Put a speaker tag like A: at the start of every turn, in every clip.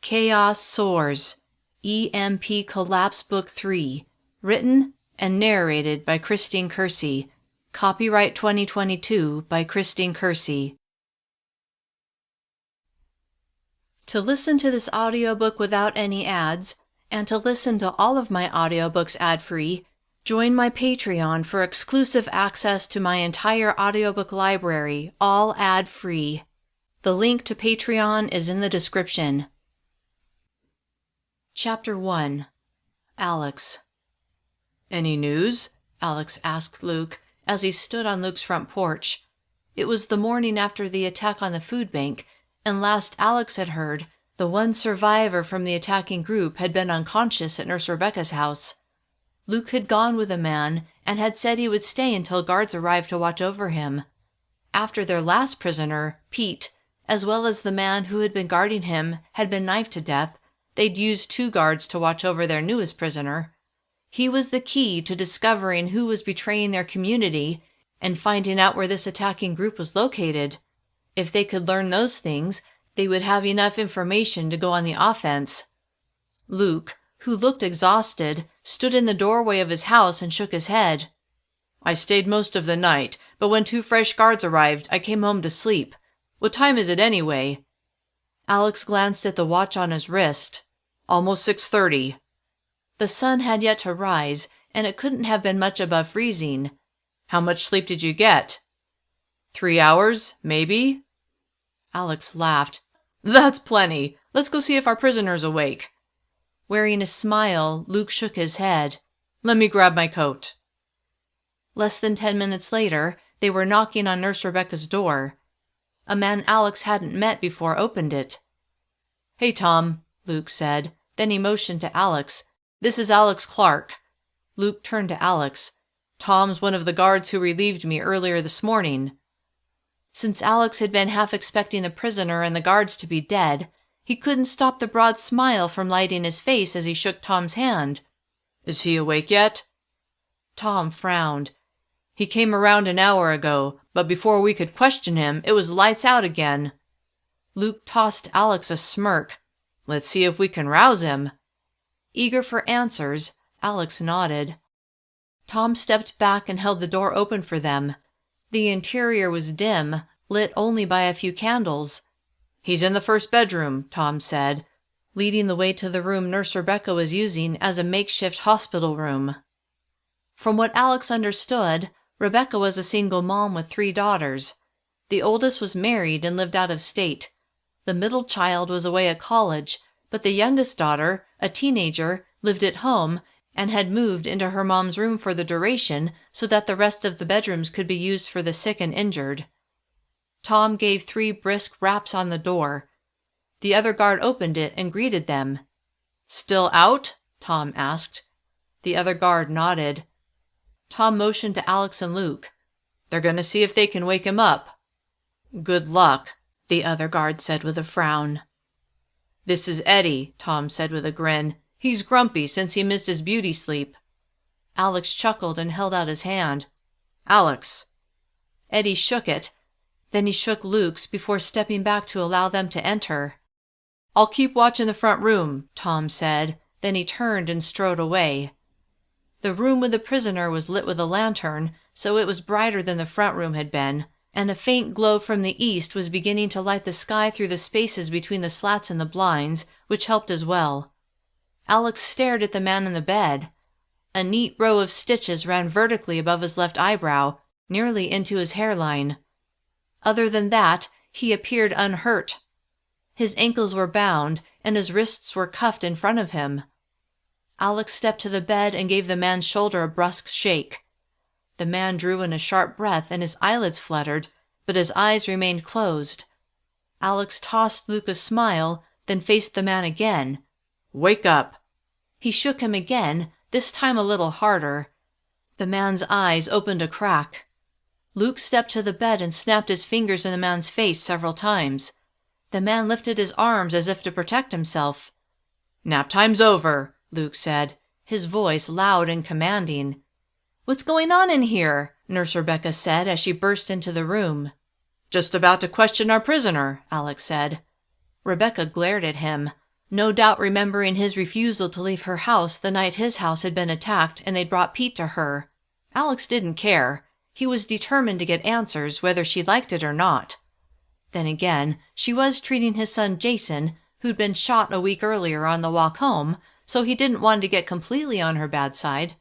A: Chaos Soars, EMP Collapse Book 3, written and narrated by Christine Kersey, copyright 2022 by Christine Kersey. To listen to this audiobook without any ads, and to listen to all of my audiobooks ad-free, join my Patreon for exclusive access to my entire audiobook library, all ad-free. The link to Patreon is in the description. Chapter 1. Alex. "Any news?" Alex asked Luke as he stood on Luke's front porch. It was the morning after the attack on the food bank, and last Alex had heard, the one survivor from the attacking group had been unconscious at Nurse Rebecca's house. Luke had gone with a man and had said he would stay until guards arrived to watch over him. After their last prisoner, Pete, as well as the man who had been guarding him, had been knifed to death, they'd used 2 guards to watch over their newest prisoner. He was the key to discovering who was betraying their community and finding out where this attacking group was located. If they could learn those things, they would have enough information to go on the offense. Luke, who looked exhausted, stood in the doorway of his house and shook his head. "I stayed most of the night, but when 2 fresh guards arrived, I came home to sleep. What time is it anyway?" Alex glanced at the watch on his wrist. "Almost 6:30. The sun had yet to rise, and it couldn't have been much above freezing. "How much sleep did you get?" 3 hours, maybe?" Alex laughed. "That's plenty. Let's go see if our prisoner's awake." Wearing a smile, Luke shook his head. "Let me grab my coat." Less than 10 minutes later, they were knocking on Nurse Rebecca's door. A man Alex hadn't met before opened it. "Hey, Tom," Luke said. Then he motioned to Alex. "This is Alex Clark." Luke turned to Alex. "Tom's one of the guards who relieved me earlier this morning." Since Alex had been half expecting the prisoner and the guards to be dead, he couldn't stop the broad smile from lighting his face as he shook Tom's hand. "Is he awake yet?" Tom frowned. "He came around an hour ago, but before we could question him, it was lights out again." Luke tossed Alex a smirk. "Let's see if we can rouse him." Eager for answers, Alex nodded. Tom stepped back and held the door open for them. The interior was dim, lit only by a few candles. "He's in the first bedroom," Tom said, leading the way to the room Nurse Rebecca was using as a makeshift hospital room. From what Alex understood, Rebecca was a single mom with 3 daughters. The oldest was married and lived out of state. The middle child was away at college, but the youngest daughter, a teenager, lived at home and had moved into her mom's room for the duration so that the rest of the bedrooms could be used for the sick and injured. Tom gave 3 brisk raps on the door. The other guard opened it and greeted them. "Still out?" Tom asked. The other guard nodded. Tom motioned to Alex and Luke. "They're going to see if they can wake him up." "Good luck," the other guard said with a frown. "This is Eddie," Tom said with a grin. "He's grumpy since he missed his beauty sleep." Alex chuckled and held out his hand. "Alex." Eddie shook it. Then he shook Luke's before stepping back to allow them to enter. "I'll keep watch in the front room," Tom said. Then he turned and strode away. The room with the prisoner was lit with a lantern, so it was brighter than the front room had been, and a faint glow from the east was beginning to light the sky through the spaces between the slats in the blinds, which helped as well. Alex stared at the man in the bed. A neat row of stitches ran vertically above his left eyebrow, nearly into his hairline. Other than that, he appeared unhurt. His ankles were bound, and his wrists were cuffed in front of him. Alex stepped to the bed and gave the man's shoulder a brusque shake. The man drew in a sharp breath and his eyelids fluttered, but his eyes remained closed. Alex tossed Luke a smile, then faced the man again. "Wake up." He shook him again, this time a little harder. The man's eyes opened a crack. Luke stepped to the bed and snapped his fingers in the man's face several times. The man lifted his arms as if to protect himself. "Nap time's over," Luke said, his voice loud and commanding. "What's going on in here?" Nurse Rebecca said as she burst into the room. "Just about to question our prisoner," Alex said. Rebecca glared at him. no doubt remembering his refusal to leave her house the night his house had been attacked and they'd brought Pete to her. Alex didn't care. He was determined to get answers whether she liked it or not. Then again, she was treating his son Jason, who'd been shot a week earlier on the walk home, so he didn't want to get completely on her bad side.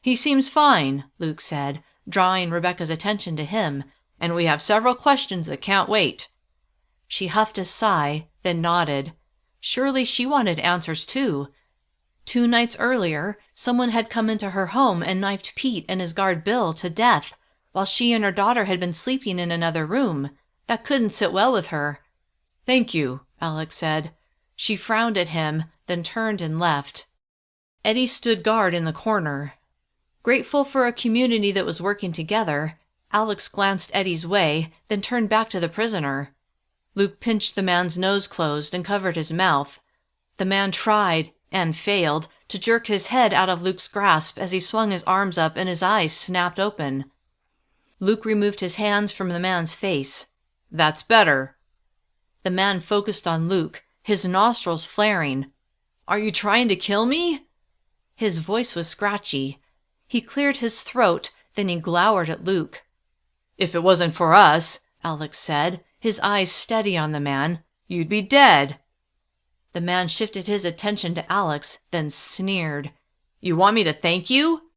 A: "He seems fine," Luke said, drawing Rebecca's attention to him, "and we have several questions that can't wait." She huffed a sigh, then nodded. Surely she wanted answers too. 2 nights earlier, someone had come into her home and knifed Pete and his guard Bill to death, while she and her daughter had been sleeping in another room. That couldn't sit well with her. "Thank you," Alex said. She frowned at him, then turned and left. Eddie stood guard in the corner. Grateful for a community that was working together, Alex glanced Eddie's way, then turned back to the prisoner. Luke pinched the man's nose closed and covered his mouth. The man tried, and failed, to jerk his head out of Luke's grasp as he swung his arms up and his eyes snapped open. Luke removed his hands from the man's face. "That's better." The man focused on Luke, his nostrils flaring. "Are you trying to kill me?" His voice was scratchy. He cleared his throat, then he glowered at Luke. "If it wasn't for us," Alex said, his eyes steady on the man, "you'd be dead." The man shifted his attention to Alex, then sneered. "You want me to thank you?"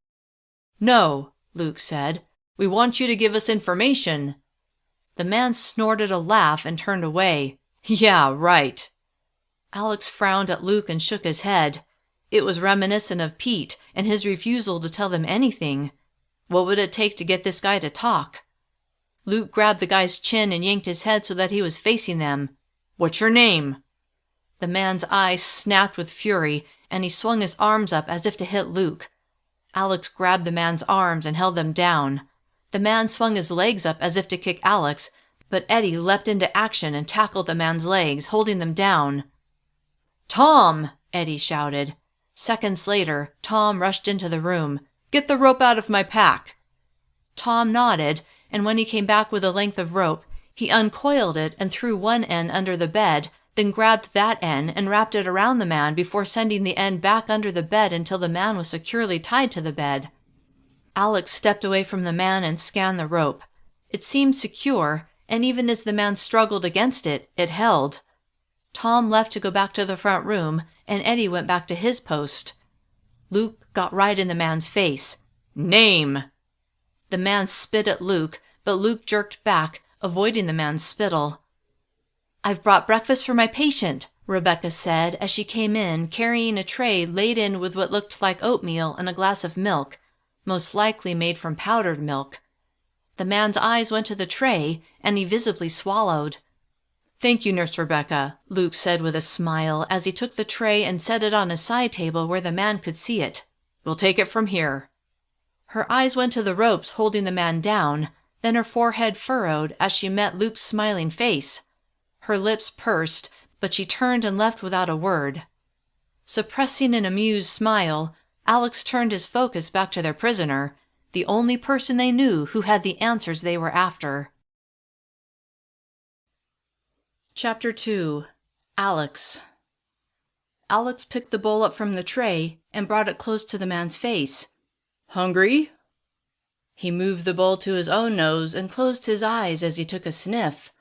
A: "No," Luke said. "We want you to give us information." The man snorted a laugh and turned away. "Yeah, right." Alex frowned at Luke and shook his head. It was reminiscent of Pete and his refusal to tell them anything. What would it take to get this guy to talk? Luke grabbed the guy's chin and yanked his head so that he was facing them. "What's your name?" The man's eyes snapped with fury, and he swung his arms up as if to hit Luke. Alex grabbed the man's arms and held them down. The man swung his legs up as if to kick Alex, but Eddie leapt into action and tackled the man's legs, holding them down. "Tom!" Eddie shouted. Seconds later, Tom rushed into the room. "Get the rope out of my pack." Tom nodded, and when he came back with a length of rope, he uncoiled it and threw one end under the bed, then grabbed that end and wrapped it around the man before sending the end back under the bed until the man was securely tied to the bed. Alex stepped away from the man and scanned the rope. It seemed secure, and even as the man struggled against it, it held. Tom left to go back to the front room, and Eddie went back to his post. Luke got right in the man's face. "Name!" The man spit at Luke, but Luke jerked back, avoiding the man's spittle. "I've brought breakfast for my patient," Rebecca said as she came in carrying a tray laden with what looked like oatmeal and a glass of milk, most likely made from powdered milk. The man's eyes went to the tray, and he visibly swallowed. "Thank you, Nurse Rebecca," Luke said with a smile as he took the tray and set it on a side table where the man could see it. "We'll take it from here." Her eyes went to the ropes holding the man down, then her forehead furrowed as she met Luke's smiling face. Her lips pursed, but she turned and left without a word. Suppressing an amused smile, Alex turned his focus back to their prisoner, the only person they knew who had the answers they were after. Chapter 2. Alex. Alex picked the bowl up from the tray and brought it close to the man's face. "Hungry?" He moved the bowl to his own nose and closed his eyes as he took a sniff.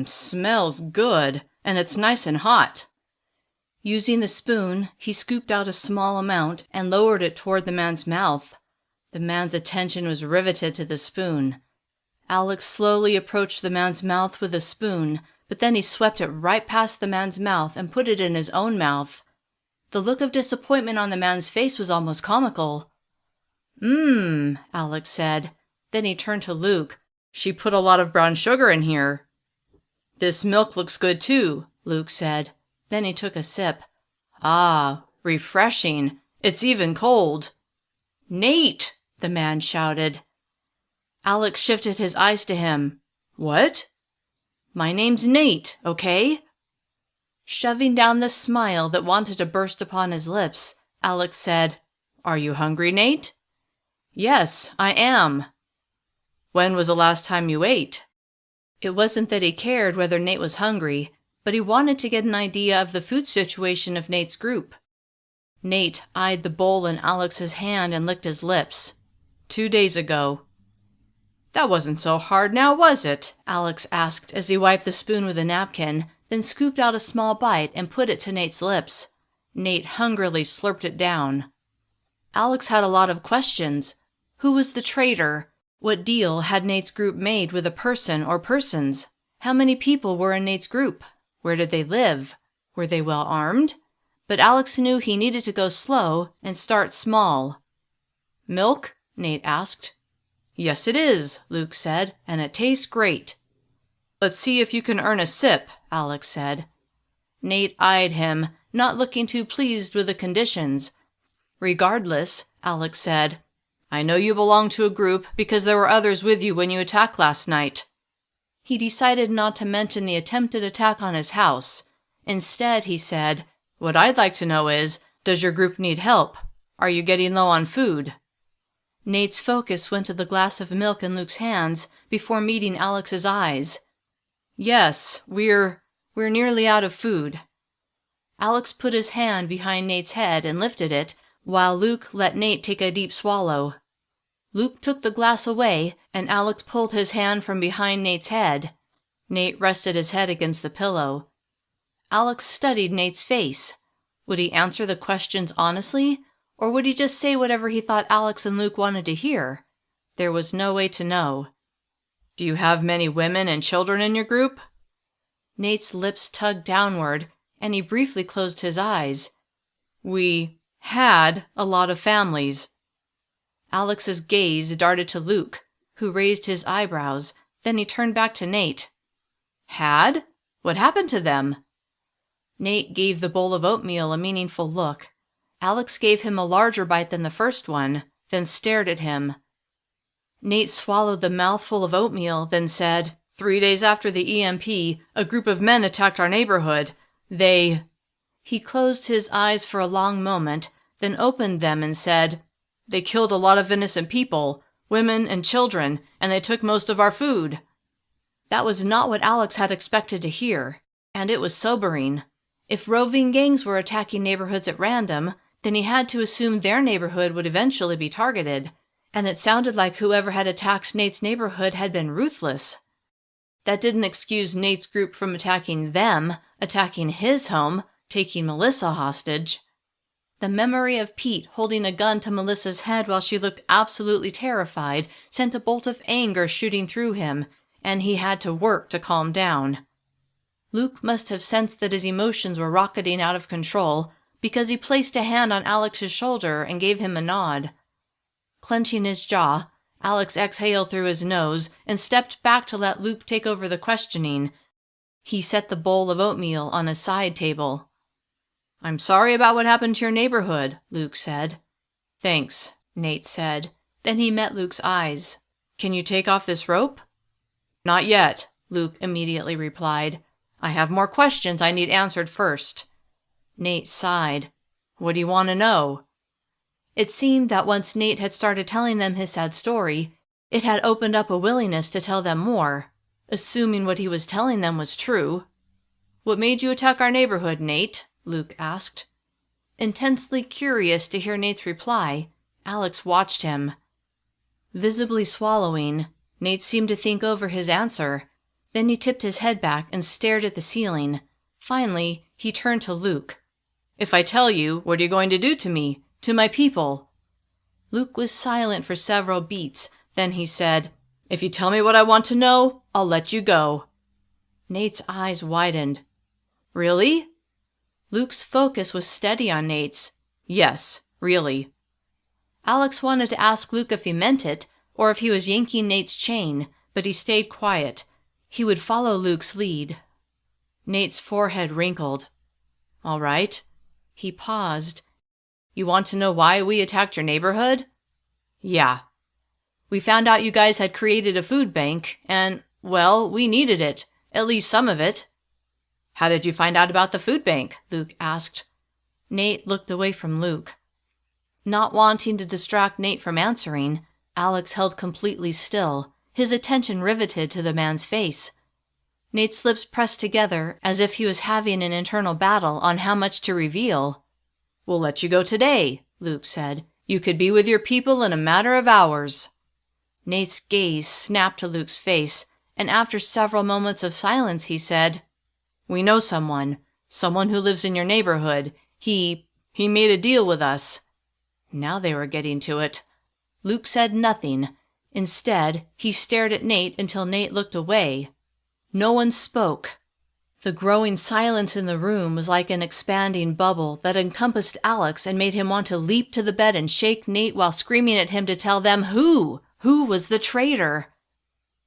A: Smells good, and it's nice and hot." Using the spoon, he scooped out a small amount and lowered it toward the man's mouth. The man's attention was riveted to the spoon. Alex slowly approached the man's mouth with the spoon, but then he swept it right past the man's mouth and put it in his own mouth. The look of disappointment on the man's face was almost comical. Alex said. Then he turned to Luke. "She put a lot of brown sugar in here." "This milk looks good too," Luke said. Then he took a sip. "Ah, refreshing. It's even cold." "Nate!" the man shouted. Alex shifted his eyes to him. "What?" "My name's Nate, okay?" Shoving down the smile that wanted to burst upon his lips, Alex said, "Are you hungry, Nate?" "Yes, I am." "When was the last time you ate?" It wasn't that he cared whether Nate was hungry. but he wanted to get an idea of the food situation of Nate's group. Nate eyed the bowl in Alex's hand and licked his lips. 2 days ago. That wasn't so hard now, was it? Alex asked as he wiped the spoon with a napkin, then scooped out a small bite and put it to Nate's lips. Nate hungrily slurped it down. Alex had a lot of questions. Who was the traitor? What deal had Nate's group made with a person or persons? How many people were in Nate's group? Where did they live? Were they well armed? But Alex knew he needed to go slow and start small. Milk? Nate asked. Yes, it is, Luke said, and it tastes great. Let's see if you can earn a sip, Alex said. Nate eyed him, not looking too pleased with the conditions. Regardless, Alex said, I know you belong to a group because there were others with you when you attacked last night. He decided not to mention the attempted attack on his house. Instead, he said, What I'd like to know is, does your group need help? Are you getting low on food? Nate's focus went to the glass of milk in Luke's hands before meeting Alex's eyes. Yes, we're nearly out of food. Alex put his hand behind Nate's head and lifted it, while Luke let Nate take a deep swallow. Luke took the glass away, and Alex pulled his hand from behind Nate's head. Nate rested his head against the pillow. Alex studied Nate's face. Would he answer the questions honestly, or would he just say whatever he thought Alex and Luke wanted to hear? There was no way to know. Do you have many women and children in your group? Nate's lips tugged downward, and he briefly closed his eyes. We had a lot of families. Alex's gaze darted to Luke, who raised his eyebrows. Then he turned back to Nate. Had? What happened to them? Nate gave the bowl of oatmeal a meaningful look. Alex gave him a larger bite than the first one, then stared at him. Nate swallowed the mouthful of oatmeal, then said, 3 days after the EMP, a group of men attacked our neighborhood. He closed his eyes for a long moment, then opened them and said, They killed a lot of innocent people, women and children, and they took most of our food. That was not what Alex had expected to hear, and it was sobering. If roving gangs were attacking neighborhoods at random, then he had to assume their neighborhood would eventually be targeted, and it sounded like whoever had attacked Nate's neighborhood had been ruthless. That didn't excuse Nate's group from attacking them, attacking his home, taking Melissa hostage. The memory of Pete holding a gun to Melissa's head while she looked absolutely terrified sent a bolt of anger shooting through him, and he had to work to calm down. Luke must have sensed that his emotions were rocketing out of control, because he placed a hand on Alex's shoulder and gave him a nod. Clenching his jaw, Alex exhaled through his nose and stepped back to let Luke take over the questioning. He set the bowl of oatmeal on a side table. I'm sorry about what happened to your neighborhood, Luke said. Thanks, Nate said. Then he met Luke's eyes. Can you take off this rope? Not yet, Luke immediately replied. I have more questions I need answered first. Nate sighed. What do you want to know? It seemed that once Nate had started telling them his sad story, it had opened up a willingness to tell them more, assuming what he was telling them was true. What made you attack our neighborhood, Nate? Luke asked. Intensely curious to hear Nate's reply, Alex watched him. Visibly swallowing, Nate seemed to think over his answer. Then he tipped his head back and stared at the ceiling. Finally, he turned to Luke. If I tell you, what are you going to do to me? To my people? Luke was silent for several beats. Then he said, If you tell me what I want to know, I'll let you go. Nate's eyes widened. Really? Luke's focus was steady on Nate's. Yes, really. Alex wanted to ask Luke if he meant it, or if he was yanking Nate's chain, but he stayed quiet. He would follow Luke's lead. Nate's forehead wrinkled. All right. He paused. You want to know why we attacked your neighborhood? Yeah. We found out you guys had created a food bank, and, well, we needed it, at least some of it. How did you find out about the food bank? Luke asked. Nate looked away from Luke. Not wanting to distract Nate from answering, Alex held completely still, his attention riveted to the man's face. Nate's lips pressed together as if he was having an internal battle on how much to reveal. "We'll let you go today," Luke said. "You could be with your people in a matter of hours." Nate's gaze snapped to Luke's face, and after several moments of silence he said, "We know someone who lives in your neighborhood. He made a deal with us." Now they were getting to it. Luke said nothing. Instead, he stared at Nate until Nate looked away. No one spoke. The growing silence in the room was like an expanding bubble that encompassed Alex and made him want to leap to the bed and shake Nate while screaming at him to tell them who was the traitor.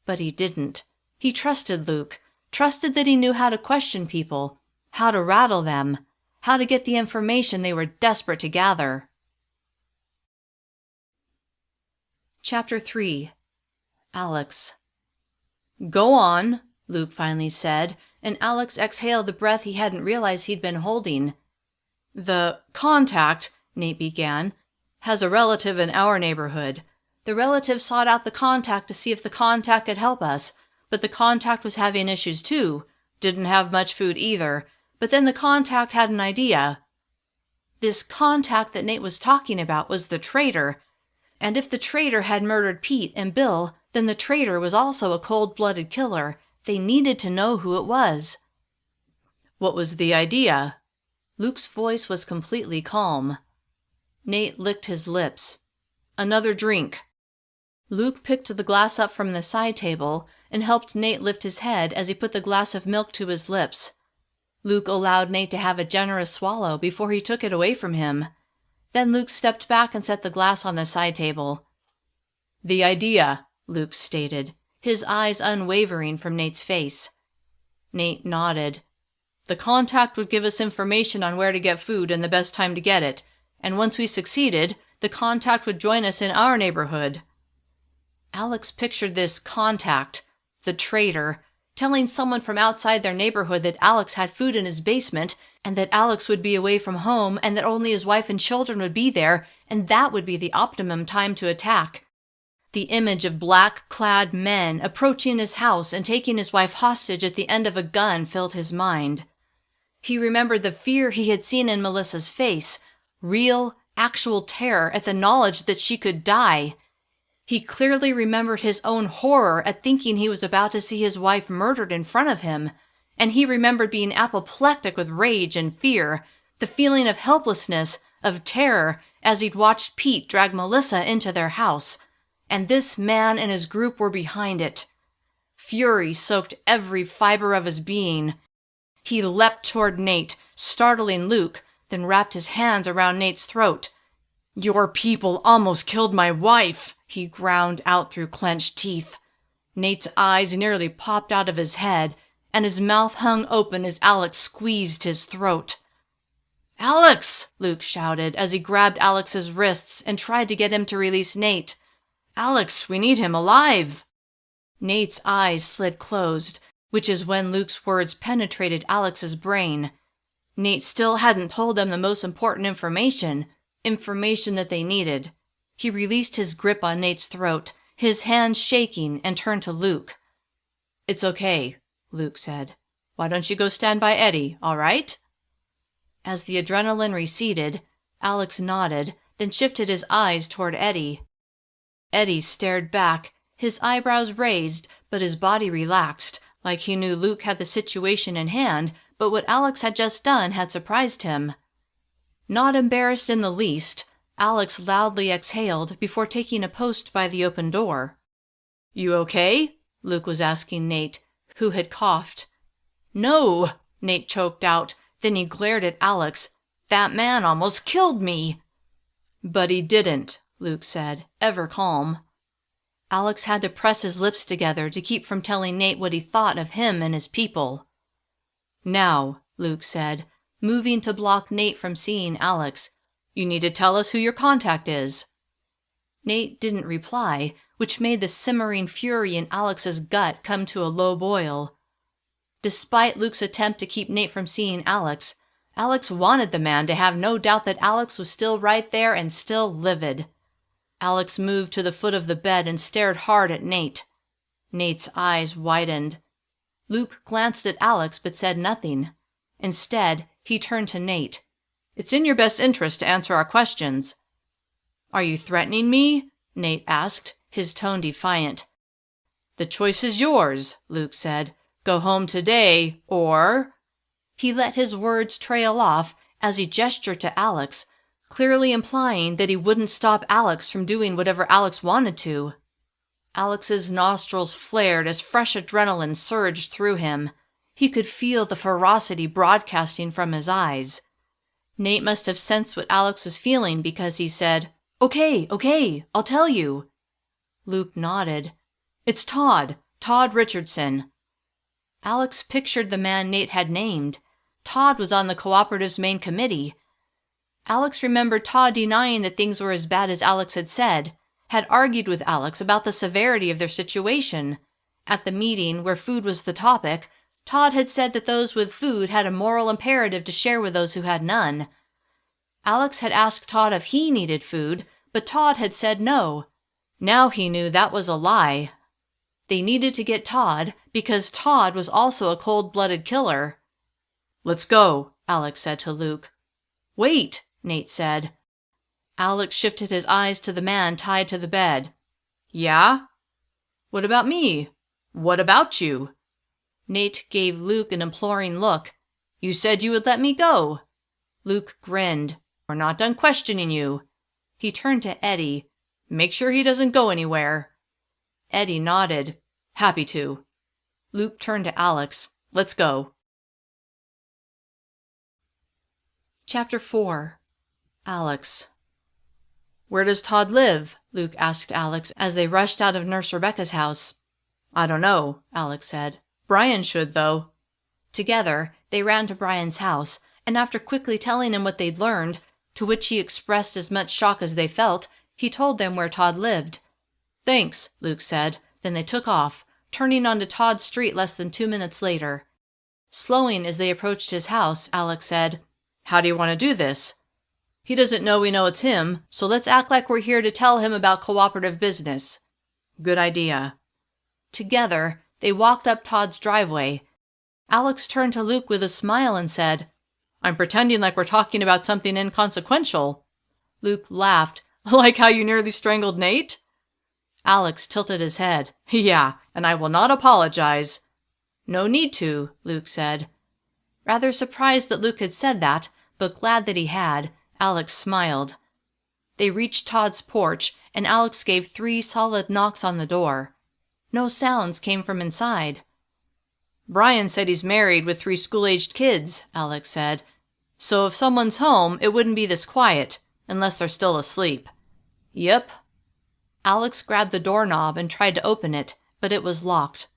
A: But he didn't. He trusted Luke, trusted that he knew how to question people, how to rattle them, how to get the information they were desperate to gather. Chapter 3. Alex. "Go on," Luke finally said, and Alex exhaled the breath he hadn't realized he'd been holding. "The contact," Nate began, "has a relative in our neighborhood. The relative sought out the contact to see if the contact could help us, but the contact was having issues too. Didn't have much food either, but then the contact had an idea. This contact that Nate was talking about was the traitor, and if the traitor had murdered Pete and Bill, then the traitor was also a cold-blooded killer. They needed to know who it was." "What was the idea?" Luke's voice was completely calm. Nate licked his lips. "Another drink." Luke picked the glass up from the side table and helped Nate lift his head as he put the glass of milk to his lips. Luke allowed Nate to have a generous swallow before he took it away from him. Then Luke stepped back and set the glass on the side table. "The idea," Luke stated, his eyes unwavering from Nate's face. Nate nodded. "The contact would give us information on where to get food and the best time to get it, and once we succeeded, the contact would join us in our neighborhood." Alex pictured this contact, the traitor, telling someone from outside their neighborhood that Alex had food in his basement and that Alex would be away from home and that only his wife and children would be there, and that would be the optimum time to attack. The image of black-clad men approaching his house and taking his wife hostage at the end of a gun filled his mind. He remembered the fear he had seen in Melissa's face, real, actual terror at the knowledge that she could die. He clearly remembered his own horror at thinking he was about to see his wife murdered in front of him, and he remembered being apoplectic with rage and fear, the feeling of helplessness, of terror, as he'd watched Pete drag Melissa into their house. And this man and his group were behind it. Fury soaked every fiber of his being. He leapt toward Nate, startling Luke, then wrapped his hands around Nate's throat. "Your people almost killed my wife," he ground out through clenched teeth. Nate's eyes nearly popped out of his head, and his mouth hung open as Alex squeezed his throat. "Alex!" Luke shouted as he grabbed Alex's wrists and tried to get him to release Nate. "Alex, we need him alive!" Nate's eyes slid closed, which is when Luke's words penetrated Alex's brain. Nate still hadn't told them the most important information that they needed. He released his grip on Nate's throat, his hands shaking, and turned to Luke. "It's okay," Luke said. "Why don't you go stand by Eddie, all right?" As the adrenaline receded, Alex nodded, then shifted his eyes toward Eddie. Eddie stared back, his eyebrows raised, but his body relaxed, like he knew Luke had the situation in hand, but what Alex had just done had surprised him. Not embarrassed in the least, Alex loudly exhaled before taking a post by the open door. "You okay?" Luke was asking Nate, who had coughed. "No," Nate choked out, then he glared at Alex. "That man almost killed me." "But he didn't," Luke said, ever calm. Alex had to press his lips together to keep from telling Nate what he thought of him and his people. "Now," Luke said, moving to block Nate from seeing Alex, "you need to tell us who your contact is." Nate didn't reply, which made the simmering fury in Alex's gut come to a low boil. Despite Luke's attempt to keep Nate from seeing Alex wanted the man to have no doubt that Alex was still right there and still livid. Alex moved to the foot of the bed and stared hard at Nate. Nate's eyes widened. Luke glanced at Alex but said nothing. Instead, he turned to Nate. "It's in your best interest to answer our questions." "Are you threatening me?" Nate asked, his tone defiant. "The choice is yours," Luke said. "Go home today, or—" He let his words trail off as he gestured to Alex, clearly implying that he wouldn't stop Alex from doing whatever Alex wanted to. Alex's nostrils flared as fresh adrenaline surged through him. He could feel the ferocity broadcasting from his eyes. Nate must have sensed what Alex was feeling because he said, Okay, I'll tell you." Luke nodded. "It's Todd Richardson." Alex pictured the man Nate had named. Todd was on the cooperative's main committee. Alex remembered Todd denying that things were as bad as Alex had argued with Alex about the severity of their situation. At the meeting, where food was the topic, Todd had said that those with food had a moral imperative to share with those who had none. Alex had asked Todd if he needed food, but Todd had said no. Now he knew that was a lie. They needed to get Todd because Todd was also a cold-blooded killer. "Let's go," Alex said to Luke. "Wait," Nate said. Alex shifted his eyes to the man tied to the bed. "Yeah? What about me? What about you?" Nate gave Luke an imploring look. "You said you would let me go." Luke grinned. "We're not done questioning you." He turned to Eddie. "Make sure he doesn't go anywhere." Eddie nodded. "Happy to." Luke turned to Alex. "Let's go." Chapter 4. Alex. "Where does Todd live?" Luke asked Alex as they rushed out of Nurse Rebecca's house. "I don't know," Alex said. "Brian should, though." Together, they ran to Brian's house, and after quickly telling him what they'd learned, to which he expressed as much shock as they felt, he told them where Todd lived. "Thanks," Luke said. Then they took off, turning onto Todd's street less than 2 minutes later. Slowing as they approached his house, Alex said, "How do you want to do this?" "He doesn't know we know it's him, so let's act like we're here to tell him about cooperative business." "Good idea." Together, they walked up Todd's driveway. Alex turned to Luke with a smile and said, "I'm pretending like we're talking about something inconsequential." Luke laughed. "Like how you nearly strangled Nate?" Alex tilted his head. "Yeah, and I will not apologize." "No need to," Luke said. Rather surprised that Luke had said that, but glad that he had, Alex smiled. They reached Todd's porch, and Alex gave 3 solid knocks on the door. No sounds came from inside. "Brian said he's married with 3 school-aged kids," Alex said. "So if someone's home, it wouldn't be this quiet, unless they're still asleep." "Yep." Alex grabbed the doorknob and tried to open it, but it was locked.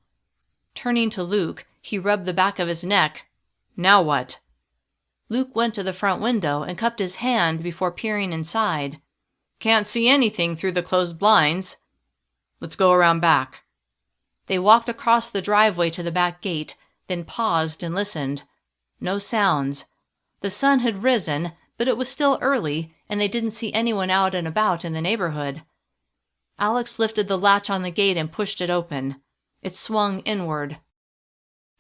A: Turning to Luke, he rubbed the back of his neck. "Now what?" Luke went to the front window and cupped his hand before peering inside. "Can't see anything through the closed blinds." "Let's go around back." They walked across the driveway to the back gate, then paused and listened. No sounds. The sun had risen, but it was still early, and they didn't see anyone out and about in the neighborhood. Alex lifted the latch on the gate and pushed it open. It swung inward.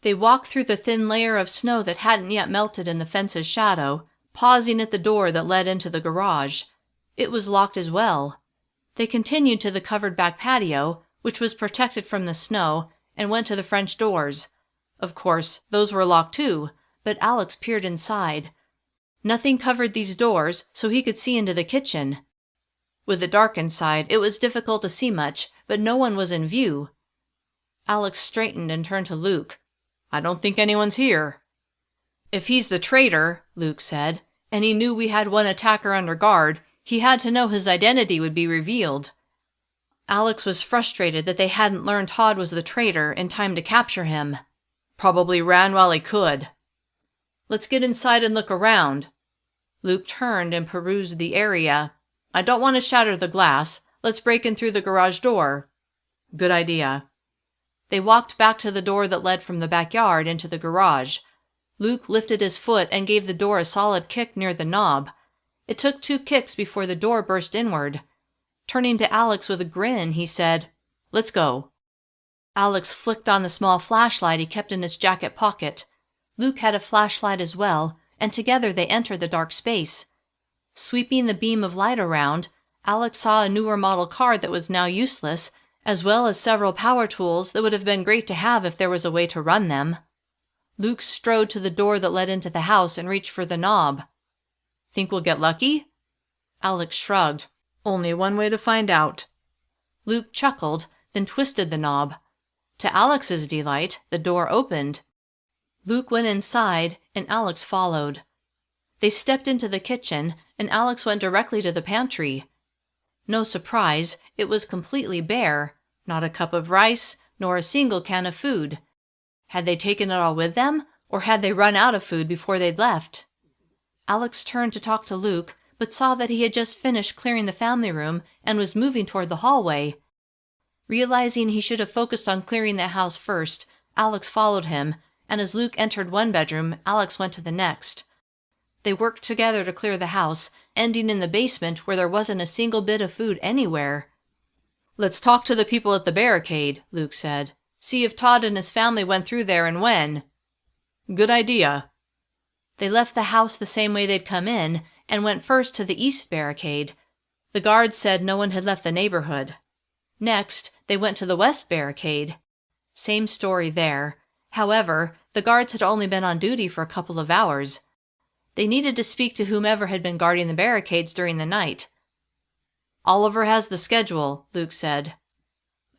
A: They walked through the thin layer of snow that hadn't yet melted in the fence's shadow, pausing at the door that led into the garage. It was locked as well. They continued to the covered back patio, which was protected from the snow, and went to the French doors. Of course, those were locked too, but Alex peered inside. Nothing covered these doors, so he could see into the kitchen. With the dark inside, it was difficult to see much, but no one was in view. Alex straightened and turned to Luke. "I don't think anyone's here." "If he's the traitor," Luke said, "and he knew we had one attacker under guard, he had to know his identity would be revealed." Alex was frustrated that they hadn't learned Todd was the traitor in time to capture him. "Probably ran while he could." "Let's get inside and look around." Luke turned and perused the area. "I don't want to shatter the glass. Let's break in through the garage door." "Good idea." They walked back to the door that led from the backyard into the garage. Luke lifted his foot and gave the door a solid kick near the knob. It took 2 kicks before the door burst inward. Turning to Alex with a grin, he said, "Let's go." Alex flicked on the small flashlight he kept in his jacket pocket. Luke had a flashlight as well, and together they entered the dark space. Sweeping the beam of light around, Alex saw a newer model car that was now useless, as well as several power tools that would have been great to have if there was a way to run them. Luke strode to the door that led into the house and reached for the knob. "Think we'll get lucky?" Alex shrugged. "Only one way to find out." Luke chuckled, then twisted the knob. To Alex's delight, the door opened. Luke went inside, and Alex followed. They stepped into the kitchen, and Alex went directly to the pantry. No surprise, it was completely bare. Not a cup of rice, nor a single can of food. Had they taken it all with them, or had they run out of food before they'd left? Alex turned to talk to Luke, but saw that he had just finished clearing the family room and was moving toward the hallway. Realizing he should have focused on clearing the house first, Alex followed him, and as Luke entered one bedroom, Alex went to the next. They worked together to clear the house, ending in the basement where there wasn't a single bit of food anywhere. "Let's talk to the people at the barricade," Luke said. "See if Todd and his family went through there and when." "Good idea." They left the house the same way they'd come in, and went first to the east barricade. The guards said no one had left the neighborhood. Next, they went to the west barricade. Same story there. However, the guards had only been on duty for a couple of hours. They needed to speak to whomever had been guarding the barricades during the night. "Oliver has the schedule," Luke said.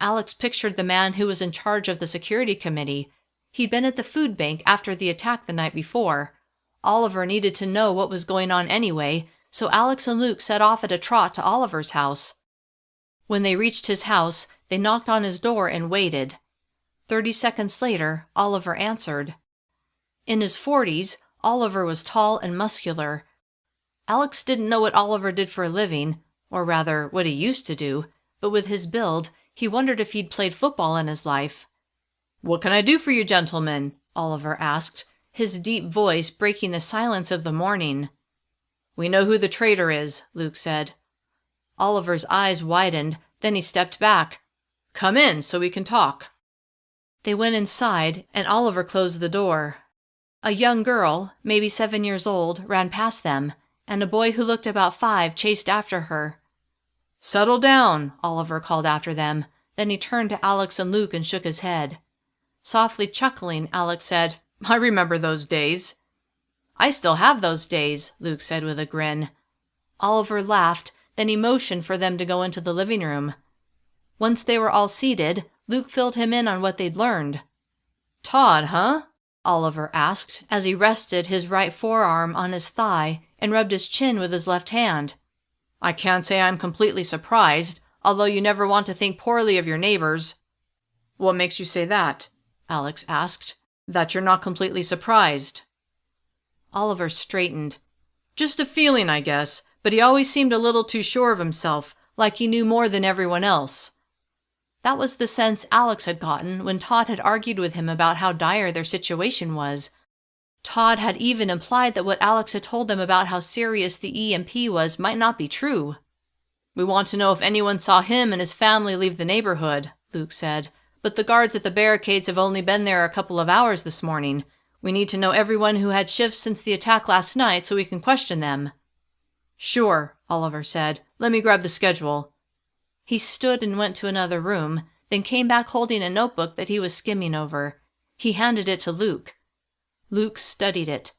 A: Alex pictured the man who was in charge of the security committee. He'd been at the food bank after the attack the night before. Oliver needed to know what was going on anyway, so Alex and Luke set off at a trot to Oliver's house. When they reached his house, they knocked on his door and waited. 30 seconds later, Oliver answered. In his 40s, Oliver was tall and muscular. Alex didn't know what Oliver did for a living, or rather, what he used to do, but with his build, he wondered if he'd played football in his life. "What can I do for you, gentlemen?" Oliver asked, his deep voice breaking the silence of the morning. "We know who the traitor is," Luke said. Oliver's eyes widened, then he stepped back. "Come in so we can talk." They went inside, and Oliver closed the door. A young girl, maybe 7 years old, ran past them, and a boy who looked about 5 chased after her. "Settle down," Oliver called after them. Then he turned to Alex and Luke and shook his head. Softly chuckling, Alex said, "I remember those days." "I still have those days," Luke said with a grin. Oliver laughed, then he motioned for them to go into the living room. Once they were all seated, Luke filled him in on what they'd learned. "Todd, huh?" Oliver asked as he rested his right forearm on his thigh and rubbed his chin with his left hand. "I can't say I'm completely surprised, although you never want to think poorly of your neighbors." "What makes you say that?" Alex asked. "That you're not completely surprised." Oliver straightened. "Just a feeling, I guess, but he always seemed a little too sure of himself, like he knew more than everyone else." That was the sense Alex had gotten when Todd had argued with him about how dire their situation was. Todd had even implied that what Alex had told them about how serious the EMP was might not be true. "We want to know if anyone saw him and his family leave the neighborhood," Luke said, "but the guards at the barricades have only been there a couple of hours this morning. We need to know everyone who had shifts since the attack last night so we can question them." "Sure," Oliver said. "Let me grab the schedule." He stood and went to another room, then came back holding a notebook that he was skimming over. He handed it to Luke. Luke studied it.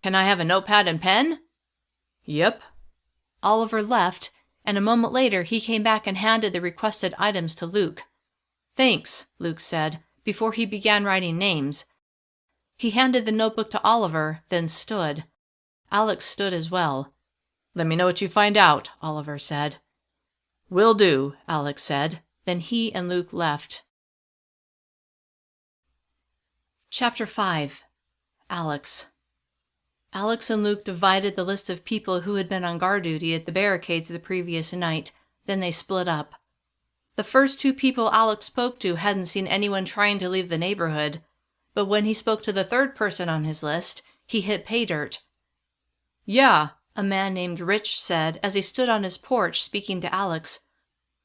A: "Can I have a notepad and pen?" "Yep." Oliver left, and a moment later he came back and handed the requested items to Luke. "Thanks," Luke said, before he began writing names. He handed the notebook to Oliver, then stood. Alex stood as well. "Let me know what you find out," Oliver said. "Will do," Alex said. Then he and Luke left. Chapter 5. Alex. Alex and Luke divided the list of people who had been on guard duty at the barricades the previous night, then they split up. The first 2 people Alex spoke to hadn't seen anyone trying to leave the neighborhood, but when he spoke to the third person on his list, he hit pay dirt. "Yeah," a man named Rich said as he stood on his porch speaking to Alex.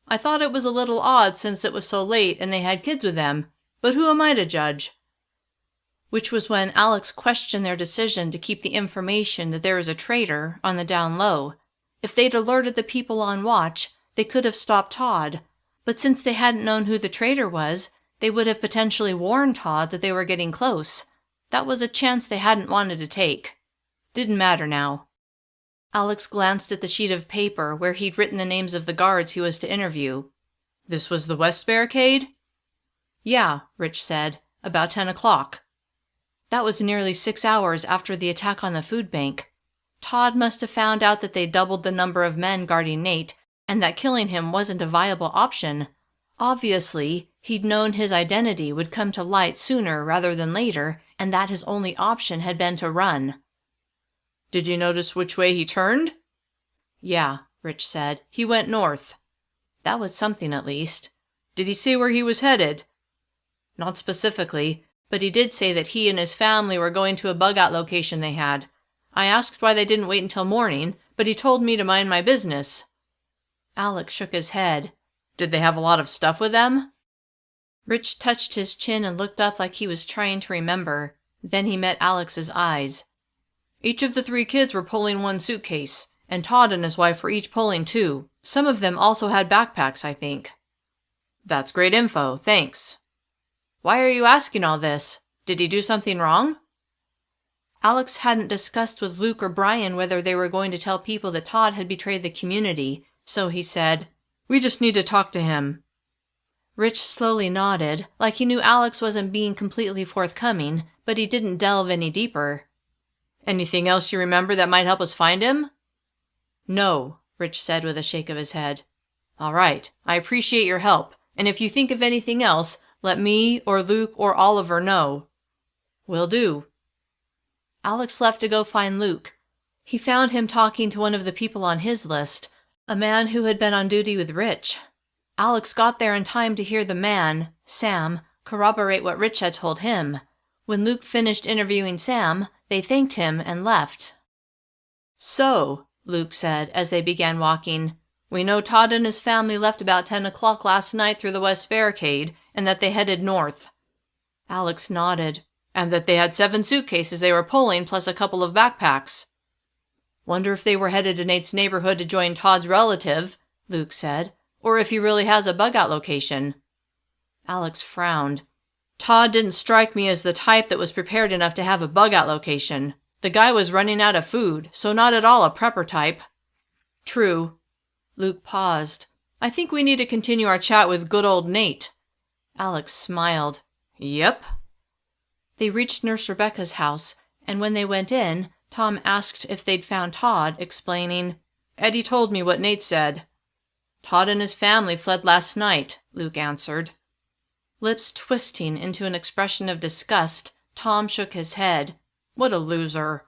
A: I thought it was a little odd since it was so late and they had kids with them, but who am I to judge? Which was when Alex questioned their decision to keep the information that there was a traitor on the down low. If they'd alerted the people on watch, they could have stopped Todd, but since they hadn't known who the traitor was, they would have potentially warned Todd that they were getting close. That was a chance they hadn't wanted to take. Didn't matter now. Alex glanced at the sheet of paper where he'd written the names of the guards he was to interview. This was the West Barricade? Yeah, Rich said. About 10 o'clock. That was nearly 6 hours after the attack on the food bank. Todd must have found out that they doubled the number of men guarding Nate, and that killing him wasn't a viable option. Obviously, he'd known his identity would come to light sooner rather than later, and that his only option had been to run. Did you notice which way he turned? Yeah, Rich said. He went north. That was something at least. Did he say where he was headed? Not specifically, but he did say that he and his family were going to a bug-out location they had. I asked why they didn't wait until morning, but he told me to mind my business. Alex shook his head. Did they have a lot of stuff with them? Rich touched his chin and looked up like he was trying to remember. Then he met Alex's eyes. Each of the 3 kids were pulling 1 suitcase, and Todd and his wife were each pulling 2. Some of them also had backpacks, I think. That's great info, thanks. Why are you asking all this? Did he do something wrong? Alex hadn't discussed with Luke or Brian whether they were going to tell people that Todd had betrayed the community, so he said, We just need to talk to him. Rich slowly nodded, like he knew Alex wasn't being completely forthcoming, but he didn't delve any deeper. Anything else you remember that might help us find him? No, Rich said with a shake of his head. All right, I appreciate your help, and if you think of anything else, let me or Luke or Oliver know. Will do. Alex left to go find Luke. He found him talking to one of the people on his list, a man who had been on duty with Rich. Alex got there in time to hear the man, Sam, corroborate what Rich had told him. When Luke finished interviewing Sam, they thanked him and left. So, Luke said as they began walking, we know Todd and his family left about 10 o'clock last night through the West Barricade, and that they headed north. Alex nodded. And that they had 7 suitcases they were pulling plus a couple of backpacks. Wonder if they were headed to Nate's neighborhood to join Todd's relative, Luke said, or if he really has a bug-out location. Alex frowned. Todd didn't strike me as the type that was prepared enough to have a bug-out location. The guy was running out of food, so not at all a prepper type. True. Luke paused. I think we need to continue our chat with good old Nate. Alex smiled. Yep. They reached Nurse Rebecca's house, and when they went in, Tom asked if they'd found Todd, explaining, Eddie told me what Nate said. Todd and his family fled last night, Luke answered. Lips twisting into an expression of disgust, Tom shook his head. What a loser.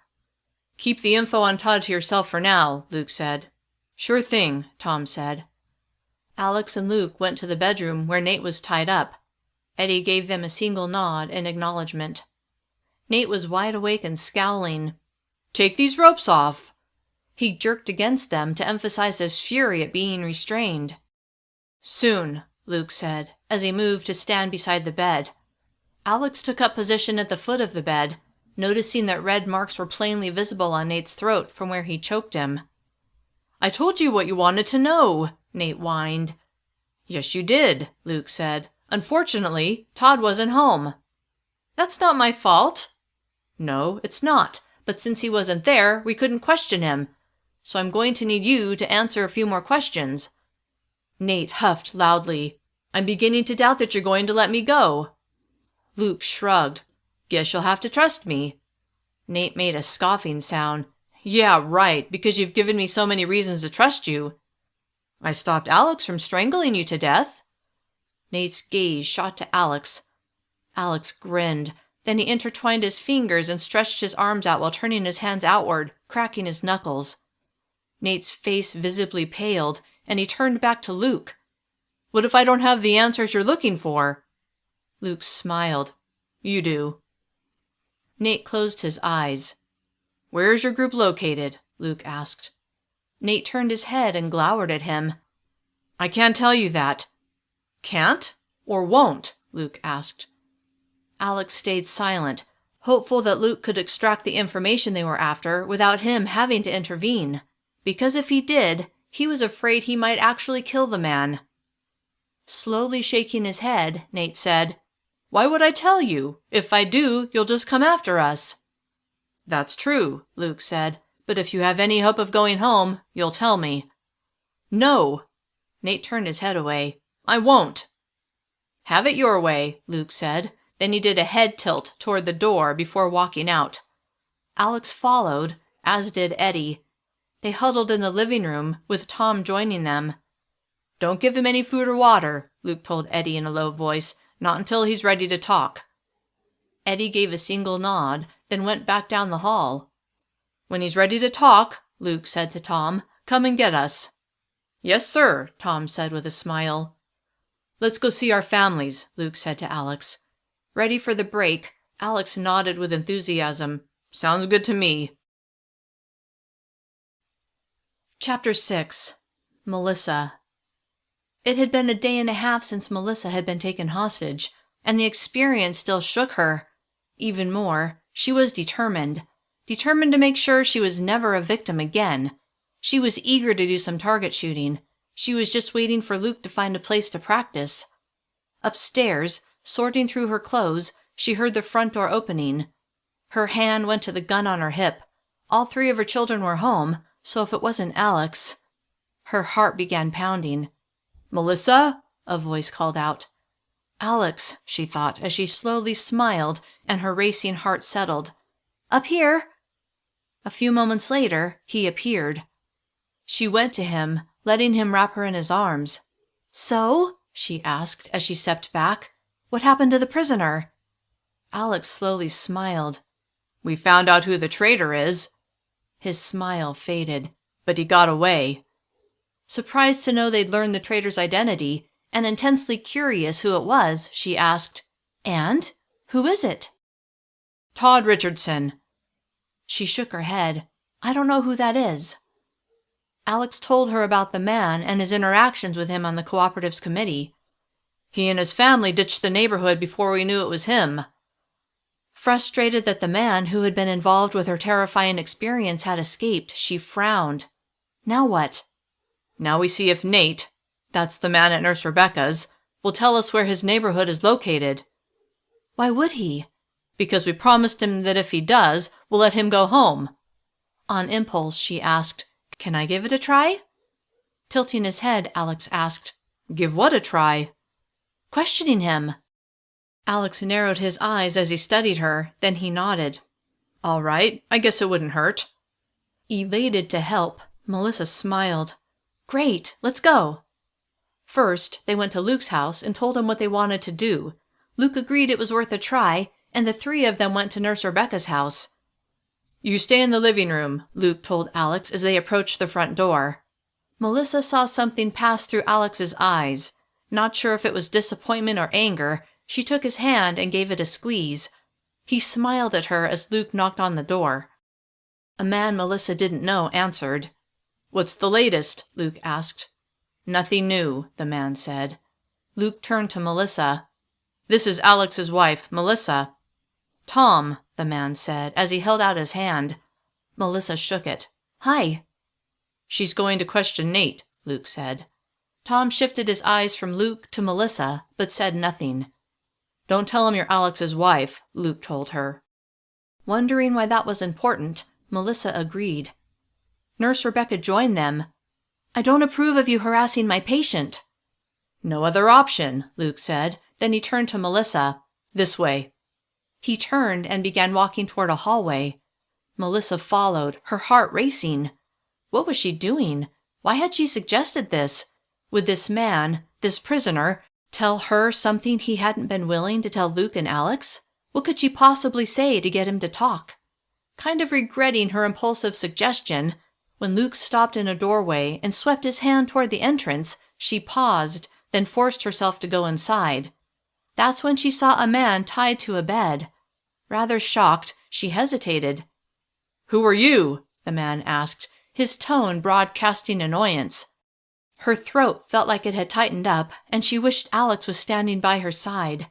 A: Keep the info on Todd to yourself for now, Luke said. Sure thing, Tom said. Alex and Luke went to the bedroom where Nate was tied up. Eddie gave them a single nod in acknowledgement. Nate was wide awake and scowling. Take these ropes off. He jerked against them to emphasize his fury at being restrained. Soon, Luke said, as he moved to stand beside the bed. Alex took up position at the foot of the bed, noticing that red marks were plainly visible on Nate's throat from where he choked him. I told you what you wanted to know, Nate whined. Yes, you did, Luke said. Unfortunately, Todd wasn't home. That's not my fault. No, it's not, but since he wasn't there, we couldn't question him. So I'm going to need you to answer a few more questions. Nate huffed loudly. I'm beginning to doubt that you're going to let me go. Luke shrugged. Guess you'll have to trust me. Nate made a scoffing sound. Yeah, right, because you've given me so many reasons to trust you. I stopped Alex from strangling you to death. Nate's gaze shot to Alex. Alex grinned. Then he intertwined his fingers and stretched his arms out while turning his hands outward, cracking his knuckles. Nate's face visibly paled, and he turned back to Luke. What if I don't have the answers you're looking for? Luke smiled. You do. Nate closed his eyes. Where is your group located? Luke asked. Nate turned his head and glowered at him. I can't tell you that. Can't or won't? Luke asked. Alex stayed silent, hopeful that Luke could extract the information they were after without him having to intervene, because if he did, he was afraid he might actually kill the man. Slowly shaking his head, Nate said, "Why would I tell you? If I do, you'll just come after us." "That's true," Luke said, "but if you have any hope of going home, you'll tell me." "No." Nate turned his head away. "I won't." "Have it your way," Luke said. Then he did a head tilt toward the door before walking out. Alex followed, as did Eddie. They huddled in the living room, with Tom joining them. "Don't give him any food or water," Luke told Eddie in a low voice, "not until he's ready to talk." Eddie gave a single nod, then went back down the hall. "When he's ready to talk," Luke said to Tom, "come and get us." "Yes, sir," Tom said with a smile. "Let's go see our families," Luke said to Alex. Ready for the break, Alex nodded with enthusiasm. "Sounds good to me." Chapter 6. Melissa. It had been a day and a half since Melissa had been taken hostage, and the experience still shook her. Even more, she was determined to make sure she was never a victim again. She was eager to do some target shooting. She was just waiting for Luke to find a place to practice. Upstairs, sorting through her clothes, she heard the front door opening. Her hand went to the gun on her hip. All three of her children were home, so if it wasn't Alex... Her heart began pounding. "Melissa?" a voice called out. Alex, she thought, as she slowly smiled and her racing heart settled. "Up here." A few moments later, he appeared. She went to him, letting him wrap her in his arms. "So?" she asked as she stepped back. "What happened to the prisoner?" Alex slowly smiled. "We found out who the traitor is." His smile faded. "But he got away." Surprised to know they'd learned the traitor's identity, and intensely curious who it was, she asked, "And? Who is it?" "Todd Richardson." She shook her head. "I don't know who that is." Alex told her about the man and his interactions with him on the cooperative's committee. "He and his family ditched the neighborhood before we knew it was him." Frustrated that the man who had been involved with her terrifying experience had escaped, she frowned. "Now what?" "Now we see if Nate, that's the man at Nurse Rebecca's, will tell us where his neighborhood is located." "Why would he?" "Because we promised him that if he does, we'll let him go home." On impulse, she asked, "Can I give it a try?" Tilting his head, Alex asked, "Give what a try?" "Questioning him." Alex narrowed his eyes as he studied her, then he nodded. "All right, I guess it wouldn't hurt." Elated to help, Melissa smiled. "Great, let's go." First, they went to Luke's house and told him what they wanted to do. Luke agreed it was worth a try, and the three of them went to Nurse Rebecca's house. "You stay in the living room," Luke told Alex as they approached the front door. Melissa saw something pass through Alex's eyes. Not sure if it was disappointment or anger, she took his hand and gave it a squeeze. He smiled at her as Luke knocked on the door. A man Melissa didn't know answered. "What's the latest?" Luke asked. "Nothing new," the man said. Luke turned to Melissa. "This is Alex's wife, Melissa." "Tom," the man said as he held out his hand. Melissa shook it. "Hi." "She's going to question Nate," Luke said. Tom shifted his eyes from Luke to Melissa, but said nothing. "Don't tell him you're Alex's wife," Luke told her. Wondering why that was important, Melissa agreed. Nurse Rebecca joined them. "I don't approve of you harassing my patient." "No other option," Luke said. Then he turned to Melissa. "This way." He turned and began walking toward a hallway. Melissa followed, her heart racing. What was she doing? Why had she suggested this? Would this man, this prisoner, tell her something he hadn't been willing to tell Luke and Alex? What could she possibly say to get him to talk? Kind of regretting her impulsive suggestion, when Luke stopped in a doorway and swept his hand toward the entrance, she paused, then forced herself to go inside. That's when she saw a man tied to a bed. Rather shocked, she hesitated. "Who are you?" the man asked, his tone broadcasting annoyance. Her throat felt like it had tightened up, and she wished Alex was standing by her side.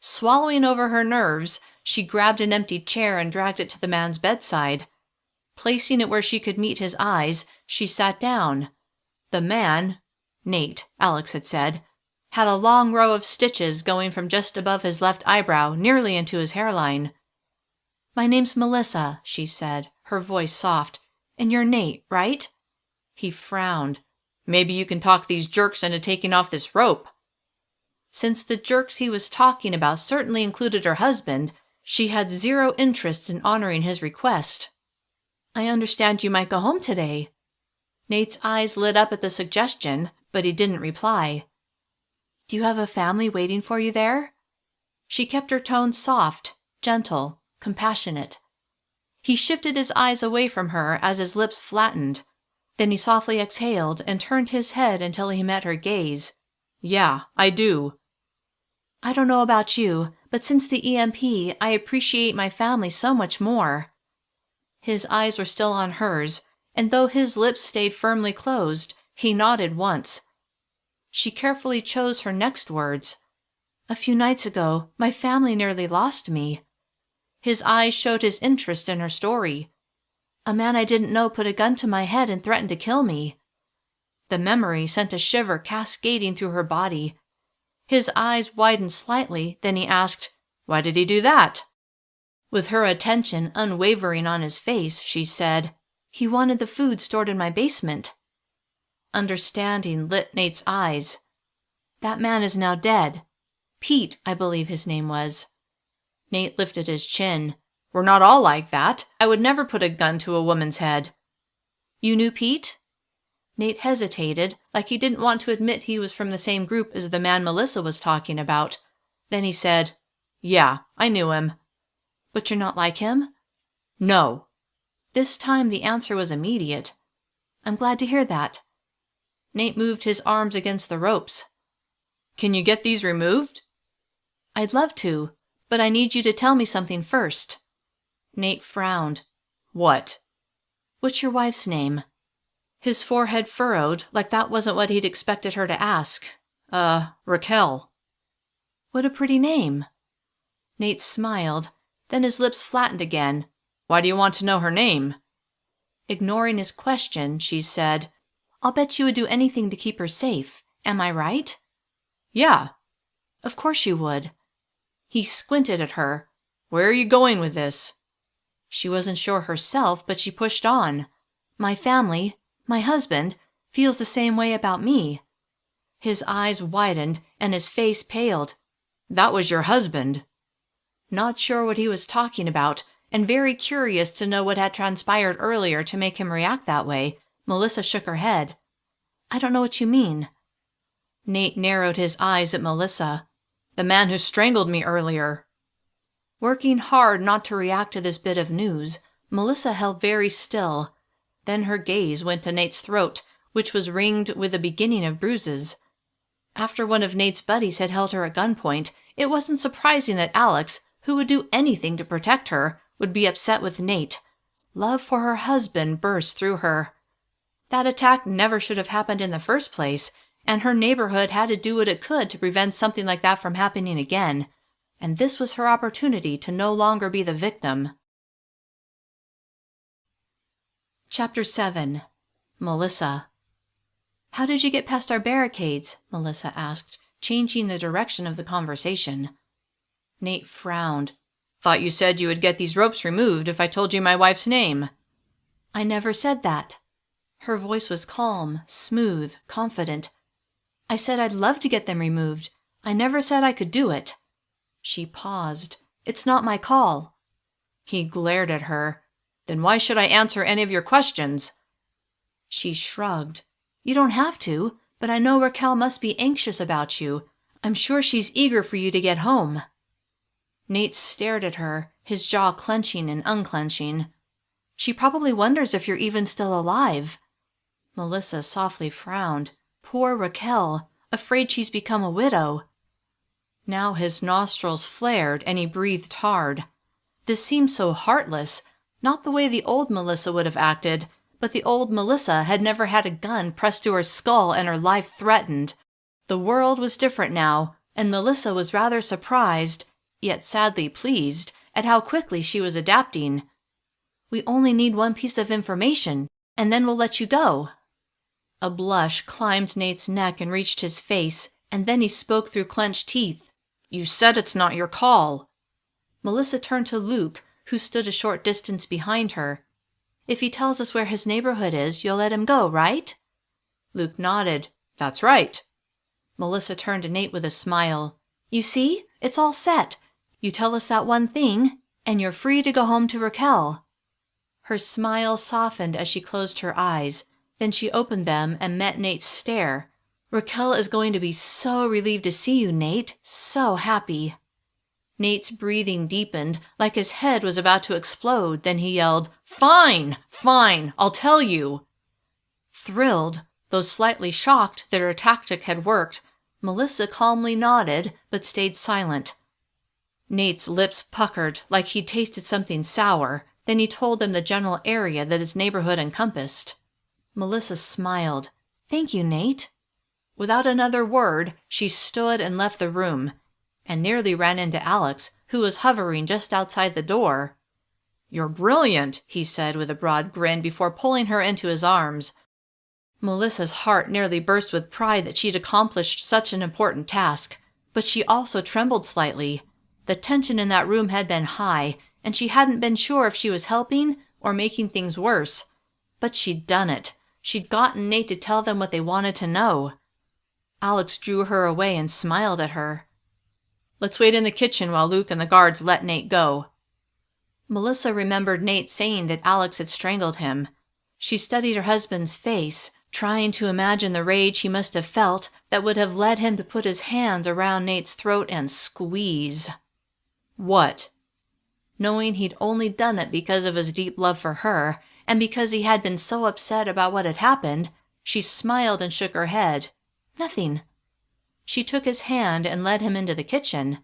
A: Swallowing over her nerves, she grabbed an empty chair and dragged it to the man's bedside. Placing it where she could meet his eyes, she sat down. The man, Nate, Alex had said, had a long row of stitches going from just above his left eyebrow nearly into his hairline. "My name's Melissa," she said, her voice soft. "And you're Nate, right?" He frowned. "Maybe you can talk these jerks into taking off this rope." Since the jerks he was talking about certainly included her husband, she had zero interest in honoring his request. "I understand you might go home today." Nate's eyes lit up at the suggestion, but he didn't reply. "Do you have a family waiting for you there?" She kept her tone soft, gentle, compassionate. He shifted his eyes away from her as his lips flattened. Then he softly exhaled and turned his head until he met her gaze. "Yeah, I do." "I don't know about you, but since the EMP, I appreciate my family so much more." His eyes were still on hers, and though his lips stayed firmly closed, he nodded once. She carefully chose her next words. "A few nights ago, my family nearly lost me." His eyes showed his interest in her story. "A man I didn't know put a gun to my head and threatened to kill me." The memory sent a shiver cascading through her body. His eyes widened slightly, then he asked, "Why did he do that?" With her attention unwavering on his face, she said, "He wanted the food stored in my basement." Understanding lit Nate's eyes. "That man is now dead. Pete, I believe his name was." Nate lifted his chin. "We're not all like that. I would never put a gun to a woman's head." "You knew Pete?" Nate hesitated, like he didn't want to admit he was from the same group as the man Melissa was talking about. Then he said, "Yeah, I knew him." "But you're not like him?" "No." This time the answer was immediate. "I'm glad to hear that." Nate moved his arms against the ropes. "Can you get these removed?" "I'd love to, but I need you to tell me something first." Nate frowned. "What?" "What's your wife's name?" His forehead furrowed, like that wasn't what he'd expected her to ask. Raquel." "What a pretty name." Nate smiled, then his lips flattened again. "Why do you want to know her name?" Ignoring his question, she said, "I'll bet you would do anything to keep her safe. Am I right?" "Yeah." "Of course you would." He squinted at her. "Where are you going with this?" She wasn't sure herself, but she pushed on. "My family, my husband, feels the same way about me." His eyes widened and his face paled. "That was your husband." Not sure what he was talking about, and very curious to know what had transpired earlier to make him react that way, Melissa shook her head. "I don't know what you mean." Nate narrowed his eyes at Melissa. "The man who strangled me earlier." Working hard not to react to this bit of news, Melissa held very still. Then her gaze went to Nate's throat, which was ringed with the beginning of bruises. After one of Nate's buddies had held her at gunpoint, it wasn't surprising that Alex, who would do anything to protect her, would be upset with Nate. Love for her husband burst through her. That attack never should have happened in the first place, and her neighborhood had to do what it could to prevent something like that from happening again. And this was her opportunity to no longer be the victim. Chapter 7. Melissa. "How did you get past our barricades?" Melissa asked, changing the direction of the conversation. Nate frowned. "Thought you said you would get these ropes removed if I told you my wife's name." "I never said that." Her voice was calm, smooth, confident. "I said I'd love to get them removed. I never said I could do it." She paused. "It's not my call." He glared at her. "Then why should I answer any of your questions?" She shrugged. "You don't have to, but I know Raquel must be anxious about you. I'm sure she's eager for you to get home." Nate stared at her, his jaw clenching and unclenching. "She probably wonders if you're even still alive." Melissa softly frowned. Poor Raquel, afraid she's become a widow. Now his nostrils flared and he breathed hard. This seemed so heartless, not the way the old Melissa would have acted, but the old Melissa had never had a gun pressed to her skull and her life threatened. The world was different now, and Melissa was rather surprised, yet sadly pleased, at how quickly she was adapting. "We only need one piece of information, and then we'll let you go." A blush climbed Nate's neck and reached his face, and then he spoke through clenched teeth. "You said it's not your call." Melissa turned to Luke, who stood a short distance behind her. "If he tells us where his neighborhood is, you'll let him go, right?" Luke nodded. "That's right." Melissa turned to Nate with a smile. "You see? It's all set. You tell us that one thing, and you're free to go home to Raquel." Her smile softened as she closed her eyes. Then she opened them and met Nate's stare. "Raquel is going to be so relieved to see you, Nate. So happy." Nate's breathing deepened, like his head was about to explode. Then he yelled, "Fine! Fine! I'll tell you!" Thrilled, though slightly shocked that her tactic had worked, Melissa calmly nodded, but stayed silent. Nate's lips puckered like he'd tasted something sour. Then he told them the general area that his neighborhood encompassed. Melissa smiled. "Thank you, Nate." Without another word, she stood and left the room, and nearly ran into Alex, who was hovering just outside the door. "You're brilliant," he said with a broad grin before pulling her into his arms. Melissa's heart nearly burst with pride that she'd accomplished such an important task, but she also trembled slightly. The tension in that room had been high, and she hadn't been sure if she was helping or making things worse. But she'd done it. She'd gotten Nate to tell them what they wanted to know. Alex drew her away and smiled at her. "Let's wait in the kitchen while Luke and the guards let Nate go." Melissa remembered Nate saying that Alex had strangled him. She studied her husband's face, trying to imagine the rage he must have felt that would have led him to put his hands around Nate's throat and squeeze. What? Knowing he'd only done it because of his deep love for her, and because he had been so upset about what had happened, she smiled and shook her head. "Nothing." She took his hand and led him into the kitchen.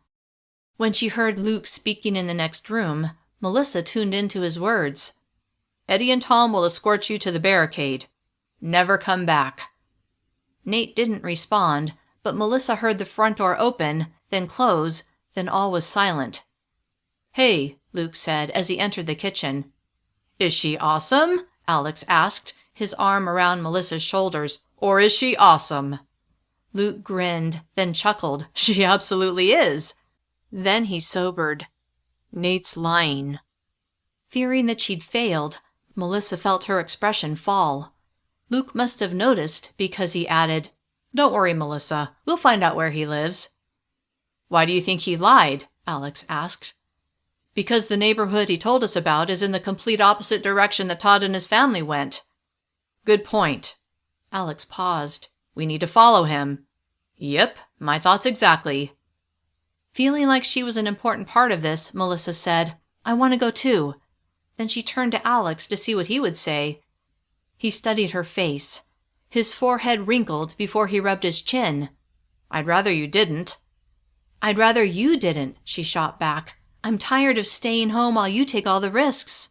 A: When she heard Luke speaking in the next room, Melissa tuned into his words. "Eddie and Tom will escort you to the barricade. Never come back." Nate didn't respond, but Melissa heard the front door open, then close, then all was silent. "Hey," Luke said as he entered the kitchen. "Is she awesome?" Alex asked, his arm around Melissa's shoulders. "Or is she awesome?" Luke grinned, then chuckled. "She absolutely is." Then he sobered. "Nate's lying." Fearing that she'd failed, Melissa felt her expression fall. Luke must have noticed because he added, "Don't worry, Melissa. We'll find out where he lives." "Why do you think he lied?" Alex asked. "Because the neighborhood he told us about is in the complete opposite direction that Todd and his family went." "Good point." Alex paused. "We need to follow him." "Yep, my thoughts exactly." Feeling like she was an important part of this, Melissa said, "I want to go too." Then she turned to Alex to see what he would say. He studied her face. His forehead wrinkled before he rubbed his chin. "I'd rather you didn't." "I'd rather you didn't," she shot back. "I'm tired of staying home while you take all the risks."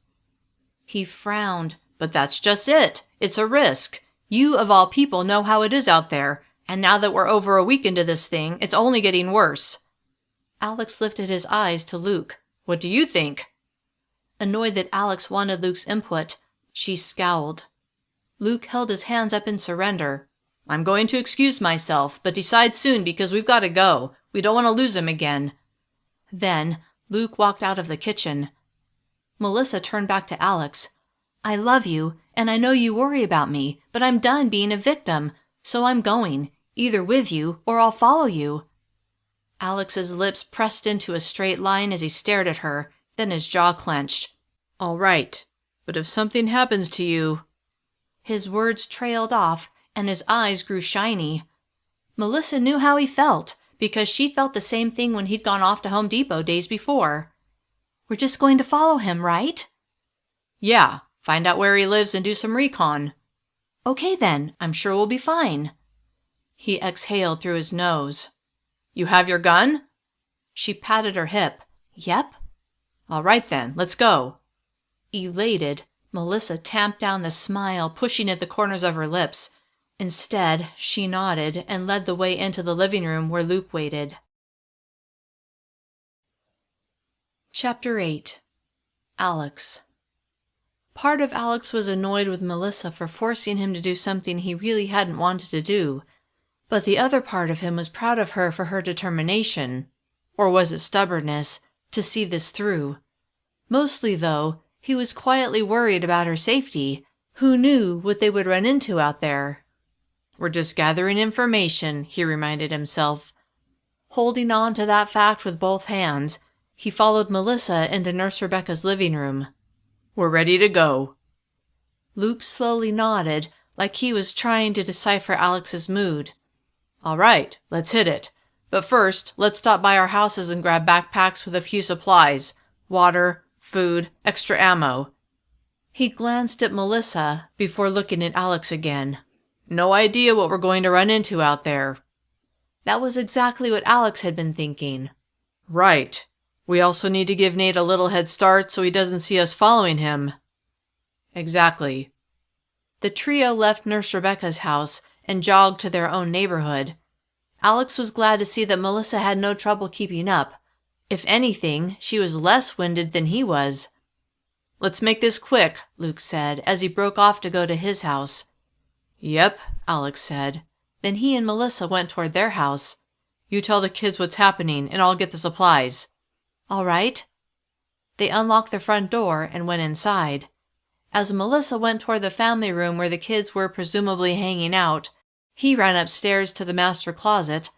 A: He frowned. "But that's just it. It's a risk. You, of all people, know how it is out there. And now that we're over a week into this thing, it's only getting worse." Alex lifted his eyes to Luke. "What do you think?" Annoyed that Alex wanted Luke's input, she scowled. Luke held his hands up in surrender. "I'm going to excuse myself, but decide soon because we've got to go. We don't want to lose him again." Then Luke walked out of the kitchen. Melissa turned back to Alex. "I love you, and I know you worry about me, but I'm done being a victim, so I'm going, either with you or I'll follow you." Alex's lips pressed into a straight line as he stared at her, then his jaw clenched. "All right, but if something happens to you—" His words trailed off, and his eyes grew shiny. Melissa knew how he felt, because she'd felt the same thing when he'd gone off to Home Depot days before. "We're just going to follow him, right?" "Yeah, find out where he lives and do some recon." "Okay then, I'm sure we'll be fine." He exhaled through his nose. "You have your gun?" She patted her hip. "Yep." "All right then, let's go." Elated, Melissa tamped down the smile, pushing at the corners of her lips. Instead, she nodded and led the way into the living room where Luke waited. Chapter 8. Alex. Part of Alex was annoyed with Melissa for forcing him to do something he really hadn't wanted to do, but the other part of him was proud of her for her determination, or was it stubbornness, to see this through. Mostly, though, he was quietly worried about her safety. Who knew what they would run into out there? "We're just gathering information," he reminded himself. Holding on to that fact with both hands, he followed Melissa into Nurse Rebecca's living room. "We're ready to go." Luke slowly nodded, like he was trying to decipher Alex's mood. "All right, let's hit it. But first, let's stop by our houses and grab backpacks with a few supplies. Water, food, extra ammo." He glanced at Melissa before looking at Alex again. "No idea what we're going to run into out there." That was exactly what Alex had been thinking. "Right. We also need to give Nate a little head start so he doesn't see us following him." "Exactly." The trio left Nurse Rebecca's house and jogged to their own neighborhood. Alex was glad to see that Melissa had no trouble keeping up. If anything, she was less winded than he was. "Let's make this quick," Luke said, as he broke off to go to his house. "Yep," Alex said. Then he and Melissa went toward their house. "You tell the kids what's happening, and I'll get the supplies." "All right." They unlocked the front door and went inside. As Melissa went toward the family room where the kids were presumably hanging out, he ran upstairs to the master closet,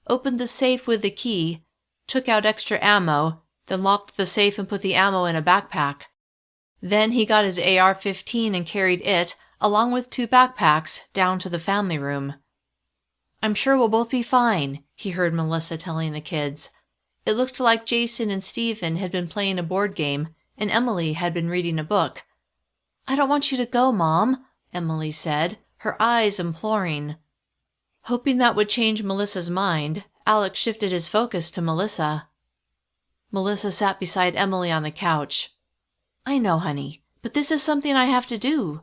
A: opened the safe with the key, took out extra ammo, then locked the safe and put the ammo in a backpack. Then he got his AR-15 and carried it, along with 2 backpacks, down to the family room. "I'm sure we'll both be fine," he heard Melissa telling the kids. It looked like Jason and Stephen had been playing a board game, and Emily had been reading a book. "I don't want you to go, Mom," Emily said, her eyes imploring. Hoping that would change Melissa's mind, Alex shifted his focus to Melissa. Melissa sat beside Emily on the couch. "I know, honey, but this is something I have to do."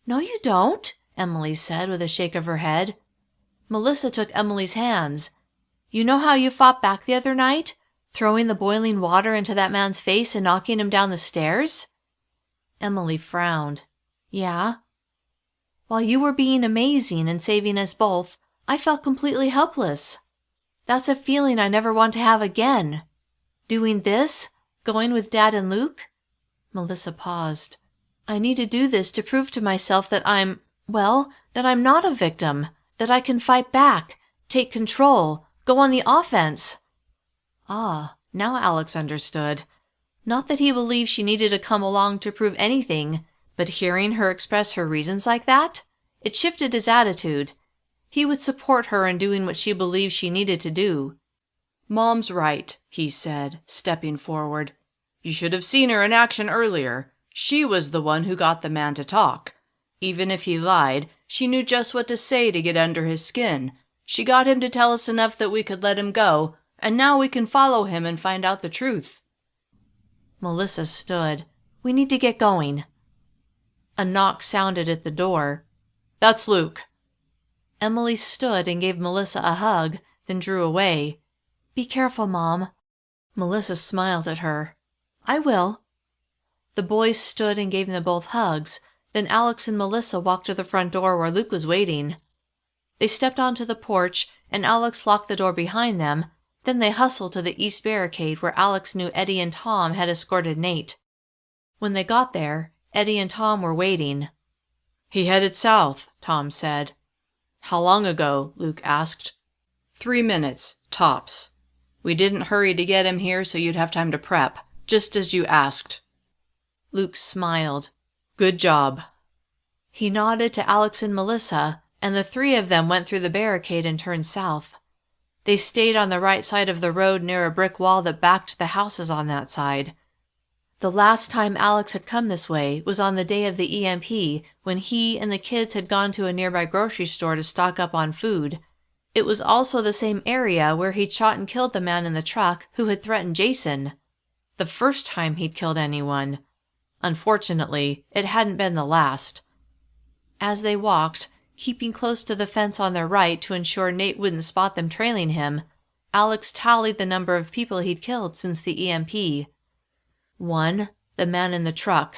A: "No, you don't," Emily said with a shake of her head. Melissa took Emily's hands. "You know how you fought back the other night? Throwing the boiling water into that man's face and knocking him down the stairs?" Emily frowned. "Yeah." "While you were being amazing and saving us both, I felt completely helpless. That's a feeling I never want to have again. Doing this? Going with Dad and Luke?" Melissa paused. "I need to do this to prove to myself that that I'm not a victim, that I can fight back, take control, go on the offense." Ah, now Alex understood. Not that he believed she needed to come along to prove anything, but hearing her express her reasons like that, it shifted his attitude. He would support her in doing what she believed she needed to do. "Mom's right," he said, stepping forward. "You should have seen her in action earlier. She was the one who got the man to talk. Even if he lied, she knew just what to say to get under his skin. She got him to tell us enough that we could let him go, and now we can follow him and find out the truth." Melissa stood. "We need to get going." A knock sounded at the door. "That's Luke." Emily stood and gave Melissa a hug, then drew away. "Be careful, Mom." Melissa smiled at her. "I will." The boys stood and gave them both hugs. Then Alex and Melissa walked to the front door where Luke was waiting. They stepped onto the porch, and Alex locked the door behind them. Then they hustled to the east barricade where Alex knew Eddie and Tom had escorted Nate. When they got there, Eddie and Tom were waiting. "He headed south," Tom said. "How long ago?" Luke asked. 3 minutes, tops. We didn't hurry to get him here so you'd have time to prep, just as you asked." Luke smiled. "Good job." He nodded to Alex and Melissa, and the 3 of them went through the barricade and turned south. They stayed on the right side of the road near a brick wall that backed the houses on that side. The last time Alex had come this way was on the day of the EMP, when he and the kids had gone to a nearby grocery store to stock up on food. It was also the same area where he'd shot and killed the man in the truck who had threatened Jason. The first time he'd killed anyone. Unfortunately, it hadn't been the last. As they walked, keeping close to the fence on their right to ensure Nate wouldn't spot them trailing him, Alex tallied the number of people he'd killed since the EMP. 1, the man in the truck.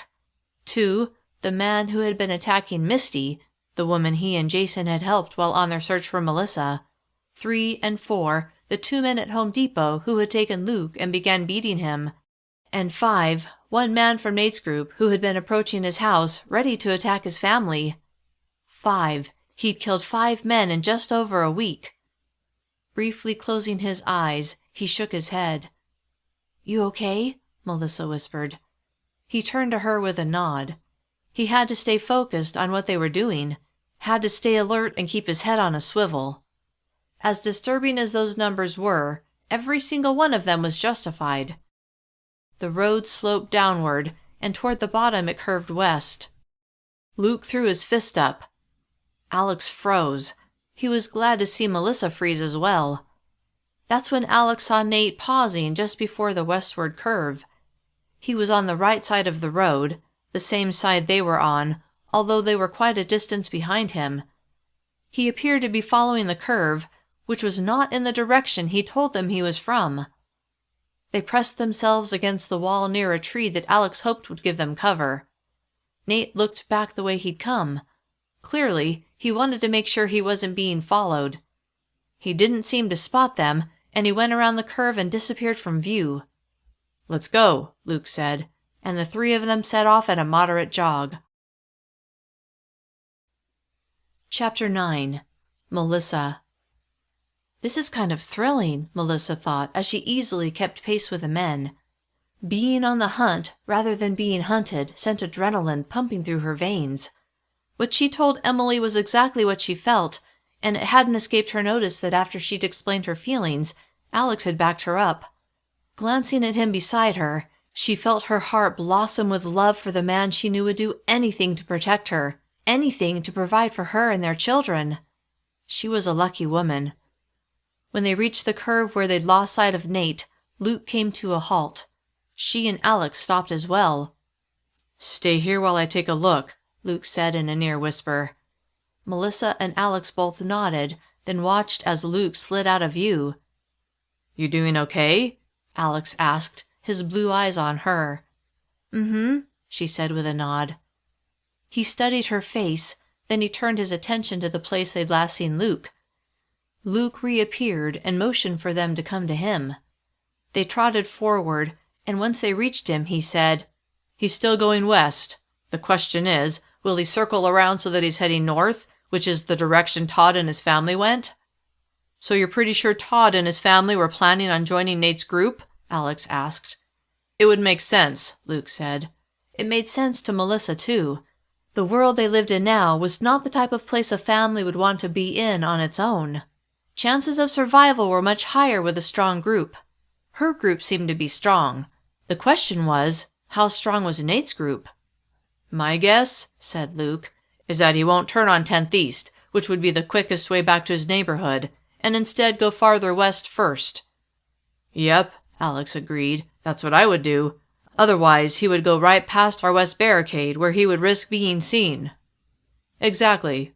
A: 2, the man who had been attacking Misty, the woman he and Jason had helped while on their search for Melissa. 3 and 4, the 2 men at Home Depot who had taken Luke and began beating him. And 5, one man from Nate's group who had been approaching his house, ready to attack his family. 5. He'd killed 5 men in just over a week. Briefly closing his eyes, he shook his head. "You okay?" Melissa whispered. He turned to her with a nod. He had to stay focused on what they were doing, had to stay alert and keep his head on a swivel. As disturbing as those numbers were, every single one of them was justified. The road sloped downward, and toward the bottom it curved west. Luke threw his fist up. Alex froze. He was glad to see Melissa freeze as well. That's when Alex saw Nate pausing just before the westward curve. He was on the right side of the road, the same side they were on, although they were quite a distance behind him. He appeared to be following the curve, which was not in the direction he told them he was from. They pressed themselves against the wall near a tree that Alex hoped would give them cover. Nate looked back the way he'd come. Clearly, he wanted to make sure he wasn't being followed. He didn't seem to spot them, and he went around the curve and disappeared from view. "Let's go," Luke said, and the 3 of them set off at a moderate jog. Chapter 9. Melissa. This is kind of thrilling, Melissa thought as she easily kept pace with the men. Being on the hunt rather than being hunted sent adrenaline pumping through her veins. What she told Emily was exactly what she felt, and it hadn't escaped her notice that after she'd explained her feelings, Alex had backed her up. Glancing at him beside her, she felt her heart blossom with love for the man she knew would do anything to protect her, anything to provide for her and their children. She was a lucky woman. When they reached the curve where they'd lost sight of Nate, Luke came to a halt. She and Alex stopped as well. "Stay here while I take a look," Luke said in a near whisper. Melissa and Alex both nodded, then watched as Luke slid out of view. "You doing okay?" Alex asked, his blue eyes on her. "Mm-hmm," she said with a nod. He studied her face, then he turned his attention to the place they'd last seen Luke. Luke reappeared and motioned for them to come to him. They trotted forward, and once they reached him, he said, "He's still going west. The question is, will he circle around so that he's heading north, which is the direction Todd and his family went?" "So you're pretty sure Todd and his family were planning on joining Nate's group?" Alex asked. "It would make sense," Luke said. It made sense to Melissa, too. The world they lived in now was not the type of place a family would want to be in on its own. Chances of survival were much higher with a strong group. Her group seemed to be strong. The question was, how strong was Nate's group? "My guess," said Luke, "is that he won't turn on 10th East, which would be the quickest way back to his neighborhood, and instead go farther west first." "Yep," Alex agreed. "That's what I would do. Otherwise, he would go right past our west barricade, where he would risk being seen." "Exactly."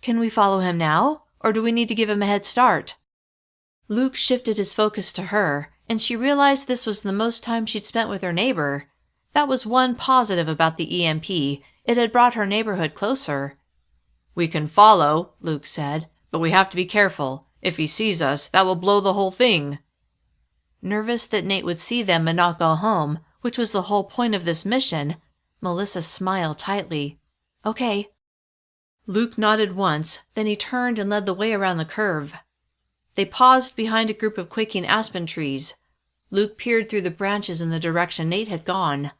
A: "Can we follow him now, or do we need to give him a head start?" Luke shifted his focus to her, and she realized this was the most time she'd spent with her neighbor. That was one positive about the EMP. It had brought her neighborhood closer. "We can follow," Luke said, "but we have to be careful. If he sees us, that will blow the whole thing." Nervous that Nate would see them and not go home, which was the whole point of this mission, Melissa smiled tightly. "Okay." Luke nodded once, then he turned and led the way around the curve. They paused behind a group of quaking aspen trees. Luke peered through the branches in the direction Nate had gone.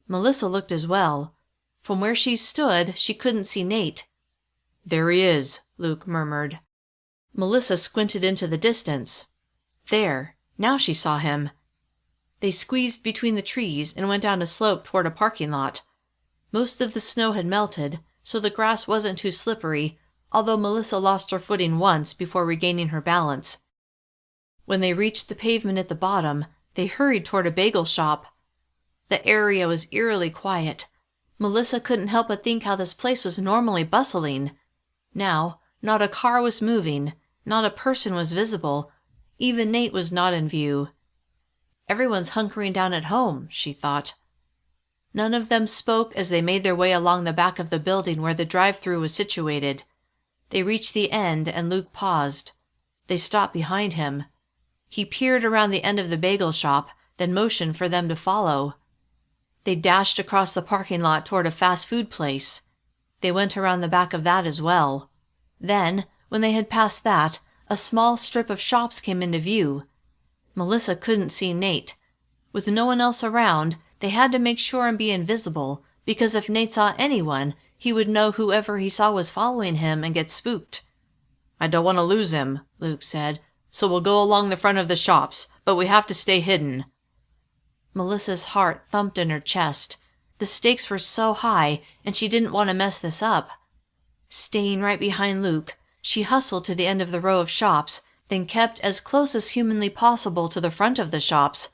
A: Melissa looked as well. From where she stood, she couldn't see Nate. "There he is," Luke murmured. Melissa squinted into the distance. There, now she saw him. They squeezed between the trees and went down a slope toward a parking lot. Most of the snow had melted, so the grass wasn't too slippery, although Melissa lost her footing once before regaining her balance. When they reached the pavement at the bottom, they hurried toward a bagel shop. The area was eerily quiet. Melissa couldn't help but think how this place was normally bustling. Now, not a car was moving, not a person was visible. Even Nate was not in view. Everyone's hunkering down at home, she thought. None of them spoke as they made their way along the back of the building where the drive-thru was situated. They reached the end and Luke paused. They stopped behind him. He peered around the end of the bagel shop, then motioned for them to follow. They dashed across the parking lot toward a fast food place. They went around the back of that as well. Then, when they had passed that, a small strip of shops came into view. Melissa couldn't see Nate. With no one else around, they had to make sure and be invisible, because if Nate saw anyone, he would know whoever he saw was following him and get spooked. "I don't want to lose him," Luke said, "so we'll go along the front of the shops, but we have to stay hidden." Melissa's heart thumped in her chest. The stakes were so high, and she didn't want to mess this up. Staying right behind Luke, she hustled to the end of the row of shops, then kept as close as humanly possible to the front of the shops.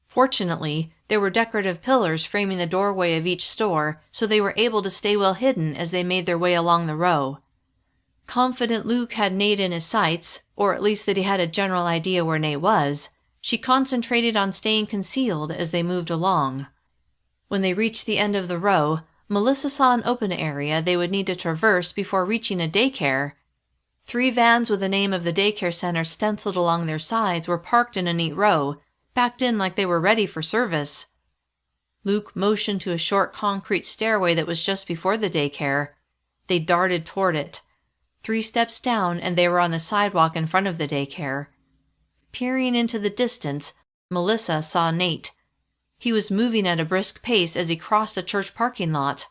A: Fortunately, there were decorative pillars framing the doorway of each store, so they were able to stay well hidden as they made their way along the row. Confident Luke had Nate in his sights, or at least that he had a general idea where Nate was, she concentrated on staying concealed as they moved along. When they reached the end of the row, Melissa saw an open area they would need to traverse before reaching a daycare. 3 vans with the name of the daycare center stenciled along their sides were parked in a neat row, backed in like they were ready for service. Luke motioned to a short concrete stairway that was just before the daycare. They darted toward it. 3 steps down and they were on the sidewalk in front of the daycare. Peering into the distance, Melissa saw Nate. He was moving at a brisk pace as he crossed a church parking lot.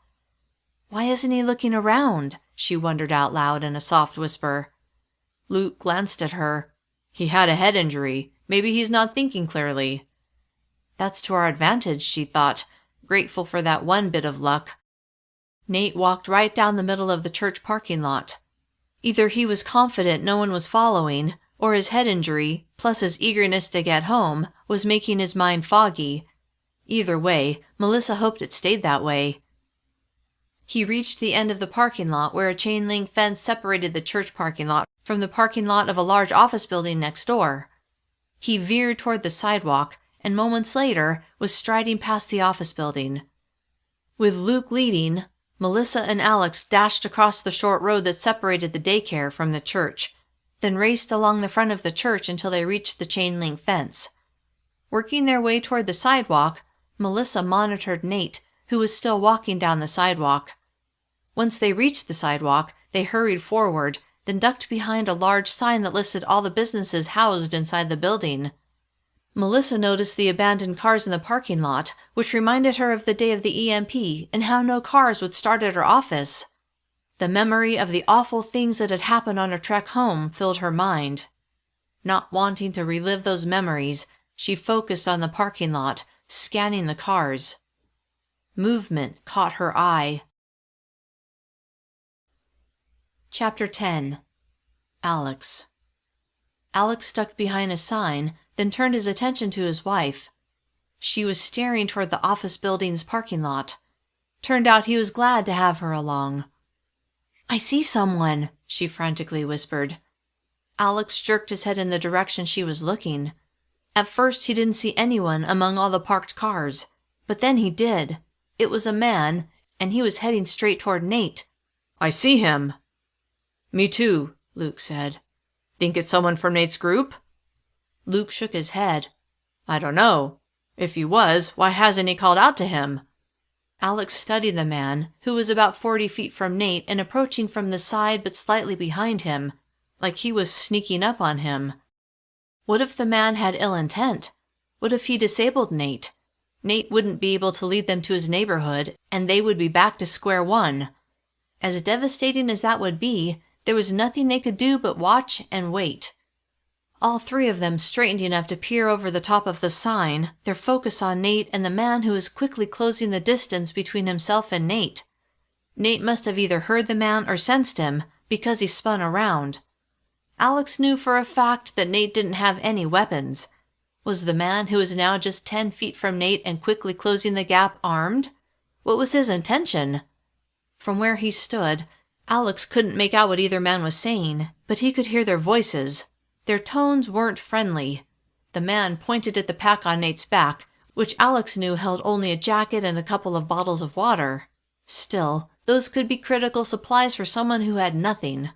A: "Why isn't he looking around?" she wondered out loud in a soft whisper. Luke glanced at her. "He had a head injury. Maybe he's not thinking clearly." That's to our advantage, she thought, grateful for that one bit of luck. Nate walked right down the middle of the church parking lot. Either he was confident no one was following, or his head injury, plus his eagerness to get home, was making his mind foggy. Either way, Melissa hoped it stayed that way. He reached the end of the parking lot where a chain-link fence separated the church parking lot from the parking lot of a large office building next door. He veered toward the sidewalk, and moments later was striding past the office building. With Luke leading, Melissa and Alex dashed across the short road that separated the daycare from the church, then raced along the front of the church until they reached the chain-link fence. Working their way toward the sidewalk, Melissa monitored Nate, who was still walking down the sidewalk. Once they reached the sidewalk, they hurried forward, then ducked behind a large sign that listed all the businesses housed inside the building. Melissa noticed the abandoned cars in the parking lot, which reminded her of the day of the EMP and how no cars would start at her office. The memory of the awful things that had happened on her trek home filled her mind. Not wanting to relive those memories, she focused on the parking lot, scanning the cars. Movement caught her eye. Chapter 10. Alex. Alex ducked behind a sign, then turned his attention to his wife. She was staring toward the office building's parking lot. Turned out he was glad to have her along. "I see someone," she frantically whispered. Alex jerked his head in the direction she was looking. At first he didn't see anyone among all the parked cars, but then he did. It was a man, and he was heading straight toward Nate. "I see him." "Me too," Luke said. "Think it's someone from Nate's group?" Luke shook his head. "I don't know. If he was, why hasn't he called out to him?" Alex studied the man, who was about 40 feet from Nate and approaching from the side but slightly behind him, like he was sneaking up on him. What if the man had ill intent? What if he disabled Nate? Nate wouldn't be able to lead them to his neighborhood, and they would be back to square one. As devastating as that would be, there was nothing they could do but watch and wait. All 3 of them straightened enough to peer over the top of the sign, their focus on Nate and the man who was quickly closing the distance between himself and Nate. Nate must have either heard the man or sensed him, because he spun around. Alex knew for a fact that Nate didn't have any weapons. Was the man who was now just 10 feet from Nate and quickly closing the gap armed? What was his intention? From where he stood, Alex couldn't make out what either man was saying, but he could hear their voices. Their tones weren't friendly. The man pointed at the pack on Nate's back, which Alex knew held only a jacket and a couple of bottles of water. Still, those could be critical supplies for someone who had nothing.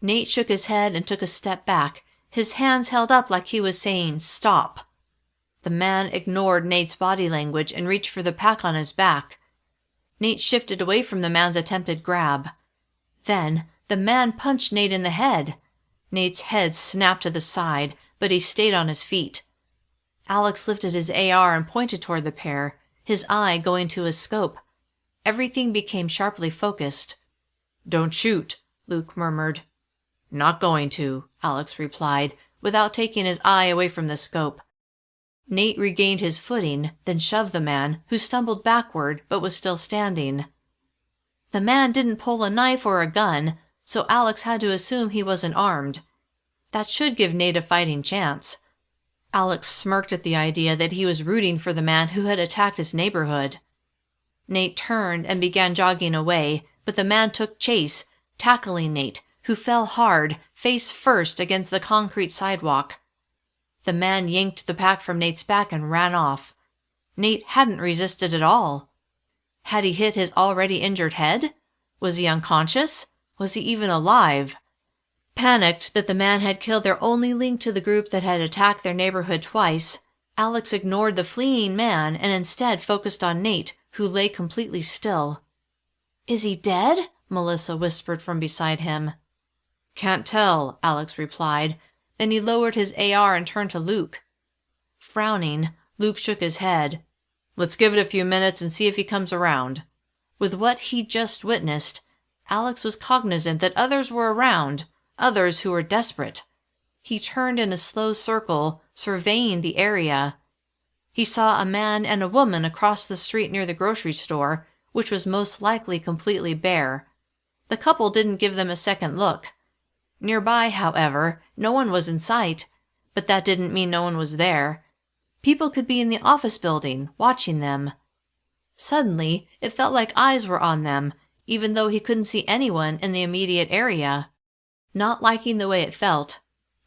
A: Nate shook his head and took a step back, his hands held up like he was saying, "Stop." The man ignored Nate's body language and reached for the pack on his back. Nate shifted away from the man's attempted grab. Then, the man punched Nate in the head. Nate's head snapped to the side, but he stayed on his feet. Alex lifted his AR and pointed toward the pair, his eye going to his scope. Everything became sharply focused. "Don't shoot," Luke murmured. "Not going to," Alex replied, without taking his eye away from the scope. Nate regained his footing, then shoved the man, who stumbled backward but was still standing. The man didn't pull a knife or a gun, so Alex had to assume he wasn't armed. That should give Nate a fighting chance. Alex smirked at the idea that he was rooting for the man who had attacked his neighborhood. Nate turned and began jogging away, but the man took chase, tackling Nate, who fell hard, face first against the concrete sidewalk. The man yanked the pack from Nate's back and ran off. Nate hadn't resisted at all. Had he hit his already injured head? Was he unconscious? Was he even alive? Panicked that the man had killed their only link to the group that had attacked their neighborhood twice, Alex ignored the fleeing man and instead focused on Nate, who lay completely still. "Is he dead?" Melissa whispered from beside him. "Can't tell," Alex replied. Then he lowered his AR and turned to Luke. Frowning, Luke shook his head. "Let's give it a few minutes and see if he comes around." With what he'd just witnessed, Alex was cognizant that others were around, others who were desperate. He turned in a slow circle, surveying the area. He saw a man and a woman across the street near the grocery store, which was most likely completely bare. The couple didn't give them a second look. Nearby, however, no one was in sight, but that didn't mean no one was there. People could be in the office building, watching them. Suddenly, it felt like eyes were on them, even though he couldn't see anyone in the immediate area. Not liking the way it felt,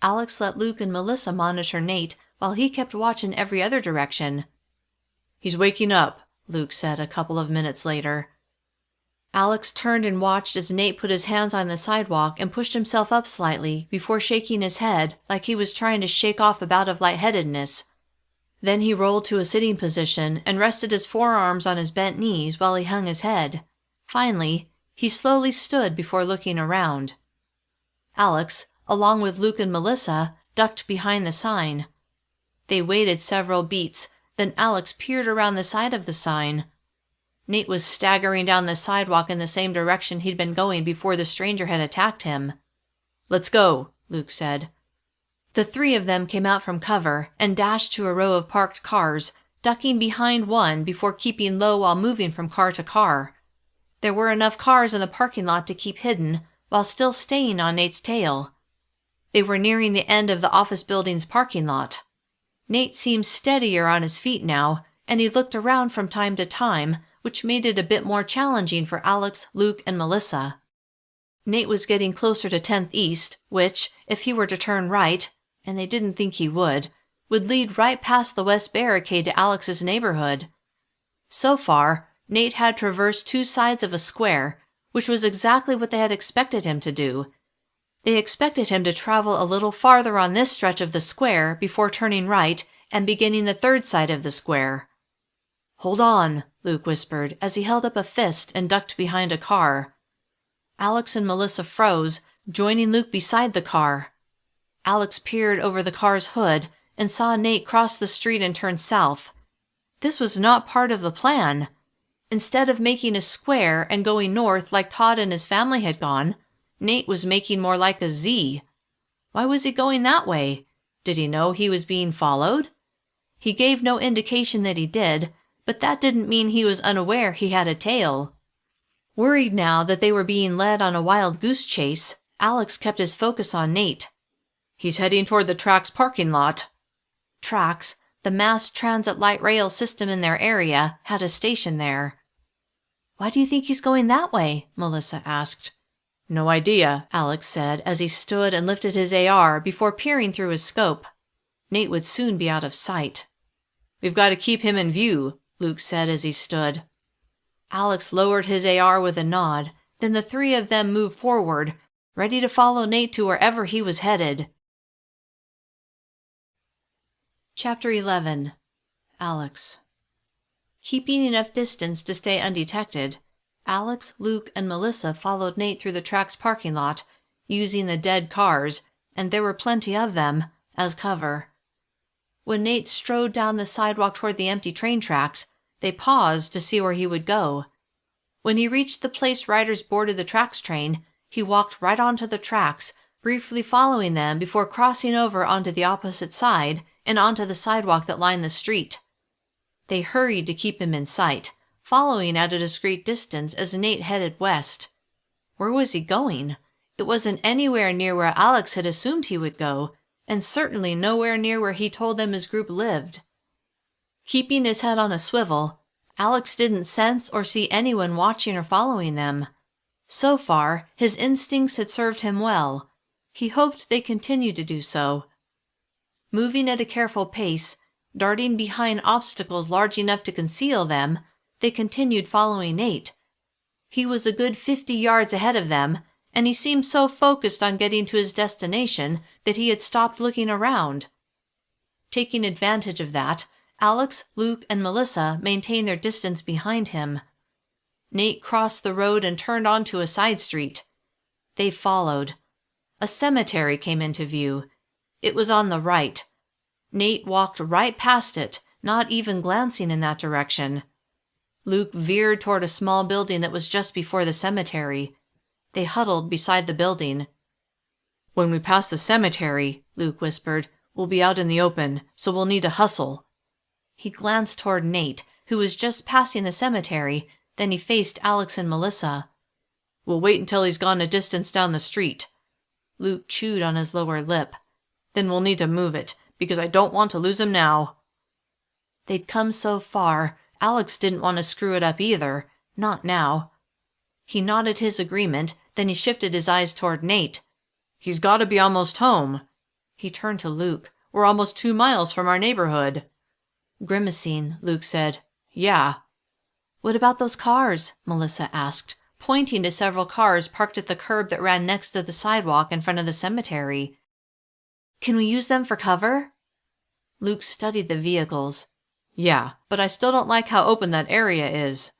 A: Alex let Luke and Melissa monitor Nate while he kept watch in every other direction. "He's waking up," Luke said a couple of minutes later. Alex turned and watched as Nate put his hands on the sidewalk and pushed himself up slightly before shaking his head like he was trying to shake off a bout of lightheadedness. Then he rolled to a sitting position and rested his forearms on his bent knees while he hung his head. Finally, he slowly stood before looking around. Alex, along with Luke and Melissa, ducked behind the sign. They waited several beats, then Alex peered around the side of the sign. Nate was staggering down the sidewalk in the same direction he'd been going before the stranger had attacked him. "Let's go," Luke said. The three of them came out from cover and dashed to a row of parked cars, ducking behind one before keeping low while moving from car to car. There were enough cars in the parking lot to keep hidden, while still staying on Nate's tail. They were nearing the end of the office building's parking lot. Nate seemed steadier on his feet now, and he looked around from time to time, which made it a bit more challenging for Alex, Luke, and Melissa. Nate was getting closer to 10th East, which, if he were to turn right, and they didn't think he would lead right past the west barricade to Alex's neighborhood. So far, Nate had traversed 2 sides of a square, which was exactly what they had expected him to do. They expected him to travel a little farther on this stretch of the square before turning right and beginning the 3rd side of the square. "Hold on," Luke whispered as he held up a fist and ducked behind a car. Alex and Melissa froze, joining Luke beside the car. Alex peered over the car's hood and saw Nate cross the street and turn south. This was not part of the plan. Instead of making a square and going north like Todd and his family had gone, Nate was making more like a Z. Why was he going that way? Did he know he was being followed? He gave no indication that he did, but that didn't mean he was unaware he had a tail. Worried now that they were being led on a wild goose chase, Alex kept his focus on Nate. "He's heading toward the track's parking lot." tracks, the mass transit light rail system in their area had a station there. "Why do you think he's going that way?" Melissa asked. "No idea," Alex said as he stood and lifted his AR before peering through his scope. Nate would soon be out of sight. "We've got to keep him in view," Luke said as he stood. Alex lowered his AR with a nod, then the three of them moved forward, ready to follow Nate to wherever he was headed. Chapter 11. Alex. Keeping enough distance to stay undetected, Alex, Luke, and Melissa followed Nate through the track's parking lot, using the dead cars, and there were plenty of them, as cover. When Nate strode down the sidewalk toward the empty train tracks, they paused to see where he would go. When he reached the place riders boarded the tracks train, he walked right onto the tracks, briefly following them before crossing over onto the opposite side and onto the sidewalk that lined the street. They hurried to keep him in sight, following at a discreet distance as Nate headed west. Where was he going? It wasn't anywhere near where Alex had assumed he would go, and certainly nowhere near where he told them his group lived. Keeping his head on a swivel, Alex didn't sense or see anyone watching or following them. So far, his instincts had served him well. He hoped they continued to do so. Moving at a careful pace, darting behind obstacles large enough to conceal them, they continued following Nate. He was a good 50 yards ahead of them, and he seemed so focused on getting to his destination that he had stopped looking around. Taking advantage of that, Alex, Luke, and Melissa maintained their distance behind him. Nate crossed the road and turned onto a side street. They followed. A cemetery came into view. It was on the right. Nate walked right past it, not even glancing in that direction. Luke veered toward a small building that was just before the cemetery. They huddled beside the building. "When we pass the cemetery," Luke whispered, "we'll be out in the open, so we'll need to hustle." He glanced toward Nate, who was just passing the cemetery, then he faced Alex and Melissa. "We'll wait until he's gone a distance down the street." Luke chewed on his lower lip. "Then we'll need to move it, because I don't want to lose him now." They'd come so far, Alex didn't want to screw it up either. Not now. He nodded his agreement, then he shifted his eyes toward Nate. "He's got to be almost home." He turned to Luke. "We're almost 2 miles from our neighborhood." Grimacing, Luke said, "Yeah." "What about those cars?" Melissa asked, pointing to several cars parked at the curb that ran next to the sidewalk in front of the cemetery. "Can we use them for cover?" Luke studied the vehicles. "Yeah, but I still don't like how open that area is."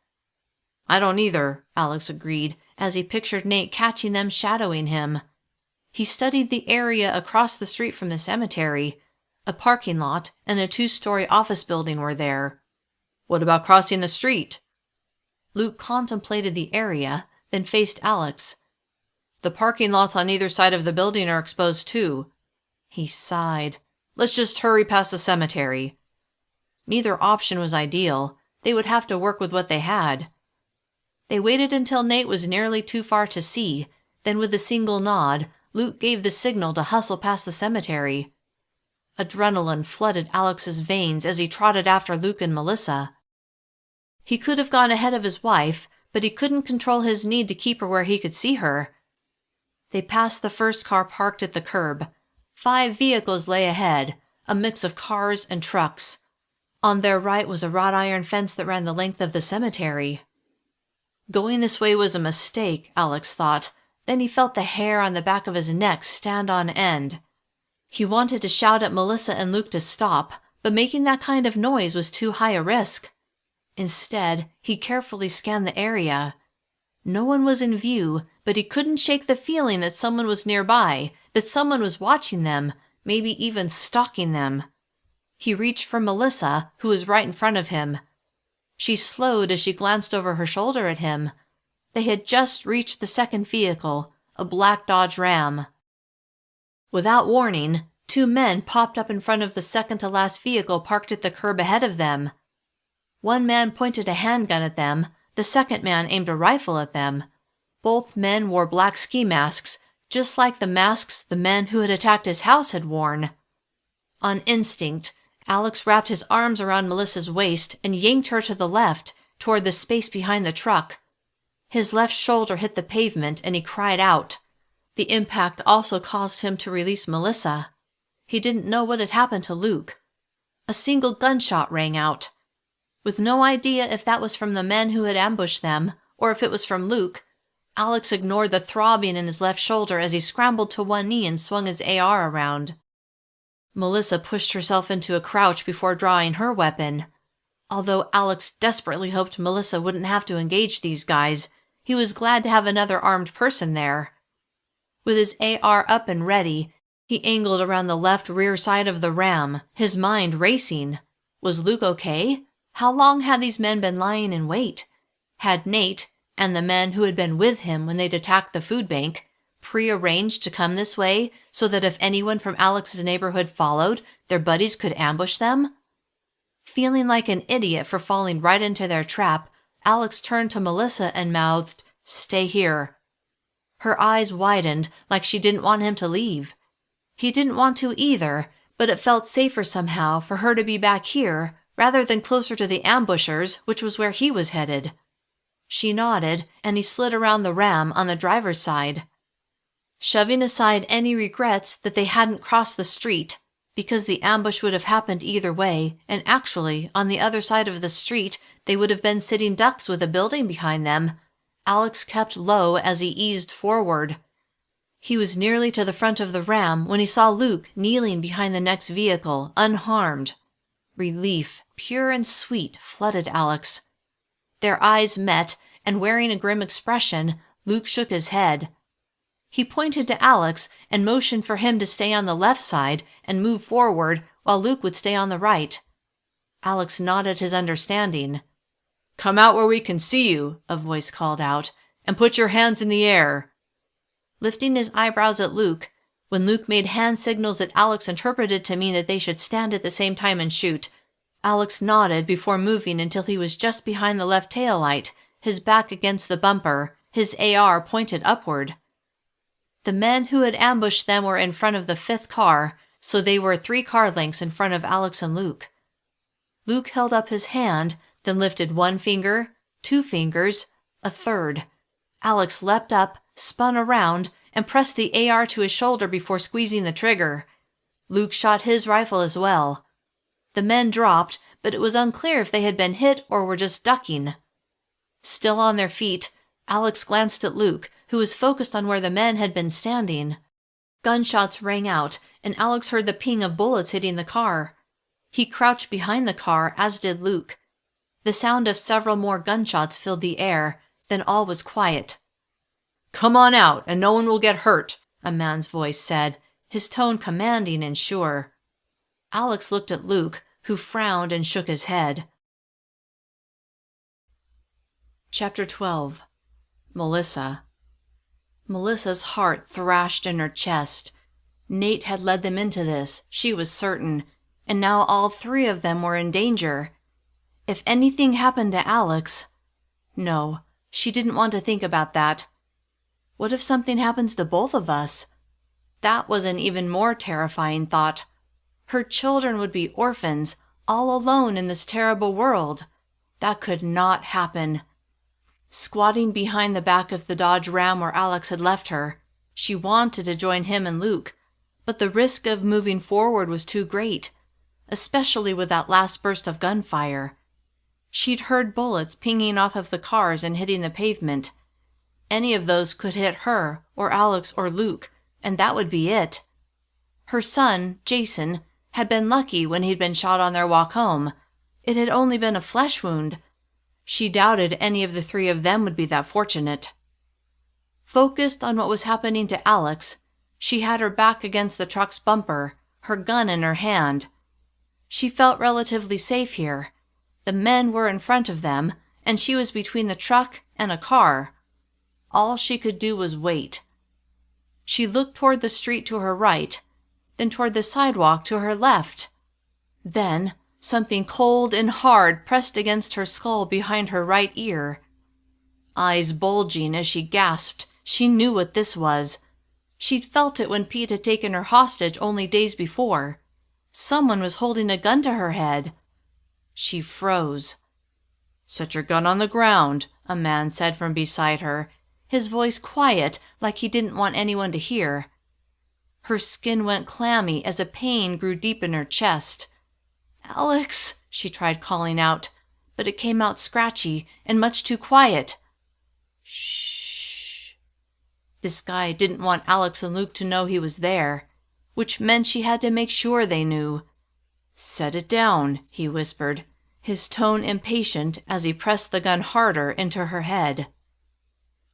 A: "I don't either," Alex agreed, as he pictured Nate catching them shadowing him. He studied the area across the street from the cemetery. A parking lot and a 2-story office building were there. "What about crossing the street?" Luke contemplated the area, then faced Alex. "The parking lots on either side of the building are exposed too." He sighed. "Let's just hurry past the cemetery." Neither option was ideal. They would have to work with what they had. They waited until Nate was nearly too far to see, then with a single nod, Luke gave the signal to hustle past the cemetery. Adrenaline flooded Alex's veins as he trotted after Luke and Melissa. He could have gone ahead of his wife, but he couldn't control his need to keep her where he could see her. They passed the first car parked at the curb. 5 vehicles lay ahead, a mix of cars and trucks. On their right was a wrought iron fence that ran the length of the cemetery. Going this way was a mistake, Alex thought. Then he felt the hair on the back of his neck stand on end. He wanted to shout at Melissa and Luke to stop, but making that kind of noise was too high a risk. Instead, he carefully scanned the area. No one was in view, but he couldn't shake the feeling that someone was nearby, that someone was watching them, maybe even stalking them. He reached for Melissa, who was right in front of him. She slowed as she glanced over her shoulder at him. They had just reached the second vehicle, a black Dodge Ram. Without warning, 2 men popped up in front of the second-to-last vehicle parked at the curb ahead of them. One man pointed a handgun at them, the second man aimed a rifle at them. Both men wore black ski masks, just like the masks the men who had attacked his house had worn. On instinct, Alex wrapped his arms around Melissa's waist and yanked her to the left, toward the space behind the truck. His left shoulder hit the pavement and he cried out. The impact also caused him to release Melissa. He didn't know what had happened to Luke. A single gunshot rang out. With no idea if that was from the men who had ambushed them, or if it was from Luke, Alex ignored the throbbing in his left shoulder as he scrambled to one knee and swung his AR around. Melissa pushed herself into a crouch before drawing her weapon. Although Alex desperately hoped Melissa wouldn't have to engage these guys, he was glad to have another armed person there. With his AR up and ready, he angled around the left rear side of the ram, his mind racing. Was Luke okay? How long had these men been lying in wait? Had Nate, and the men who had been with him when they'd attacked the food bank, prearranged to come this way so that if anyone from Alex's neighborhood followed, their buddies could ambush them? Feeling like an idiot for falling right into their trap, Alex turned to Melissa and mouthed, "Stay here." Her eyes widened like she didn't want him to leave. He didn't want to either, but it felt safer somehow for her to be back here rather than closer to the ambushers, which was where he was headed. She nodded, and he slid around the ram on the driver's side. Shoving aside any regrets that they hadn't crossed the street, because the ambush would have happened either way, and actually, on the other side of the street, they would have been sitting ducks with a building behind them, Alex kept low as he eased forward. He was nearly to the front of the ram when he saw Luke kneeling behind the next vehicle, unharmed. Relief, pure and sweet, flooded Alex. Their eyes met, and wearing a grim expression, Luke shook his head. He pointed to Alex and motioned for him to stay on the left side and move forward while Luke would stay on the right. Alex nodded his understanding. "Come out where we can see you," a voice called out, "and put your hands in the air." Lifting his eyebrows at Luke, when Luke made hand signals that Alex interpreted to mean that they should stand at the same time and shoot, Alex nodded before moving until he was just behind the left taillight, his back against the bumper, his AR pointed upward. The men who had ambushed them were in front of the fifth car, so they were 3 car lengths in front of Alex and Luke. Luke held up his hand, then lifted 1 finger, 2 fingers, a third. Alex leapt up, spun around, and pressed the AR to his shoulder before squeezing the trigger. Luke shot his rifle as well. The men dropped, but it was unclear if they had been hit or were just ducking. Still on their feet, Alex glanced at Luke, who was focused on where the men had been standing. Gunshots rang out, and Alex heard the ping of bullets hitting the car. He crouched behind the car, as did Luke. The sound of several more gunshots filled the air, then all was quiet. "Come on out, and no one will get hurt," a man's voice said, his tone commanding and sure. Alex looked at Luke, who frowned and shook his head. Chapter 12. Melissa. Melissa's heart thrashed in her chest. Nate had led them into this, she was certain, and now all 3 of them were in danger. If anything happened to Alex... No, she didn't want to think about that. What if something happens to both of us? That was an even more terrifying thought. Her children would be orphans, all alone in this terrible world. That could not happen. Squatting behind the back of the Dodge Ram where Alex had left her, she wanted to join him and Luke, but the risk of moving forward was too great, especially with that last burst of gunfire. She'd heard bullets pinging off of the cars and hitting the pavement. Any of those could hit her, or Alex, or Luke, and that would be it. Her son, Jason, had been lucky when he'd been shot on their walk home. It had only been a flesh wound. She doubted any of the 3 of them would be that fortunate. Focused on what was happening to Alex, she had her back against the truck's bumper, her gun in her hand. She felt relatively safe here. The men were in front of them, and she was between the truck and a car. All she could do was wait. She looked toward the street to her right, then toward the sidewalk to her left. Then something cold and hard pressed against her skull behind her right ear. Eyes bulging as she gasped, she knew what this was. She'd felt it when Pete had taken her hostage only days before. Someone was holding a gun to her head. She froze. "Set your gun on the ground," a man said from beside her, his voice quiet, like he didn't want anyone to hear. Her skin went clammy as a pain grew deep in her chest. "Alex," she tried calling out, but it came out scratchy and much too quiet. "Shh." This guy didn't want Alex and Luke to know he was there, which meant she had to make sure they knew. "Set it down," he whispered, his tone impatient as he pressed the gun harder into her head.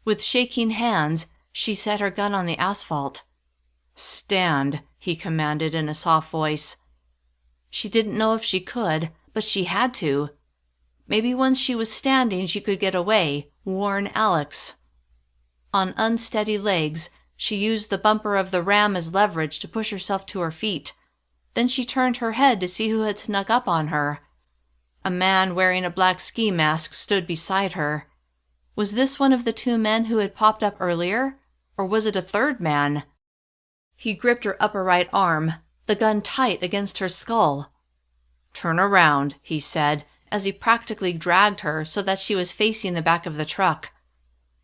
A: With shaking hands, she set her gun on the asphalt. "Stand," he commanded in a soft voice. She didn't know if she could, but she had to. Maybe once she was standing she could get away, warn Alex. On unsteady legs, she used the bumper of the ram as leverage to push herself to her feet. Then she turned her head to see who had snuck up on her. A man wearing a black ski mask stood beside her. Was this one of the two men who had popped up earlier, or was it a third man? He gripped her upper right arm, the gun tight against her skull. "Turn around," he said, as he practically dragged her so that she was facing the back of the truck.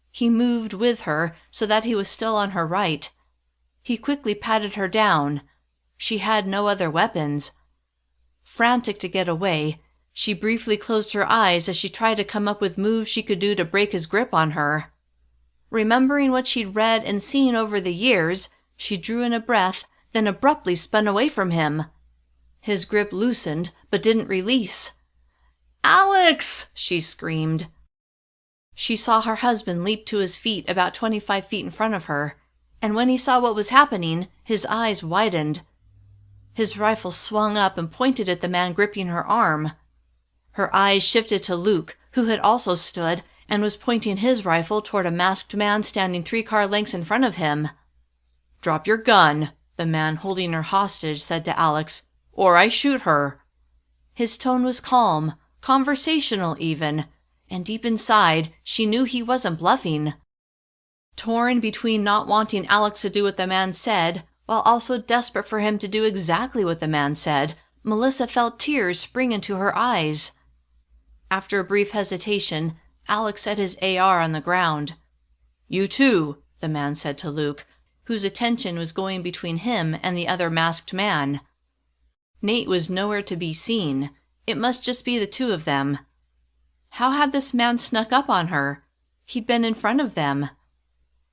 A: He moved with her so that he was still on her right. He quickly patted her down. She had no other weapons. Frantic to get away, she briefly closed her eyes as she tried to come up with moves she could do to break his grip on her. Remembering what she'd read and seen over the years, she drew in a breath, then abruptly spun away from him. His grip loosened, but didn't release. "Alex!" she screamed. She saw her husband leap to his feet about 25 feet in front of her, and when he saw what was happening, his eyes widened. His rifle swung up and pointed at the man gripping her arm. Her eyes shifted to Luke, who had also stood and was pointing his rifle toward a masked man standing 3 car lengths in front of him. "Drop your gun," the man holding her hostage said to Alex, "or I shoot her." His tone was calm, conversational even, and deep inside, she knew he wasn't bluffing. Torn between not wanting Alex to do what the man said, while also desperate for him to do exactly what the man said, Melissa felt tears spring into her eyes. After a brief hesitation, Alex set his AR on the ground. "You too," the man said to Luke, whose attention was going between him and the other masked man. Nate was nowhere to be seen. It must just be the two of them. How had this man snuck up on her? He'd been in front of them.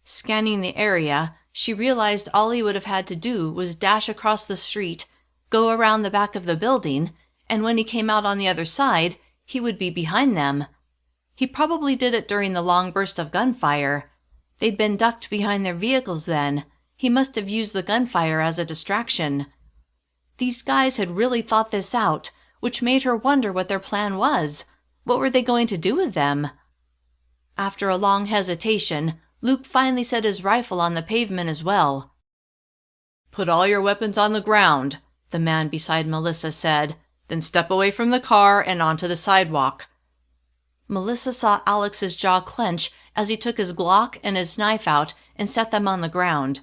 A: Scanning the area, she realized all he would have had to do was dash across the street, go around the back of the building, and when he came out on the other side, he would be behind them. He probably did it during the long burst of gunfire. They'd been ducked behind their vehicles then. He must have used the gunfire as a distraction. These guys had really thought this out, which made her wonder what their plan was. What were they going to do with them? After a long hesitation, Luke finally set his rifle on the pavement as well. "Put all your weapons on the ground," the man beside Melissa said, "then step away from the car and onto the sidewalk." Melissa saw Alex's jaw clench as he took his Glock and his knife out and set them on the ground.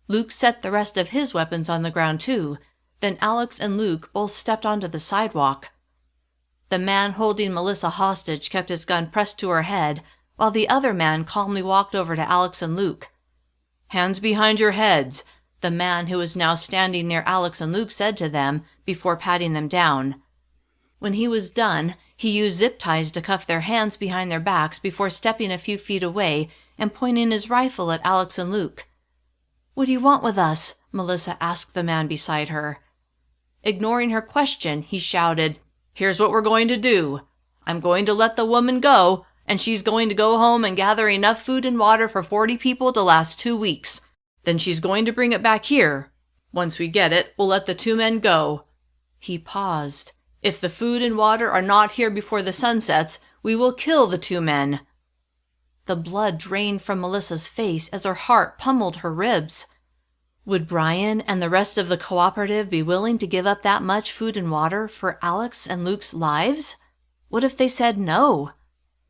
A: Luke set the rest of his weapons on the ground too. Then Alex and Luke both stepped onto the sidewalk. The man holding Melissa hostage kept his gun pressed to her head, while the other man calmly walked over to Alex and Luke. "Hands behind your heads," the man who was now standing near Alex and Luke said to them before patting them down. When he was done, he used zip ties to cuff their hands behind their backs before stepping a few feet away and pointing his rifle at Alex and Luke. "What do you want with us?" Melissa asked the man beside her. Ignoring her question, he shouted, "Here's what we're going to do. I'm going to let the woman go, and she's going to go home and gather enough food and water for 40 people to last 2 weeks. Then she's going to bring it back here. Once we get it, we'll let the 2 men go." He paused. "If the food and water are not here before the sun sets, we will kill the 2 men. The blood drained from Melissa's face as her heart pummeled her ribs. Would Brian and the rest of the cooperative be willing to give up that much food and water for Alex and Luke's lives? What if they said no?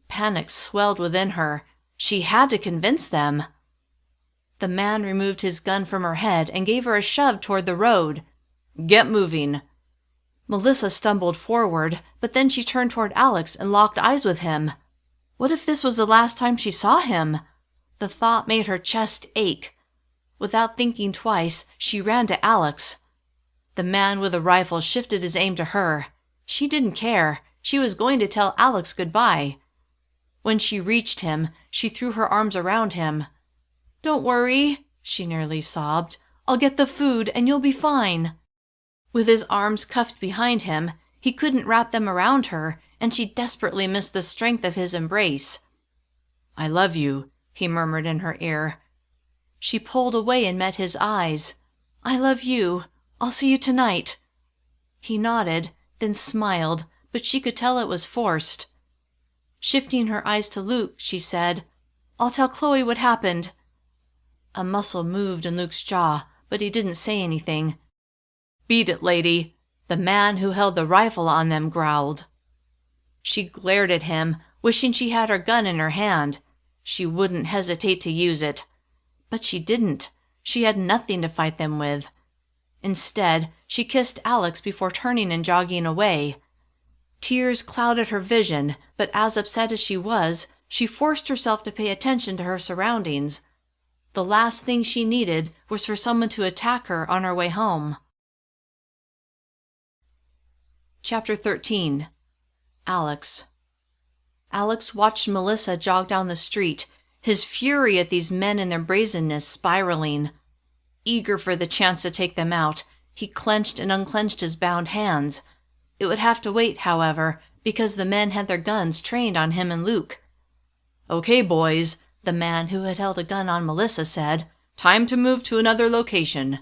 A: Panic swelled within her. She had to convince them. The man removed his gun from her head and gave her a shove toward the road. Get moving." Melissa stumbled forward, but then she turned toward Alex and locked eyes with him. What if this was the last time she saw him? The thought made her chest ache. Without thinking twice, she ran to Alex. The man with a rifle shifted his aim to her. She didn't care. She was going to tell Alex goodbye. When she reached him, she threw her arms around him. "Don't worry," she nearly sobbed. "I'll get the food and you'll be fine." With his arms cuffed behind him, he couldn't wrap them around her, and she desperately missed the strength of his embrace. "I love you," he murmured in her ear. She pulled away and met his eyes. "I love you. I'll see you tonight." He nodded, then smiled, but she could tell it was forced. Shifting her eyes to Luke, she said, "I'll tell Chloe what happened." A muscle moved in Luke's jaw, but he didn't say anything. "Beat it, lady," the man who held the rifle on them growled. She glared at him, wishing she had her gun in her hand. She wouldn't hesitate to use it. But she didn't. She had nothing to fight them with. Instead, she kissed Alex before turning and jogging away. Tears clouded her vision, but as upset as she was, she forced herself to pay attention to her surroundings. The last thing she needed was for someone to attack her on her way home. Chapter 13. Alex. Alex watched Melissa jog down the street, his fury at these men and their brazenness spiraling. Eager for the chance to take them out, he clenched and unclenched his bound hands. It would have to wait, however, because the men had their guns trained on him and Luke. "Okay, boys," the man who had held a gun on Melissa said. "Time to move to another location."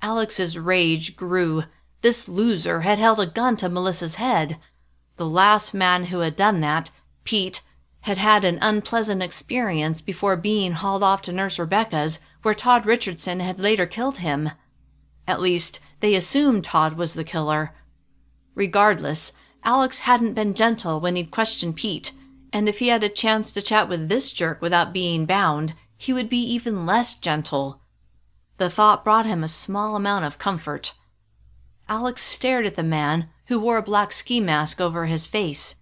A: Alex's rage grew. This loser had held a gun to Melissa's head. The last man who had done that, Pete, had had an unpleasant experience before being hauled off to Nurse Rebecca's, where Todd Richardson had later killed him. At least, they assumed Todd was the killer. Regardless, Alex hadn't been gentle when he'd questioned Pete, and if he had a chance to chat with this jerk without being bound, he would be even less gentle. The thought brought him a small amount of comfort. Alex stared at the man, who wore a black ski mask over his face.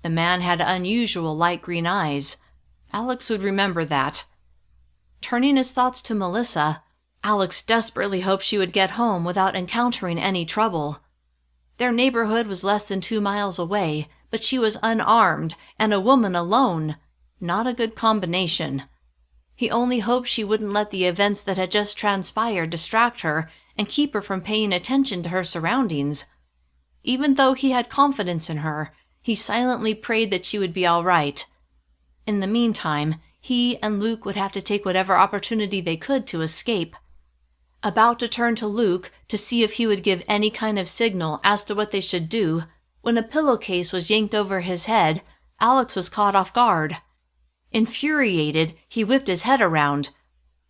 A: The man had unusual light green eyes. Alex would remember that. Turning his thoughts to Melissa, Alex desperately hoped she would get home without encountering any trouble. Their neighborhood was less than 2 miles away, but she was unarmed and a woman alone. Not a good combination. He only hoped she wouldn't let the events that had just transpired distract her and keep her from paying attention to her surroundings. Even though he had confidence in her, he silently prayed that she would be all right. In the meantime, he and Luke would have to take whatever opportunity they could to escape. About to turn to Luke to see if he would give any kind of signal as to what they should do, when a pillowcase was yanked over his head, Alex was caught off guard. Infuriated, he whipped his head around.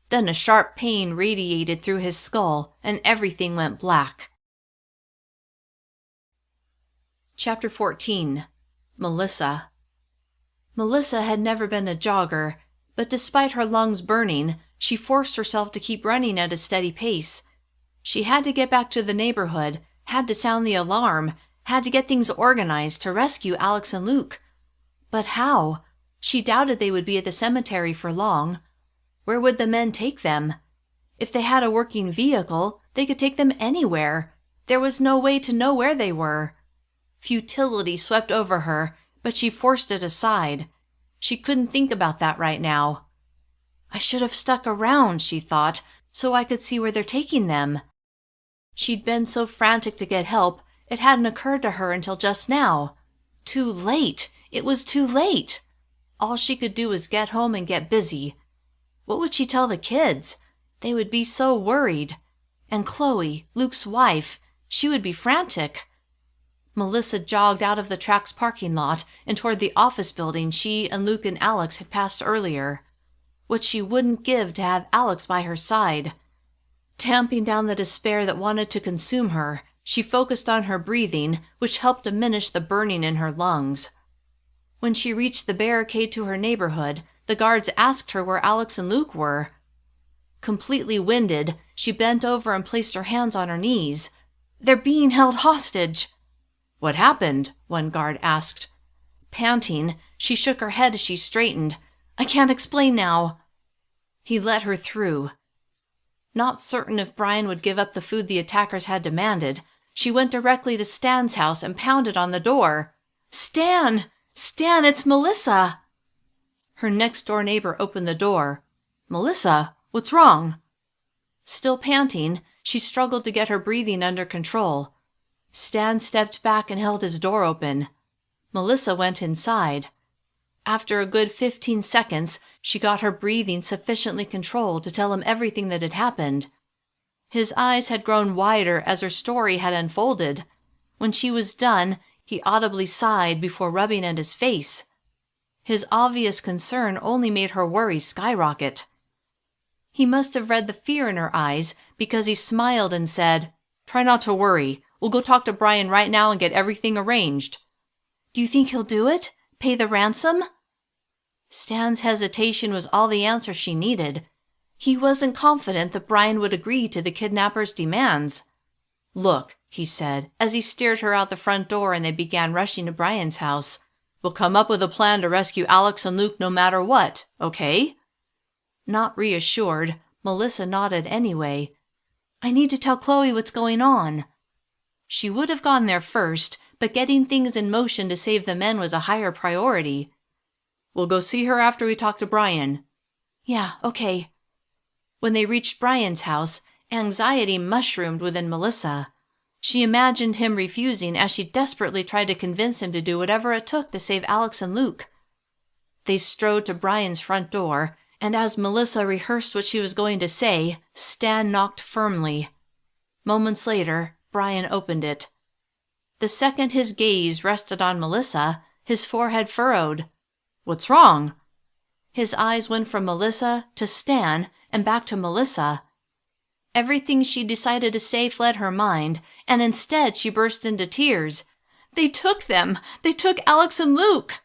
A: Then a sharp pain radiated through his skull, and everything went black. Chapter 14. Melissa. Melissa had never been a jogger, but despite her lungs burning, she forced herself to keep running at a steady pace. She had to get back to the neighborhood, had to sound the alarm, had to get things organized to rescue Alex and Luke. But how? She doubted they would be at the cemetery for long. Where would the men take them? If they had a working vehicle, they could take them anywhere. There was no way to know where they were. Futility swept over her, but she forced it aside. She couldn't think about that right now. I should have stuck around, she thought, so I could see where they're taking them. She'd been so frantic to get help, it hadn't occurred to her until just now. Too late! It was too late! All she could do was get home and get busy. What would she tell the kids? They would be so worried. And Chloe, Luke's wife, she would be frantic. Melissa jogged out of the track's parking lot and toward the office building she and Luke and Alex had passed earlier. What she wouldn't give to have Alex by her side. Tamping down the despair that wanted to consume her, she focused on her breathing, which helped diminish the burning in her lungs. When she reached the barricade to her neighborhood, the guards asked her where Alex and Luke were. Completely winded, she bent over and placed her hands on her knees. "They're being held hostage." "What happened?" one guard asked. Panting, she shook her head as she straightened. "I can't explain now." He let her through. Not certain if Brian would give up the food the attackers had demanded, she went directly to Stan's house and pounded on the door. "Stan! Stan, it's Melissa!" Her next-door neighbor opened the door. "Melissa, what's wrong?" Still panting, she struggled to get her breathing under control. Stan stepped back and held his door open. Melissa went inside. After a good 15 seconds, she got her breathing sufficiently controlled to tell him everything that had happened. His eyes had grown wider as her story had unfolded. When she was done, he audibly sighed before rubbing at his face. His obvious concern only made her worries skyrocket. He must have read the fear in her eyes, because he smiled and said, "Try not to worry. We'll go talk to Brian right now and get everything arranged." "Do you think he'll do it? Pay the ransom?" Stan's hesitation was all the answer she needed. He wasn't confident that Brian would agree to the kidnapper's demands. "Look," he said, as he steered her out the front door and they began rushing to Brian's house. "We'll come up with a plan to rescue Alex and Luke no matter what, okay?" Not reassured, Melissa nodded anyway. "I need to tell Chloe what's going on." She would have gone there first, but getting things in motion to save the men was a higher priority. "We'll go see her after we talk to Brian." "Yeah, okay." When they reached Brian's house, anxiety mushroomed within Melissa. She imagined him refusing as she desperately tried to convince him to do whatever it took to save Alex and Luke. They strode to Brian's front door, and as Melissa rehearsed what she was going to say, Stan knocked firmly. Moments later, Brian opened it. The second his gaze rested on Melissa, his forehead furrowed. "What's wrong?" His eyes went from Melissa to Stan and back to Melissa. Everything she decided to say fled her mind, and instead she burst into tears. "They took them! They took Alex and Luke!"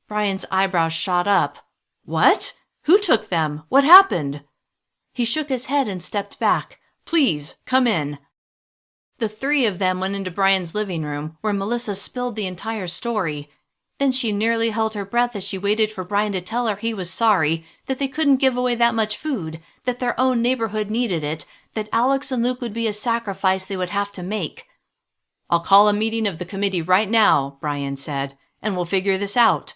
A: Brian's eyebrows shot up. "What? Who took them? What happened?" He shook his head and stepped back. "Please, come in." The three of them went into Brian's living room, where Melissa spilled the entire story. Then she nearly held her breath as she waited for Brian to tell her he was sorry, that they couldn't give away that much food, that their own neighborhood needed it, that Alex and Luke would be a sacrifice they would have to make. "I'll call a meeting of the committee right now," Brian said, "and we'll figure this out."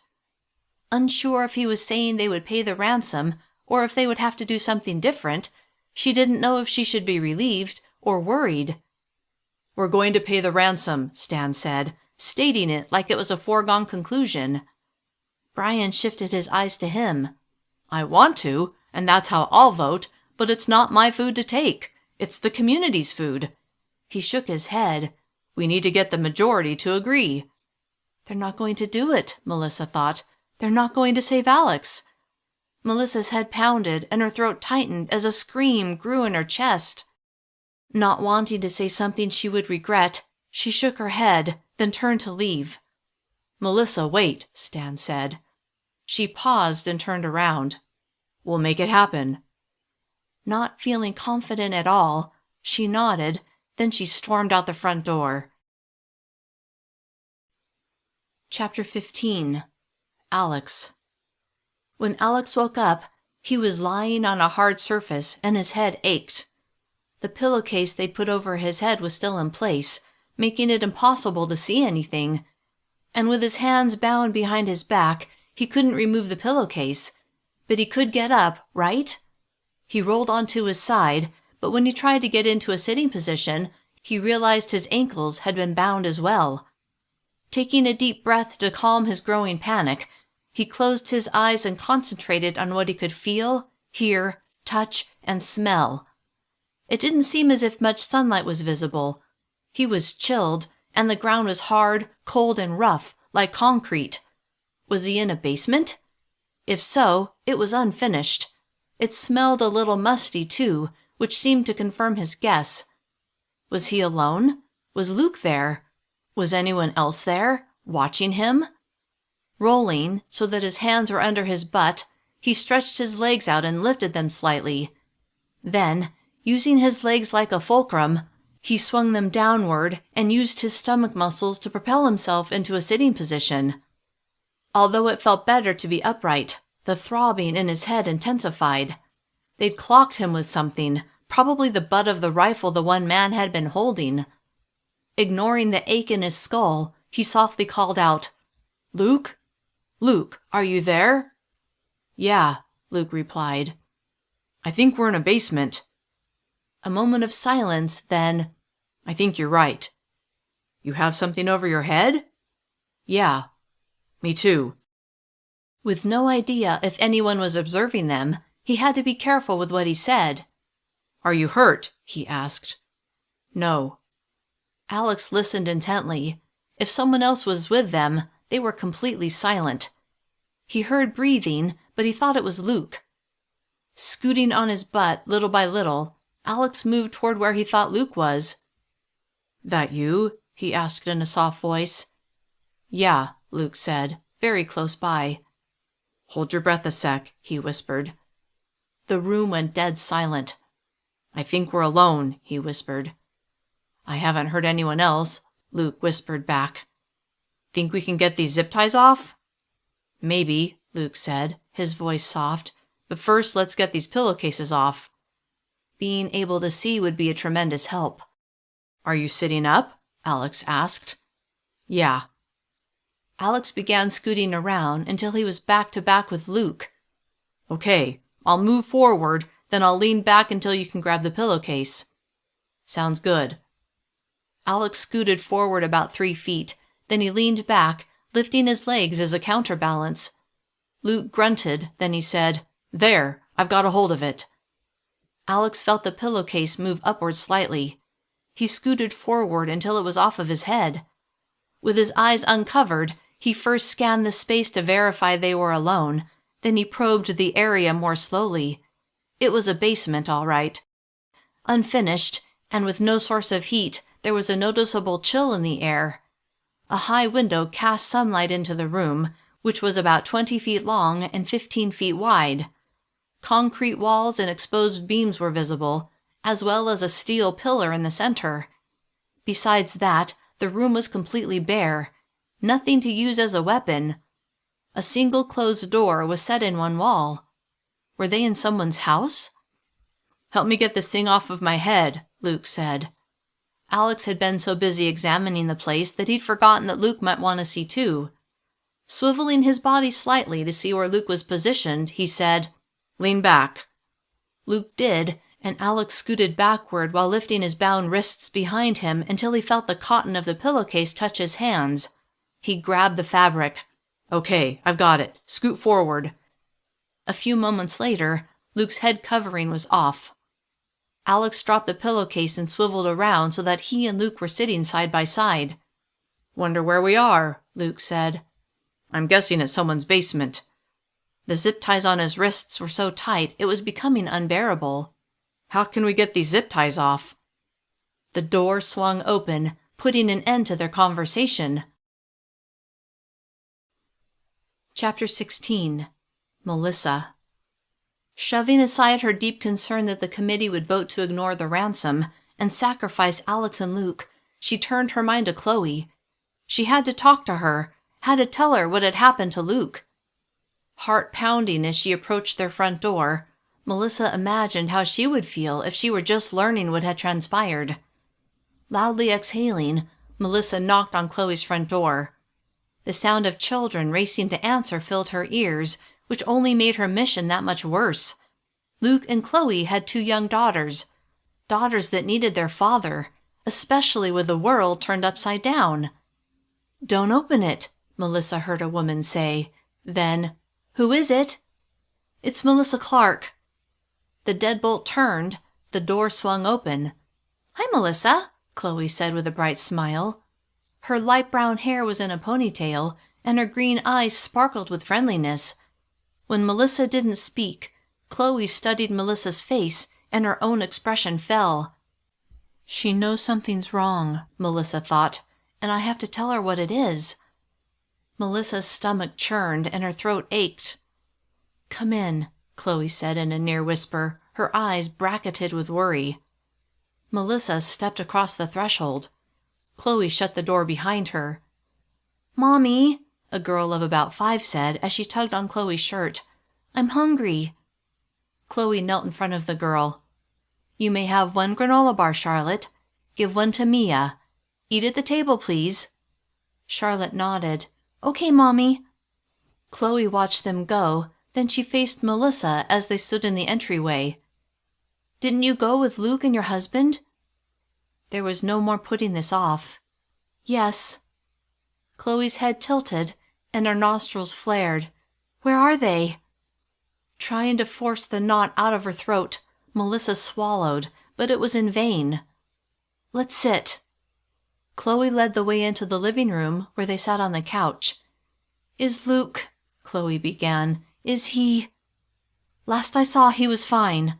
A: Unsure if he was saying they would pay the ransom, or if they would have to do something different, she didn't know if she should be relieved or worried. "We're going to pay the ransom," Stan said, stating it like it was a foregone conclusion. Brian shifted his eyes to him. "I want to, and that's how I'll vote, but it's not my food to take. It's the community's food." He shook his head. "We need to get the majority to agree." They're not going to do it, Melissa thought. They're not going to save Alex. Melissa's head pounded and her throat tightened as a scream grew in her chest. Not wanting to say something she would regret, she shook her head, then turned to leave. "Melissa, wait," Stan said. She paused and turned around. "We'll make it happen." Not feeling confident at all, she nodded, then she stormed out the front door. Chapter 15. Alex. When Alex woke up, he was lying on a hard surface and his head ached. The pillowcase they'd put over his head was still in place, making it impossible to see anything. And with his hands bound behind his back, he couldn't remove the pillowcase. But he could get up, right? He rolled onto his side, but when he tried to get into a sitting position, he realized his ankles had been bound as well. Taking a deep breath to calm his growing panic, he closed his eyes and concentrated on what he could feel, hear, touch, and smell. It didn't seem as if much sunlight was visible. He was chilled, and the ground was hard, cold, and rough, like concrete. Was he in a basement? If so, it was unfinished. It smelled a little musty, too, which seemed to confirm his guess. Was he alone? Was Luke there? Was anyone else there, watching him? Rolling, so that his hands were under his butt, he stretched his legs out and lifted them slightly. Then, using his legs like a fulcrum, he swung them downward and used his stomach muscles to propel himself into a sitting position. Although it felt better to be upright, the throbbing in his head intensified. They'd clocked him with something, probably the butt of the rifle the one man had been holding. Ignoring the ache in his skull, he softly called out, "Luke? Luke, are you there?" "Yeah," Luke replied. "I think we're in a basement." A moment of silence, then, "I think you're right." "You have something over your head?" "Yeah." "Me too." With no idea if anyone was observing them, he had to be careful with what he said. "Are you hurt?" he asked. "No." Alex listened intently. If someone else was with them, they were completely silent. He heard breathing, but he thought it was Luke. Scooting on his butt little by little, Alex moved toward where he thought Luke was. "That you?" he asked in a soft voice. "Yeah," Luke said, very close by. "Hold your breath a sec," he whispered. The room went dead silent. "I think we're alone," he whispered. "I haven't heard anyone else," Luke whispered back. "Think we can get these zip ties off?" "Maybe," Luke said, his voice soft, "but first let's get these pillowcases off." Being able to see would be a tremendous help. "Are you sitting up?" Alex asked. "Yeah." Alex began scooting around until he was back to back with Luke. "Okay, I'll move forward, then I'll lean back until you can grab the pillowcase." "Sounds good." Alex scooted forward about 3 feet, then he leaned back, lifting his legs as a counterbalance. Luke grunted, then he said, "There, I've got a hold of it." Alex felt the pillowcase move upward slightly. He scooted forward until it was off of his head. With his eyes uncovered, he first scanned the space to verify they were alone, then he probed the area more slowly. It was a basement, all right. Unfinished, and with no source of heat, there was a noticeable chill in the air. A high window cast sunlight into the room, which was about 20 feet long and 15 feet wide. Concrete walls and exposed beams were visible, as well as a steel pillar in the center. Besides that, the room was completely bare, nothing to use as a weapon. A single closed door was set in one wall. Were they in someone's house? "Help me get this thing off of my head," Luke said. Alex had been so busy examining the place that he'd forgotten that Luke might want to see too. Swiveling his body slightly to see where Luke was positioned, he said, "Lean back." Luke did, and Alex scooted backward while lifting his bound wrists behind him until he felt the cotton of the pillowcase touch his hands. He grabbed the fabric. "Okay, I've got it. Scoot forward." A few moments later, Luke's head covering was off. Alex dropped the pillowcase and swiveled around so that he and Luke were sitting side by side. "Wonder where we are," Luke said. "I'm guessing it's someone's basement." The zip ties on his wrists were so tight it was becoming unbearable. "How can we get these zip ties off?" The door swung open, putting an end to their conversation. Chapter 16. Melissa. Shoving aside her deep concern that the committee would vote to ignore the ransom and sacrifice Alex and Luke, she turned her mind to Chloe. She had to talk to her, had to tell her what had happened to Luke. Heart pounding as she approached their front door, Melissa imagined how she would feel if she were just learning what had transpired. Loudly exhaling, Melissa knocked on Chloe's front door. The sound of children racing to answer filled her ears, which only made her mission that much worse. Luke and Chloe had 2 young daughters that needed their father, especially with the world turned upside down. "Don't open it," Melissa heard a woman say. Then, "Who is it?" "It's Melissa Clark." The deadbolt turned, the door swung open. "Hi, Melissa," Chloe said with a bright smile. Her light brown hair was in a ponytail, and her green eyes sparkled with friendliness. When Melissa didn't speak, Chloe studied Melissa's face, and her own expression fell. She knows something's wrong, Melissa thought, and I have to tell her what it is. Melissa's stomach churned and her throat ached. "Come in," Chloe said in a near whisper, her eyes bracketed with worry. Melissa stepped across the threshold. Chloe shut the door behind her. "Mommy," a girl of about 5 said as she tugged on Chloe's shirt, "I'm hungry." Chloe knelt in front of the girl. "You may have 1 granola bar, Charlotte. Give 1 to Mia. Eat at the table, please." Charlotte nodded. "Okay, Mommy." Chloe watched them go, then she faced Melissa as they stood in the entryway. "Didn't you go with Luke and your husband?" There was no more putting this off. "Yes." Chloe's head tilted, and her nostrils flared. "Where are they?" Trying to force the knot out of her throat, Melissa swallowed, but it was in vain. "Let's sit." Chloe led the way into the living room, where they sat on the couch. "Is Luke—" Chloe began. "Is he—" "Last I saw, he was fine."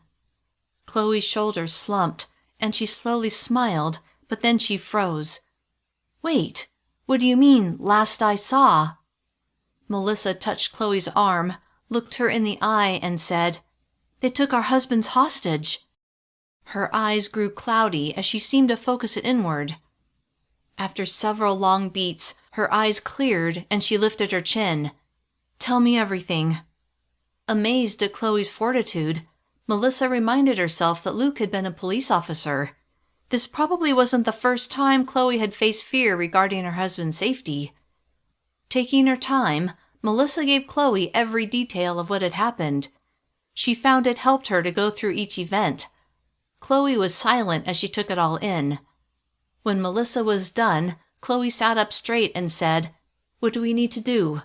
A: Chloe's shoulders slumped, and she slowly smiled, but then she froze. "Wait, what do you mean, last I saw?" Melissa touched Chloe's arm, looked her in the eye, and said, "They took our husbands hostage." Her eyes grew cloudy as she seemed to focus it inward. After several long beats, her eyes cleared and she lifted her chin. "Tell me everything." Amazed at Chloe's fortitude, Melissa reminded herself that Luke had been a police officer. This probably wasn't the first time Chloe had faced fear regarding her husband's safety. Taking her time, Melissa gave Chloe every detail of what had happened. She found it helped her to go through each event. Chloe was silent as she took it all in. When Melissa was done, Chloe sat up straight and said, "What do we need to do?"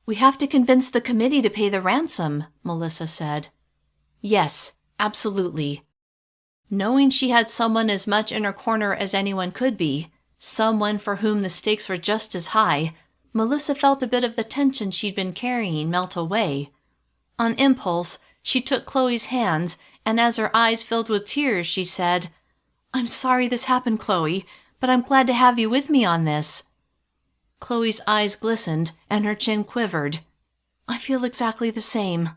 A: "We have to convince the committee to pay the ransom," Melissa said. "Yes, absolutely." Knowing she had someone as much in her corner as anyone could be, someone for whom the stakes were just as high, Melissa felt a bit of the tension she'd been carrying melt away. On impulse, she took Chloe's hands, and as her eyes filled with tears, she said, "I'm sorry this happened, Chloe, but I'm glad to have you with me on this." Chloe's eyes glistened, and her chin quivered. "I feel exactly the same."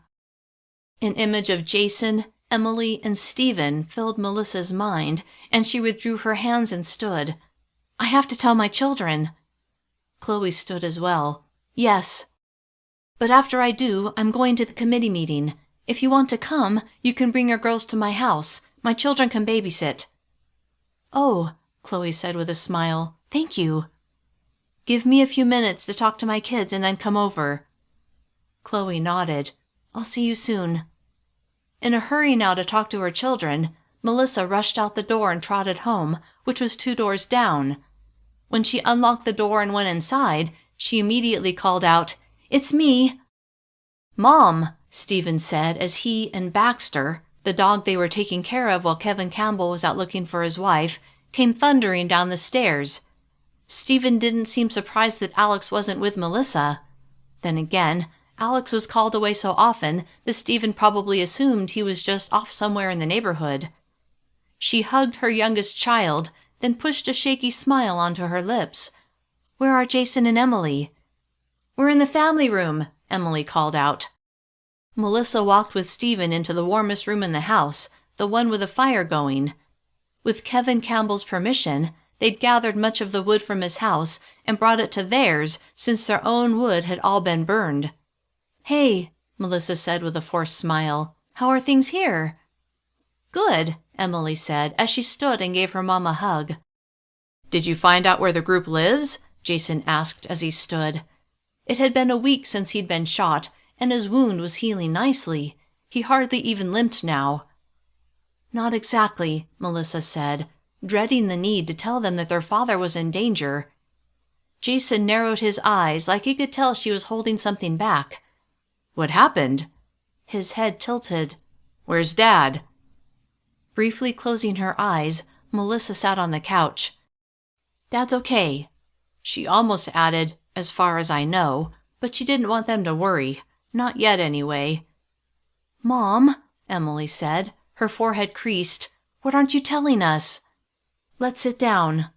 A: An image of Jason, Emily, and Stephen filled Melissa's mind, and she withdrew her hands and stood. "I have to tell my children." Chloe stood as well. "Yes." "But after I do, I'm going to the committee meeting. If you want to come, you can bring your girls to my house. My children can babysit." "Oh," Chloe said with a smile, "thank you." "Give me a few minutes to talk to my kids and then come over." Chloe nodded. "I'll see you soon." In a hurry now to talk to her children, Melissa rushed out the door and trotted home, which was 2 doors down. When she unlocked the door and went inside, she immediately called out, "It's me." "Mom," Stephen said as he and Baxter, the dog they were taking care of while Kevin Campbell was out looking for his wife, came thundering down the stairs. Stephen didn't seem surprised that Alex wasn't with Melissa. Then again, Alex was called away so often that Stephen probably assumed he was just off somewhere in the neighborhood. She hugged her youngest child, then pushed a shaky smile onto her lips. "Where are Jason and Emily?" "We're in the family room," Emily called out. Melissa walked with Stephen into the warmest room in the house, the one with a fire going. With Kevin Campbell's permission, they'd gathered much of the wood from his house and brought it to theirs since their own wood had all been burned. "Hey," Melissa said with a forced smile. "How are things here?" "Good," Emily said as she stood and gave her mom a hug. "Did you find out where the group lives?" Jason asked as he stood. It had been a week since he'd been shot, and his wound was healing nicely. He hardly even limped now. "Not exactly," Melissa said, dreading the need to tell them that their father was in danger. Jason narrowed his eyes like he could tell she was holding something back. "What happened?" His head tilted. "Where's Dad?" Briefly closing her eyes, Melissa sat on the couch. "Dad's okay." She almost added, "as far as I know," but she didn't want them to worry. Not yet, anyway. "Mom," Emily said, her forehead creased, "what aren't you telling us?" "Let's sit down."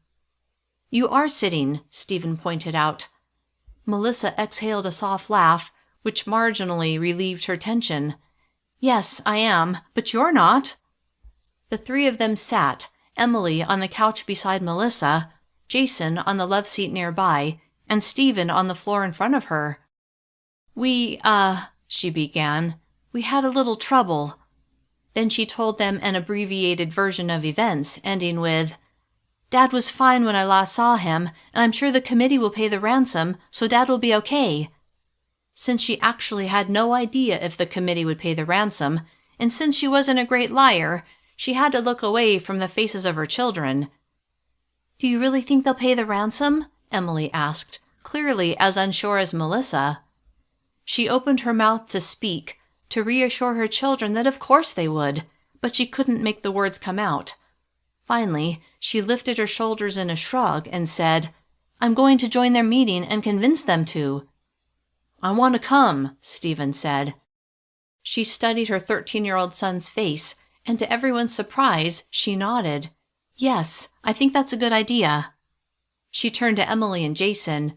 A: "You are sitting," Stephen pointed out. Melissa exhaled a soft laugh, which marginally relieved her tension. Yes, I am, but you're not. The three of them sat, Emily on the couch beside Melissa, Jason on the love seat nearby, and Stephen on the floor in front of her. She began. We had a little trouble. Then she told them an abbreviated version of events, ending with, Dad was fine when I last saw him, and I'm sure the committee will pay the ransom, so Dad will be okay. Since she actually had no idea if the committee would pay the ransom, and since she wasn't a great liar, she had to look away from the faces of her children. Do you really think they'll pay the ransom? Emily asked, clearly as unsure as Melissa. She opened her mouth to speak, to reassure her children that of course they would, but she couldn't make the words come out. Finally, she lifted her shoulders in a shrug and said, I'm going to join their meeting and convince them to. I want to come, Stephen said. She studied her 13-year-old son's face, and to everyone's surprise, she nodded. Yes, I think that's a good idea. She turned to Emily and Jason.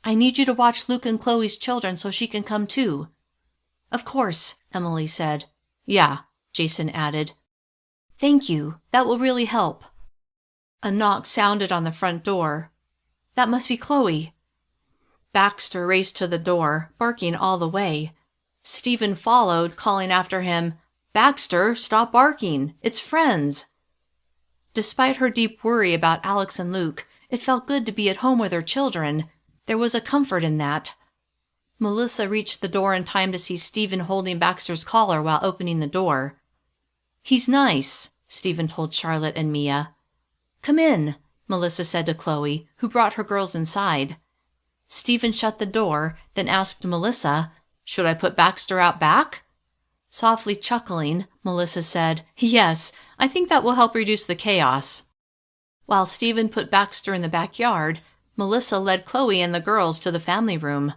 A: I need you to watch Luke and Chloe's children so she can come too. Of course, Emily said. Yeah, Jason added. Thank you. That will really help. A knock sounded on the front door. That must be Chloe. Baxter raced to the door, barking all the way. Stephen followed, calling after him, Baxter, stop barking. It's friends. Despite her deep worry about Alex and Luke, it felt good to be at home with her children. There was a comfort in that. Melissa reached the door in time to see Stephen holding Baxter's collar while opening the door. He's nice, Stephen told Charlotte and Mia. Come in, Melissa said to Chloe, who brought her girls inside. Stephen shut the door, then asked Melissa, Should I put Baxter out back? Softly chuckling, Melissa said, Yes, I think that will help reduce the chaos. While Stephen put Baxter in the backyard, Melissa led Chloe and the girls to the family room.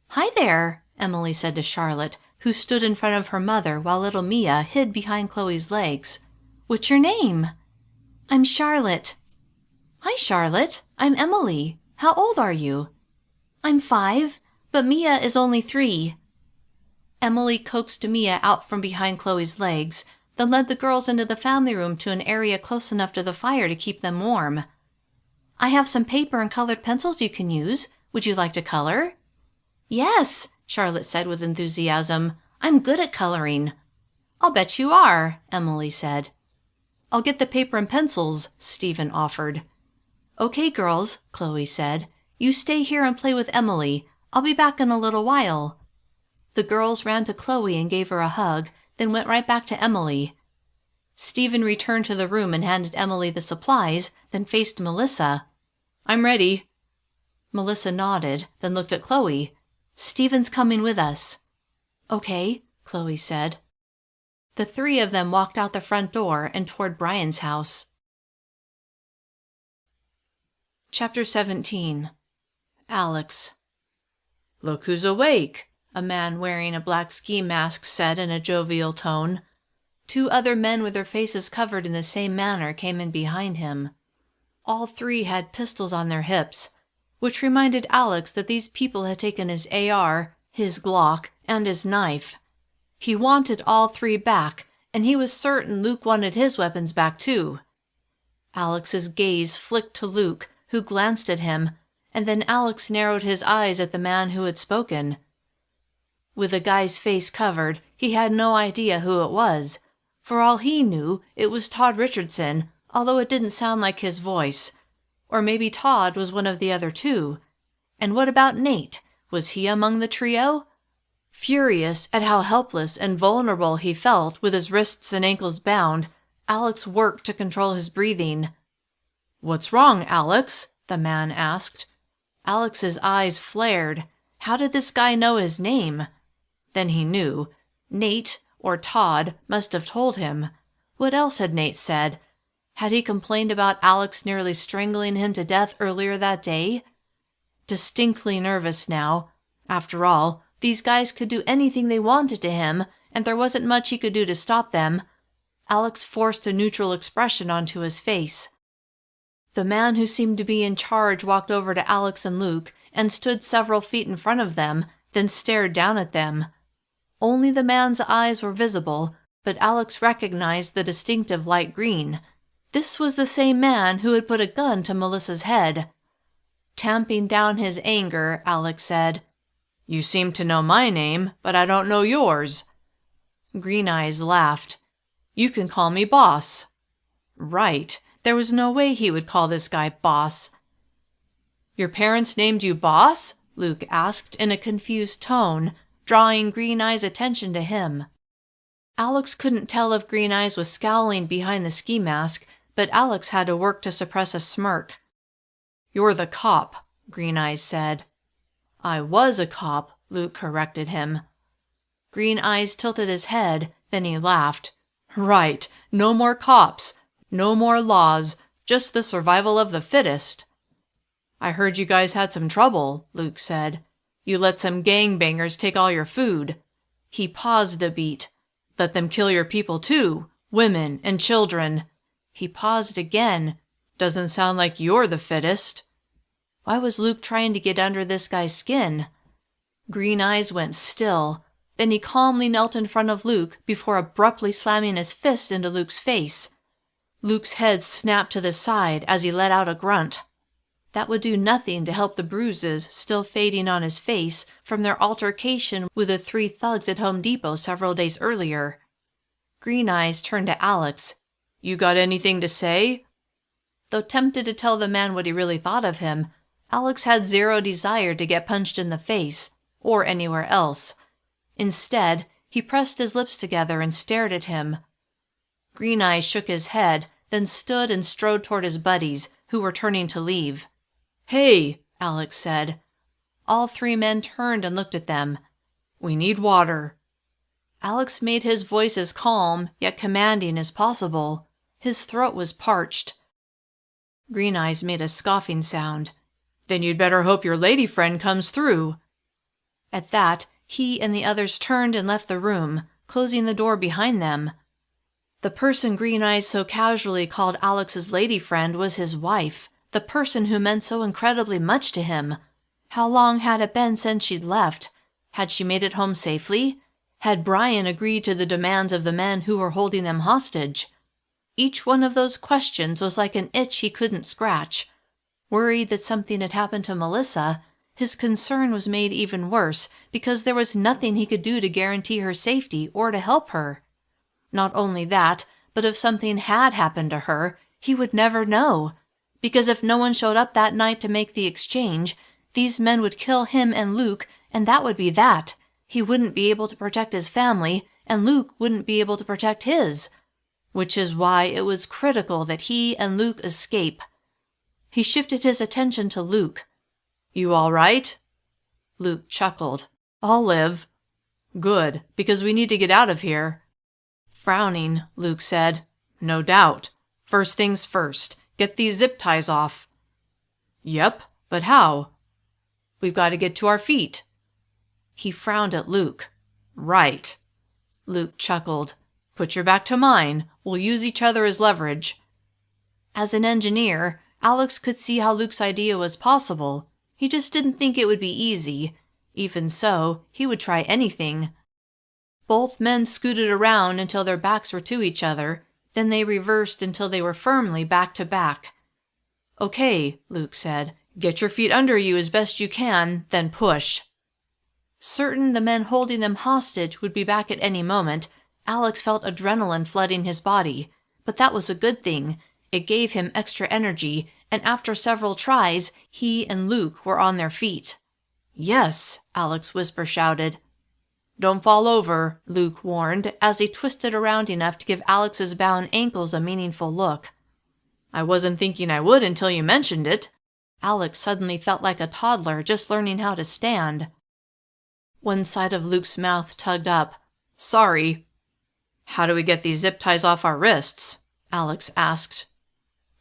A: Hi there, Emily said to Charlotte, who stood in front of her mother while little Mia hid behind Chloe's legs. What's your name? I'm Charlotte. Hi, Charlotte. I'm Emily. How old are you? I'm 5, but Mia is only 3. Emily coaxed Mia out from behind Chloe's legs, then led the girls into the family room to an area close enough to the fire to keep them warm. I have some paper and colored pencils you can use. Would you like to color? Yes, Charlotte said with enthusiasm. I'm good at coloring. I'll bet you are, Emily said. I'll get the paper and pencils, Stephen offered. Okay, girls, Chloe said. You stay here and play with Emily. I'll be back in a little while. The girls ran to Chloe and gave her a hug, then went right back to Emily. Stephen returned to the room and handed Emily the supplies, then faced Melissa. I'm ready. Melissa nodded, then looked at Chloe. Stephen's coming with us. Okay, Chloe said. The 3 of them walked out the front door and toward Brian's house. Chapter 17. Alex. Look who's awake, a man wearing a black ski mask said in a jovial tone. 2 other men with their faces covered in the same manner came in behind him. All 3 had pistols on their hips, which reminded Alex that these people had taken his AR, his Glock, and his knife. He wanted all 3 back, and he was certain Luke wanted his weapons back too. Alex's gaze flicked to Luke, who glanced at him, and then Alex narrowed his eyes at the man who had spoken. With the guy's face covered, he had no idea who it was. For all he knew, it was Todd Richardson, although it didn't sound like his voice. Or maybe Todd was one of the other 2. And what about Nate? Was he among the trio? Furious at how helpless and vulnerable he felt with his wrists and ankles bound, Alex worked to control his breathing. What's wrong, Alex? The man asked. Alex's eyes flared. How did this guy know his name? Then he knew. Nate, or Todd, must have told him. What else had Nate said? Had he complained about Alex nearly strangling him to death earlier that day? Distinctly nervous now. After all, these guys could do anything they wanted to him, and there wasn't much he could do to stop them. Alex forced a neutral expression onto his face. The man who seemed to be in charge walked over to Alex and Luke and stood several feet in front of them, then stared down at them. Only the man's eyes were visible, but Alex recognized the distinctive light green. This was the same man who had put a gun to Melissa's head. Tamping down his anger, Alex said, "You seem to know my name, but I don't know yours." Green Eyes laughed. "You can call me Boss." Right, there was no way he would call this guy Boss. "Your parents named you Boss?" Luke asked in a confused tone, drawing Green Eyes' attention to him. Alex couldn't tell if Green Eyes was scowling behind the ski mask, but Alex had to work to suppress a smirk. "You're the cop," Green Eyes said. "I was a cop," Luke corrected him. Green Eyes tilted his head, then he laughed. "Right, no more cops, no more laws, just the survival of the fittest." "I heard you guys had some trouble," Luke said. "You let some gangbangers take all your food." He paused a beat. "Let them kill your people too, women and children." He paused again. "Doesn't sound like you're the fittest." Why was Luke trying to get under this guy's skin? Green Eyes went still. Then he calmly knelt in front of Luke before abruptly slamming his fist into Luke's face. Luke's head snapped to the side as he let out a grunt. That would do nothing to help the bruises still fading on his face from their altercation with the 3 thugs at Home Depot several days earlier. Green Eyes turned to Alex. "You got anything to say?" Though tempted to tell the man what he really thought of him, Alex had zero desire to get punched in the face, or anywhere else. Instead, he pressed his lips together and stared at him. Green Eyes shook his head, then stood and strode toward his buddies, who were turning to leave. "Hey," Alex said. All 3 men turned and looked at them. "We need water." Alex made his voice as calm, yet commanding as possible. His throat was parched. Green Eyes made a scoffing sound. "Then you'd better hope your lady friend comes through." At that, he and the others turned and left the room, closing the door behind them. The person Green Eyes so casually called Alex's lady friend was his wife, the person who meant so incredibly much to him. How long had it been since she'd left? Had she made it home safely? Had Brian agreed to the demands of the men who were holding them hostage? Each one of those questions was like an itch he couldn't scratch. Worried that something had happened to Melissa, his concern was made even worse because there was nothing he could do to guarantee her safety or to help her. Not only that, but if something had happened to her, he would never know. Because if no one showed up that night to make the exchange, these men would kill him and Luke, and that would be that. He wouldn't be able to protect his family, and Luke wouldn't be able to protect his. Which is why it was critical that he and Luke escape. He shifted his attention to Luke. "You all right?" Luke chuckled. "I'll live." "Good, because we need to get out of here." Frowning, Luke said, "No doubt. First things first, get these zip ties off." "Yep, but how?" "We've got to get to our feet." He frowned at Luke. "Right." Luke chuckled. "Put your back to mine. We'll use each other as leverage." As an engineer, Alex could see how Luke's idea was possible. He just didn't think it would be easy. Even so, he would try anything. Both men scooted around until their backs were to each other, then they reversed until they were firmly back to back. "Okay," Luke said. "Get your feet under you as best you can, then push." Certain the men holding them hostage would be back at any moment, Alex felt adrenaline flooding his body. But that was a good thing. It gave him extra energy, and after several tries, he and Luke were on their feet. "Yes," Alex whisper shouted. "Don't fall over," Luke warned, as he twisted around enough to give Alex's bound ankles a meaningful look. "I wasn't thinking I would until you mentioned it." Alex suddenly felt like a toddler just learning how to stand. One side of Luke's mouth tugged up. "Sorry." "How do we get these zip ties off our wrists?" Alex asked.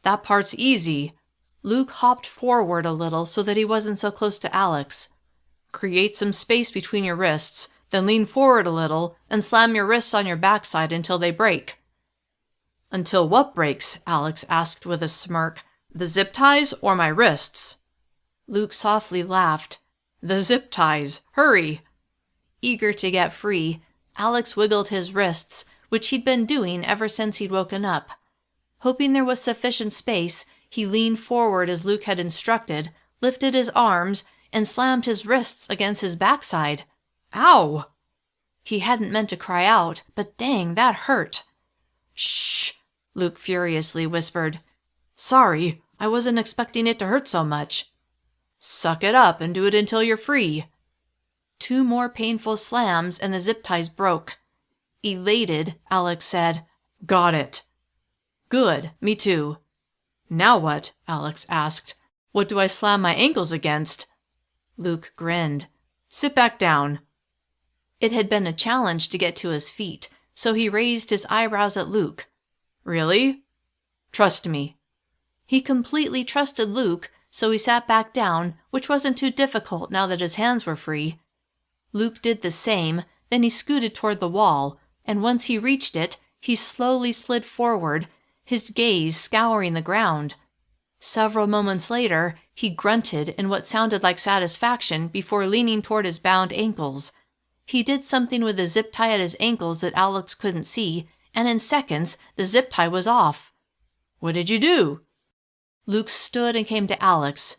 A: "That part's easy." Luke hopped forward a little so that he wasn't so close to Alex. "Create some space between your wrists, then lean forward a little and slam your wrists on your backside until they break." "Until what breaks?" Alex asked with a smirk. "The zip ties or my wrists?" Luke softly laughed. "The zip ties. Hurry." Eager to get free, Alex wiggled his wrists, which he'd been doing ever since he'd woken up. Hoping there was sufficient space, he leaned forward as Luke had instructed, lifted his arms, and slammed his wrists against his backside. Ow! He hadn't meant to cry out, but dang, that hurt. Shh! Luke furiously whispered. Sorry, I wasn't expecting it to hurt so much. Suck it up and do it until you're free. 2 more painful slams and the zip ties broke. Elated, Alex said, Got it. Good, me too. Now what? Alex asked. What do I slam my ankles against? Luke grinned. Sit back down. It had been a challenge to get to his feet, so he raised his eyebrows at Luke. Really? Trust me. He completely trusted Luke, so he sat back down, which wasn't too difficult now that his hands were free. Luke did the same, then he scooted toward the wall, and once he reached it, he slowly slid forward, his gaze scouring the ground. Several moments later, he grunted in what sounded like satisfaction before leaning toward his bound ankles. He did something with the zip tie at his ankles that Alex couldn't see, and in seconds, the zip tie was off. What did you do? Luke stood and came to Alex.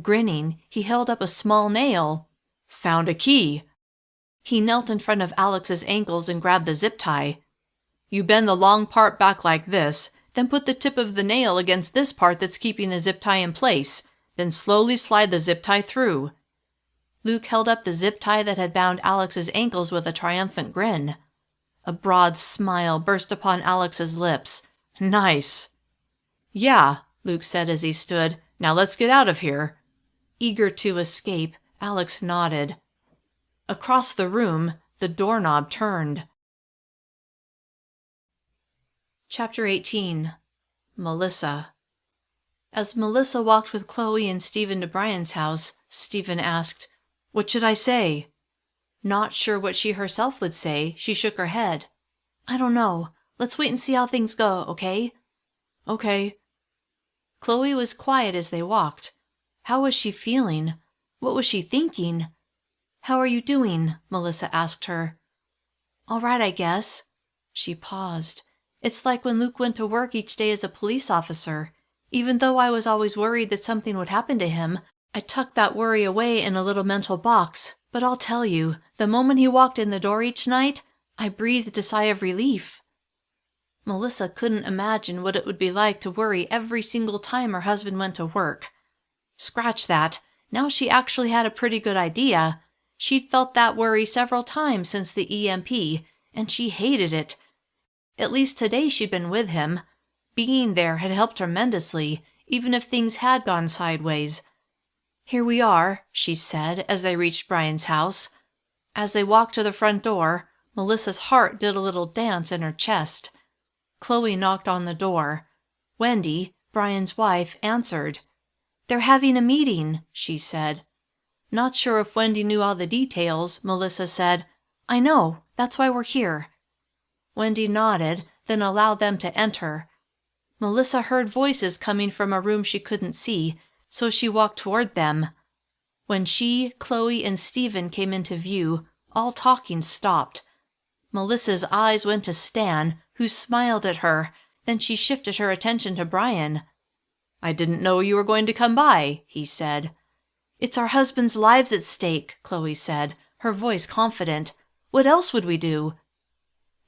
A: Grinning, he held up a small nail. Found a key. He knelt in front of Alex's ankles and grabbed the zip tie. You bend the long part back like this, then put the tip of the nail against this part that's keeping the zip tie in place, then slowly slide the zip tie through. Luke held up the zip tie that had bound Alex's ankles with a triumphant grin. A broad smile burst upon Alex's lips. Nice. Yeah, Luke said as he stood. Now let's get out of here. Eager to escape, Alex nodded. Across the room, the doorknob turned. Chapter 18. Melissa. As Melissa walked with Chloe and Stephen to Brian's house, Stephen asked, What should I say? Not sure what she herself would say, she shook her head. I don't know. Let's wait and see how things go, okay? Okay. Chloe was quiet as they walked. How was she feeling? What was she thinking? How are you doing? Melissa asked her. All right, I guess. She paused. It's like when Luke went to work each day as a police officer. Even though I was always worried that something would happen to him, I tucked that worry away in a little mental box. But I'll tell you, the moment he walked in the door each night, I breathed a sigh of relief. Melissa couldn't imagine what it would be like to worry every single time her husband went to work. Scratch that. Now she actually had a pretty good idea. She'd felt that worry several times since the EMP, and she hated it. At least today she'd been with him. Being there had helped tremendously, even if things had gone sideways. Here we are, she said as they reached Brian's house. As they walked to the front door, Melissa's heart did a little dance in her chest. Chloe knocked on the door. Wendy, Brian's wife, answered. They're having a meeting, she said. Not sure if Wendy knew all the details, Melissa said. I know, that's why we're here. Wendy nodded, then allowed them to enter. Melissa heard voices coming from a room she couldn't see, so she walked toward them. When she, Chloe, and Stephen came into view, all talking stopped. Melissa's eyes went to Stan, who smiled at her, then she shifted her attention to Brian. I didn't know you were going to come by, he said. It's our husbands' lives at stake, Chloe said, her voice confident. What else would we do?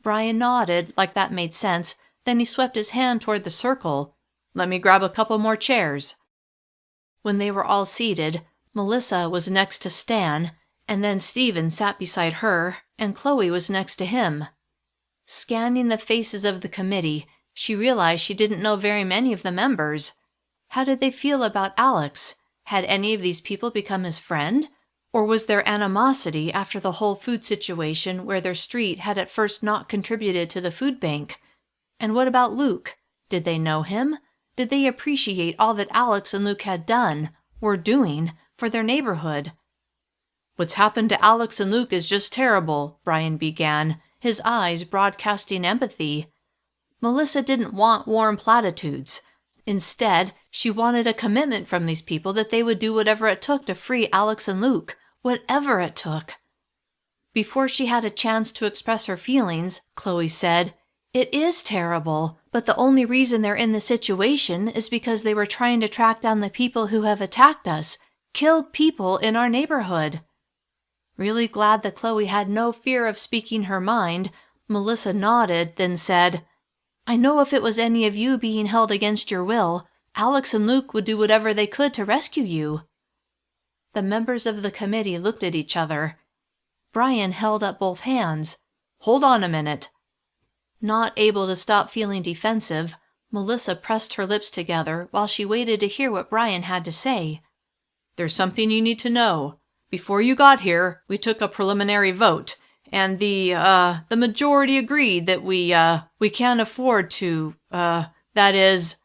A: Brian nodded, like that made sense, then he swept his hand toward the circle. Let me grab a couple more chairs. When they were all seated, Melissa was next to Stan, and then Stephen sat beside her, and Chloe was next to him. Scanning the faces of the committee, she realized she didn't know very many of the members. How did they feel about Alex? Had any of these people become his friend? Or was there animosity after the whole food situation where their street had at first not contributed to the food bank? And what about Luke? Did they know him? Did they appreciate all that Alex and Luke had done, were doing, for their neighborhood? What's happened to Alex and Luke is just terrible, Brian began, his eyes broadcasting empathy. Melissa didn't want warm platitudes. Instead, she wanted a commitment from these people that they would do whatever it took to free Alex and Luke, whatever it took. Before she had a chance to express her feelings, Chloe said, "It is terrible, but the only reason they're in the situation is because they were trying to track down the people who have attacked us, killed people in our neighborhood." Really glad that Chloe had no fear of speaking her mind, Melissa nodded, then said, "I know if it was any of you being held against your will, Alex and Luke would do whatever they could to rescue you." The members of the committee looked at each other. Brian held up both hands. "Hold on a minute." Not able to stop feeling defensive, Melissa pressed her lips together while she waited to hear what Brian had to say. "There's something you need to know. Before you got here, we took a preliminary vote, and the majority agreed that we can't afford to, that is..."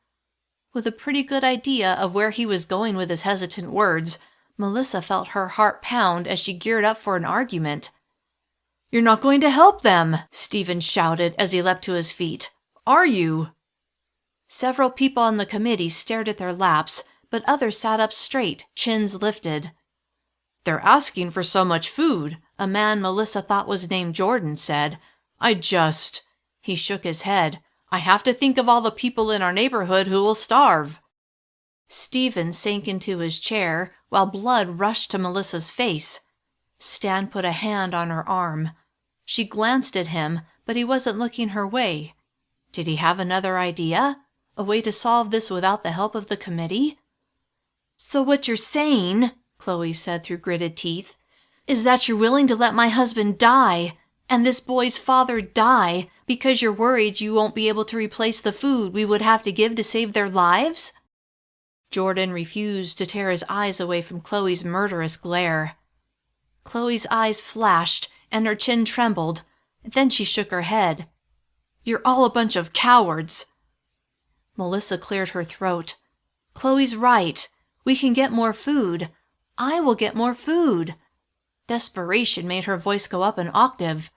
A: With a pretty good idea of where he was going with his hesitant words, Melissa felt her heart pound as she geared up for an argument. "You're not going to help them!" Stephen shouted as he leapt to his feet. "Are you?" Several people on the committee stared at their laps, but others sat up straight, chins lifted. "They're asking for so much food," a man Melissa thought was named Jordan said. He shook his head. "I have to think of all the people in our neighborhood who will starve." Stephen sank into his chair while blood rushed to Melissa's face. Stan put a hand on her arm. She glanced at him, but he wasn't looking her way. Did he have another idea? A way to solve this without the help of the committee? "So what you're saying," Chloe said through gritted teeth, "is that you're willing to let my husband die, and this boy's father die, because you're worried you won't be able to replace the food we would have to give to save their lives?" Jordan refused to tear his eyes away from Chloe's murderous glare. Chloe's eyes flashed, and her chin trembled. Then she shook her head. "You're all a bunch of cowards." Melissa cleared her throat. "Chloe's right. We can get more food. I will get more food." Desperation made her voice go up an octave.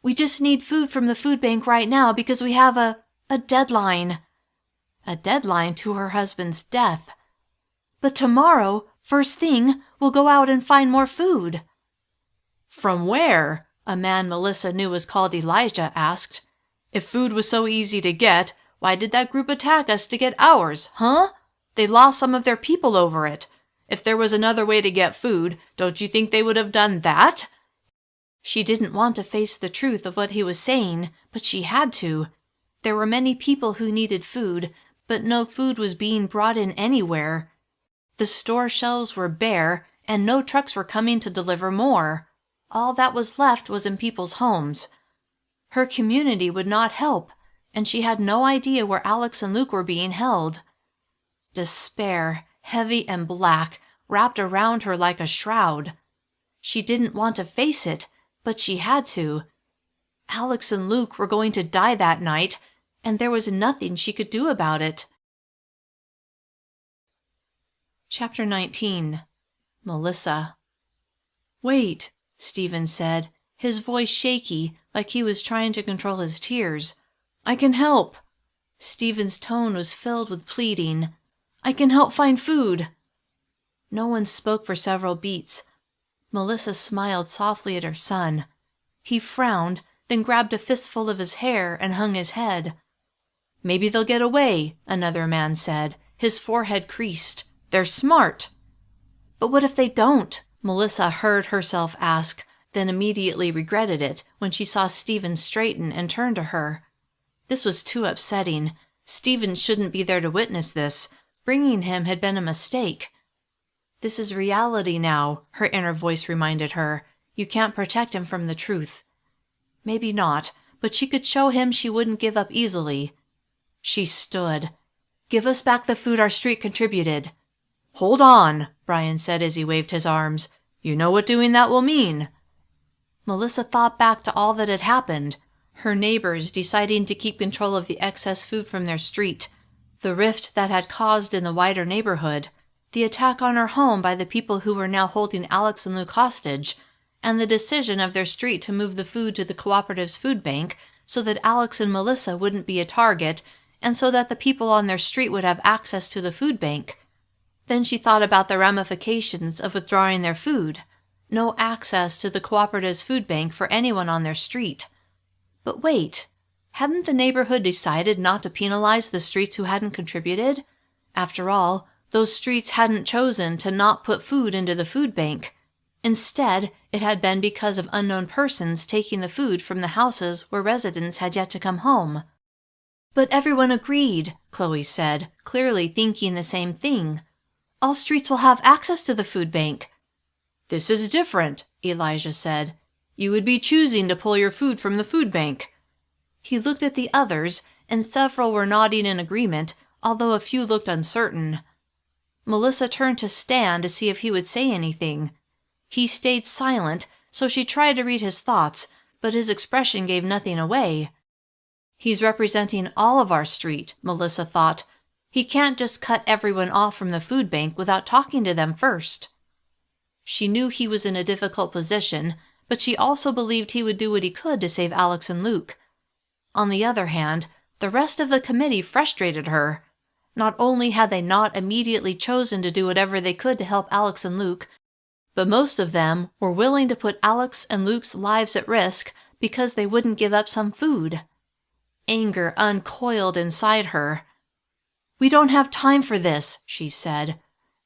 A: "We just need food from the food bank right now because we have a deadline." A deadline to her husband's death. "But tomorrow, first thing, we'll go out and find more food." "From where?" a man Melissa knew was called Elijah asked. "If food was so easy to get, why did that group attack us to get ours, huh? They lost some of their people over it. If there was another way to get food, don't you think they would have done that?" She didn't want to face the truth of what he was saying, but she had to. There were many people who needed food, but no food was being brought in anywhere. The store shelves were bare, and no trucks were coming to deliver more. All that was left was in people's homes. Her community would not help, and she had no idea where Alex and Luke were being held. Despair, heavy and black, wrapped around her like a shroud. She didn't want to face it, but she had to. Alex and Luke were going to die that night, and there was nothing she could do about it. Chapter 19. Melissa. "Wait," Stephen said, his voice shaky, like he was trying to control his tears. "I can help." Stephen's tone was filled with pleading. "I can help find food." No one spoke for several beats. Melissa smiled softly at her son. He frowned, then grabbed a fistful of his hair and hung his head. "Maybe they'll get away," another man said, his forehead creased. "They're smart." "But what if they don't?" Melissa heard herself ask, then immediately regretted it when she saw Stephen straighten and turn to her. This was too upsetting. Stephen shouldn't be there to witness this. Bringing him had been a mistake. "This is reality now," her inner voice reminded her. "You can't protect him from the truth." Maybe not, but she could show him she wouldn't give up easily. She stood. "Give us back the food our street contributed." "Hold on," Brian said as he waved his arms. "You know what doing that will mean." Melissa thought back to all that had happened. Her neighbors deciding to keep control of the excess food from their street, the rift that had caused in the wider neighborhood, the attack on her home by the people who were now holding Alex and Luke hostage, and the decision of their street to move the food to the cooperative's food bank so that Alex and Melissa wouldn't be a target, and so that the people on their street would have access to the food bank. Then she thought about the ramifications of withdrawing their food. no access to the cooperative's food bank for anyone on their street. But wait, hadn't the neighborhood decided not to penalize the streets who hadn't contributed? After all, those streets hadn't chosen to not put food into the food bank. Instead, it had been because of unknown persons taking the food from the houses where residents had yet to come home. But everyone agreed, Chloe said, clearly thinking the same thing. All streets will have access to the food bank. This is different, Elijah said. You would be choosing to pull your food from the food bank. He looked at the others, and several were nodding in agreement, although a few looked uncertain. Melissa turned to Stan to see if he would say anything. He stayed silent, so she tried to read his thoughts, but his expression gave nothing away. He's representing all of our street, Melissa thought. He can't just cut everyone off from the food bank without talking to them first. She knew he was in a difficult position, but she also believed he would do what he could to save Alex and Luke. On the other hand, the rest of the committee frustrated her. Not only had they not immediately chosen to do whatever they could to help Alex and Luke, but most of them were willing to put Alex and Luke's lives at risk because they wouldn't give up some food. Anger uncoiled inside her. "We don't have time for this," she said.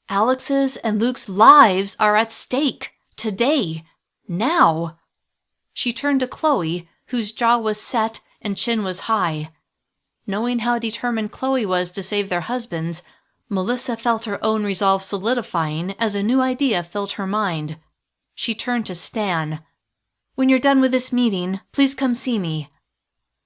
A: "Alex's and Luke's lives are at stake. Today. Now." She turned to Chloe, whose jaw was set and chin was high. Knowing how determined Chloe was to save their husbands, Melissa felt her own resolve solidifying as a new idea filled her mind. She turned to Stan. "When you're done with this meeting, please come see me."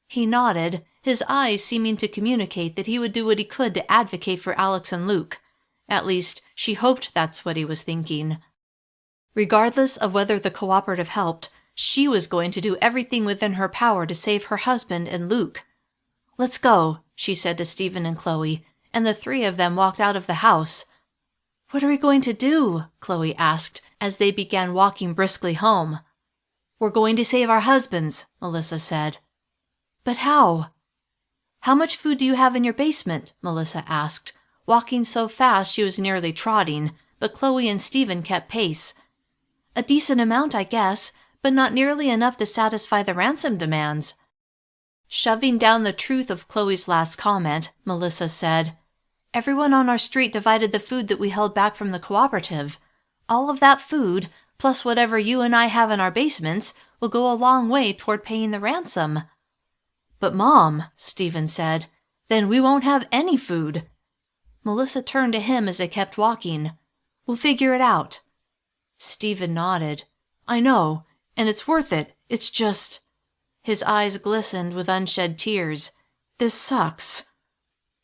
A: He nodded, his eyes seeming to communicate that he would do what he could to advocate for Alex and Luke. At least, she hoped that's what he was thinking. Regardless of whether the cooperative helped, she was going to do everything within her power to save her husband and Luke. "Let's go," she said to Stephen and Chloe, and the three of them walked out of the house. "What are we going to do?" Chloe asked as they began walking briskly home. "We're going to save our husbands," Melissa said. "But how?" "How much food do you have in your basement?" Melissa asked, walking so fast she was nearly trotting, but Chloe and Stephen kept pace. "A decent amount, I guess, but not nearly enough to satisfy the ransom demands." Shoving down the truth of Chloe's last comment, Melissa said, "Everyone on our street divided the food that we held back from the cooperative. All of that food, plus whatever you and I have in our basements, will go a long way toward paying the ransom." "But Mom," Stephen said, "then we won't have any food." Melissa turned to him as they kept walking. "We'll figure it out." Stephen nodded. "I know, and it's worth it. It's just—" His eyes glistened with unshed tears. "This sucks."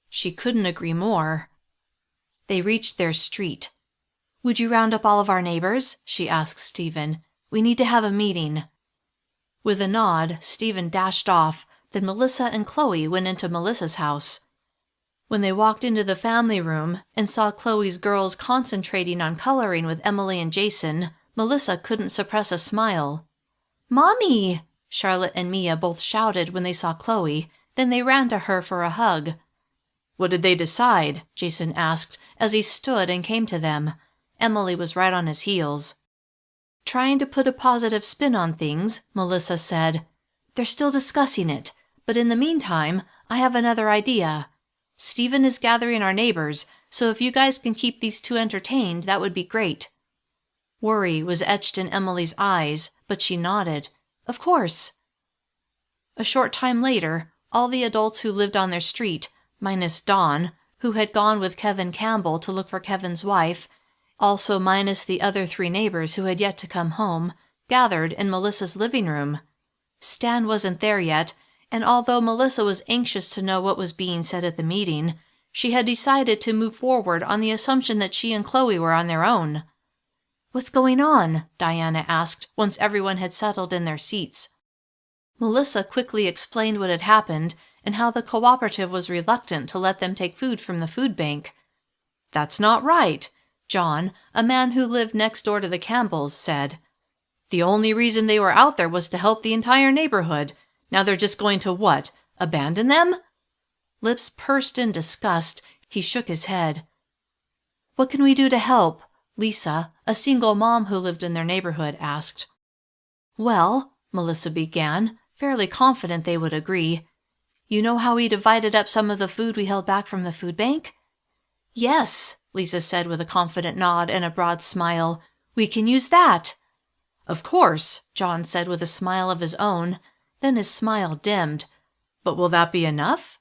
A: She couldn't agree more. They reached their street. "Would you round up all of our neighbors?" she asked Stephen. "We need to have a meeting." With a nod, Stephen dashed off, then Melissa and Chloe went into Melissa's house. When they walked into the family room and saw Chloe's girls concentrating on coloring with Emily and Jason, Melissa couldn't suppress a smile. "Mommy!" Charlotte and Mia both shouted when they saw Chloe, then they ran to her for a hug. "What did they decide?" Jason asked as he stood and came to them. Emily was right on his heels. Trying to put a positive spin on things, Melissa said, "They're still discussing it, but in the meantime, I have another idea. Stephen is gathering our neighbors, so if you guys can keep these two entertained, that would be great." Worry was etched in Emily's eyes, but she nodded. "Of course." A short time later, all the adults who lived on their street, minus Dawn, who had gone with Kevin Campbell to look for Kevin's wife, also minus the other three neighbors who had yet to come home, gathered in Melissa's living room. Stan wasn't there yet, and although Melissa was anxious to know what was being said at the meeting, she had decided to move forward on the assumption that she and Chloe were on their own. "What's going on?" Diana asked once everyone had settled in their seats. Melissa quickly explained what had happened and how the cooperative was reluctant to let them take food from the food bank. "That's not right," John, a man who lived next door to the Campbells, said. "The only reason they were out there was to help the entire neighborhood. Now they're just going to what? Abandon them?" Lips pursed in disgust, he shook his head. "What can we do to help?" Lisa, a single mom who lived in their neighborhood, asked. Well, Melissa began, fairly confident they would agree. You know how we divided up some of the food we held back from the food bank? Yes, Lisa said with a confident nod and a broad smile. We can use that. Of course, John said with a smile of his own. Then his smile dimmed. But will that be enough?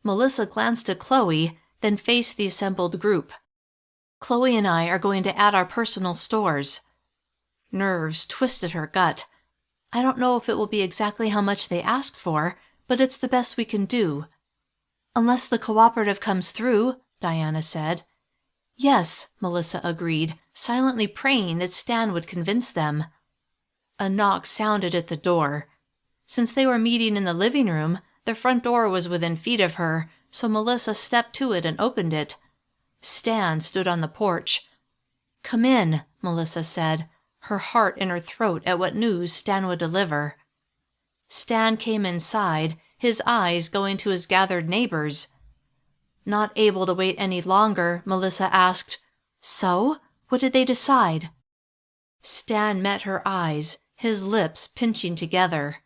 A: Melissa glanced at Chloe, then faced the assembled group. Chloe and I are going to add our personal stores. Nerves twisted her gut. I don't know if it will be exactly how much they asked for, but it's the best we can do. Unless the cooperative comes through, Diana said. Yes, Melissa agreed, silently praying that Stan would convince them. A knock sounded at the door. Since they were meeting in the living room, the front door was within feet of her, so Melissa stepped to it and opened it. Stan stood on the porch. Come in, Melissa said, her heart in her throat at what news Stan would deliver. Stan came inside, his eyes going to his gathered neighbors. Not able to wait any longer, Melissa asked, So, what did they decide? Stan met her eyes, his lips pinching together.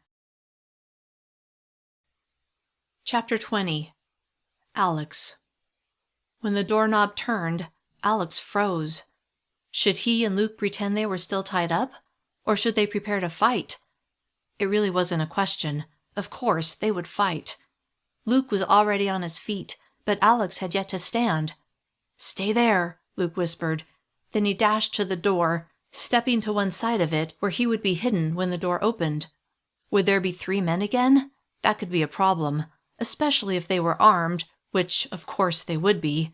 A: Chapter 20. Alex. When the doorknob turned, Alex froze. Should he and Luke pretend they were still tied up? Or should they prepare to fight? It really wasn't a question. Of course, they would fight. Luke was already on his feet, but Alex had yet to stand. Stay there, Luke whispered. Then he dashed to the door, stepping to one side of it where he would be hidden when the door opened. Would there be 3 men again? That could be a problem, especially if they were armed, which, of course, they would be.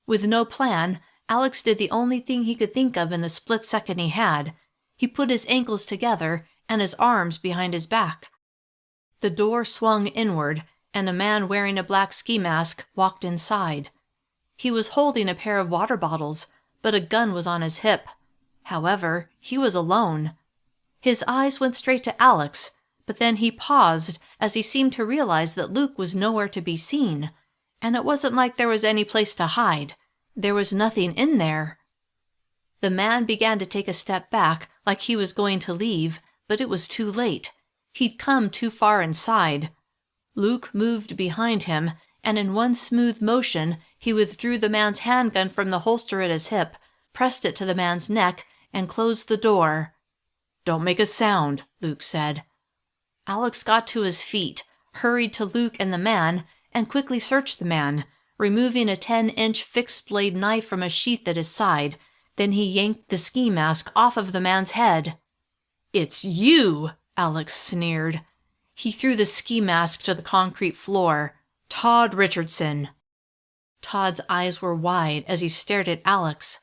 A: With no plan, Alex did the only thing he could think of in the split second he had. He put his ankles together and his arms behind his back. The door swung inward, and a man wearing a black ski mask walked inside. He was holding a pair of water bottles, but a gun was on his hip. However, he was alone. His eyes went straight to Alex, but then he paused as he seemed to realize that Luke was nowhere to be seen. And it wasn't like there was any place to hide. There was nothing in there. The man began to take a step back like he was going to leave, but it was too late. He'd come too far inside. Luke moved behind him, and in one smooth motion, he withdrew the man's handgun from the holster at his hip, pressed it to the man's neck, and closed the door. Don't make a sound, Luke said. Alex got to his feet, hurried to Luke and the man, and quickly searched the man, removing a 10-inch fixed-blade knife from a sheath at his side. Then he yanked the ski mask off of the man's head. It's you, Alex sneered. He threw the ski mask to the concrete floor. Todd Richardson. Todd's eyes were wide as he stared at Alex.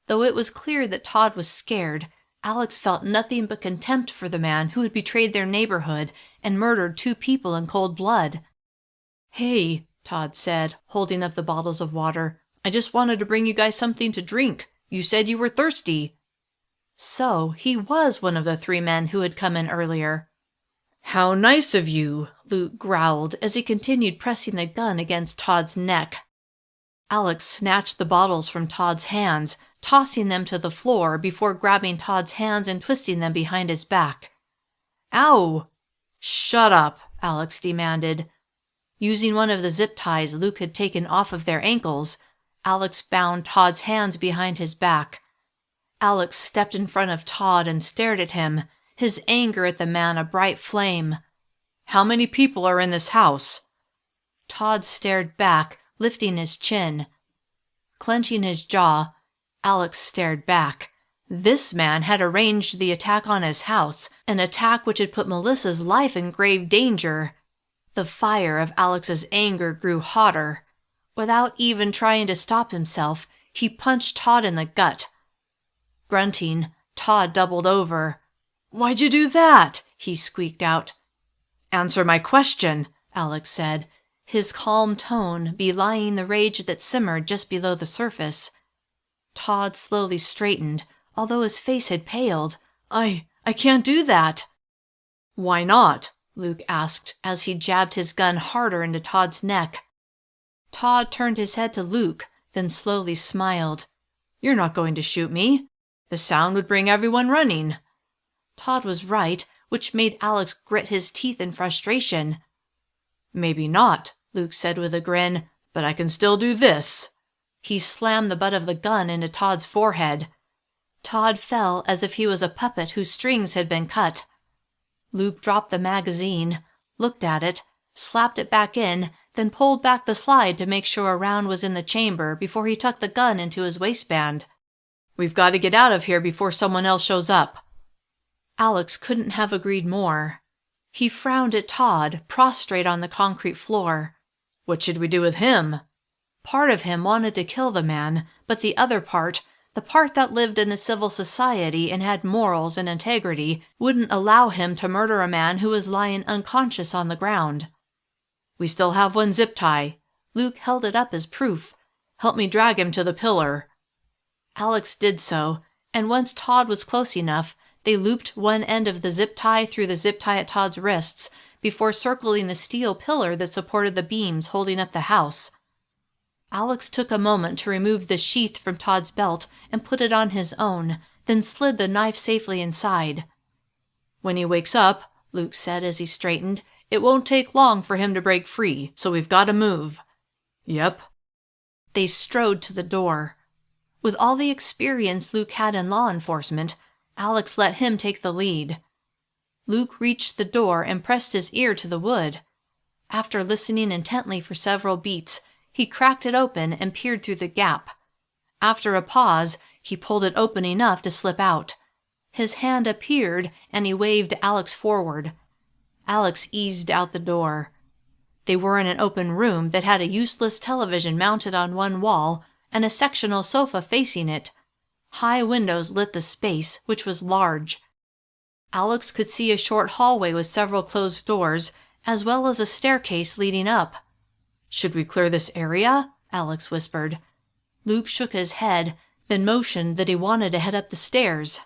A: Though it was clear that Todd was scared, Alex felt nothing but contempt for the man who had betrayed their neighborhood and murdered 2 people in cold blood. Hey, Todd said, holding up the bottles of water. I just wanted to bring you guys something to drink. You said you were thirsty. So he was one of the 3 men who had come in earlier. How nice of you, Luke growled as he continued pressing the gun against Todd's neck. Alex snatched the bottles from Todd's hands, tossing them to the floor before grabbing Todd's hands and twisting them behind his back. Ow! Shut up, Alex demanded. Using one of the zip ties Luke had taken off of their ankles, Alex bound Todd's hands behind his back. Alex stepped in front of Todd and stared at him, his anger at the man a bright flame. How many people are in this house? Todd stared back, lifting his chin. Clenching his jaw, Alex stared back. This man had arranged the attack on his house, an attack which had put Melissa's life in grave danger. The fire of Alex's anger grew hotter. Without even trying to stop himself, he punched Todd in the gut. Grunting, Todd doubled over. Why'd you do that? He squeaked out. Answer my question, Alex said, his calm tone belying the rage that simmered just below the surface. Todd slowly straightened, although his face had paled. I can't do that. Why not? Luke asked as he jabbed his gun harder into Todd's neck. Todd turned his head to Luke, then slowly smiled. You're not going to shoot me. The sound would bring everyone running. Todd was right, which made Alex grit his teeth in frustration. Maybe not, Luke said with a grin, but I can still do this. He slammed the butt of the gun into Todd's forehead. Todd fell as if he was a puppet whose strings had been cut. Luke dropped the magazine, looked at it, slapped it back in, then pulled back the slide to make sure a round was in the chamber before he tucked the gun into his waistband. We've got to get out of here before someone else shows up. Alex couldn't have agreed more. He frowned at Todd, prostrate on the concrete floor. What should we do with him? Part of him wanted to kill the man, but the other part, the part that lived in a civil society and had morals and integrity, wouldn't allow him to murder a man who was lying unconscious on the ground. We still have one zip tie. Luke held it up as proof. Help me drag him to the pillar. Alex did so, and once Todd was close enough, they looped one end of the zip tie through the zip tie at Todd's wrists before circling the steel pillar that supported the beams holding up the house. Alex took a moment to remove the sheath from Todd's belt and put it on his own, then slid the knife safely inside. When he wakes up, Luke said as he straightened, it won't take long for him to break free, so we've got to move. Yep. They strode to the door. With all the experience Luke had in law enforcement, Alex let him take the lead. Luke reached the door and pressed his ear to the wood. After listening intently for several beats, he cracked it open and peered through the gap. After a pause, he pulled it open enough to slip out. His hand appeared, and he waved Alex forward. Alex eased out the door. They were in an open room that had a useless television mounted on one wall and a sectional sofa facing it. High windows lit the space, which was large. Alex could see a short hallway with several closed doors, as well as a staircase leading up. Should we clear this area? Alex whispered. Luke shook his head, then motioned that he wanted to head up the stairs.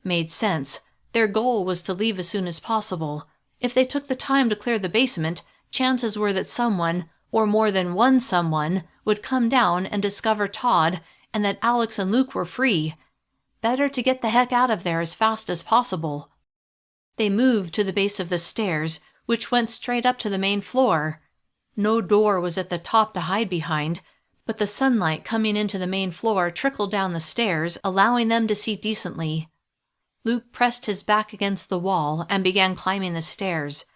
A: Made sense. Their goal was to leave as soon as possible. If they took the time to clear the basement, chances were that someone, or more than one someone, would come down and discover Todd and that Alex and Luke were free. Better to get the heck out of there as fast as possible. They moved to the base of the stairs, which went straight up to the main floor. No door was at the top to hide behind, but the sunlight coming into the main floor trickled down the stairs, allowing them to see decently. Luke pressed his back against the wall and began climbing the stairs.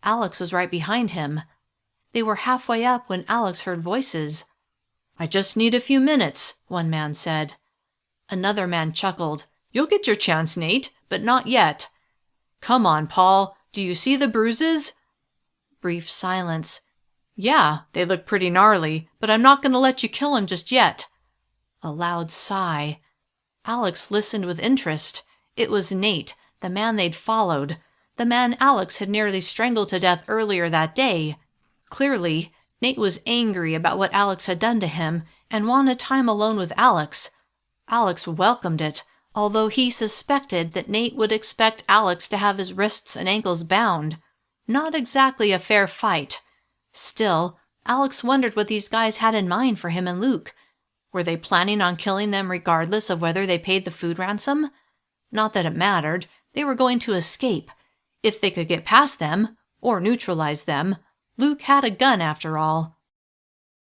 A: Alex was right behind him. They were halfway up when Alex heard voices. I just need a few minutes, one man said. Another man chuckled. You'll get your chance, Nate, but not yet. Come on, Paul. Do you see the bruises? Brief silence. Yeah, they look pretty gnarly, but I'm not going to let you kill him just yet. A loud sigh. Alex listened with interest. It was Nate, the man they'd followed, the man Alex had nearly strangled to death earlier that day. Clearly, Nate was angry about what Alex had done to him and wanted time alone with Alex. Alex welcomed it, although he suspected that Nate would expect Alex to have his wrists and ankles bound. Not exactly a fair fight. Still, Alex wondered what these guys had in mind for him and Luke. Were they planning on killing them regardless of whether they paid the food ransom? Not that it mattered. They were going to escape. If they could get past them, or neutralize them, Luke had a gun after all.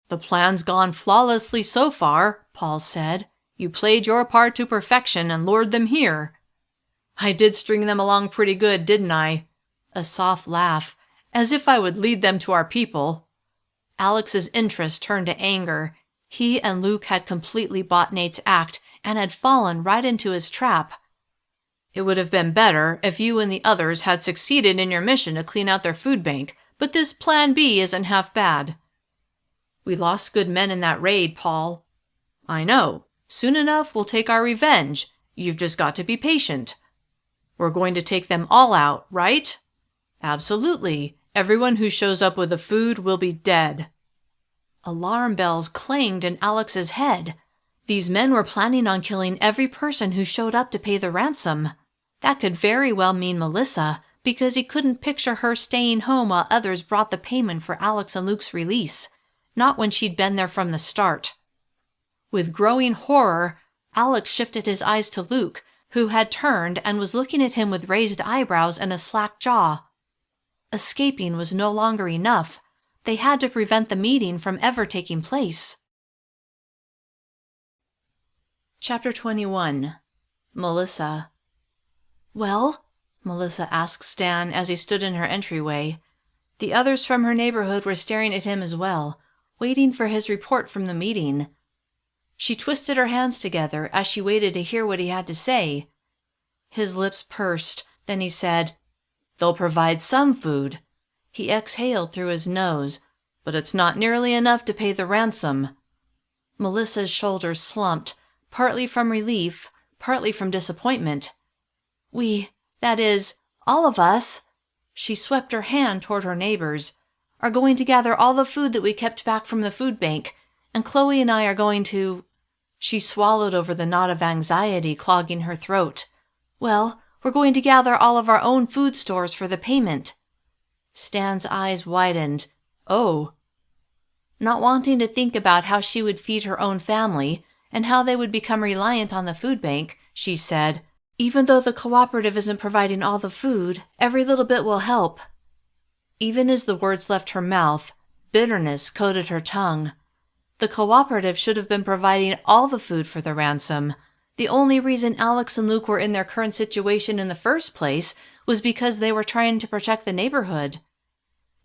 A: The plan's gone flawlessly so far, Paul said. You played your part to perfection and lured them here. I did string them along pretty good, didn't I? A soft laugh, as if I would lead them to our people. Alex's interest turned to anger. He and Luke had completely bought Nate's act and had fallen right into his trap. It would have been better if you and the others had succeeded in your mission to clean out their food bank, but this Plan B isn't half bad. We lost good men in that raid, Paul. I know. Soon enough, we'll take our revenge. You've just got to be patient. We're going to take them all out, right? Absolutely. Everyone who shows up with the food will be dead. Alarm bells clanged in Alex's head. These men were planning on killing every person who showed up to pay the ransom. That could very well mean Melissa, because he couldn't picture her staying home while others brought the payment for Alex and Luke's release. Not when she'd been there from the start. With growing horror, Alex shifted his eyes to Luke, who had turned and was looking at him with raised eyebrows and a slack jaw. Escaping was no longer enough. They had to prevent the meeting from ever taking place. Chapter 21. Melissa. "Well?" Melissa asked Stan as he stood in her entryway. The others from her neighborhood were staring at him as well, waiting for his report from the meeting. She twisted her hands together as she waited to hear what he had to say. His lips pursed, then he said, "They'll provide some food." He exhaled through his nose, "but it's not nearly enough to pay the ransom." Melissa's shoulders slumped, partly from relief, partly from disappointment. That is, all of us," she swept her hand toward her neighbors, "are going to gather all the food that we kept back from the food bank, and Chloe and I are going to—" She swallowed over the knot of anxiety clogging her throat. "Well, we're going to gather all of our own food stores for the payment." Stan's eyes widened. "Oh." Not wanting to think about how she would feed her own family and how they would become reliant on the food bank, she said, "Even though the cooperative isn't providing all the food, every little bit will help." Even as the words left her mouth, bitterness coated her tongue. The cooperative should have been providing all the food for the ransom. The only reason Alex and Luke were in their current situation in the first place was because they were trying to protect the neighborhood.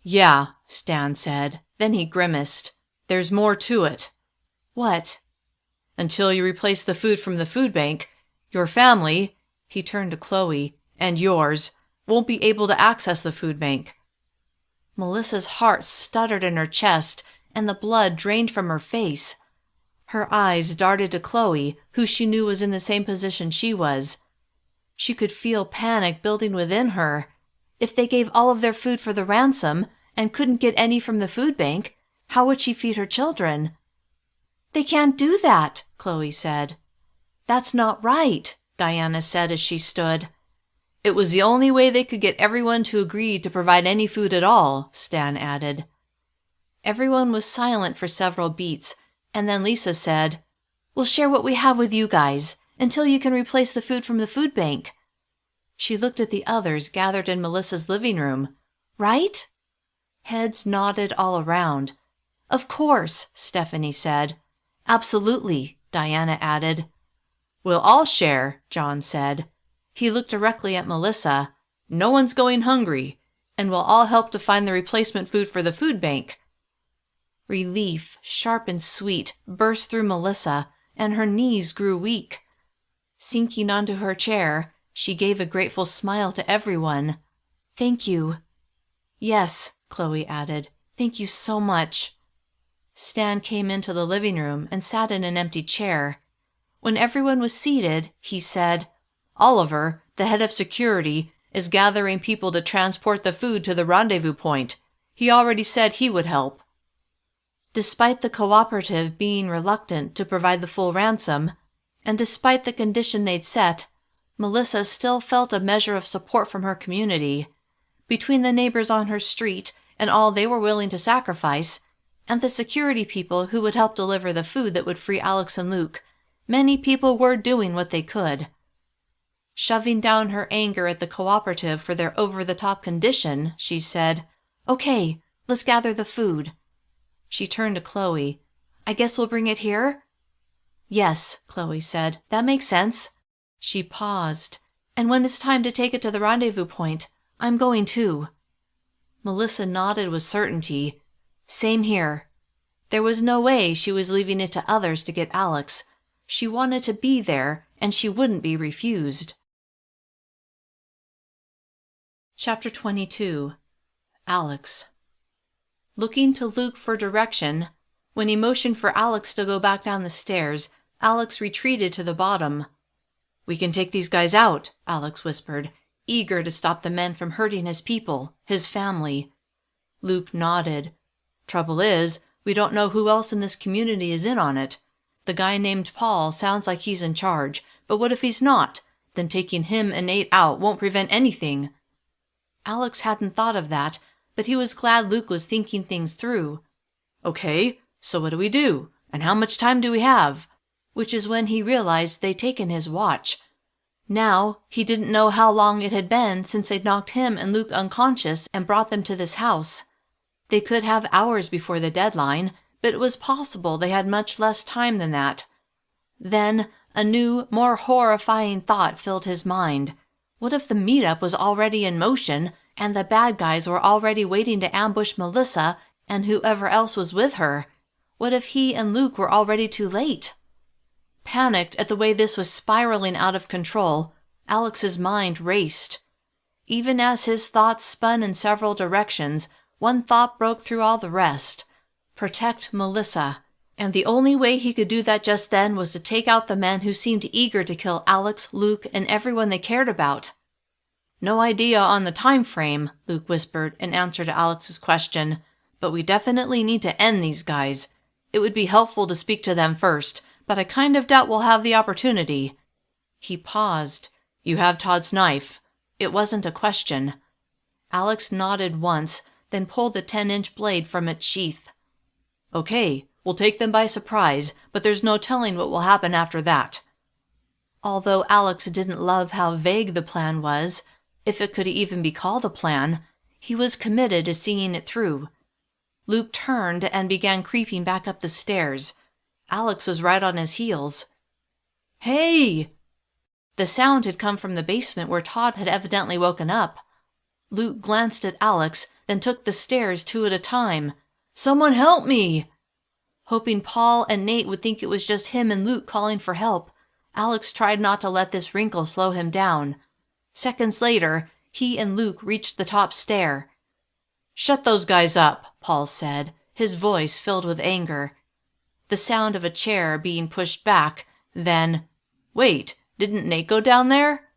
A: "Yeah," Stan said. Then he grimaced. "There's more to it." "What?" "Until you replace the food from the food bank, your family," he turned to Chloe, "and yours, won't be able to access the food bank." Melissa's heart stuttered in her chest, and the blood drained from her face. Her eyes darted to Chloe, who she knew was in the same position she was. She could feel panic building within her. If they gave all of their food for the ransom and couldn't get any from the food bank, how would she feed her children? "They can't do that," Chloe said. "That's not right," Diana said as she stood. "It was the only way they could get everyone to agree to provide any food at all," Stan added. Everyone was silent for several beats, and then Lisa said, "We'll share what we have with you guys, until you can replace the food from the food bank." She looked at the others gathered in Melissa's living room. "Right?" Heads nodded all around. "Of course," Stephanie said. "Absolutely," Diana added. "We'll all share," John said. He looked directly at Melissa. "No one's going hungry, and we'll all help to find the replacement food for the food bank." Relief, sharp and sweet, burst through Melissa, and her knees grew weak. Sinking onto her chair, she gave a grateful smile to everyone. "Thank you." "Yes," Chloe added. "Thank you so much." Stan came into the living room and sat in an empty chair. When everyone was seated, he said, "Oliver, the head of security, is gathering people to transport the food to the rendezvous point. He already said he would help." Despite the cooperative being reluctant to provide the full ransom, and despite the condition they'd set, Melissa still felt a measure of support from her community. Between the neighbors on her street and all they were willing to sacrifice, and the security people who would help deliver the food that would free Alex and Luke, many people were doing what they could. Shoving down her anger at the cooperative for their over-the-top condition, she said, "Okay, let's gather the food." She turned to Chloe. "I guess we'll bring it here?" "Yes," Chloe said. "That makes sense." She paused. "And when it's time to take it to the rendezvous point, I'm going too." Melissa nodded with certainty. "Same here." There was no way she was leaving it to others to get Alex. She wanted to be there, and she wouldn't be refused. Chapter 22. Alex. Looking to Luke for direction, when he motioned for Alex to go back down the stairs, Alex retreated to the bottom. "We can take these guys out," Alex whispered, eager to stop the men from hurting his people, his family. Luke nodded. "Trouble is, we don't know who else in this community is in on it. The guy named Paul sounds like he's in charge, but what if he's not? Then taking him and Nate out won't prevent anything." Alex hadn't thought of that, but he was glad Luke was thinking things through. "Okay, so what do we do? And how much time do we have?" which is when he realized they'd taken his watch. Now, he didn't know how long it had been since they'd knocked him and Luke unconscious and brought them to this house. They could have hours before the deadline, but it was possible they had much less time than that. Then, a new, more horrifying thought filled his mind. What if the meetup was already in motion, and the bad guys were already waiting to ambush Melissa and whoever else was with her? What if he and Luke were already too late? Panicked at the way this was spiraling out of control, Alex's mind raced. Even as his thoughts spun in several directions, one thought broke through all the rest. Protect Melissa. And the only way he could do that just then was to take out the men who seemed eager to kill Alex, Luke, and everyone they cared about. "No idea on the time frame," Luke whispered in answer to Alex's question, "but we definitely need to end these guys. It would be helpful to speak to them first, but I kind of doubt we'll have the opportunity." He paused. "You have Todd's knife." It wasn't a question. Alex nodded once, then pulled the 10-inch blade from its sheath. "Okay, we'll take them by surprise, but there's no telling what will happen after that." Although Alex didn't love how vague the plan was, if it could even be called a plan, he was committed to seeing it through. Luke turned and began creeping back up the stairs. Alex was right on his heels. "Hey!" The sound had come from the basement where Todd had evidently woken up. Luke glanced at Alex, then took the stairs 2 at a time. "Someone help me!" Hoping Paul and Nate would think it was just him and Luke calling for help, Alex tried not to let this wrinkle slow him down. Seconds later, he and Luke reached the top stair. "Shut those guys up," Paul said, his voice filled with anger. The sound of a chair being pushed back, then, "Wait, didn't Nate go down there?"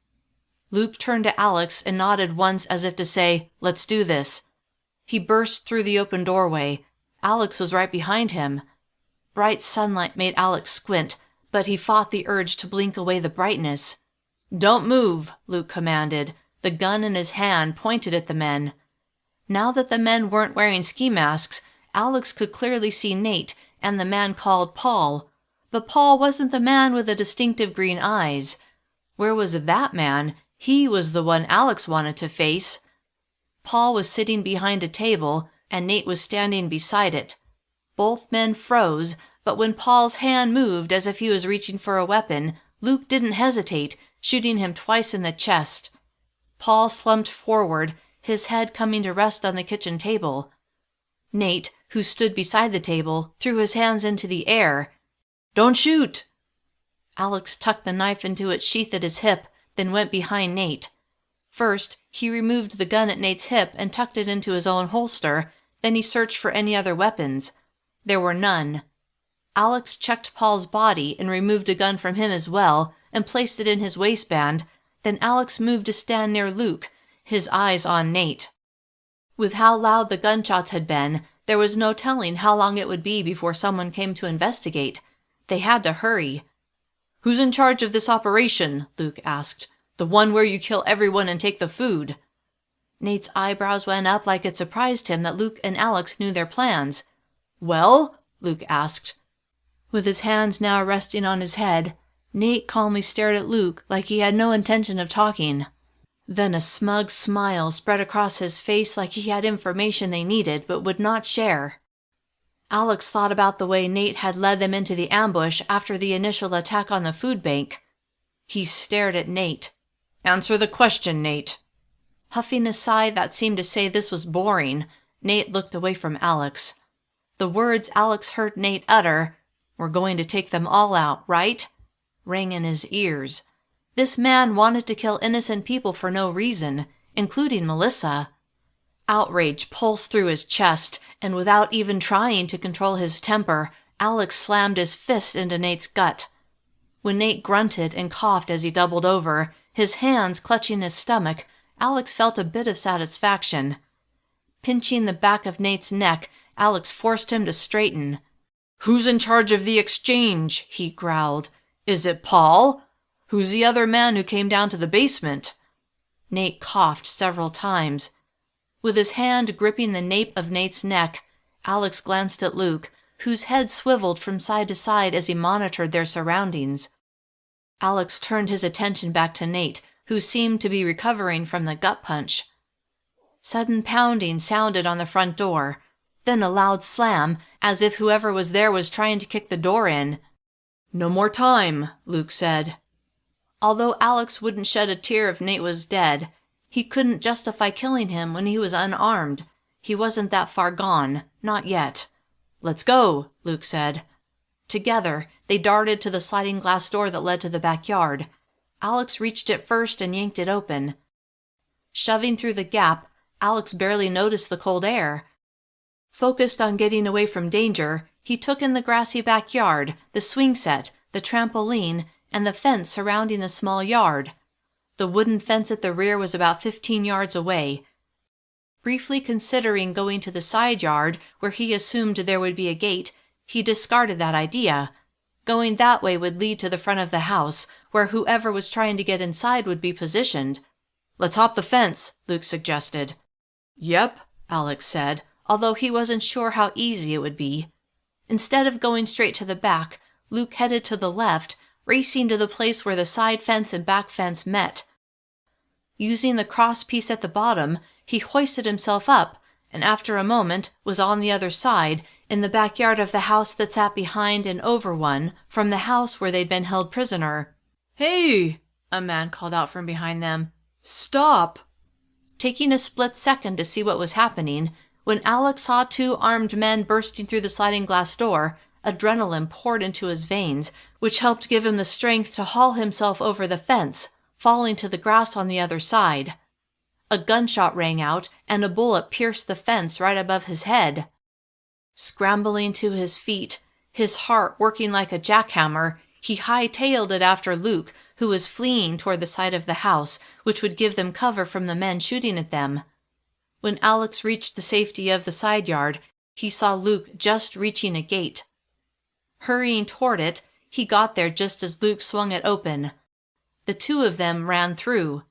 A: Luke turned to Alex and nodded once as if to say, "Let's do this." He burst through the open doorway. Alex was right behind him. Bright sunlight made Alex squint, but he fought the urge to blink away the brightness. "Don't move," Luke commanded, the gun in his hand pointed at the men. Now that the men weren't wearing ski masks, Alex could clearly see Nate and the man called Paul. But Paul wasn't the man with the distinctive green eyes. Where was that man? He was the one Alex wanted to face. Paul was sitting behind a table, and Nate was standing beside it. Both men froze, but when Paul's hand moved as if he was reaching for a weapon, Luke didn't hesitate, shooting him twice in the chest. Paul slumped forward, his head coming to rest on the kitchen table. Nate, who stood beside the table, threw his hands into the air. "Don't shoot!" Alex tucked the knife into its sheath at his hip, then went behind Nate. First, he removed the gun at Nate's hip and tucked it into his own holster, then he searched for any other weapons. There were none. Alex checked Paul's body and removed a gun from him as well and placed it in his waistband, then Alex moved to stand near Luke, his eyes on Nate. With how loud the gunshots had been, there was no telling how long it would be before someone came to investigate. They had to hurry. "Who's in charge of this operation?" Luke asked. "The one where you kill everyone and take the food?" Nate's eyebrows went up like it surprised him that Luke and Alex knew their plans. "Well?" Luke asked. With his hands now resting on his head, Nate calmly stared at Luke like he had no intention of talking. Then a smug smile spread across his face like he had information they needed but would not share. Alex thought about the way Nate had led them into the ambush after the initial attack on the food bank. He stared at Nate. "Answer the question, Nate." Huffing a sigh that seemed to say this was boring, Nate looked away from Alex. The words Alex heard Nate utter, "We're going to take them all out, right?" rang in his ears. This man wanted to kill innocent people for no reason, including Melissa. Outrage pulsed through his chest, and without even trying to control his temper, Alex slammed his fist into Nate's gut. When Nate grunted and coughed as he doubled over, his hands clutching his stomach, Alex felt a bit of satisfaction. Pinching the back of Nate's neck, Alex forced him to straighten. "Who's in charge of the exchange?" he growled. "Is it Paul? Who's the other man who came down to the basement?" Nate coughed several times. With his hand gripping the nape of Nate's neck, Alex glanced at Luke, whose head swiveled from side to side as he monitored their surroundings. Alex turned his attention back to Nate, who seemed to be recovering from the gut punch. Sudden pounding sounded on the front door, then a loud slam, as if whoever was there was trying to kick the door in. "No more time," Luke said. Although Alex wouldn't shed a tear if Nate was dead, he couldn't justify killing him when he was unarmed. He wasn't that far gone, not yet. "Let's go," Luke said. Together, they darted to the sliding glass door that led to the backyard. Alex reached it first and yanked it open. Shoving through the gap, Alex barely noticed the cold air. Focused on getting away from danger, he took in the grassy backyard, the swing set, the trampoline, and the fence surrounding the small yard. The wooden fence at the rear was about 15 yards away. Briefly considering going to the side yard, where he assumed there would be a gate, he discarded that idea. Going that way would lead to the front of the house, where whoever was trying to get inside would be positioned. "Let's hop the fence," Luke suggested. "Yep," Alex said, although he wasn't sure how easy it would be. Instead of going straight to the back, Luke headed to the left, racing to the place where the side fence and back fence met. Using the cross piece at the bottom, he hoisted himself up, and after a moment was on the other side, in the backyard of the house that sat behind and over one from the house where they'd been held prisoner. "Hey!" a man called out from behind them. "Stop!" Taking a split second to see what was happening, when Alex saw two armed men bursting through the sliding glass door, adrenaline poured into his veins, which helped give him the strength to haul himself over the fence, falling to the grass on the other side. A gunshot rang out, and a bullet pierced the fence right above his head. Scrambling to his feet, his heart working like a jackhammer, he hightailed it after Luke, who was fleeing toward the side of the house, which would give them cover from the men shooting at them. When Alex reached the safety of the side yard, he saw Luke just reaching a gate. Hurrying toward it, he got there just as Luke swung it open. The two of them ran through.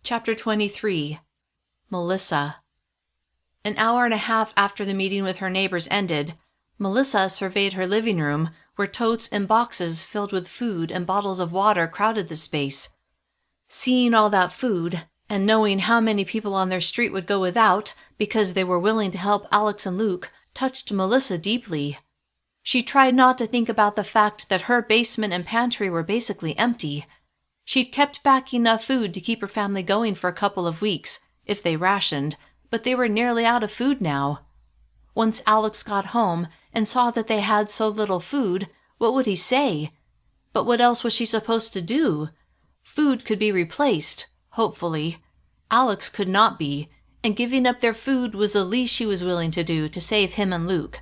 A: Chapter 23. Melissa. An hour and a half after the meeting with her neighbors ended, Melissa surveyed her living room, where totes and boxes filled with food and bottles of water crowded the space. Seeing all that food, and knowing how many people on their street would go without because they were willing to help Alex and Luke, touched Melissa deeply. She tried not to think about the fact that her basement and pantry were basically empty. She'd kept back enough food to keep her family going for a couple of weeks, if they rationed, but they were nearly out of food now. Once Alex got home and saw that they had so little food, what would he say? But what else was she supposed to do? Food could be replaced, hopefully. Alex could not be, and giving up their food was the least she was willing to do to save him and Luke.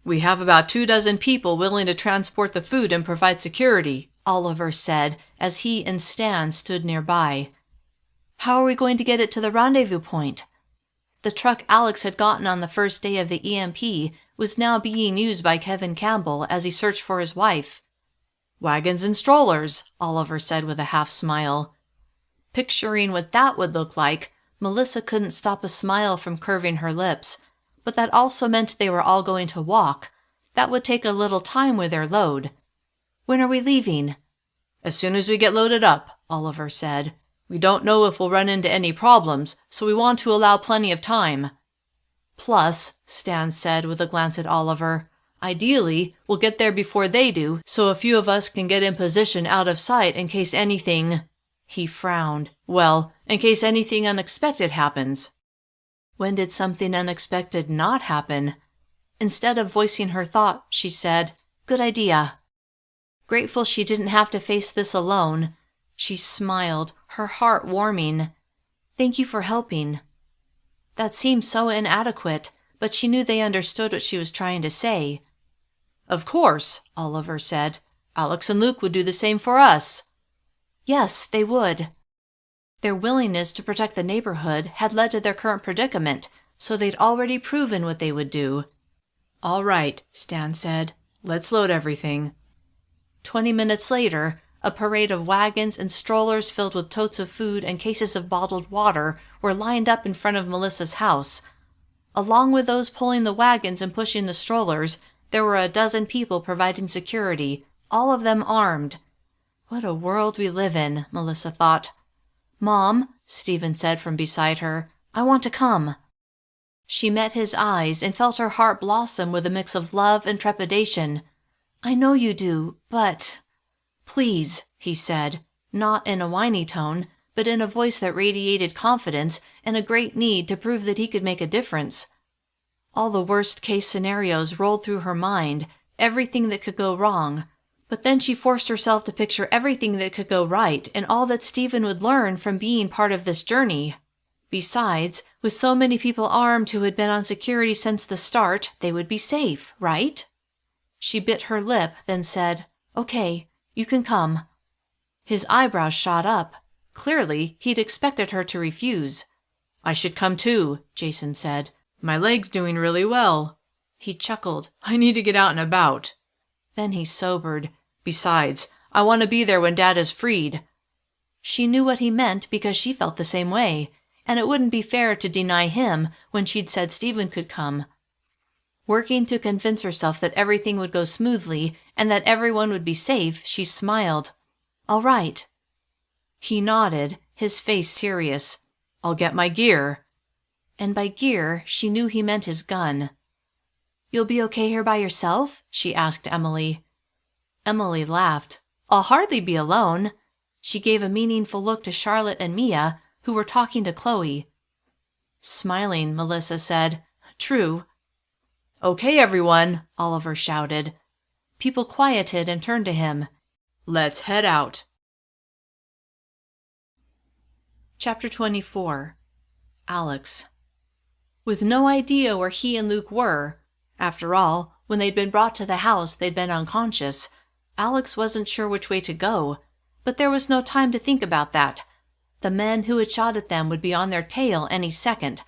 A: "We have about 24 people willing to transport the food and provide security," Oliver said as he and Stan stood nearby. "How are we going to get it to the rendezvous point?" The truck Alex had gotten on the first day of the EMP was now being used by Kevin Campbell as he searched for his wife. "Wagons and strollers," Oliver said with a half-smile. Picturing what that would look like, Melissa couldn't stop a smile from curving her lips, but that also meant they were all going to walk. That would take a little time with their load. "When are we leaving?" "As soon as we get loaded up," Oliver said. "We don't know if we'll run into any problems, so we want to allow plenty of time." "Plus," Stan said with a glance at Oliver, "ideally, we'll get there before they do, so a few of us can get in position out of sight in case anything—" He frowned. "Well, in case anything unexpected happens." When did something unexpected not happen? Instead of voicing her thought, she said, "Good idea." Grateful she didn't have to face this alone, she smiled, her heart warming. "Thank you for helping." That seemed so inadequate, but she knew they understood what she was trying to say. "Of course," Oliver said. "Alex and Luke would do the same for us." Yes, they would. Their willingness to protect the neighborhood had led to their current predicament, so they'd already proven what they would do. "All right," Stan said. "Let's load everything." 20 minutes later, a parade of wagons and strollers filled with totes of food and cases of bottled water were lined up in front of Melissa's house. Along with those pulling the wagons and pushing the strollers, there were a dozen people providing security, all of them armed. What a world we live in, Melissa thought. "Mom," Stephen said from beside her, "I want to come." She met his eyes and felt her heart blossom with a mix of love and trepidation. "I know you do, but—" "Please," he said, not in a whiny tone, but in a voice that radiated confidence and a great need to prove that he could make a difference. All the worst-case scenarios rolled through her mind, everything that could go wrong. But then she forced herself to picture everything that could go right and all that Stephen would learn from being part of this journey. Besides, with so many people armed who had been on security since the start, they would be safe, right? She bit her lip, then said, "Okay, you can come." His eyebrows shot up. Clearly, he'd expected her to refuse. "I should come too," Jason said. "My leg's doing really well." He chuckled. "I need to get out and about." Then he sobered. "Besides, I want to be there when Dad is freed." She knew what he meant because she felt the same way, and it wouldn't be fair to deny him when she'd said Stephen could come. Working to convince herself that everything would go smoothly and that everyone would be safe, she smiled. "All right." He nodded, his face serious. "I'll get my gear." And by gear, she knew he meant his gun. "You'll be okay here by yourself?" she asked Emily. Emily laughed. "I'll hardly be alone." She gave a meaningful look to Charlotte and Mia, who were talking to Chloe. Smiling, Melissa said, "True." "Okay, everyone," Oliver shouted. People quieted and turned to him. "Let's head out." Chapter 24. Alex. With no idea where he and Luke were, after all, when they'd been brought to the house, they'd been unconscious, Alex wasn't sure which way to go, but there was no time to think about that. The men who had shot at them would be on their tail any second,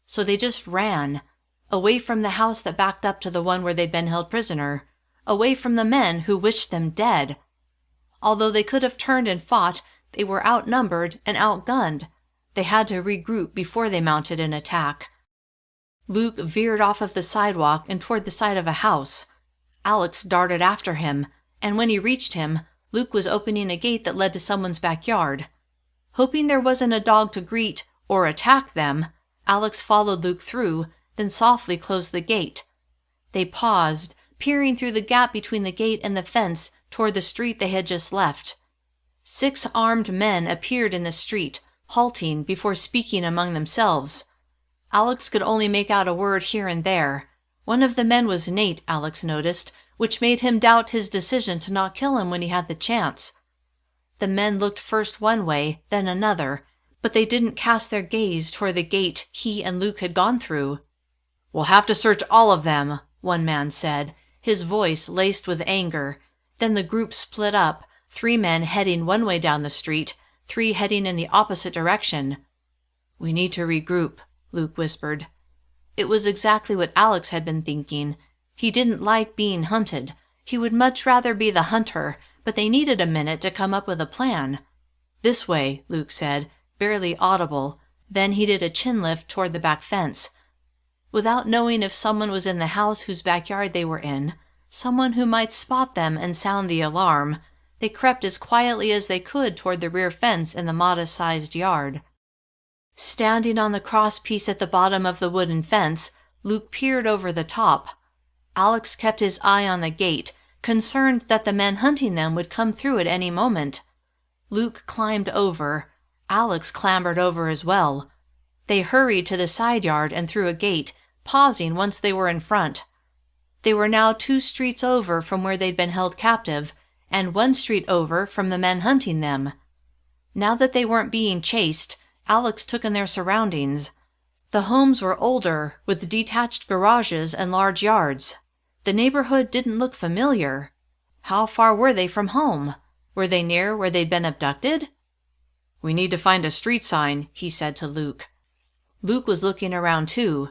A: so they just ran, away from the house that backed up to the one where they'd been held prisoner, away from the men who wished them dead. Although they could have turned and fought, they were outnumbered and outgunned. They had to regroup before they mounted an attack. Luke veered off of the sidewalk and toward the side of a house. Alex darted after him, and when he reached him, Luke was opening a gate that led to someone's backyard. Hoping there wasn't a dog to greet or attack them, Alex followed Luke through, then softly closed the gate. They paused, peering through the gap between the gate and the fence toward the street they had just left. 6 armed men appeared in the street, halting before speaking among themselves. Alex could only make out a word here and there. One of the men was Nate, Alex noticed, which made him doubt his decision to not kill him when he had the chance. The men looked first one way, then another, but they didn't cast their gaze toward the gate he and Luke had gone through. "We'll have to search all of them," one man said, his voice laced with anger. Then the group split up, 3 men heading one way down the street, 3 heading in the opposite direction. "We need to regroup," Luke whispered. It was exactly what Alex had been thinking. He didn't like being hunted. He would much rather be the hunter, but they needed a minute to come up with a plan. "This way," Luke said, barely audible. Then he did a chin lift toward the back fence. Without knowing if someone was in the house whose backyard they were in, someone who might spot them and sound the alarm, they crept as quietly as they could toward the rear fence in the modest-sized yard. Standing on the crosspiece at the bottom of the wooden fence, Luke peered over the top. Alex kept his eye on the gate, concerned that the men hunting them would come through at any moment. Luke climbed over. Alex clambered over as well. They hurried to the side yard and through a gate, pausing once they were in front. They were now 2 streets over from where they'd been held captive, and 1 street over from the men hunting them. Now that they weren't being chased, Alex took in their surroundings. The homes were older, with detached garages and large yards. The neighborhood didn't look familiar. How far were they from home? Were they near where they'd been abducted? "We need to find a street sign," he said to Luke. Luke was looking around too.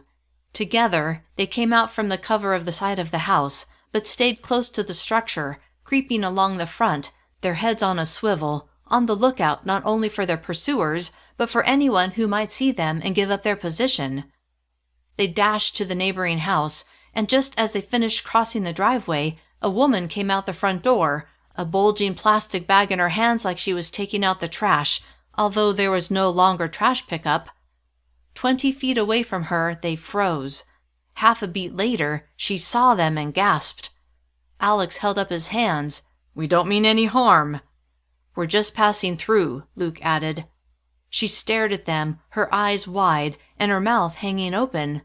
A: Together, they came out from the cover of the side of the house, but stayed close to the structure, creeping along the front, their heads on a swivel, on the lookout not only for their pursuers, but for anyone who might see them and give up their position. they dashed to the neighboring house, and just as they finished crossing the driveway, a woman came out the front door, a bulging plastic bag in her hands like she was taking out the trash, although there was no longer trash pickup. 20 feet away from her, they froze. Half a beat later, she saw them and gasped. Alex held up his hands. "We don't mean any harm." "We're just passing through," Luke added. She stared at them, her eyes wide and her mouth hanging open.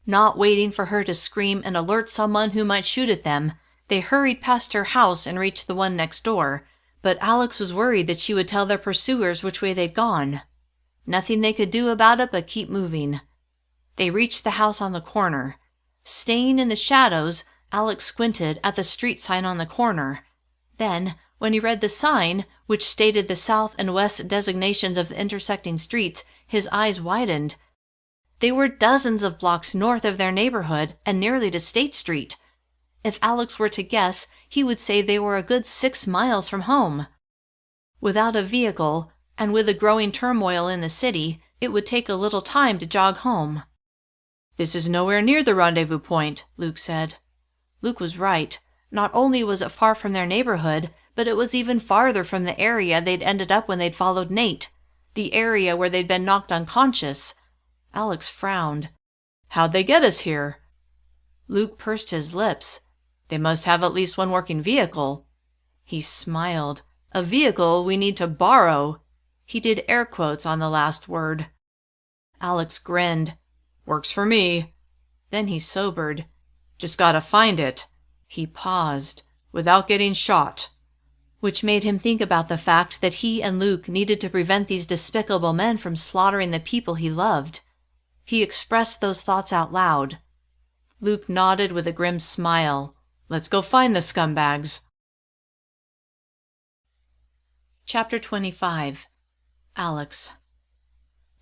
A: Not waiting for her to scream and alert someone who might shoot at them, they hurried past her house and reached the one next door, but Alex was worried that she would tell their pursuers which way they'd gone. Nothing they could do about it but keep moving. They reached the house on the corner. Staying in the shadows, Alex squinted at the street sign on the corner. Then, when he read the sign, which stated the south and west designations of the intersecting streets, his eyes widened. They were dozens of blocks north of their neighborhood and nearly to State Street. If Alex were to guess, he would say they were a good 6 miles from home. Without a vehicle, and with a growing turmoil in the city, it would take a little time to jog home. "This is nowhere near the rendezvous point," Luke said. Luke was right. Not only was it far from their neighborhood, but it was even farther from the area they'd ended up when they'd followed Nate, the area where they'd been knocked unconscious. Alex frowned. "How'd they get us here?" Luke pursed his lips. "They must have at least one working vehicle." He smiled. "A vehicle we need to borrow." He did air quotes on the last word. Alex grinned. "Works for me." Then he sobered. "Just gotta find it." He paused. "Without getting shot." Which made him think about the fact that he and Luke needed to prevent these despicable men from slaughtering the people he loved. He expressed those thoughts out loud. Luke nodded with a grim smile. "Let's go find the scumbags." Chapter 25. Alex.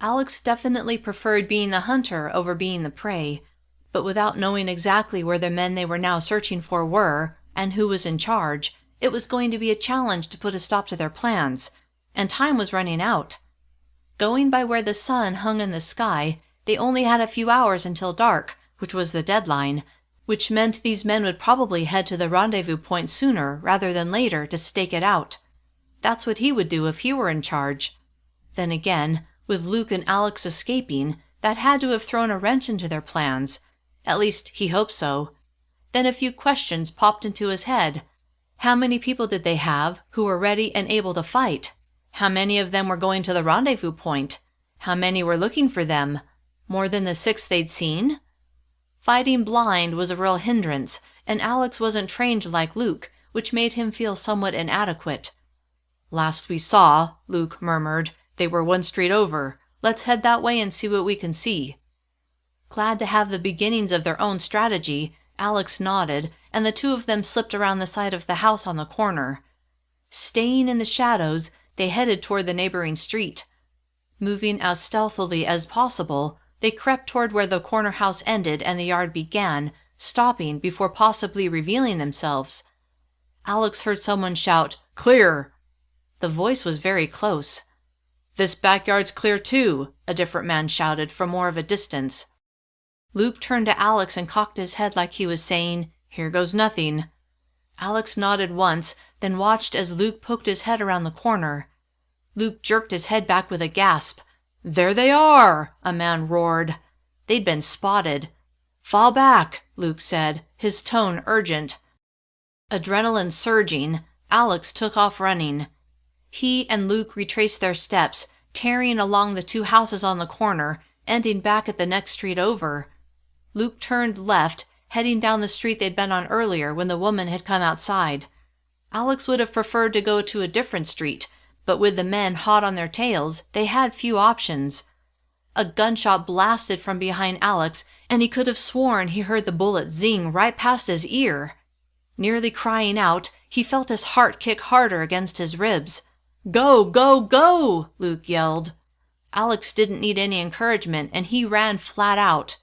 A: Alex definitely preferred being the hunter over being the prey, but without knowing exactly where the men they were now searching for were, and who was in charge, it was going to be a challenge to put a stop to their plans, and time was running out. Going by where the sun hung in the sky, they only had a few hours until dark, which was the deadline, which meant these men would probably head to the rendezvous point sooner rather than later to stake it out. That's what he would do if he were in charge. Then again, with Luke and Alex escaping, that had to have thrown a wrench into their plans. At least, he hoped so. Then a few questions popped into his head. How many people did they have who were ready and able to fight? How many of them were going to the rendezvous point? How many were looking for them? More than the 6 they'd seen? Fighting blind was a real hindrance, and Alex wasn't trained like Luke, which made him feel somewhat inadequate. "Last we saw," Luke murmured, "they were 1 street over. Let's head that way and see what we can see." Glad to have the beginnings of their own strategy, Alex nodded, and the two of them slipped around the side of the house on the corner. Staying in the shadows, they headed toward the neighboring street. Moving as stealthily as possible, they crept toward where the corner house ended and the yard began, stopping before possibly revealing themselves. Alex heard someone shout, "Clear!" The voice was very close. "This backyard's clear too," a different man shouted from more of a distance. Luke turned to Alex and cocked his head like he was saying, "Here goes nothing." Alex nodded once, then watched as Luke poked his head around the corner. Luke jerked his head back with a gasp. "There they are!" a man roared. They'd been spotted. "Fall back," Luke said, his tone urgent. Adrenaline surging, Alex took off running. He and Luke retraced their steps, tearing along the 2 houses on the corner, ending back at the next street over. Luke turned left, heading down the street they'd been on earlier when the woman had come outside. Alex would have preferred to go to a different street, but with the men hot on their tails, they had few options. A gunshot blasted from behind Alex, and he could have sworn he heard the bullet zing right past his ear. Nearly crying out, he felt his heart kick harder against his ribs. "Go, go, go!" Luke yelled. Alex didn't need any encouragement, and he ran flat out.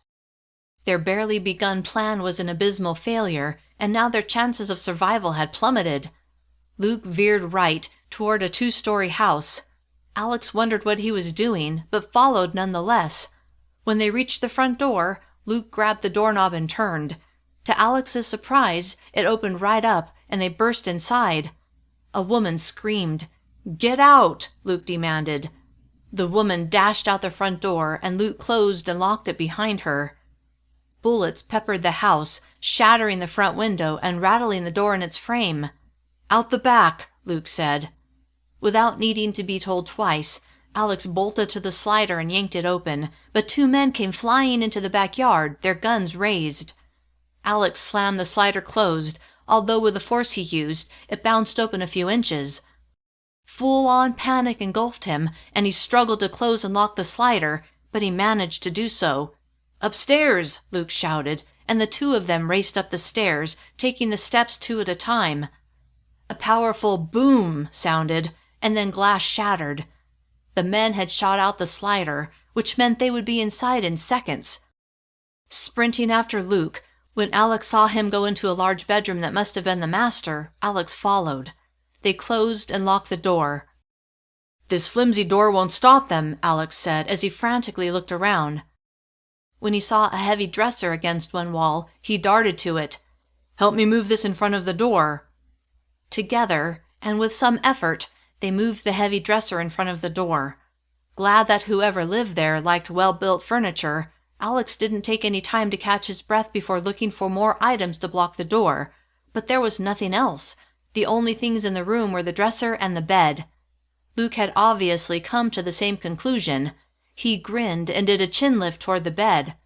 A: Their barely begun plan was an abysmal failure, and now their chances of survival had plummeted. Luke veered right toward a 2-story house. Alex wondered what he was doing, but followed nonetheless. When they reached the front door, Luke grabbed the doorknob and turned. To Alex's surprise, it opened right up, and they burst inside. A woman screamed. "Get out!" Luke demanded. The woman dashed out the front door, and Luke closed and locked it behind her. Bullets peppered the house, shattering the front window and rattling the door in its frame. "Out the back," Luke said. Without needing to be told twice, Alex bolted to the slider and yanked it open, but two men came flying into the backyard, their guns raised. Alex slammed the slider closed, although with the force he used, it bounced open a few inches. Full-on panic engulfed him, and he struggled to close and lock the slider, but he managed to do so. "Upstairs!" Luke shouted, and the two of them raced up the stairs, taking the steps two at a time. A powerful boom sounded, and then glass shattered. The men had shot out the slider, which meant they would be inside in seconds. Sprinting after Luke, when Alex saw him go into a large bedroom that must have been the master, Alex followed. They closed and locked the door. "This flimsy door won't stop them," Alex said as he frantically looked around. When he saw a heavy dresser against one wall, he darted to it. "Help me move this in front of the door." Together, and with some effort, they moved the heavy dresser in front of the door. Glad that whoever lived there liked well-built furniture, Alex didn't take any time to catch his breath before looking for more items to block the door. But there was nothing else. The only things in the room were the dresser and the bed. Luke had obviously come to the same conclusion. He grinned and did a chin lift toward the bed.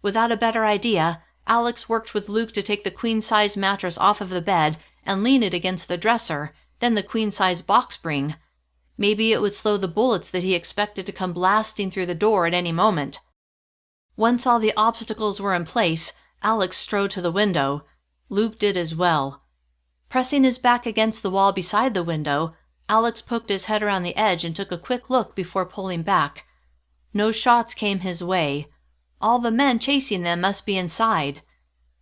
A: Without a better idea, Alex worked with Luke to take the queen-size mattress off of the bed and lean it against the dresser, then the queen-size box spring. Maybe it would slow the bullets that he expected to come blasting through the door at any moment. Once all the obstacles were in place, Alex strode to the window. Luke did as well. Pressing his back against the wall beside the window, Alex poked his head around the edge and took a quick look before pulling back. No shots came his way. All the men chasing them must be inside.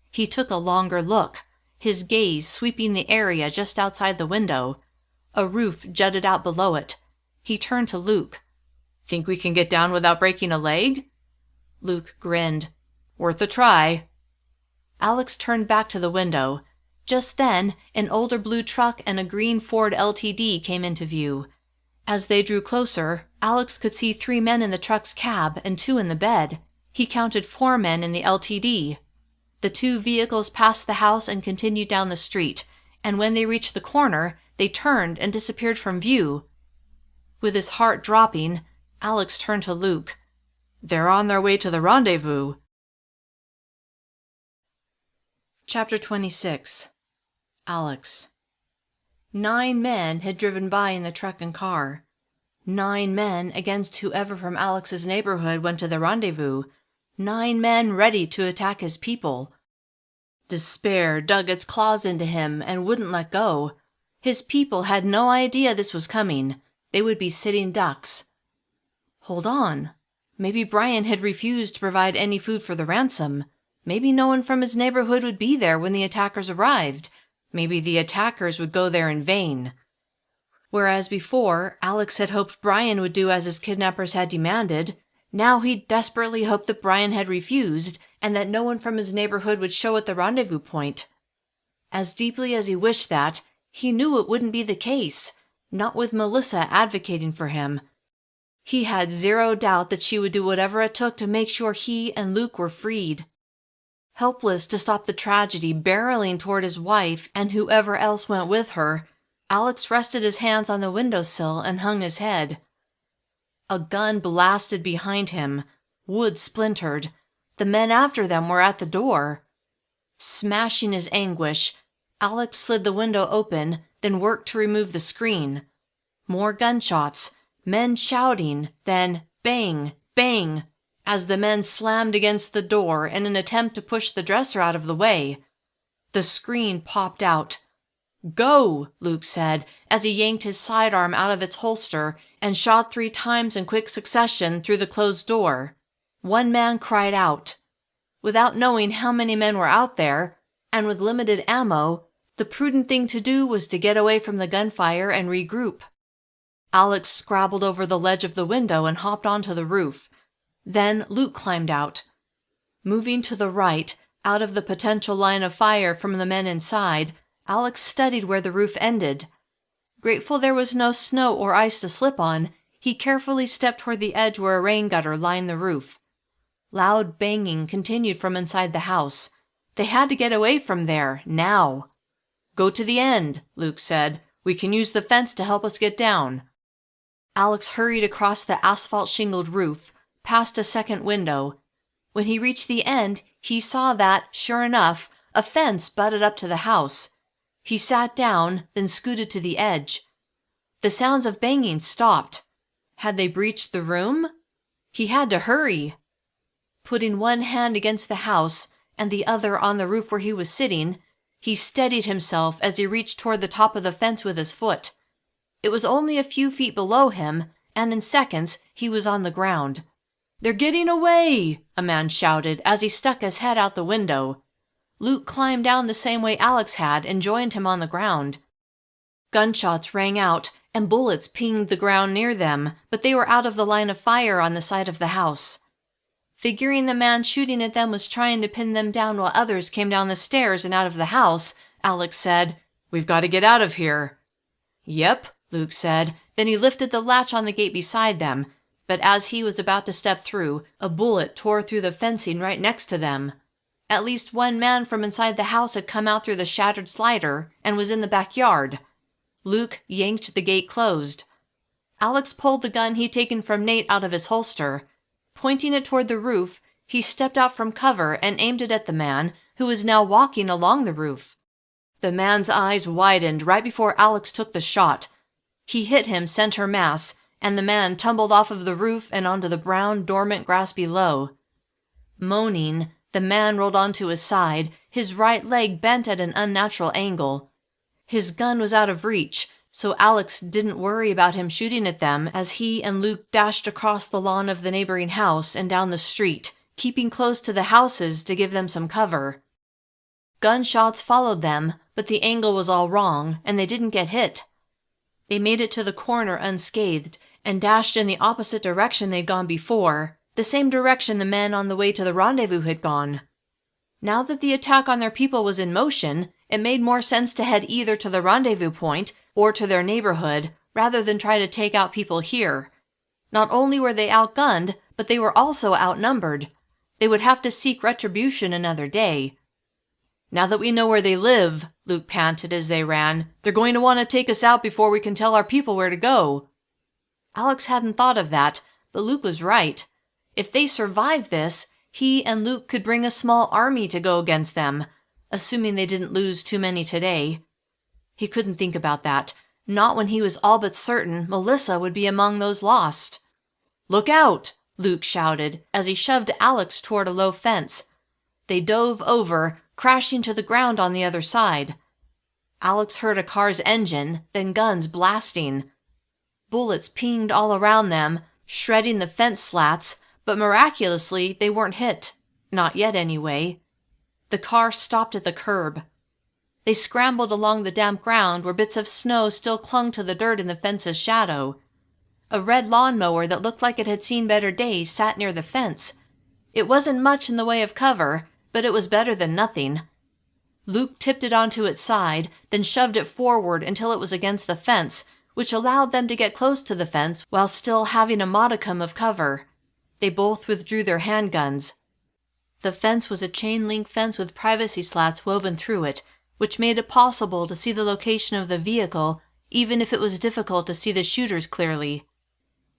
A: He took a longer look, his gaze sweeping the area just outside the window. A roof jutted out below it. He turned to Luke. "Think we can get down without breaking a leg?" Luke grinned. "Worth a try." Alex turned back to the window. Just then, an older blue truck and a green Ford LTD came into view. As they drew closer, Alex could see 3 men in the truck's cab and 2 in the bed. He counted 4 men in the LTD. The 2 vehicles passed the house and continued down the street, and when they reached the corner, they turned and disappeared from view. With his heart dropping, Alex turned to Luke. "They're on their way to the rendezvous." Chapter 26. Alex. 9 men had driven by in the truck and car. 9 men against whoever from Alex's neighborhood went to the rendezvous. 9 men ready to attack his people. Despair dug its claws into him and wouldn't let go. His people had no idea this was coming. They would be sitting ducks. Hold on. Maybe Brian had refused to provide any food for the ransom. Maybe no one from his neighborhood would be there when the attackers arrived. Maybe the attackers would go there in vain. Whereas before, Alex had hoped Brian would do as his kidnappers had demanded, now he desperately hoped that Brian had refused and that no one from his neighborhood would show at the rendezvous point. As deeply as he wished that, he knew it wouldn't be the case, not with Melissa advocating for him. He had zero doubt that she would do whatever it took to make sure he and Luke were freed. Helpless to stop the tragedy barreling toward his wife and whoever else went with her, Alex rested his hands on the windowsill and hung his head. A gun blasted behind him. Wood splintered. The men after them were at the door. Smashing his anguish, Alex slid the window open, then worked to remove the screen. More gunshots, men shouting, then bang, bang, as the men slammed against the door in an attempt to push the dresser out of the way. The screen popped out. "Go," Luke said, as he yanked his sidearm out of its holster and shot 3 times in quick succession through the closed door. One man cried out. Without knowing how many men were out there, and with limited ammo, the prudent thing to do was to get away from the gunfire and regroup. Alex scrabbled over the ledge of the window and hopped onto the roof. Then Luke climbed out. Moving to the right, out of the potential line of fire from the men inside, Alex studied where the roof ended. Grateful there was no snow or ice to slip on, he carefully stepped toward the edge where a rain gutter lined the roof. Loud banging continued from inside the house. They had to get away from there, now. "Go to the end," Luke said. "We can use the fence to help us get down." Alex hurried across the asphalt-shingled roof, past a second window. When he reached the end, he saw that, sure enough, a fence butted up to the house. He sat down, then scooted to the edge. The sounds of banging stopped. Had they breached the room? He had to hurry. Putting one hand against the house and the other on the roof where he was sitting, he steadied himself as he reached toward the top of the fence with his foot. It was only a few feet below him, and in seconds he was on the ground. "They're getting away!" a man shouted as he stuck his head out the window. Luke climbed down the same way Alex had and joined him on the ground. Gunshots rang out, and bullets pinged the ground near them, but they were out of the line of fire on the side of the house. Figuring the man shooting at them was trying to pin them down while others came down the stairs and out of the house, Alex said, "We've got to get out of here." "Yep," Luke said. Then he lifted the latch on the gate beside them, but as he was about to step through, a bullet tore through the fencing right next to them. At least one man from inside the house had come out through the shattered slider and was in the backyard. Luke yanked the gate closed. Alex pulled the gun he'd taken from Nate out of his holster. Pointing it toward the roof, he stepped out from cover and aimed it at the man, who was now walking along the roof. The man's eyes widened right before Alex took the shot. He hit him center mass, and the man tumbled off of the roof and onto the brown, dormant grass below. Moaning, the man rolled onto his side, his right leg bent at an unnatural angle. His gun was out of reach, so Alex didn't worry about him shooting at them as he and Luke dashed across the lawn of the neighboring house and down the street, keeping close to the houses to give them some cover. Gunshots followed them, but the angle was all wrong, and they didn't get hit. They made it to the corner unscathed and dashed in the opposite direction they'd gone before, the same direction the men on the way to the rendezvous had gone. Now that the attack on their people was in motion, it made more sense to head either to the rendezvous point or to their neighborhood, rather than try to take out people here. Not only were they outgunned, but they were also outnumbered. They would have to seek retribution another day. "Now that we know where they live," Luke panted as they ran, "they're going to want to take us out before we can tell our people where to go." Alex hadn't thought of that, but Luke was right. If they survived this, he and Luke could bring a small army to go against them, assuming they didn't lose too many today. He couldn't think about that, not when he was all but certain Melissa would be among those lost. "Look out!" Luke shouted as he shoved Alex toward a low fence. They dove over, crashing to the ground on the other side. Alex heard a car's engine, then guns blasting. Bullets pinged all around them, shredding the fence slats, but miraculously they weren't hit. Not yet, anyway. The car stopped at the curb. They scrambled along the damp ground where bits of snow still clung to the dirt in the fence's shadow. A red lawnmower that looked like it had seen better days sat near the fence. It wasn't much in the way of cover, but it was better than nothing. Luke tipped it onto its side, then shoved it forward until it was against the fence, which allowed them to get close to the fence while still having a modicum of cover. They both withdrew their handguns. The fence was a chain-link fence with privacy slats woven through it, which made it possible to see the location of the vehicle, even if it was difficult to see the shooters clearly.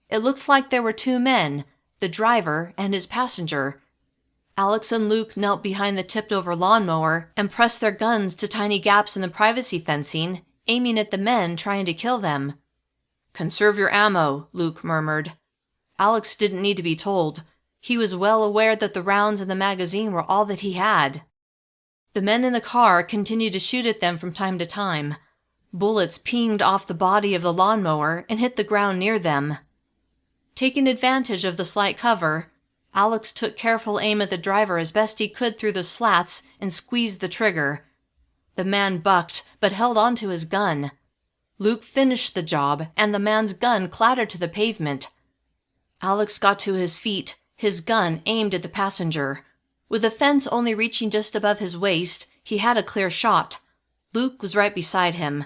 A: It looked like there were two men, the driver and his passenger. Alex and Luke knelt behind the tipped-over lawnmower and pressed their guns to tiny gaps in the privacy fencing, aiming at the men trying to kill them. "Conserve your ammo," Luke murmured. Alex didn't need to be told. He was well aware that the rounds in the magazine were all that he had. The men in the car continued to shoot at them from time to time. Bullets pinged off the body of the lawnmower and hit the ground near them. Taking advantage of the slight cover, Alex took careful aim at the driver as best he could through the slats and squeezed the trigger. The man bucked, but held onto his gun. Luke finished the job, and the man's gun clattered to the pavement. Alex got to his feet, his gun aimed at the passenger. With the fence only reaching just above his waist, he had a clear shot. Luke was right beside him.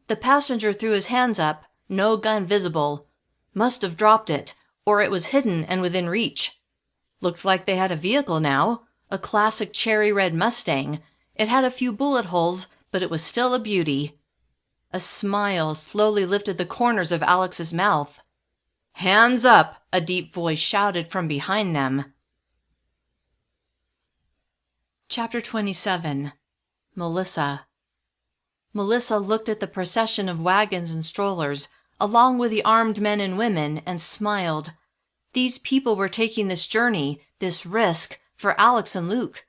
A: The passenger threw his hands up, no gun visible. Must have dropped it, or it was hidden and within reach. Looked like they had a vehicle now, a classic cherry red Mustang. It had a few bullet holes, but it was still a beauty. A smile slowly lifted the corners of Alex's mouth. "Hands up!" a deep voice shouted from behind them. Chapter 27. Melissa. Melissa looked at the procession of wagons and strollers, along with the armed men and women, and smiled. These people were taking this journey, this risk, for Alex and Luke.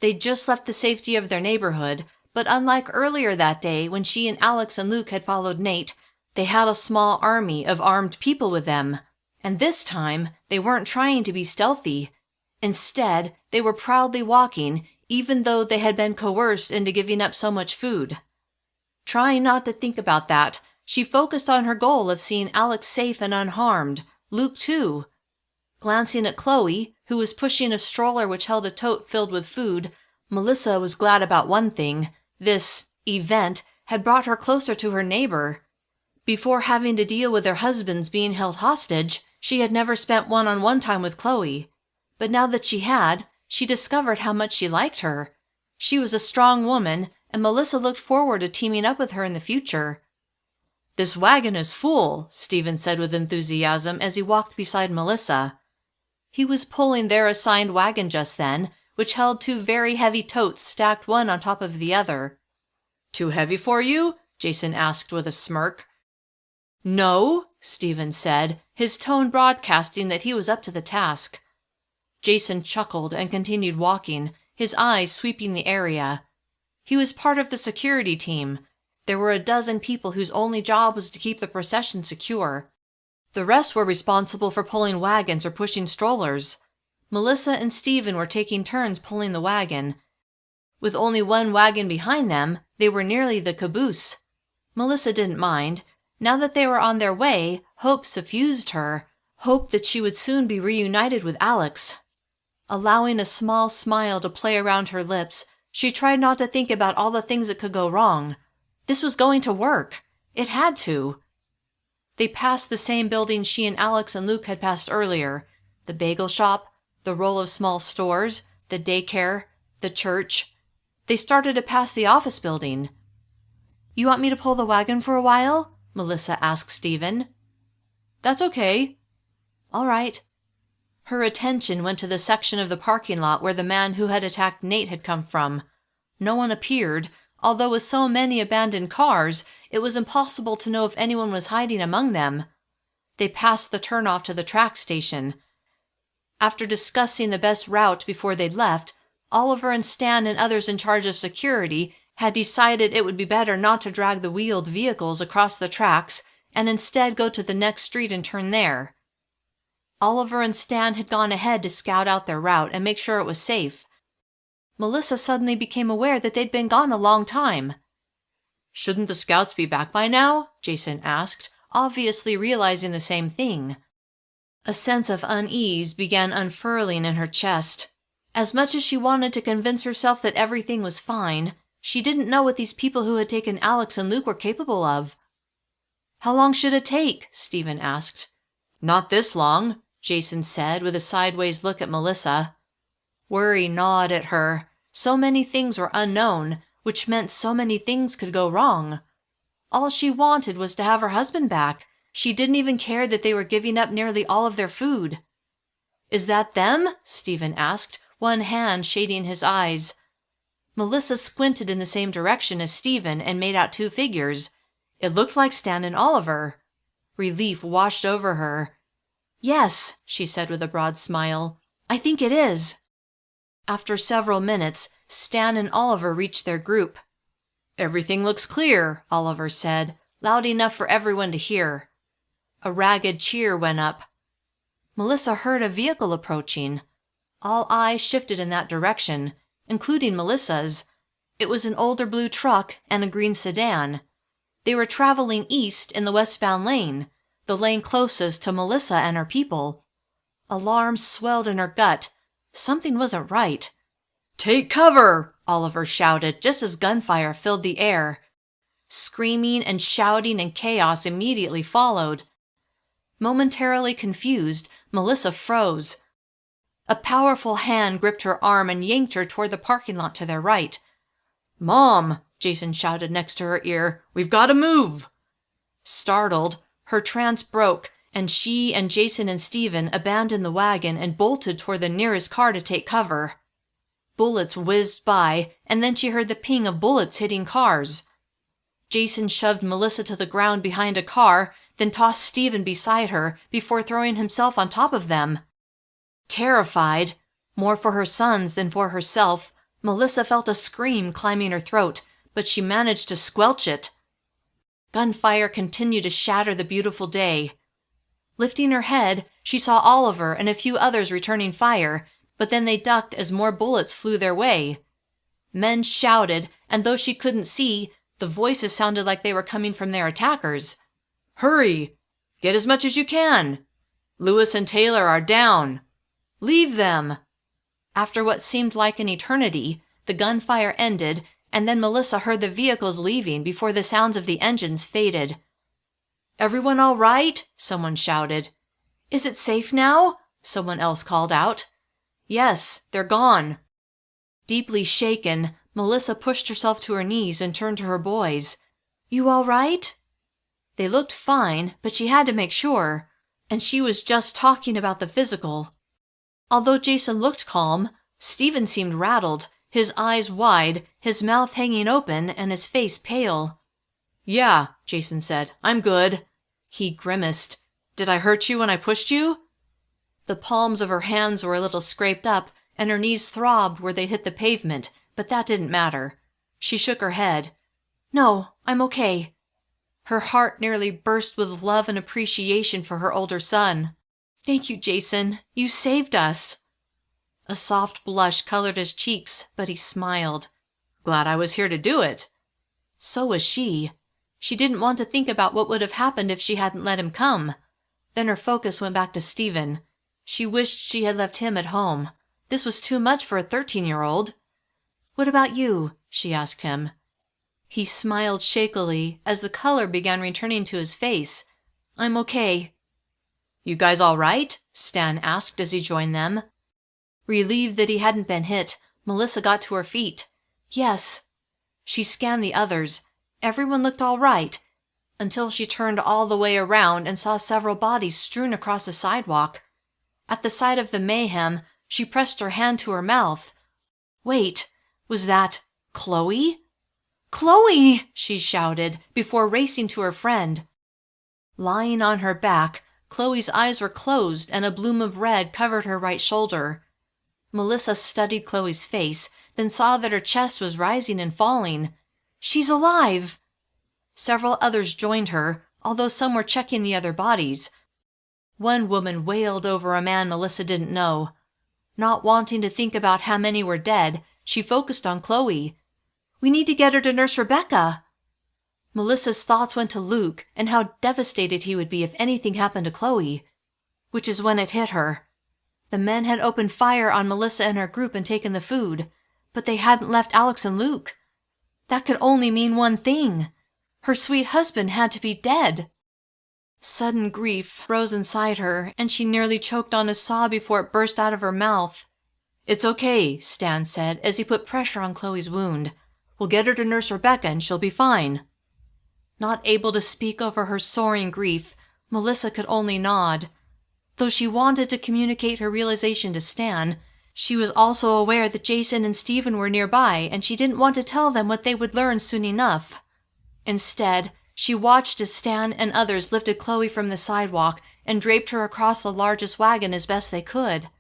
A: They'd just left the safety of their neighborhood, but unlike earlier that day when she and Alex and Luke had followed Nate, they had a small army of armed people with them. And this time, they weren't trying to be stealthy. Instead, they were proudly walking, even though they had been coerced into giving up so much food. Trying not to think about that, she focused on her goal of seeing Alex safe and unharmed, Luke too. Glancing at Chloe, who was pushing a stroller which held a tote filled with food, Melissa was glad about one thing. This event had brought her closer to her neighbor. Before having to deal with their husbands being held hostage, she had never spent one-on-one time with Chloe. But now that she had, she discovered how much she liked her. She was a strong woman, and Melissa looked forward to teaming up with her in the future. "This wagon is full," Stephen said with enthusiasm as he walked beside Melissa. He was pulling their assigned wagon just then, which held two very heavy totes stacked one on top of the other. "Too heavy for you?" Jason asked with a smirk. "No," Stephen said, his tone broadcasting that he was up to the task. Jason chuckled and continued walking, his eyes sweeping the area. He was part of the security team. There were a dozen people whose only job was to keep the procession secure. The rest were responsible for pulling wagons or pushing strollers. Melissa and Stephen were taking turns pulling the wagon. With only one wagon behind them, they were nearly the caboose. Melissa didn't mind. Now that they were on their way, hope suffused her, hope that she would soon be reunited with Alex. Allowing a small smile to play around her lips, she tried not to think about all the things that could go wrong. This was going to work. It had to. They passed the same building she and Alex and Luke had passed earlier. The bagel shop, the row of small stores, the daycare, the church. They started to pass the office building. "You want me to pull the wagon for a while?" Melissa asked Stephen. "That's okay." "All right." Her attention went to the section of the parking lot where the man who had attacked Nate had come from. No one appeared, although with so many abandoned cars, it was impossible to know if anyone was hiding among them. They passed the turnoff to the track station. After discussing the best route before they'd left, Oliver and Stan and others in charge of security had decided it would be better not to drag the wheeled vehicles across the tracks and instead go to the next street and turn there. Oliver and Stan had gone ahead to scout out their route and make sure it was safe. Melissa suddenly became aware that they'd been gone a long time. "Shouldn't the scouts be back by now?" Jason asked, obviously realizing the same thing. A sense of unease began unfurling in her chest. As much as she wanted to convince herself that everything was fine, she didn't know what these people who had taken Alex and Luke were capable of. "How long should it take?" Stephen asked. "Not this long," Jason said with a sideways look at Melissa. Worry gnawed at her. So many things were unknown, which meant so many things could go wrong. All she wanted was to have her husband back. She didn't even care that they were giving up nearly all of their food. "Is that them?" Stephen asked, one hand shading his eyes. Melissa squinted in the same direction as Stephen and made out two figures. It looked like Stan and Oliver. Relief washed over her. "Yes," she said with a broad smile. "I think it is." After several minutes, Stan and Oliver reached their group. "Everything looks clear," Oliver said, loud enough for everyone to hear. A ragged cheer went up. Melissa heard a vehicle approaching. All eyes shifted in that direction, including Melissa's. It was an older blue truck and a green sedan. They were traveling east in the westbound lane, the lane closest to Melissa and her people. Alarm swelled in her gut. Something wasn't right. "Take cover!" Oliver shouted just as gunfire filled the air. Screaming and shouting and chaos immediately followed. Momentarily confused, Melissa froze. A powerful hand gripped her arm and yanked her toward the parking lot to their right. "Mom!" Jason shouted next to her ear. "We've got to move!" Startled, her trance broke, and she and Jason and Stephen abandoned the wagon and bolted toward the nearest car to take cover. Bullets whizzed by, and then she heard the ping of bullets hitting cars. Jason shoved Melissa to the ground behind a car, then tossed Stephen beside her before throwing himself on top of them. Terrified, more for her sons than for herself, Melissa felt a scream climbing her throat, but she managed to squelch it. Gunfire continued to shatter the beautiful day. Lifting her head, she saw Oliver and a few others returning fire, but then they ducked as more bullets flew their way. Men shouted, and though she couldn't see, the voices sounded like they were coming from their attackers. "Hurry! Get as much as you can! Lewis and Taylor are down! Leave them!" After what seemed like an eternity, the gunfire ended, and then Melissa heard the vehicles leaving before the sounds of the engines faded. "Everyone all right?" someone shouted. "Is it safe now?" someone else called out. "Yes, they're gone." Deeply shaken, Melissa pushed herself to her knees and turned to her boys. "You all right?" They looked fine, but she had to make sure, and she was just talking about the physical. Although Jason looked calm, Stephen seemed rattled, his eyes wide, his mouth hanging open, and his face pale. "Yeah," Jason said, "I'm good." He grimaced. "Did I hurt you when I pushed you?" The palms of her hands were a little scraped up, and her knees throbbed where they hit the pavement, but that didn't matter. She shook her head. "No, I'm okay." Her heart nearly burst with love and appreciation for her older son. "Thank you, Jason. You saved us." A soft blush colored his cheeks, but he smiled. "Glad I was here to do it." So was she. She didn't want to think about what would have happened if she hadn't let him come. Then her focus went back to Stephen. She wished she had left him at home. This was too much for a 13-year-old. "What about you?" she asked him. He smiled shakily as the color began returning to his face. "I'm okay." "You guys all right?" Stan asked as he joined them. Relieved that he hadn't been hit, Melissa got to her feet. "Yes." She scanned the others. Everyone looked all right, until she turned all the way around and saw several bodies strewn across the sidewalk. At the sight of the mayhem, she pressed her hand to her mouth. Wait, was that Chloe? "Chloe!" she shouted, before racing to her friend. Lying on her back, Chloe's eyes were closed and a bloom of red covered her right shoulder. Melissa studied Chloe's face, then saw that her chest was rising and falling. "She's alive!" Several others joined her, although some were checking the other bodies. One woman wailed over a man Melissa didn't know. Not wanting to think about how many were dead, she focused on Chloe. "We need to get her to Nurse Rebecca." Melissa's thoughts went to Luke and how devastated he would be if anything happened to Chloe. Which is when it hit her. The men had opened fire on Melissa and her group and taken the food, but they hadn't left Alex and Luke. That could only mean one thing. Her sweet husband had to be dead. Sudden grief rose inside her, and she nearly choked on a sob before it burst out of her mouth. "It's okay," Stan said as he put pressure on Chloe's wound. "We'll get her to Nurse Rebecca and she'll be fine." Not able to speak over her soaring grief, Melissa could only nod. Though she wanted to communicate her realization to Stan, she was also aware that Jason and Stephen were nearby, and she didn't want to tell them what they would learn soon enough. Instead, she watched as Stan and others lifted Chloe from the sidewalk and draped her across the largest wagon as best they could.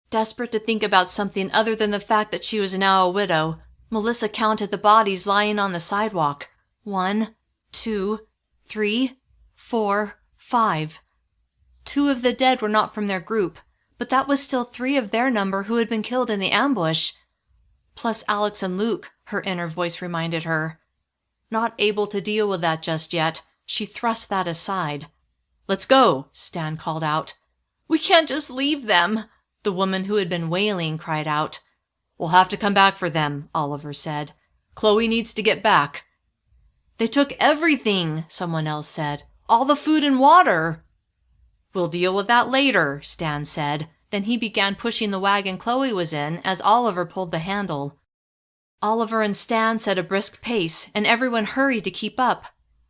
A: Desperate to think about something other than the fact that she was now a widow, Melissa counted the bodies lying on the sidewalk. 1, 2, 3, 4, 5. 2 of the dead were not from their group, but that was still 3 of their number who had been killed in the ambush. Plus Alex and Luke, her inner voice reminded her. Not able to deal with that just yet, she thrust that aside. "Let's go," Stan called out. "We can't just leave them," the woman who had been wailing cried out. "We'll have to come back for them," Oliver said. "Chloe needs to get back." "They took everything," someone else said. "All the food and water." "We'll deal with that later," Stan said. Then he began pushing the wagon Chloe was in as Oliver pulled the handle. Oliver and Stan set a brisk pace, and everyone hurried to keep up.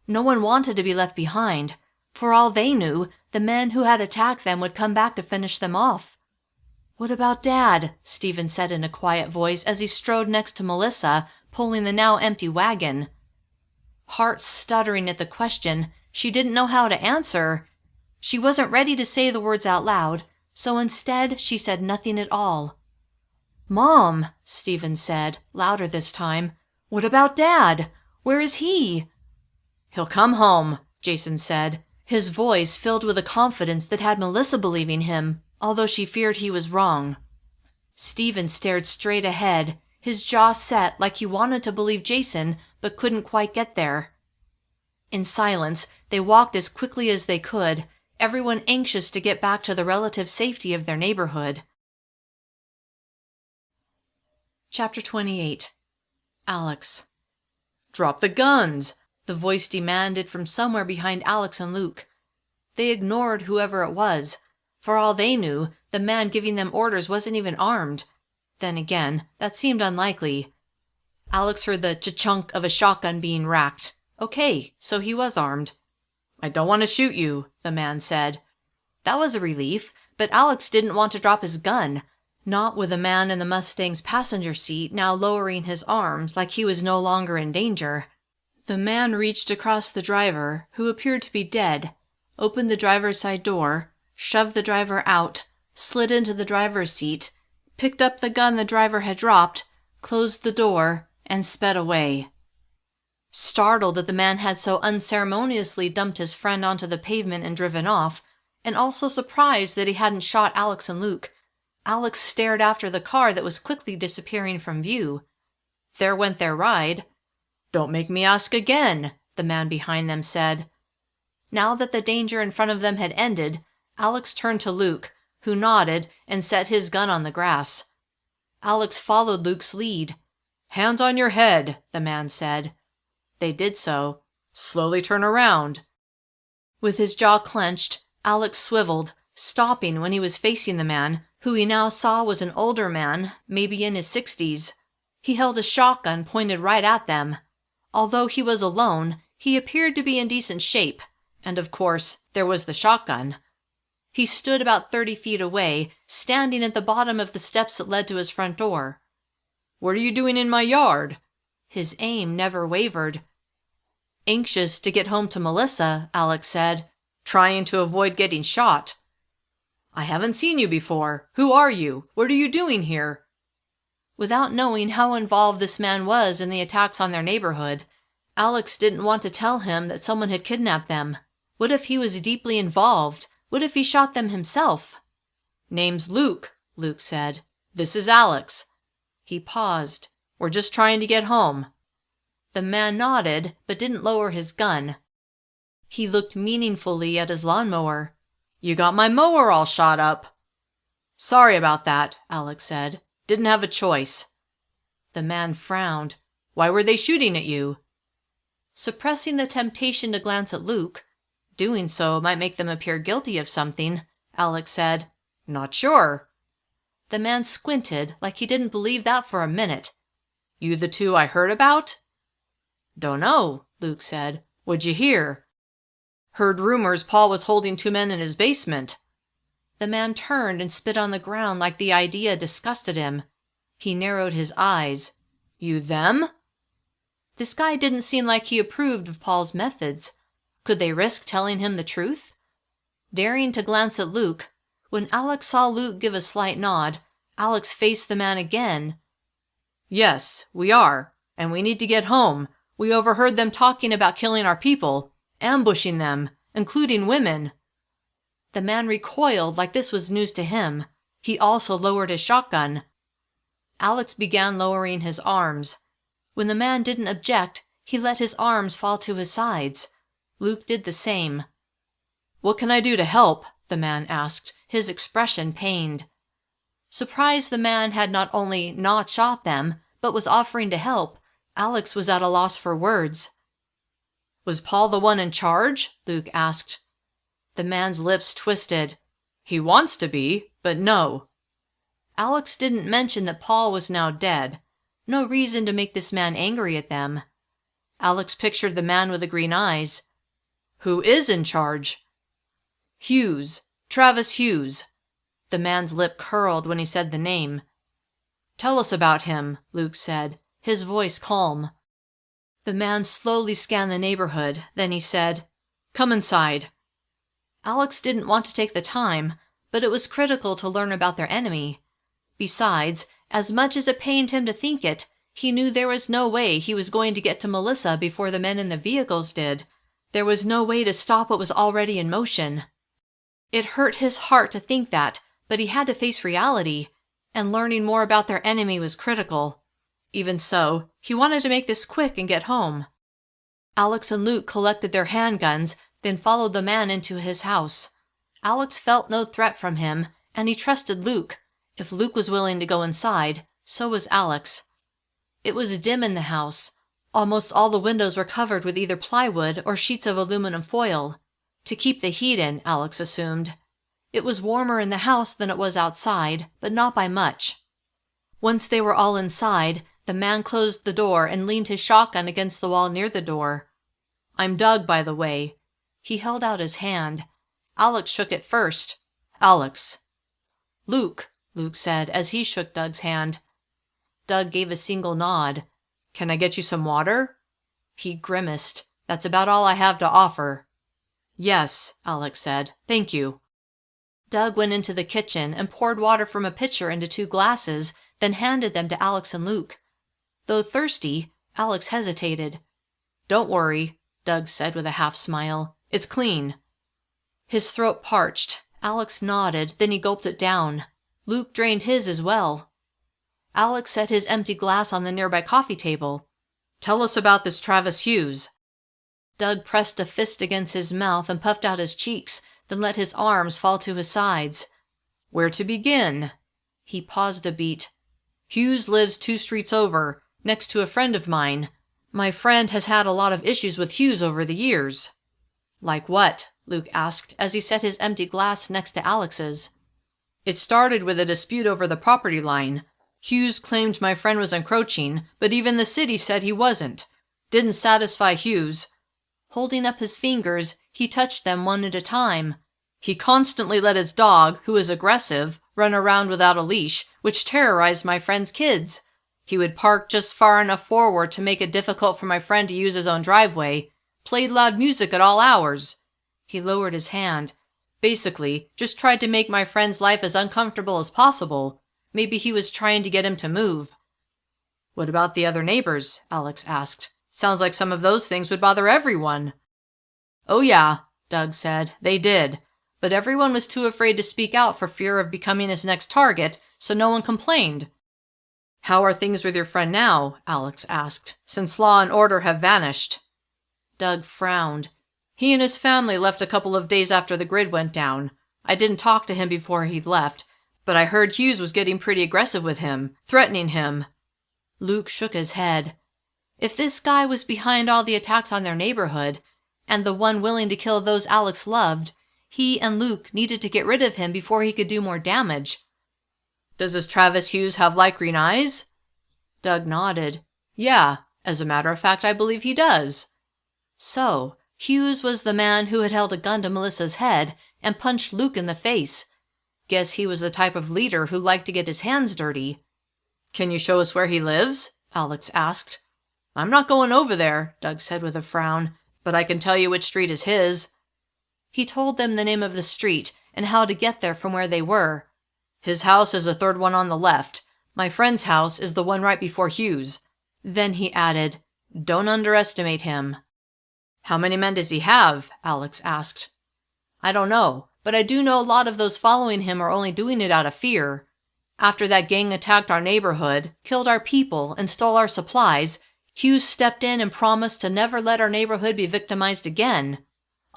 A: No one wanted to be left behind. For all they knew, the men who had attacked them would come back to finish them off. "What about Dad?" Stephen said in a quiet voice as he strode next to Melissa, pulling the now empty wagon. Heart stuttering at the question, she didn't know how to answer. She wasn't ready to say the words out loud, so instead she said nothing at all. "Mom," Stephen said, louder this time. "What about Dad? Where is he?" "He'll come home," Jason said, his voice filled with a confidence that had Melissa believing him, although she feared he was wrong. Stephen stared straight ahead, his jaw set like he wanted to believe Jason but couldn't quite get there. In silence, they walked as quickly as they could, everyone anxious to get back to the relative safety of their neighborhood. Chapter 28. Alex. "Drop the guns!" the voice demanded from somewhere behind Alex and Luke. They ignored whoever it was. For all they knew, the man giving them orders wasn't even armed. Then again, that seemed unlikely. Alex heard the ch-chunk of a shotgun being racked. Okay, so he was armed. "I don't want to shoot you," the man said. That was a relief, but Alex didn't want to drop his gun. Not with the man in the Mustang's passenger seat now lowering his arms like he was no longer in danger. The man reached across the driver, who appeared to be dead, opened the driver's side door, shoved the driver out, slid into the driver's seat, picked up the gun the driver had dropped, closed the door, and sped away. Startled that the man had so unceremoniously dumped his friend onto the pavement and driven off, and also surprised that he hadn't shot Alex and Luke, Alex stared after the car that was quickly disappearing from view. There went their ride. "Don't make me ask again," the man behind them said. Now that the danger in front of them had ended, Alex turned to Luke, who nodded and set his gun on the grass. Alex followed Luke's lead. "Hands on your head," the man said. They did so. "Slowly turn around." With his jaw clenched, Alex swiveled, stopping when he was facing the man, who he now saw was an older man, maybe in his 60s. He held a shotgun pointed right at them. Although he was alone, he appeared to be in decent shape, and of course, there was the shotgun. He stood about 30 feet away, standing at the bottom of the steps that led to his front door. "What are you doing in my yard?" His aim never wavered. "Anxious to get home to Melissa," Alex said, "trying to avoid getting shot." "I haven't seen you before. Who are you? What are you doing here?" Without knowing how involved this man was in the attacks on their neighborhood, Alex didn't want to tell him that someone had kidnapped them. What if he was deeply involved? What if he shot them himself? "Name's Luke," Luke said. "This is Alex." He paused. "We're just trying to get home." The man nodded, but didn't lower his gun. He looked meaningfully at his lawnmower. "You got my mower all shot up." "Sorry about that," Alex said. "Didn't have a choice." The man frowned. "Why were they shooting at you?" Suppressing the temptation to glance at Luke, doing so might make them appear guilty of something, Alex said. "Not sure." The man squinted like he didn't believe that for a minute. "You the two I heard about?" "Don't know," Luke said. "What'd you hear?" "Heard rumors Paul was holding 2 men in his basement." The man turned and spit on the ground like the idea disgusted him. He narrowed his eyes. "You them?" This guy didn't seem like he approved of Paul's methods. Could they risk telling him the truth? Daring to glance at Luke, when Alex saw Luke give a slight nod, Alex faced the man again. "Yes, we are, and we need to get home. We overheard them talking about killing our people, ambushing them, including women." The man recoiled like this was news to him. He also lowered his shotgun. Alex began lowering his arms. When the man didn't object, he let his arms fall to his sides. Luke did the same. "What can I do to help?" the man asked, his expression pained. Surprised the man had not only not shot them, but was offering to help, Alex was at a loss for words. "Was Paul the one in charge?" Luke asked. The man's lips twisted. "He wants to be, but no." Alex didn't mention that Paul was now dead. No reason to make this man angry at them. Alex pictured the man with the green eyes. "Who is in charge?" "Hughes. Travis Hughes." The man's lip curled when he said the name. "Tell us about him," Luke said, his voice calm. The man slowly scanned the neighborhood, then he said, "Come inside." Alex didn't want to take the time, but it was critical to learn about their enemy. Besides, as much as it pained him to think it, he knew there was no way he was going to get to Melissa before the men in the vehicles did. There was no way to stop what was already in motion. It hurt his heart to think that, but he had to face reality, and learning more about their enemy was critical. Even so, he wanted to make this quick and get home. Alex and Luke collected their handguns, then followed the man into his house. Alex felt no threat from him, and he trusted Luke. If Luke was willing to go inside, so was Alex. It was dim in the house. Almost all the windows were covered with either plywood or sheets of aluminum foil. To keep the heat in, Alex assumed. It was warmer in the house than it was outside, but not by much. Once they were all inside, the man closed the door and leaned his shotgun against the wall near the door. "I'm Doug, by the way." He held out his hand. Alex shook it first. "Alex." "Luke," Luke said as he shook Doug's hand. Doug gave a single nod. "Can I get you some water?" He grimaced. "That's about all I have to offer." "Yes," Alex said. "Thank you." Doug went into the kitchen and poured water from a pitcher into 2 glasses, then handed them to Alex and Luke. Though thirsty, Alex hesitated. "Don't worry," Doug said with a half-smile. "It's clean." His throat parched. Alex nodded, then he gulped it down. Luke drained his as well. Alex set his empty glass on the nearby coffee table. "Tell us about this Travis Hughes." Doug pressed a fist against his mouth and puffed out his cheeks, then let his arms fall to his sides. "Where to begin?" He paused a beat. "Hughes lives 2 streets over, next to a friend of mine. My friend has had a lot of issues with Hughes over the years." "Like what?" Luke asked as he set his empty glass next to Alex's. "It started with a dispute over the property line. Hughes claimed my friend was encroaching, but even the city said he wasn't. Didn't satisfy Hughes." Holding up his fingers, he touched them one at a time. "He constantly let his dog, who is aggressive, run around without a leash, which terrorized my friend's kids. He would park just far enough forward to make it difficult for my friend to use his own driveway. Played loud music at all hours." He lowered his hand. "Basically, just tried to make my friend's life as uncomfortable as possible. Maybe he was trying to get him to move." "What about the other neighbors?" Alex asked. "Sounds like some of those things would bother everyone." "Oh yeah," Doug said, "they did. But everyone was too afraid to speak out for fear of becoming his next target, so no one complained." "How are things with your friend now?" Alex asked, "since law and order have vanished." Doug frowned. "He and his family left a couple of days after the grid went down. I didn't talk to him before he left, but I heard Hughes was getting pretty aggressive with him, threatening him." Luke shook his head. If this guy was behind all the attacks on their neighborhood, and the one willing to kill those Alex loved, he and Luke needed to get rid of him before he could do more damage. "Does this Travis Hughes have light green eyes?" Doug nodded. "Yeah, as a matter of fact, I believe he does." So, Hughes was the man who had held a gun to Melissa's head and punched Luke in the face. Guess he was the type of leader who liked to get his hands dirty. "Can you show us where he lives?" Alex asked. "I'm not going over there," Doug said with a frown, "but I can tell you which street is his." He told them the name of the street and how to get there from where they were. "His house is the 3rd one on the left. My friend's house is the one right before Hughes." Then he added, "Don't underestimate him." "How many men does he have?" Alex asked. "I don't know, but I do know a lot of those following him are only doing it out of fear. After that gang attacked our neighborhood, killed our people, and stole our supplies, Hughes stepped in and promised to never let our neighborhood be victimized again.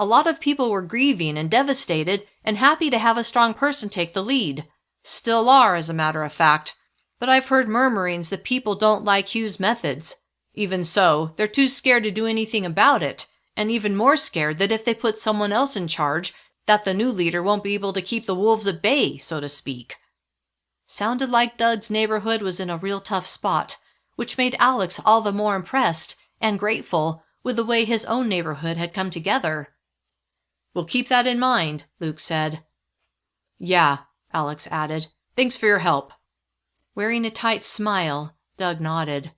A: A lot of people were grieving and devastated and happy to have a strong person take the lead. Still are, as a matter of fact. But I've heard murmurings that people don't like Hugh's methods. Even so, they're too scared to do anything about it, and even more scared that if they put someone else in charge, that the new leader won't be able to keep the wolves at bay, so to speak. Sounded like Doug's neighborhood was in a real tough spot, which made Alex all the more impressed and grateful with the way his own neighborhood had come together. "We'll keep that in mind," Luke said. "Yeah," Alex added. "Thanks for your help." Wearing a tight smile, Doug nodded.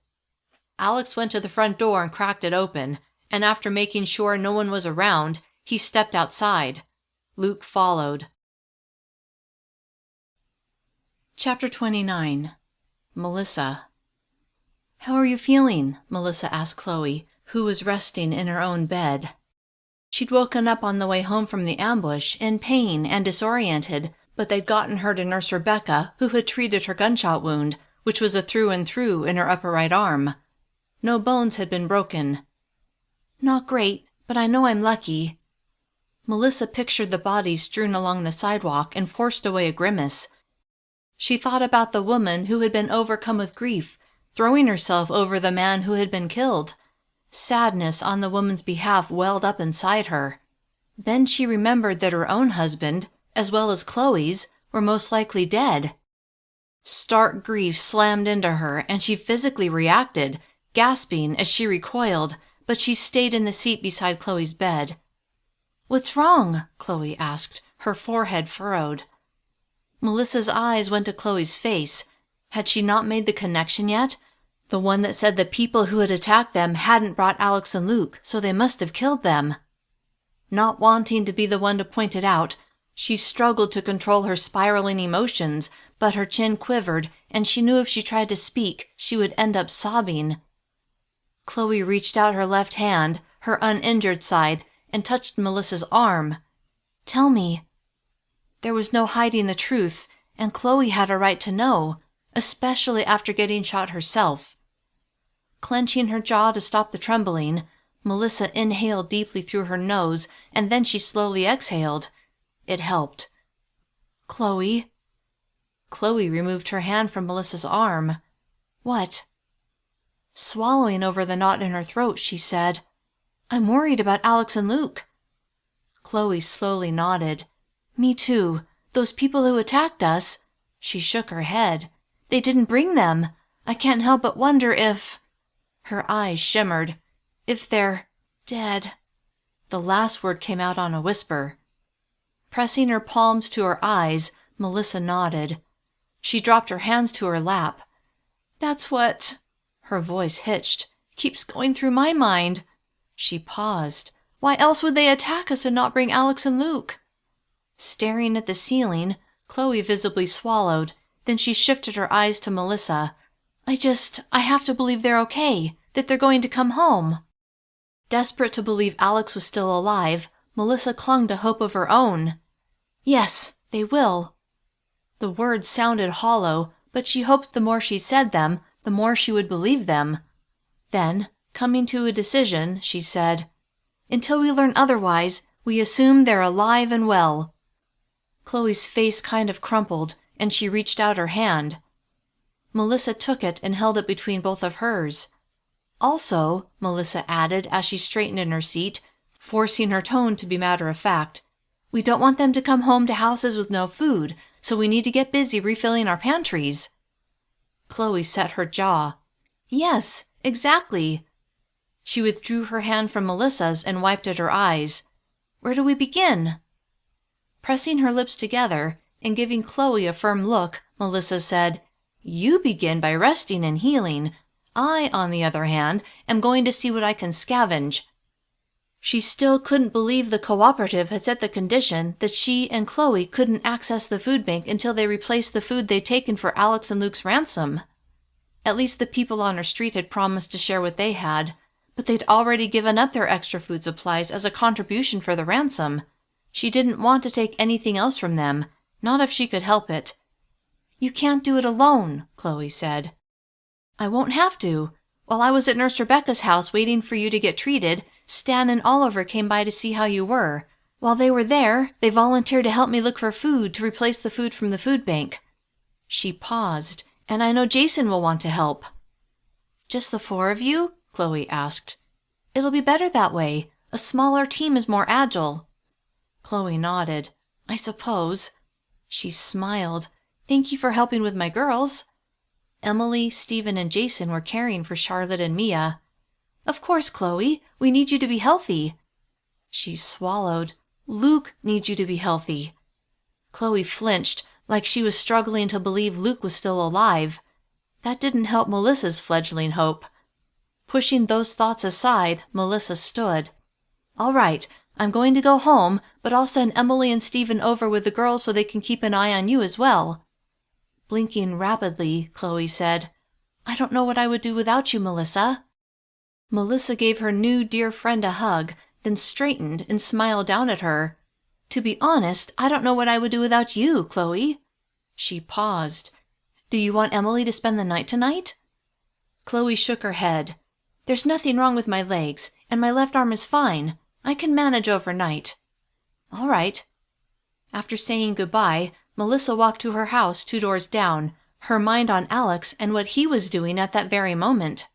A: Alex went to the front door and cracked it open, and after making sure no one was around, he stepped outside. Luke followed. Chapter 29. Melissa. "How are you feeling?" Melissa asked Chloe, who was resting in her own bed. She'd woken up on the way home from the ambush, in pain and disoriented, but they'd gotten her to Nurse Rebecca, who had treated her gunshot wound, which was a through and through in her upper right arm. No bones had been broken. "Not great, but I know I'm lucky." Melissa pictured the bodies strewn along the sidewalk and forced away a grimace. She thought about the woman who had been overcome with grief, throwing herself over the man who had been killed. Sadness on the woman's behalf welled up inside her. Then she remembered that her own husband, as well as Chloe's, were most likely dead. Stark grief slammed into her, and she physically reacted, gasping as she recoiled, but she stayed in the seat beside Chloe's bed. "What's wrong?" Chloe asked, her forehead furrowed. Melissa's eyes went to Chloe's face. Had she not made the connection yet? The one that said the people who had attacked them hadn't brought Alex and Luke, so they must have killed them. Not wanting to be the one to point it out, she struggled to control her spiraling emotions, but her chin quivered, and she knew if she tried to speak, she would end up sobbing. Chloe reached out her left hand, her uninjured side, and touched Melissa's arm. "Tell me." There was no hiding the truth, and Chloe had a right to know, especially after getting shot herself. Clenching her jaw to stop the trembling, Melissa inhaled deeply through her nose, and then she slowly exhaled. It helped. "Chloe." Chloe removed her hand from Melissa's arm. "What?" Swallowing over the knot in her throat, she said, "I'm worried about Alex and Luke." Chloe slowly nodded. "Me too. Those people who attacked us." She shook her head. "They didn't bring them. I can't help but wonder if—" Her eyes shimmered. "If they're dead." The last word came out on a whisper. Pressing her palms to her eyes, Melissa nodded. She dropped her hands to her lap. "That's what—" Her voice hitched. "Keeps going through my mind." She paused. "Why else would they attack us and not bring Alex and Luke?" Staring at the ceiling, Chloe visibly swallowed. Then she shifted her eyes to Melissa. I have to believe they're okay, that they're going to come home." Desperate to believe Alex was still alive, Melissa clung to hope of her own. "Yes, they will." The words sounded hollow, but she hoped the more she said them, the more she would believe them. Then, coming to a decision, she said, "Until we learn otherwise, we assume they're alive and well." Chloe's face kind of crumpled, and she reached out her hand. Melissa took it and held it between both of hers. "Also," Melissa added as she straightened in her seat, forcing her tone to be matter-of-fact, "we don't want them to come home to houses with no food, so we need to get busy refilling our pantries." Chloe set her jaw. "Yes, exactly." She withdrew her hand from Melissa's and wiped at her eyes. "Where do we begin?" Pressing her lips together and giving Chloe a firm look, Melissa said, "You begin by resting and healing. I, on the other hand, am going to see what I can scavenge." She still couldn't believe the cooperative had set the condition that she and Chloe couldn't access the food bank until they replaced the food they'd taken for Alex and Luke's ransom. At least the people on her street had promised to share what they had, but they'd already given up their extra food supplies as a contribution for the ransom. She didn't want to take anything else from them, not if she could help it. "You can't do it alone," Chloe said. "I won't have to. While I was at Nurse Rebecca's house waiting for you to get treated, Stan and Oliver came by to see how you were. While they were there, they volunteered to help me look for food to replace the food from the food bank." She paused, "And I know Jason will want to help." "Just the 4 of you?" Chloe asked. "It'll be better that way. A smaller team is more agile." Chloe nodded. "I suppose." She smiled. "Thank you for helping with my girls." Emily, Stephen, and Jason were caring for Charlotte and Mia. "Of course, Chloe. We need you to be healthy." She swallowed. "Luke needs you to be healthy." Chloe flinched, like she was struggling to believe Luke was still alive. That didn't help Melissa's fledgling hope. Pushing those thoughts aside, Melissa stood. "All right, I'm going to go home, but I'll send Emily and Stephen over with the girls so they can keep an eye on you as well." Blinking rapidly, Chloe said, "I don't know what I would do without you, Melissa." Melissa gave her new dear friend a hug, then straightened and smiled down at her. "To be honest, I don't know what I would do without you, Chloe." She paused. "Do you want Emily to spend the night tonight?" Chloe shook her head. "There's nothing wrong with my legs, and my left arm is fine. I can manage overnight." "All right." After saying goodbye, Melissa walked to her house 2 doors down, her mind on Alex and what he was doing at that very moment.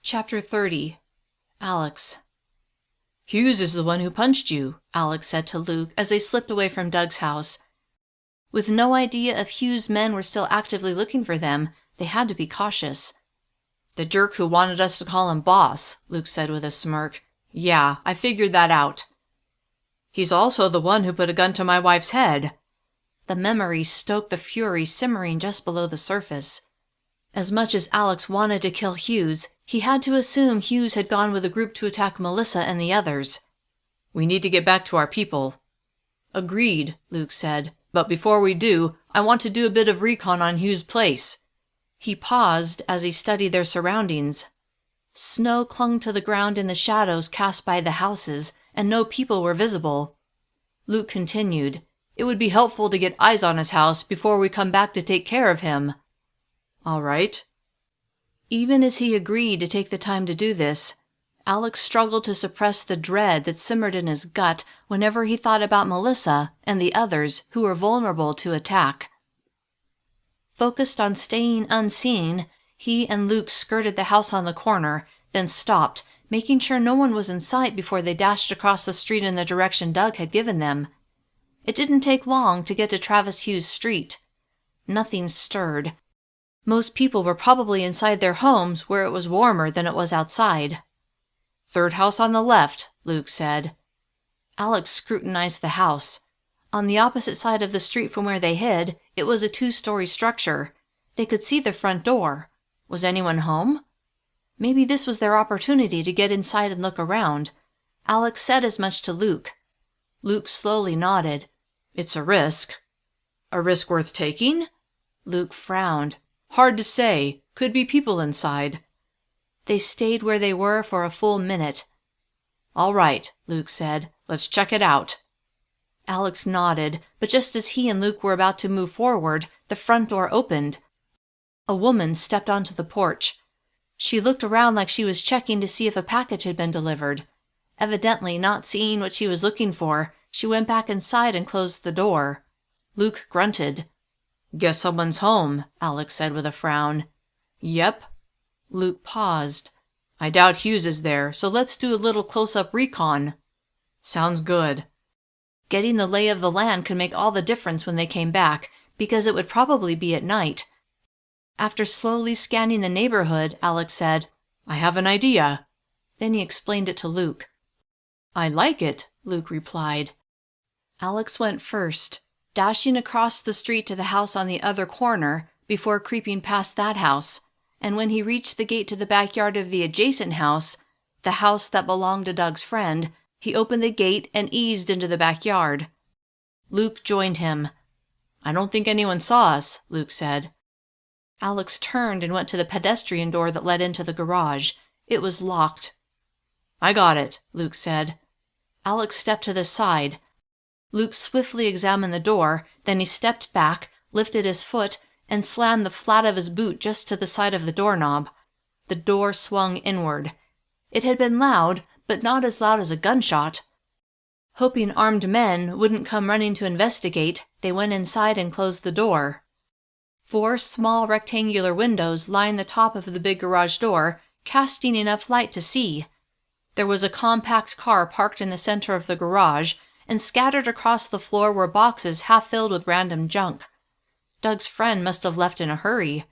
A: Chapter 30. Alex. "Hughes is the one who punched you," Alex said to Luke as they slipped away from Doug's house. With no idea if Hughes' men were still actively looking for them, they had to be cautious. "The jerk who wanted us to call him boss," Luke said with a smirk. "Yeah, I figured that out." "He's also the one who put a gun to my wife's head." The memory stoked the fury simmering just below the surface. As much as Alex wanted to kill Hughes, he had to assume Hughes had gone with a group to attack Melissa and the others. "We need to get back to our people." "Agreed," Luke said. "But before we do, I want to do a bit of recon on Hughes' place." He paused as he studied their surroundings. Snow clung to the ground in the shadows cast by the houses, and no people were visible. Luke continued, "It would be helpful to get eyes on his house before we come back to take care of him." "All right." Even as he agreed to take the time to do this, Alex struggled to suppress the dread that simmered in his gut whenever he thought about Melissa and the others who were vulnerable to attack. Focused on staying unseen, he and Luke skirted the house on the corner, then stopped, making sure no one was in sight before they dashed across the street in the direction Doug had given them. It didn't take long to get to Travis Hughes' street. Nothing stirred. Most people were probably inside their homes where it was warmer than it was outside. "Third house on the left," Luke said. Alex scrutinized the house. On the opposite side of the street from where they hid, it was a 2-story structure. They could see the front door. Was anyone home? Maybe this was their opportunity to get inside and look around. Alex said as much to Luke. Luke slowly nodded. "It's a risk." "A risk worth taking?" Luke frowned. "Hard to say. Could be people inside." They stayed where they were for a full minute. "All right," Luke said. "Let's check it out." Alex nodded, but just as he and Luke were about to move forward, the front door opened. A woman stepped onto the porch. She looked around like she was checking to see if a package had been delivered. Evidently not seeing what she was looking for, she went back inside and closed the door. Luke grunted. "Guess someone's home," Alex said with a frown. "Yep." Luke paused. "I doubt Hughes is there, so let's do a little close-up recon." "Sounds good." Getting the lay of the land could make all the difference when they came back, because it would probably be at night. After slowly scanning the neighborhood, Alex said, "I have an idea." Then he explained it to Luke. "I like it," Luke replied. Alex went first, dashing across the street to the house on the other corner before creeping past that house, and when he reached the gate to the backyard of the adjacent house, the house that belonged to Doug's friend, he opened the gate and eased into the backyard. Luke joined him. "I don't think anyone saw us," Luke said. Alex turned and went to the pedestrian door that led into the garage. It was locked. "I got it," Luke said. Alex stepped to the side. Luke swiftly examined the door, then he stepped back, lifted his foot, and slammed the flat of his boot just to the side of the doorknob. The the door swung inward. It had been loud, but not as loud as a gunshot. Hoping armed men wouldn't come running to investigate, they went inside and closed the door. 4 small rectangular windows lined the top of the big garage door, casting enough light to see. There was a compact car parked in the center of the garage, and scattered across the floor were boxes half filled with random junk. Doug's friend must have left in a hurry.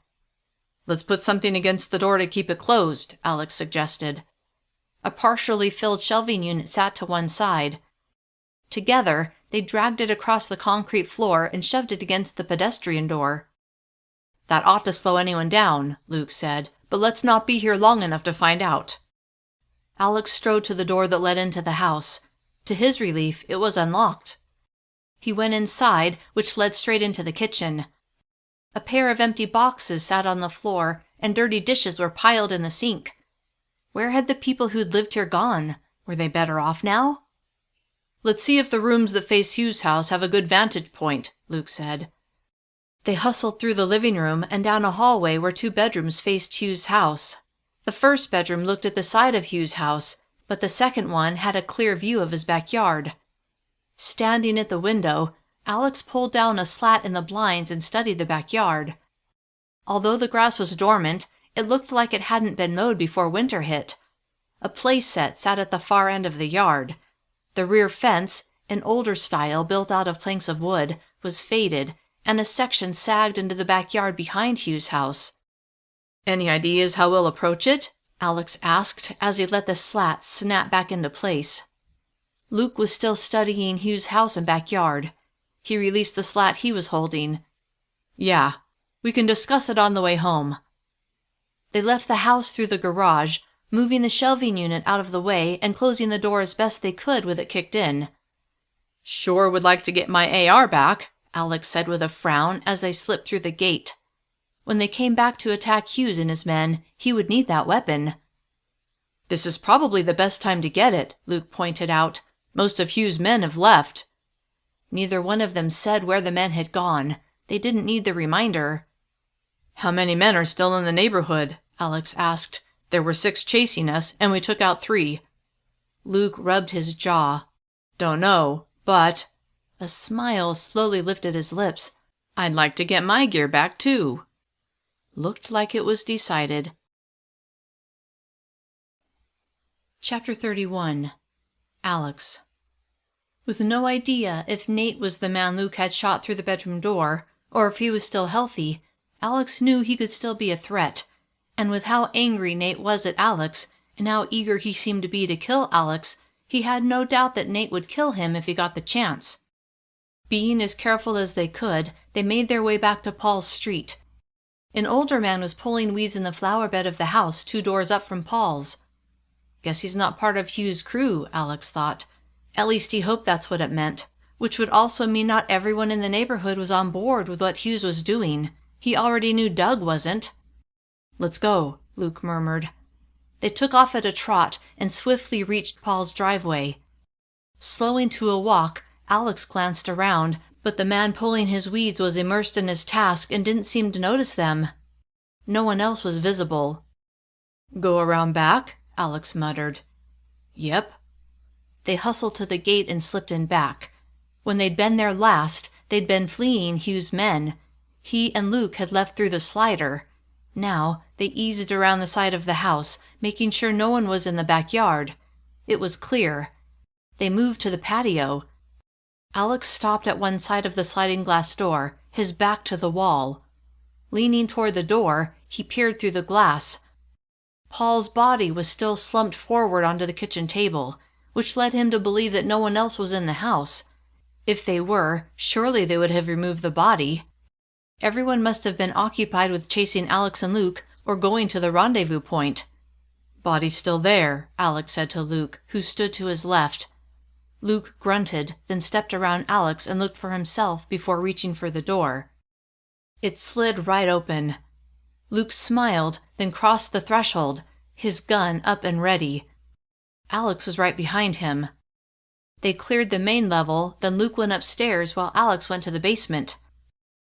A: "Let's put something against the door to keep it closed," Alex suggested. A partially filled shelving unit sat to one side. Together, they dragged it across the concrete floor and shoved it against the pedestrian door. "That ought to slow anyone down," Luke said, "but let's not be here long enough to find out." Alex strode to the door that led into the house. To his relief, it was unlocked. He went inside, which led straight into the kitchen. A pair of empty boxes sat on the floor, and dirty dishes were piled in the sink. Where had the people who'd lived here gone? Were they better off now? "Let's see if the rooms that face Hugh's house have a good vantage point," Luke said. They hustled through the living room and down a hallway where 2 bedrooms faced Hugh's house. The first bedroom looked at the side of Hugh's house, but the second one had a clear view of his backyard. Standing at the window, Alex pulled down a slat in the blinds and studied the backyard. Although the grass was dormant, it looked like it hadn't been mowed before winter hit. A play set sat at the far end of the yard. The rear fence, an older style built out of planks of wood, was faded, and a section sagged into the backyard behind Hugh's house. "Any ideas how we'll approach it?" Alex asked as he let the slat snap back into place. Luke was still studying Hugh's house and backyard. He released the slat he was holding. "Yeah, we can discuss it on the way home." They left the house through the garage, moving the shelving unit out of the way and closing the door as best they could with it kicked in. "Sure would like to get my AR back," Alex said with a frown as they slipped through the gate. When they came back to attack Hughes and his men, he would need that weapon. "This is probably the best time to get it," Luke pointed out. "Most of Hughes' men have left." Neither one of them said where the men had gone. They didn't need the reminder. "How many men are still in the neighborhood?" Alex asked. "There were 6 chasing us, and we took out 3. Luke rubbed his jaw. "Don't know, but—" A smile slowly lifted his lips. "I'd like to get my gear back, too." Looked like it was decided. Chapter 31. Alex. With no idea if Nate was the man Luke had shot through the bedroom door, or if he was still healthy, Alex knew he could still be a threat. And with how angry Nate was at Alex, and how eager he seemed to be to kill Alex, he had no doubt that Nate would kill him if he got the chance. Being as careful as they could, they made their way back to Paul's street. An older man was pulling weeds in the flower bed of the house 2 doors up from Paul's. Guess he's not part of Hugh's crew, Alex thought. At least he hoped that's what it meant, which would also mean not everyone in the neighborhood was on board with what Hughes was doing. He already knew Doug wasn't. "Let's go," Luke murmured. They took off at a trot and swiftly reached Paul's driveway. Slowing to a walk, Alex glanced around, but the man pulling his weeds was immersed in his task and didn't seem to notice them. No one else was visible. "Go around back?" Alex muttered. "Yep." They hustled to the gate and slipped in back. When they'd been there last, they'd been fleeing Hugh's men. He and Luke had left through the slider. Now, they eased around the side of the house, making sure no one was in the backyard. It was clear. They moved to the patio. Alex stopped at one side of the sliding glass door, his back to the wall. Leaning toward the door, he peered through the glass. Paul's body was still slumped forward onto the kitchen table, which led him to believe that no one else was in the house. If they were, surely they would have removed the body. Everyone must have been occupied with chasing Alex and Luke or going to the rendezvous point. "Body's still there," Alex said to Luke, who stood to his left. Luke grunted, then stepped around Alex and looked for himself before reaching for the door. It slid right open. Luke smiled, then crossed the threshold, his gun up and ready. Alex was right behind him. They cleared the main level, then Luke went upstairs while Alex went to the basement.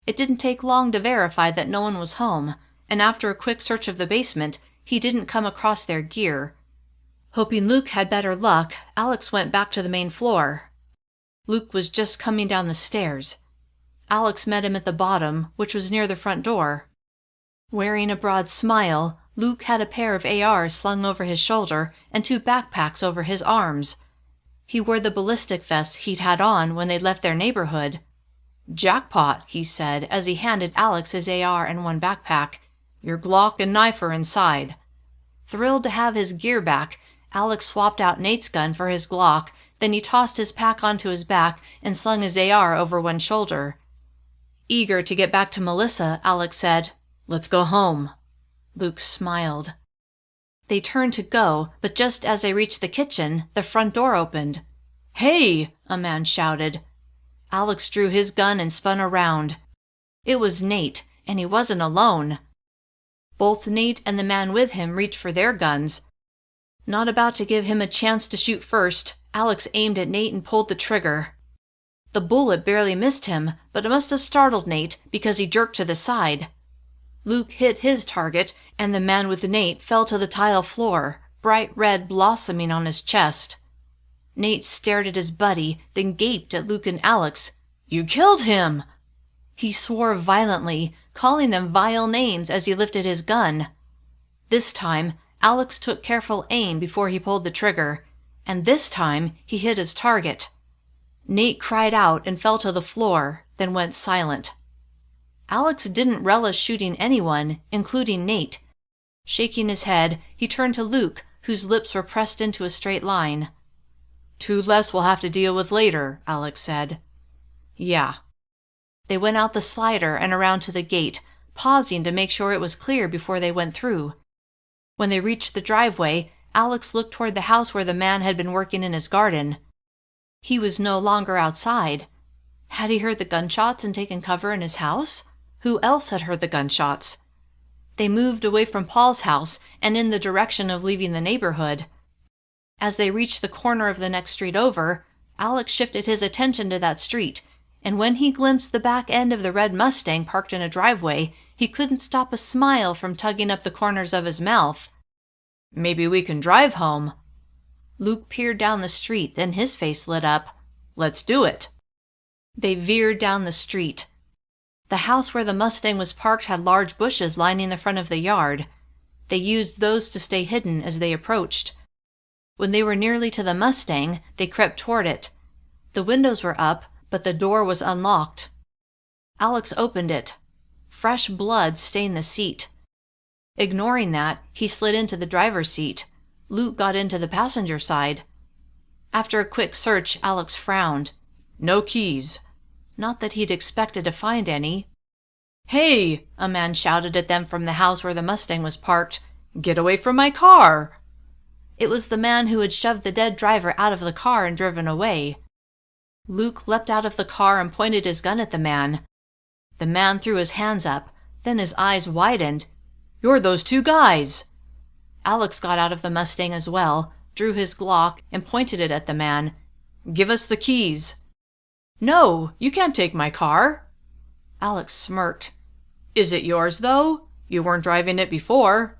A: It didn't take long to verify that no one was home, and after a quick search of the basement, he didn't come across their gear. Hoping Luke had better luck, Alex went back to the main floor. Luke was just coming down the stairs. Alex met him at the bottom, which was near the front door. Wearing a broad smile, Luke had a pair of ARs slung over his shoulder and 2 backpacks over his arms. He wore the ballistic vest he'd had on when they'd left their neighborhood. "Jackpot," he said as he handed Alex his AR and 1 backpack. "Your Glock and knife are inside." Thrilled to have his gear back, Alex swapped out Nate's gun for his Glock, then he tossed his pack onto his back and slung his AR over one shoulder. Eager to get back to Melissa, Alex said, "Let's go home." Luke smiled. They turned to go, but just as they reached the kitchen, the front door opened. "Hey!" a man shouted. Alex drew his gun and spun around. It was Nate, and he wasn't alone. Both Nate and the man with him reached for their guns. Not about to give him a chance to shoot first, Alex aimed at Nate and pulled the trigger. The bullet barely missed him, but it must have startled Nate because he jerked to the side. Luke hit his target, and the man with Nate fell to the tile floor, bright red blossoming on his chest. Nate stared at his buddy, then gaped at Luke and Alex. "You killed him!" He swore violently, calling them vile names as he lifted his gun. This time, Alex took careful aim before he pulled the trigger, and this time he hit his target. Nate cried out and fell to the floor, then went silent. Alex didn't relish shooting anyone, including Nate. Shaking his head, he turned to Luke, whose lips were pressed into a straight line. "2 less we'll have to deal with later," Alex said. "Yeah." They went out the slider and around to the gate, pausing to make sure it was clear before they went through. When they reached the driveway, Alex looked toward the house where the man had been working in his garden. He was no longer outside. Had he heard the gunshots and taken cover in his house? Who else had heard the gunshots? They moved away from Paul's house and in the direction of leaving the neighborhood. As they reached the corner of the next street over, Alex shifted his attention to that street, and when he glimpsed the back end of the red Mustang parked in a driveway, he couldn't stop a smile from tugging up the corners of his mouth. "Maybe we can drive home." Luke peered down the street, then his face lit up. "Let's do it." They veered down the street. The house where the Mustang was parked had large bushes lining the front of the yard. They used those to stay hidden as they approached. When they were nearly to the Mustang, they crept toward it. The windows were up, but the door was unlocked. Alex opened it. Fresh blood stained the seat. Ignoring that, he slid into the driver's seat. Luke got into the passenger side. After a quick search, Alex frowned. "No keys." Not that he'd expected to find any. "Hey!" a man shouted at them from the house where the Mustang was parked. "Get away from my car!" It was the man who had shoved the dead driver out of the car and driven away. Luke leapt out of the car and pointed his gun at the man. The man threw his hands up, then his eyes widened. "You're those 2 guys!" Alex got out of the Mustang as well, drew his Glock, and pointed it at the man. "Give us the keys." "No, you can't take my car." Alex smirked. "Is it yours, though? You weren't driving it before."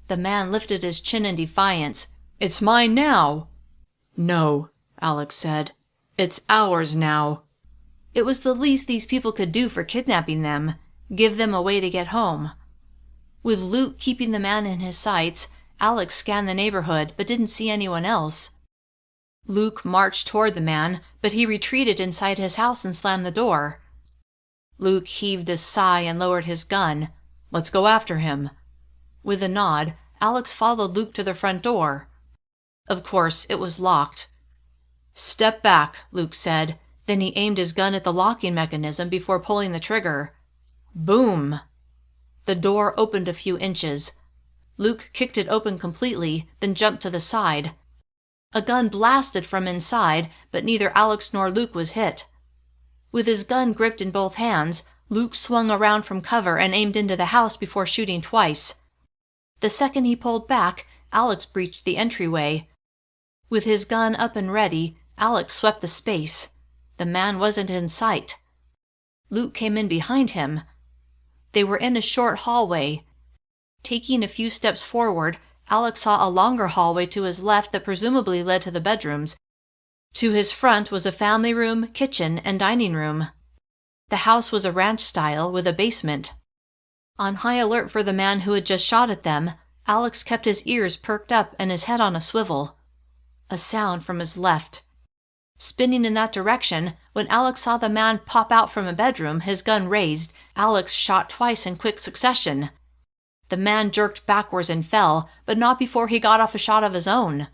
A: The man lifted his chin in defiance. "It's mine now." "No," Alex said. "It's ours now." It was the least these people could do for kidnapping them, give them a way to get home. With Luke keeping the man in his sights, Alex scanned the neighborhood but didn't see anyone else. Luke marched toward the man, but he retreated inside his house and slammed the door. Luke heaved a sigh and lowered his gun. "Let's go after him." With a nod, Alex followed Luke to the front door. Of course, it was locked. "Step back," Luke said. Then he aimed his gun at the locking mechanism before pulling the trigger. Boom! The door opened a few inches. Luke kicked it open completely, then jumped to the side. A gun blasted from inside, but neither Alex nor Luke was hit. With his gun gripped in both hands, Luke swung around from cover and aimed into the house before shooting twice. The second he pulled back, Alex breached the entryway. With his gun up and ready, Alex swept the space. The man wasn't in sight. Luke came in behind him. They were in a short hallway. Taking a few steps forward, Alex saw a longer hallway to his left that presumably led to the bedrooms. To his front was a family room, kitchen, and dining room. The house was a ranch style with a basement. On high alert for the man who had just shot at them, Alex kept his ears perked up and his head on a swivel. A sound from his left. Spinning in that direction, when Alex saw the man pop out from a bedroom, his gun raised, Alex shot twice in quick succession. The man jerked backwards and fell, but not before he got off a shot of his own.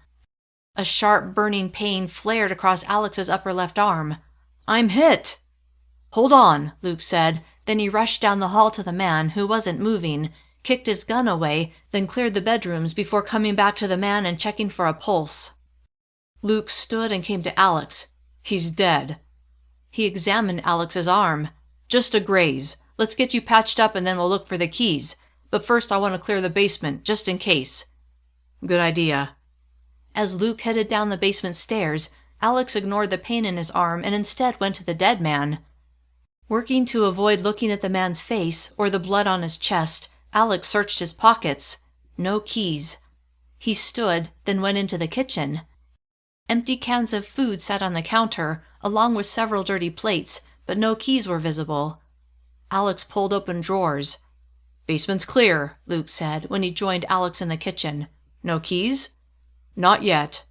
A: A sharp, burning pain flared across Alex's upper left arm. "I'm hit!" "Hold on," Luke said. Then he rushed down the hall to the man, who wasn't moving, kicked his gun away, then cleared the bedrooms before coming back to the man and checking for a pulse. Luke stood and came to Alex. "He's dead." He examined Alex's arm. "Just a graze. Let's get you patched up and then we'll look for the keys. But first I want to clear the basement, just in case." "Good idea." As Luke headed down the basement stairs, Alex ignored the pain in his arm and instead went to the dead man. Working to avoid looking at the man's face or the blood on his chest, Alex searched his pockets. No keys. He stood, then went into the kitchen. Empty cans of food sat on the counter, along with several dirty plates, but no keys were visible. Alex pulled open drawers. "Basement's clear," Luke said when he joined Alex in the kitchen. "No keys?" "Not yet."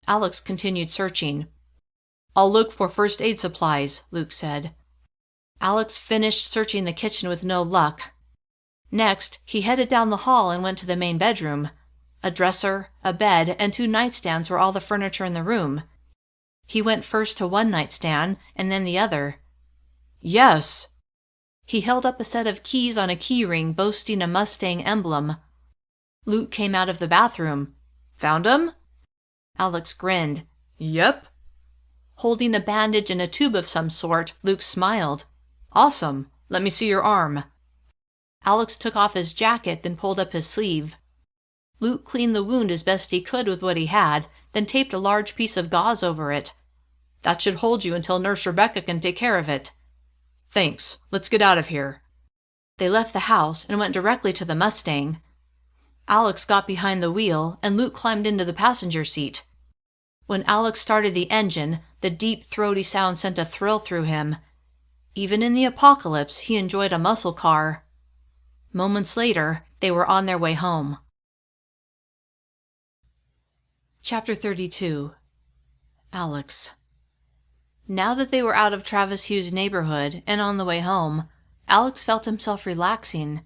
A: Alex continued searching. "I'll look for first aid supplies," Luke said. Alex finished searching the kitchen with no luck. Next, he headed down the hall and went to the main bedroom. A dresser, a bed, and 2 nightstands were all the furniture in the room. He went first to one nightstand and then the other. "Yes!" He held up a set of keys on a key ring boasting a Mustang emblem. Luke came out of the bathroom. "Found 'em?" Alex grinned. "Yep." Holding a bandage and a tube of some sort, Luke smiled. "Awesome. Let me see your arm." Alex took off his jacket, then pulled up his sleeve. Luke cleaned the wound as best he could with what he had, then taped a large piece of gauze over it. "That should hold you until Nurse Rebecca can take care of it." "Thanks. Let's get out of here." They left the house and went directly to the Mustang. Alex got behind the wheel, and Luke climbed into the passenger seat. When Alex started the engine, the deep, throaty sound sent a thrill through him. Even in the apocalypse, he enjoyed a muscle car. Moments later, they were on their way home. Chapter 32. Alex. Now that they were out of Travis Hugh's neighborhood and on the way home, Alex felt himself relaxing.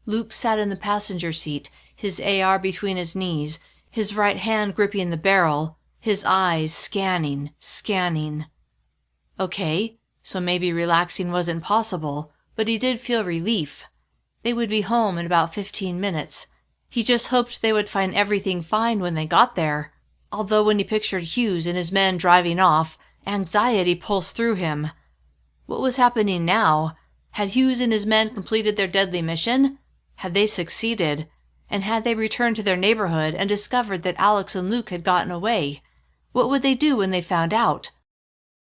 A: Luke sat in the passenger seat, his AR between his knees, his right hand gripping the barrel, his eyes scanning. Okay, so maybe relaxing wasn't possible, but he did feel relief. They would be home in about 15 minutes. He just hoped they would find everything fine when they got there. Although when he pictured Hughes and his men driving off, anxiety pulsed through him. What was happening now? Had Hughes and his men completed their deadly mission? Had they succeeded? And had they returned to their neighborhood and discovered that Alex and Luke had gotten away? What would they do when they found out?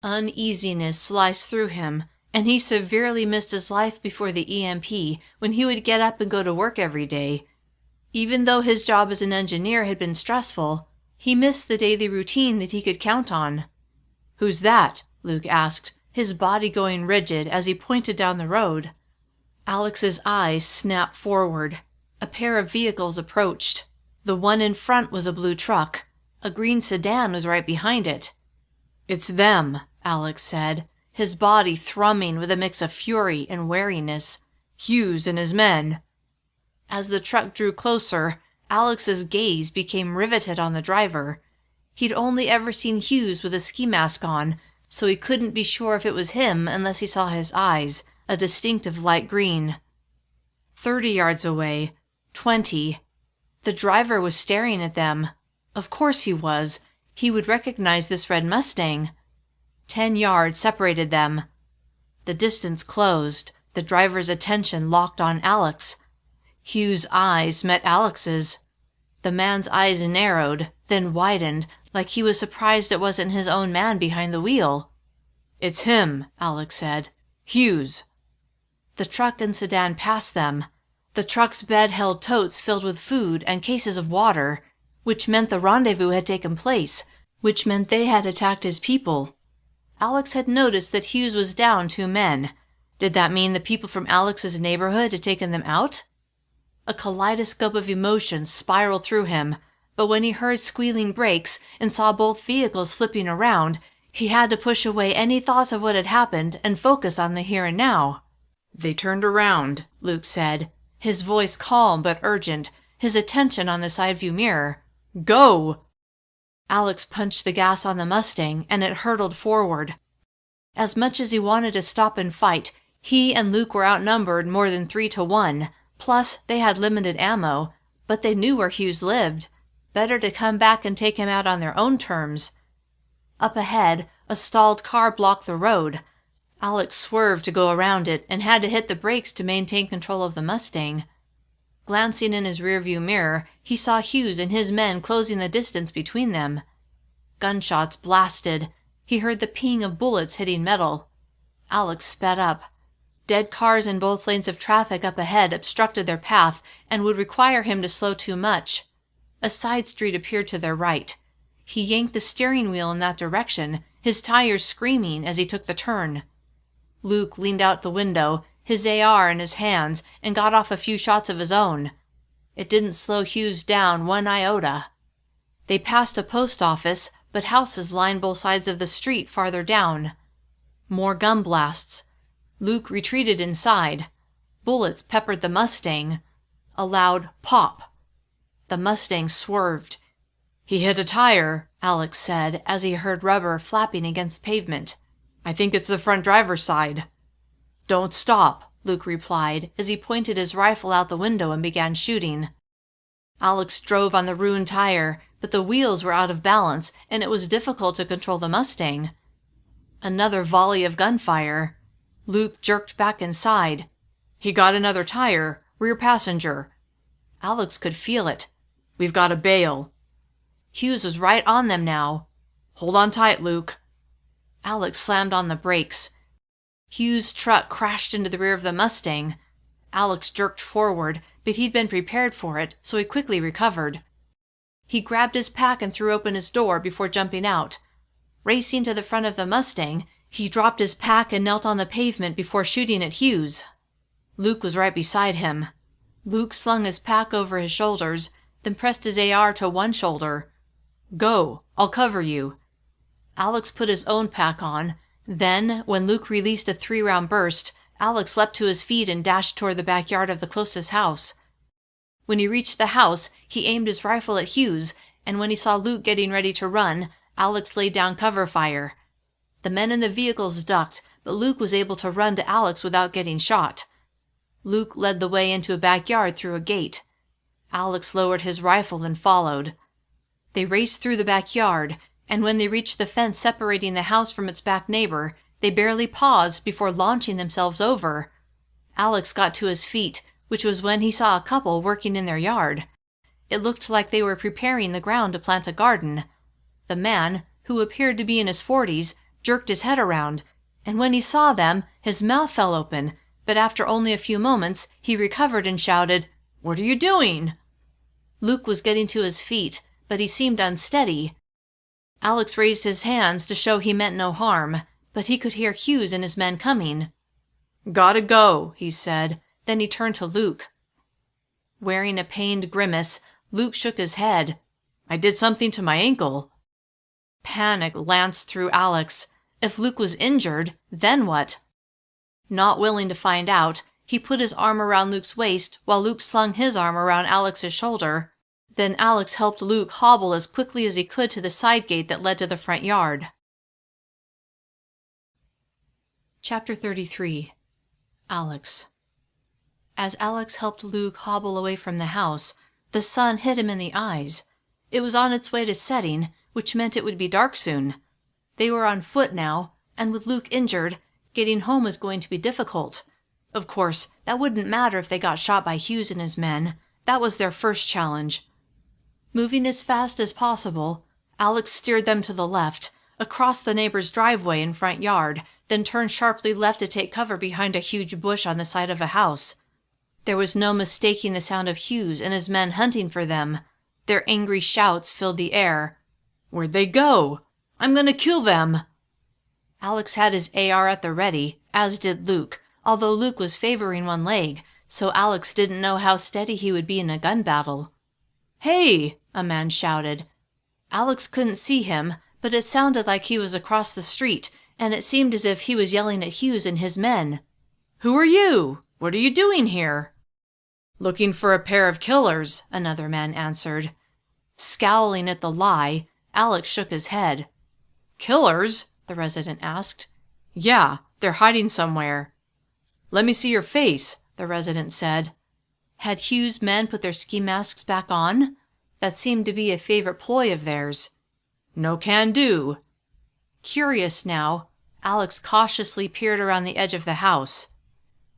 A: Uneasiness sliced through him, and he severely missed his life before the EMP when he would get up and go to work every day. Even though his job as an engineer had been stressful, he missed the daily routine that he could count on. "Who's that?" Luke asked, his body going rigid as he pointed down the road. Alex's eyes snapped forward. A pair of vehicles approached. The one in front was a blue truck. A green sedan was right behind it. "It's them," Alex said, his body thrumming with a mix of fury and wariness. "Hughes and his men." As the truck drew closer, Alex's gaze became riveted on the driver. He'd only ever seen Hughes with a ski mask on, so he couldn't be sure if it was him unless he saw his eyes, a distinctive light green. 30 yards away, 20. The driver was staring at them. Of course he was. He would recognize this red Mustang. 10 yards separated them. The distance closed, the driver's attention locked on Alex. Hughes' eyes met Alex's. The man's eyes narrowed, then widened, like he was surprised it wasn't his own man behind the wheel. "It's him," Alex said. "Hughes." The truck and sedan passed them. The truck's bed held totes filled with food and cases of water, which meant the rendezvous had taken place, which meant they had attacked his people. Alex had noticed that Hughes was down 2 men. Did that mean the people from Alex's neighborhood had taken them out? A kaleidoscope of emotions spiraled through him, but when he heard squealing brakes and saw both vehicles flipping around, he had to push away any thoughts of what had happened and focus on the here and now. "They turned around," Luke said, his voice calm but urgent, his attention on the side view mirror. "Go!" Alex punched the gas on the Mustang, and it hurtled forward. As much as he wanted to stop and fight, he and Luke were outnumbered more than 3 to 1, plus they had limited ammo, but they knew where Hughes lived. Better to come back and take him out on their own terms. Up ahead, a stalled car blocked the road. Alex swerved to go around it and had to hit the brakes to maintain control of the Mustang. Glancing in his rearview mirror, he saw Hughes and his men closing the distance between them. Gunshots blasted. He heard the ping of bullets hitting metal. Alex sped up. Dead cars in both lanes of traffic up ahead obstructed their path and would require him to slow too much. A side street appeared to their right. He yanked the steering wheel in that direction, his tires screaming as he took the turn. Luke leaned out the window, his AR in his hands, and got off a few shots of his own. It didn't slow Hughes down 1 iota. They passed a post office, but houses lined both sides of the street farther down. More gun blasts. Luke retreated inside. Bullets peppered the Mustang. A loud pop. The Mustang swerved. "He hit a tire," Alex said as he heard rubber flapping against pavement. "I think it's the front driver's side." "Don't stop," Luke replied as he pointed his rifle out the window and began shooting. Alex drove on the ruined tire, but the wheels were out of balance and it was difficult to control the Mustang. Another volley of gunfire. Luke jerked back inside. "He got another tire, rear passenger." Alex could feel it. "We've got to bail." Hughes was right on them now. "Hold on tight, Luke." Alex slammed on the brakes. Hughes' truck crashed into the rear of the Mustang. Alex jerked forward, but he'd been prepared for it, so he quickly recovered. He grabbed his pack and threw open his door before jumping out. Racing to the front of the Mustang, he dropped his pack and knelt on the pavement before shooting at Hughes. Luke was right beside him. Luke slung his pack over his shoulders, then pressed his AR to one shoulder. "Go, I'll cover you." Alex put his own pack on. Then, when Luke released a 3-round burst, Alex leapt to his feet and dashed toward the backyard of the closest house. When he reached the house, he aimed his rifle at Hughes, and when he saw Luke getting ready to run, Alex laid down cover fire. The men in the vehicles ducked, but Luke was able to run to Alex without getting shot. Luke led the way into a backyard through a gate. Alex lowered his rifle and followed. They raced through the backyard, and when they reached the fence separating the house from its back neighbor, they barely paused before launching themselves over. Alex got to his feet, which was when he saw a couple working in their yard. It looked like they were preparing the ground to plant a garden. The man, who appeared to be in his 40s, jerked his head around, and when he saw them, his mouth fell open, but after only a few moments, he recovered and shouted, "What are you doing?" Luke was getting to his feet, but he seemed unsteady. Alex raised his hands to show he meant no harm, but he could hear Hughes and his men coming. "Gotta go," he said. Then he turned to Luke. Wearing a pained grimace, Luke shook his head. "I did something to my ankle." Panic lanced through Alex. If Luke was injured, then what? Not willing to find out, he put his arm around Luke's waist while Luke slung his arm around Alex's shoulder. Then Alex helped Luke hobble as quickly as he could to the side gate that led to the front yard. Chapter 33. Alex. As Alex helped Luke hobble away from the house, the sun hit him in the eyes. It was on its way to setting, which meant it would be dark soon. They were on foot now, and with Luke injured, getting home was going to be difficult. Of course, that wouldn't matter if they got shot by Hughes and his men. That was their first challenge. Moving as fast as possible, Alex steered them to the left, across the neighbor's driveway and front yard, then turned sharply left to take cover behind a huge bush on the side of a house. There was no mistaking the sound of Hughes and his men hunting for them. Their angry shouts filled the air. "Where'd they go? I'm going to kill them!" Alex had his AR at the ready, as did Luke, although Luke was favoring one leg, so Alex didn't know how steady he would be in a gun battle. "Hey!" a man shouted. Alex couldn't see him, but it sounded like he was across the street, and it seemed as if he was yelling at Hughes and his men. "Who are you? What are you doing here?" "Looking for a pair of killers," another man answered. Scowling at the lie, Alex shook his head. "Killers?" the resident asked. "Yeah, they're hiding somewhere." "Let me see your face," the resident said. Had Hughes' men put their ski masks back on? That seemed to be a favorite ploy of theirs. "No can do." Curious now, Alex cautiously peered around the edge of the house.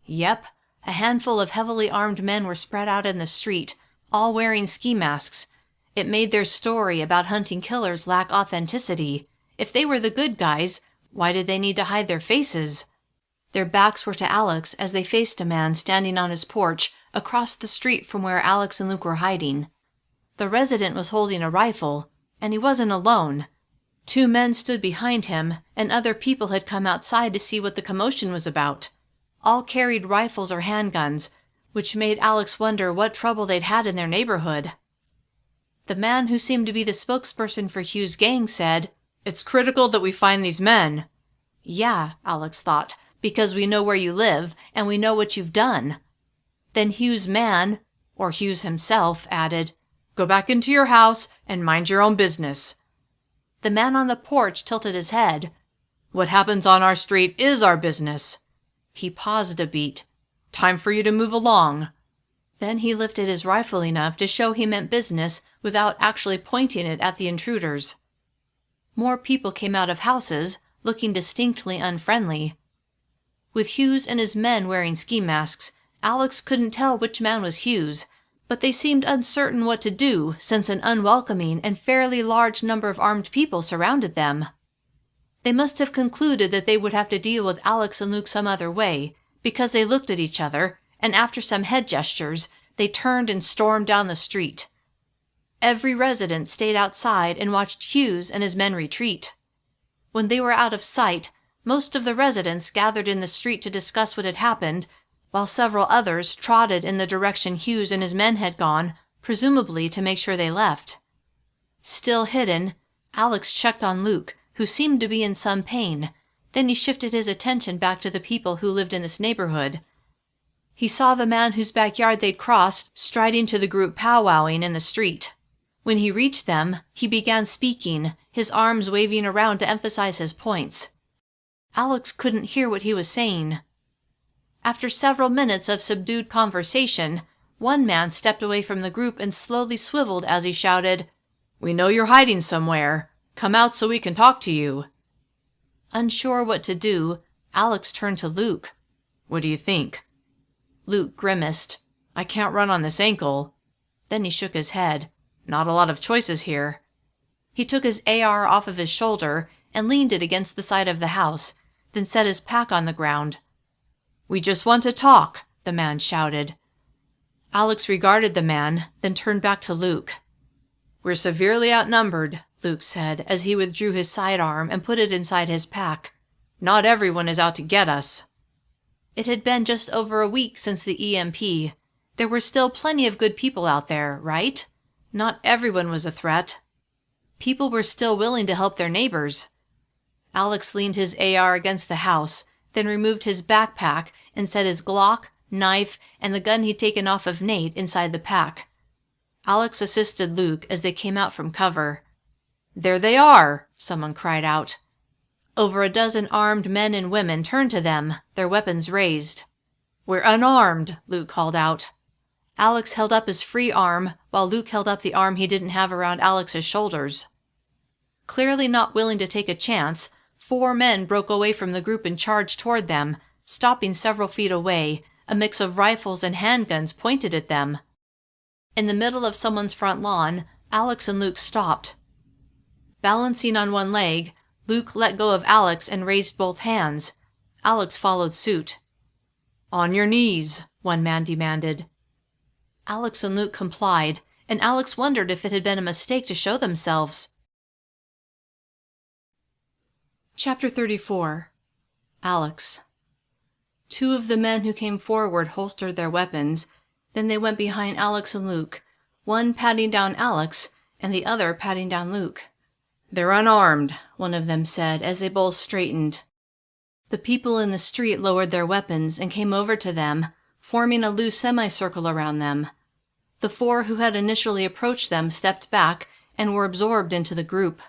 A: Yep, a handful of heavily armed men were spread out in the street, all wearing ski masks. It made their story about hunting killers lack authenticity. If they were the good guys, why did they need to hide their faces? Their backs were to Alex as they faced a man standing on his porch across the street from where Alex and Luke were hiding. The resident was holding a rifle, and he wasn't alone. 2 men stood behind him, and other people had come outside to see what the commotion was about. All carried rifles or handguns, which made Alex wonder what trouble they'd had in their neighborhood. The man who seemed to be the spokesperson for Hughes' gang said, "It's critical that we find these men." Yeah, Alex thought, because we know where you live, and we know what you've done. Then Hughes' man, or Hughes himself, added, "Go back into your house and mind your own business." The man on the porch tilted his head. "What happens on our street is our business." He paused a beat. "Time for you to move along." Then he lifted his rifle enough to show he meant business without actually pointing it at the intruders. More people came out of houses, looking distinctly unfriendly. With Hughes and his men wearing ski masks, Alex couldn't tell which man was Hughes, but they seemed uncertain what to do since an unwelcoming and fairly large number of armed people surrounded them. They must have concluded that they would have to deal with Alex and Luke some other way, because they looked at each other, and after some head gestures, they turned and stormed down the street. Every resident stayed outside and watched Hughes and his men retreat. When they were out of sight, most of the residents gathered in the street to discuss what had happened, while several others trotted in the direction Hughes and his men had gone, presumably to make sure they left. Still hidden, Alex checked on Luke, who seemed to be in some pain. Then he shifted his attention back to the people who lived in this neighborhood. He saw the man whose backyard they'd crossed striding to the group powwowing in the street. When he reached them, he began speaking, his arms waving around to emphasize his points. Alex couldn't hear what he was saying. After several minutes of subdued conversation, one man stepped away from the group and slowly swiveled as he shouted, "We know you're hiding somewhere. Come out so we can talk to you." Unsure what to do, Alex turned to Luke. "What do you think?" Luke grimaced. "I can't run on this ankle." Then he shook his head. "Not a lot of choices here." He took his AR off of his shoulder and leaned it against the side of the house, then set his pack on the ground. "We just want to talk," the man shouted. Alex regarded the man, then turned back to Luke. "We're severely outnumbered," Luke said as he withdrew his sidearm and put it inside his pack. "Not everyone is out to get us." It had been just over a week since the EMP. There were still plenty of good people out there, right? Not everyone was a threat. People were still willing to help their neighbors. Alex leaned his AR against the house, then removed his backpack and set his Glock, knife, and the gun he'd taken off of Nate inside the pack. Alex assisted Luke as they came out from cover. "There they are!" someone cried out. Over a dozen armed men and women turned to them, their weapons raised. "We're unarmed," Luke called out. Alex held up his free arm, while Luke held up the arm he didn't have around Alex's shoulders. Clearly not willing to take a chance, 4 men broke away from the group and charged toward them, stopping several feet away, a mix of rifles and handguns pointed at them. In the middle of someone's front lawn, Alex and Luke stopped. Balancing on one leg, Luke let go of Alex and raised both hands. Alex followed suit. On your knees, one man demanded. Alex and Luke complied, and Alex wondered if it had been a mistake to show themselves. Chapter 34. Alex. Two of the men who came forward holstered their weapons. Then they went behind Alex and Luke, one patting down Alex and the other patting down Luke. "They're unarmed," one of them said as they both straightened. The people in the street lowered their weapons and came over to them, forming a loose semicircle around them. The four who had initially approached them stepped back and were absorbed into the group.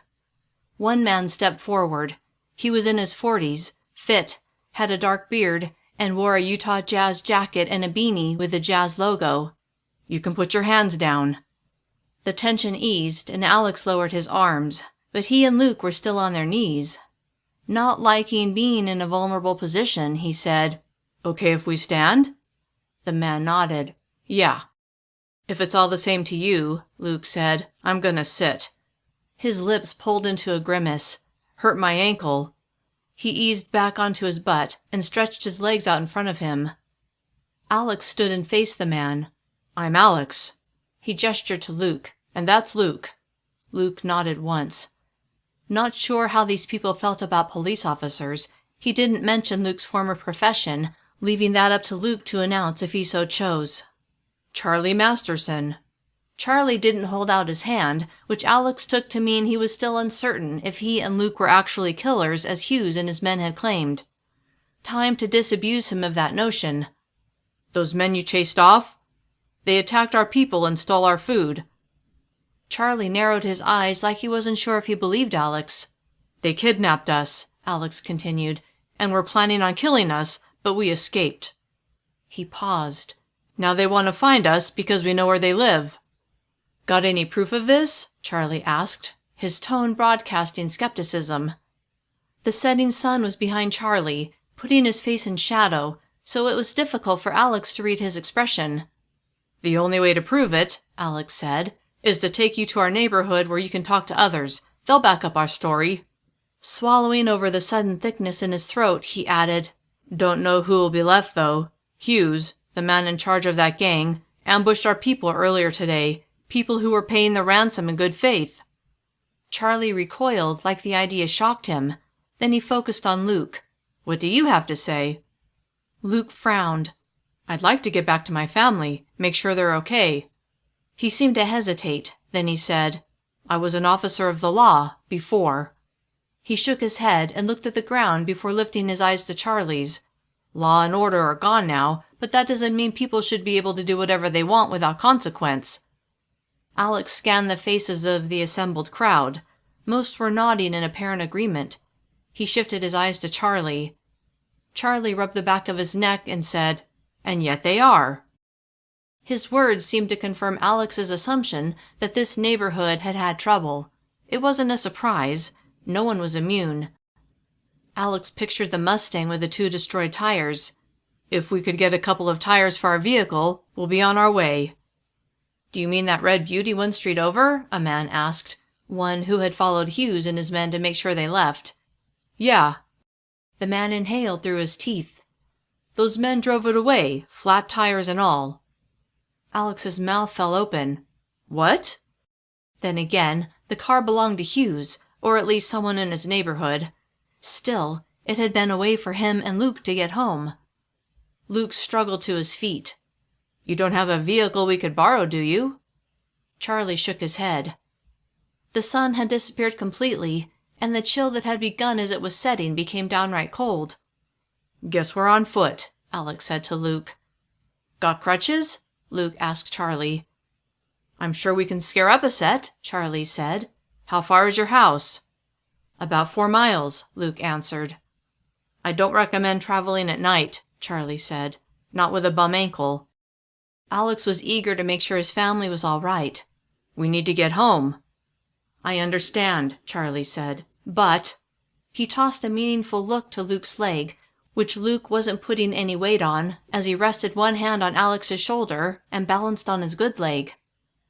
A: One man stepped forward. He was in his 40s, fit, had a dark beard, and wore a Utah Jazz jacket and a beanie with the Jazz logo. "You can put your hands down." The tension eased, and Alex lowered his arms, but he and Luke were still on their knees. Not liking being in a vulnerable position, he said, "Okay if we stand?" The man nodded. "Yeah." "If it's all the same to you," Luke said, "I'm gonna sit." His lips pulled into a grimace. "Hurt my ankle." He eased back onto his butt and stretched his legs out in front of him. Alex stood and faced the man. "I'm Alex." He gestured to Luke. "And that's Luke." Luke nodded once. Not sure how these people felt about police officers, he didn't mention Luke's former profession, leaving that up to Luke to announce if he so chose. "Charlie Masterson." Charlie didn't hold out his hand, which Alex took to mean he was still uncertain if he and Luke were actually killers as Hughes and his men had claimed. Time to disabuse him of that notion. "Those men you chased off? They attacked our people and stole our food." Charlie narrowed his eyes like he wasn't sure if he believed Alex. "They kidnapped us," Alex continued, "and were planning on killing us, but we escaped." He paused. "Now they want to find us because we know where they live." "Got any proof of this?" Charlie asked, his tone broadcasting skepticism. The setting sun was behind Charlie, putting his face in shadow, so it was difficult for Alex to read his expression. "The only way to prove it," Alex said, "is to take you to our neighborhood where you can talk to others. They'll back up our story." Swallowing over the sudden thickness in his throat, he added, "Don't know who will be left, though. Hughes, the man in charge of that gang, ambushed our people earlier today, people who were paying the ransom in good faith." Charlie recoiled like the idea shocked him. Then he focused on Luke. "What do you have to say?" Luke frowned. "I'd like to get back to my family, make sure they're okay." He seemed to hesitate. Then he said, "I was an officer of the law, before." He shook his head and looked at the ground before lifting his eyes to Charlie's. "Law and order are gone now, but that doesn't mean people should be able to do whatever they want without consequence." Alex scanned the faces of the assembled crowd. Most were nodding in apparent agreement. He shifted his eyes to Charlie. Charlie rubbed the back of his neck and said, "And yet they are." His words seemed to confirm Alex's assumption that this neighborhood had had trouble. It wasn't a surprise. No one was immune. Alex pictured the Mustang with the 2 destroyed tires. "If we could get a couple of tires for our vehicle, we'll be on our way." "Do you mean that red beauty 1 street over?" a man asked, one who had followed Hughes and his men to make sure they left. "Yeah." The man inhaled through his teeth. "Those men drove it away, flat tires and all." Alex's mouth fell open. "What?" Then again, the car belonged to Hughes, or at least someone in his neighborhood. Still, it had been a way for him and Luke to get home. Luke struggled to his feet. "You don't have a vehicle we could borrow, do you?" Charlie shook his head. The sun had disappeared completely, and the chill that had begun as it was setting became downright cold. "Guess we're on foot," Alex said to Luke. "Got crutches?" Luke asked Charlie. "I'm sure we can scare up a set," Charlie said. "How far is your house?" "About 4 miles," Luke answered. "I don't recommend traveling at night," Charlie said. "Not with a bum ankle." Alex was eager to make sure his family was all right. "We need to get home." "I understand," Charlie said. "But—" He tossed a meaningful look to Luke's leg, which Luke wasn't putting any weight on, as he rested one hand on Alex's shoulder and balanced on his good leg.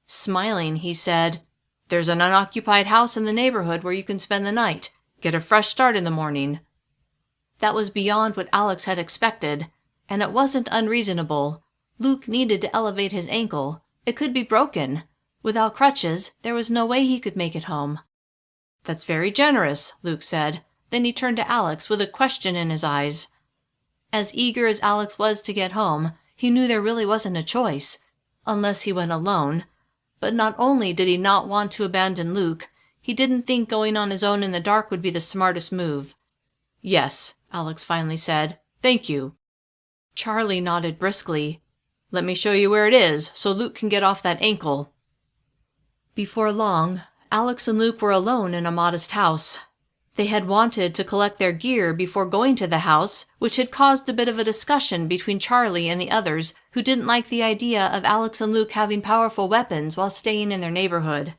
A: Smiling, he said, "There's an unoccupied house in the neighborhood where you can spend the night. Get a fresh start in the morning." That was beyond what Alex had expected. And it wasn't unreasonable. Luke needed to elevate his ankle. It could be broken. Without crutches, there was no way he could make it home. "That's very generous," Luke said. Then he turned to Alex with a question in his eyes. As eager as Alex was to get home, he knew there really wasn't a choice, unless he went alone. But not only did he not want to abandon Luke, he didn't think going on his own in the dark would be the smartest move. "Yes," Alex finally said. "Thank you." Charlie nodded briskly. "Let me show you where it is, so Luke can get off that ankle." Before long, Alex and Luke were alone in a modest house. They had wanted to collect their gear before going to the house, which had caused a bit of a discussion between Charlie and the others who didn't like the idea of Alex and Luke having powerful weapons while staying in their neighborhood.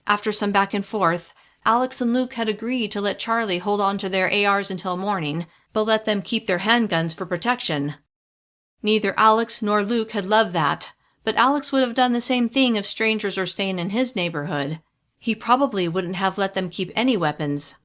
A: After some back and forth, Alex and Luke had agreed to let Charlie hold on to their ARs until morning, but let them keep their handguns for protection. Neither Alex nor Luke had loved that, but Alex would have done the same thing if strangers were staying in his neighborhood. He probably wouldn't have let them keep any weapons.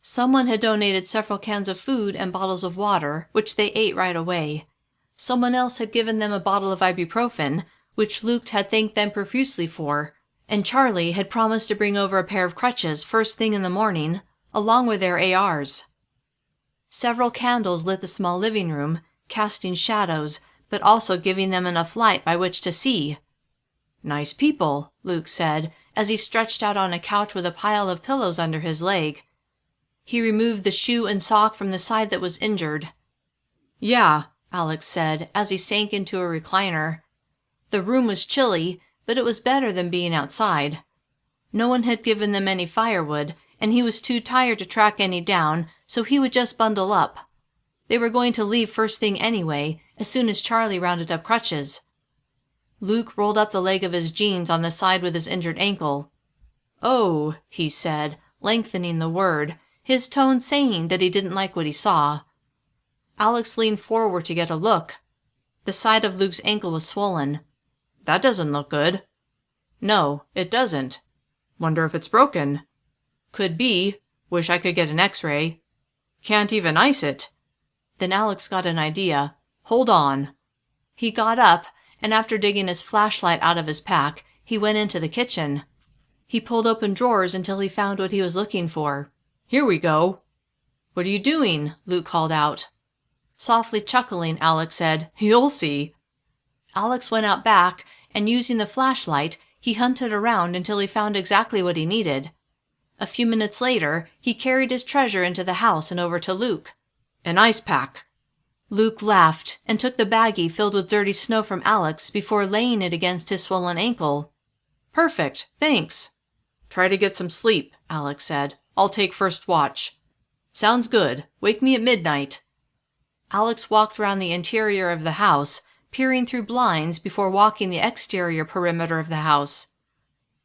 A: Someone had donated several cans of food and bottles of water, which they ate right away. Someone else had given them a bottle of ibuprofen, which Luke had thanked them profusely for, and Charlie had promised to bring over a pair of crutches first thing in the morning, along with their ARs. Several candles lit the small living room, casting shadows, but also giving them enough light by which to see. "Nice people," Luke said, as he stretched out on a couch with a pile of pillows under his leg. He removed the shoe and sock from the side that was injured. "Yeah," Alex said, as he sank into a recliner. The room was chilly, but it was better than being outside. No one had given them any firewood, and he was too tired to track any down, so he would just bundle up. They were going to leave first thing anyway, as soon as Charlie rounded up crutches. Luke rolled up the leg of his jeans on the side with his injured ankle. "Oh," he said, lengthening the word, his tone saying that he didn't like what he saw. Alex leaned forward to get a look. The side of Luke's ankle was swollen. "That doesn't look good." "No, it doesn't." "Wonder if it's broken." "Could be. Wish I could get an X-ray." "Can't even ice it." Then Alex got an idea. "Hold on." He got up, and after digging his flashlight out of his pack, he went into the kitchen. He pulled open drawers until he found what he was looking for. "Here we go." "What are you doing?" Luke called out. Softly chuckling, Alex said, "You'll see." Alex went out back, and using the flashlight, he hunted around until he found exactly what he needed. A few minutes later, he carried his treasure into the house and over to Luke. "An ice pack." Luke laughed and took the baggie filled with dirty snow from Alex before laying it against his swollen ankle. "Perfect, thanks." "Try to get some sleep," Alex said. "I'll take first watch." "Sounds good. Wake me at midnight." Alex walked around the interior of the house, peering through blinds before walking the exterior perimeter of the house.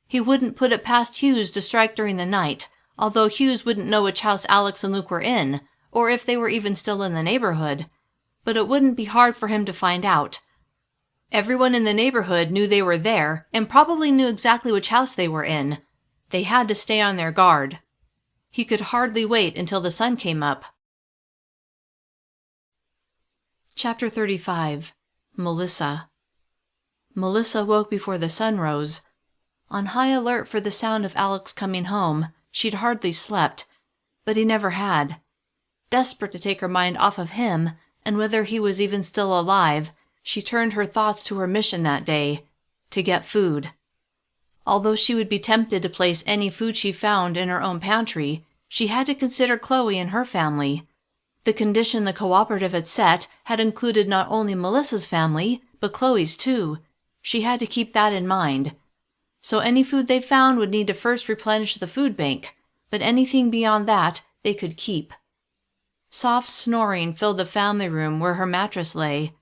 A: He wouldn't put it past Hughes to strike during the night, although Hughes wouldn't know which house Alex and Luke were in, or if they were even still in the neighborhood. But it wouldn't be hard for him to find out. Everyone in the neighborhood knew they were there and probably knew exactly which house they were in. They had to stay on their guard. He could hardly wait until the sun came up. Chapter 35. Melissa. Melissa woke before the sun rose. On high alert for the sound of Alex coming home, she'd hardly slept, but he never had. Desperate to take her mind off of him, and whether he was even still alive, she turned her thoughts to her mission that day, to get food. Although she would be tempted to place any food she found in her own pantry, she had to consider Chloe and her family. The condition the cooperative had set had included not only Melissa's family, but Chloe's too. She had to keep that in mind. So any food they found would need to first replenish the food bank, but anything beyond that they could keep. Soft snoring filled the family room where her mattress lay.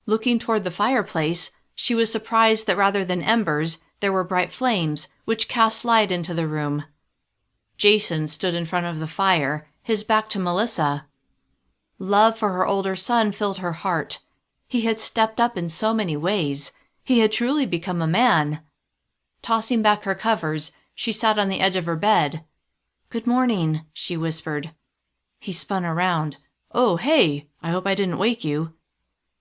A: Looking toward the fireplace, she was surprised that rather than embers, there were bright flames, which cast light into the room. Jason stood in front of the fire, his back to Melissa. Love for her older son filled her heart. He had stepped up in so many ways. He had truly become a man. Tossing back her covers, she sat on the edge of her bed. "Good morning," she whispered. He spun around. "Oh, hey, I hope I didn't wake you."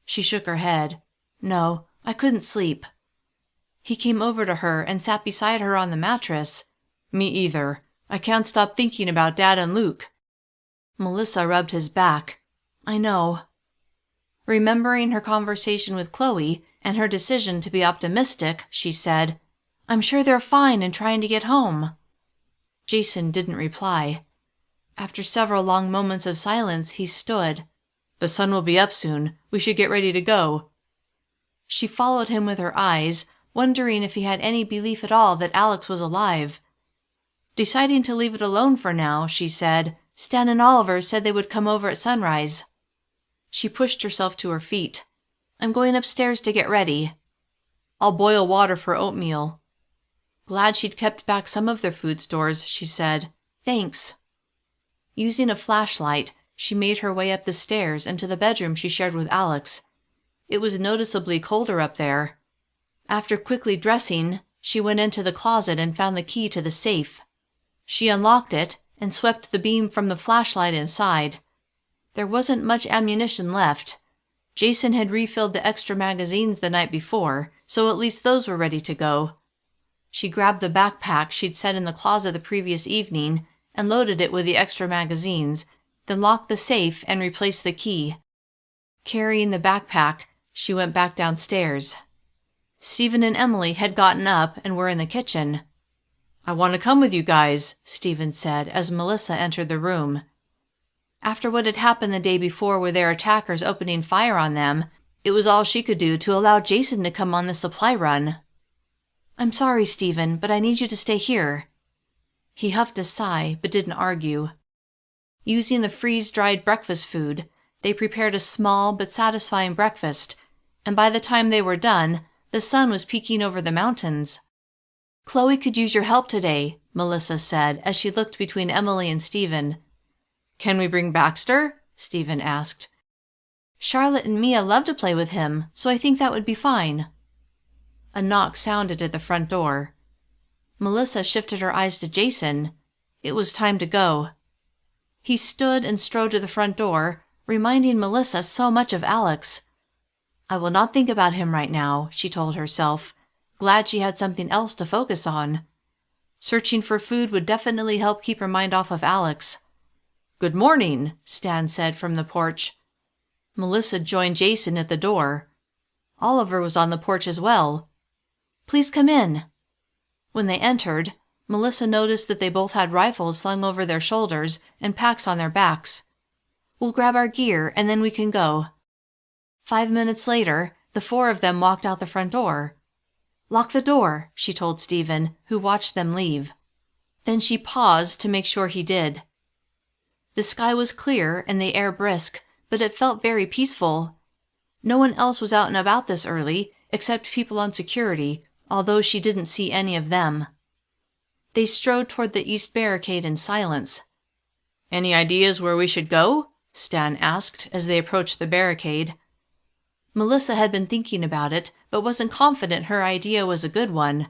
A: She shook her head. No, I couldn't sleep. He came over to her and sat beside her on the mattress. Me either. I can't stop thinking about Dad and Luke. Melissa rubbed his back. I know. Remembering her conversation with Chloe and her decision to be optimistic, she said, I'm sure they're fine and trying to get home. Jason didn't reply. After several long moments of silence, he stood. The sun will be up soon. We should get ready to go. She followed him with her eyes, wondering if he had any belief at all that Alex was alive. Deciding to leave it alone for now, she said, Stan and Oliver said they would come over at sunrise. She pushed herself to her feet. I'm going upstairs to get ready. I'll boil water for oatmeal. Glad she'd kept back some of their food stores, she said, Thanks. Using a flashlight, she made her way up the stairs and to the bedroom she shared with Alex. It was noticeably colder up there. After quickly dressing, she went into the closet and found the key to the safe. She unlocked it and swept the beam from the flashlight inside. There wasn't much ammunition left. Jason had refilled the extra magazines the night before, so at least those were ready to go. She grabbed the backpack she'd set in the closet the previous evening and loaded it with the extra magazines, then locked the safe and replaced the key. Carrying the backpack, she went back downstairs. Stephen and Emily had gotten up and were in the kitchen. I want to come with you guys, Stephen said as Melissa entered the room. After what had happened the day before with their attackers opening fire on them, it was all she could do to allow Jason to come on the supply run. I'm sorry, Stephen, but I need you to stay here. He huffed a sigh, but didn't argue. Using the freeze-dried breakfast food, they prepared a small but satisfying breakfast, and by the time they were done, the sun was peeking over the mountains. Chloe could use your help today, Melissa said as she looked between Emily and Stephen. Can we bring Baxter? Stephen asked. Charlotte and Mia love to play with him, so I think that would be fine. A knock sounded at the front door. Melissa shifted her eyes to Jason. It was time to go. He stood and strode to the front door, reminding Melissa so much of Alex. I will not think about him right now, she told herself, glad she had something else to focus on. Searching for food would definitely help keep her mind off of Alex. Good morning, Stan said from the porch. Melissa joined Jason at the door. Oliver was on the porch as well. Please come in. When they entered, Melissa noticed that they both had rifles slung over their shoulders and packs on their backs. We'll grab our gear and then we can go. 5 minutes later, the four of them walked out the front door. Lock the door, she told Stephen, who watched them leave. Then she paused to make sure he did. The sky was clear and the air brisk, but it felt very peaceful. No one else was out and about this early, except people on security, although she didn't see any of them. They strode toward the east barricade in silence. Any ideas where we should go? Stan asked as they approached the barricade. Melissa had been thinking about it, but wasn't confident her idea was a good one.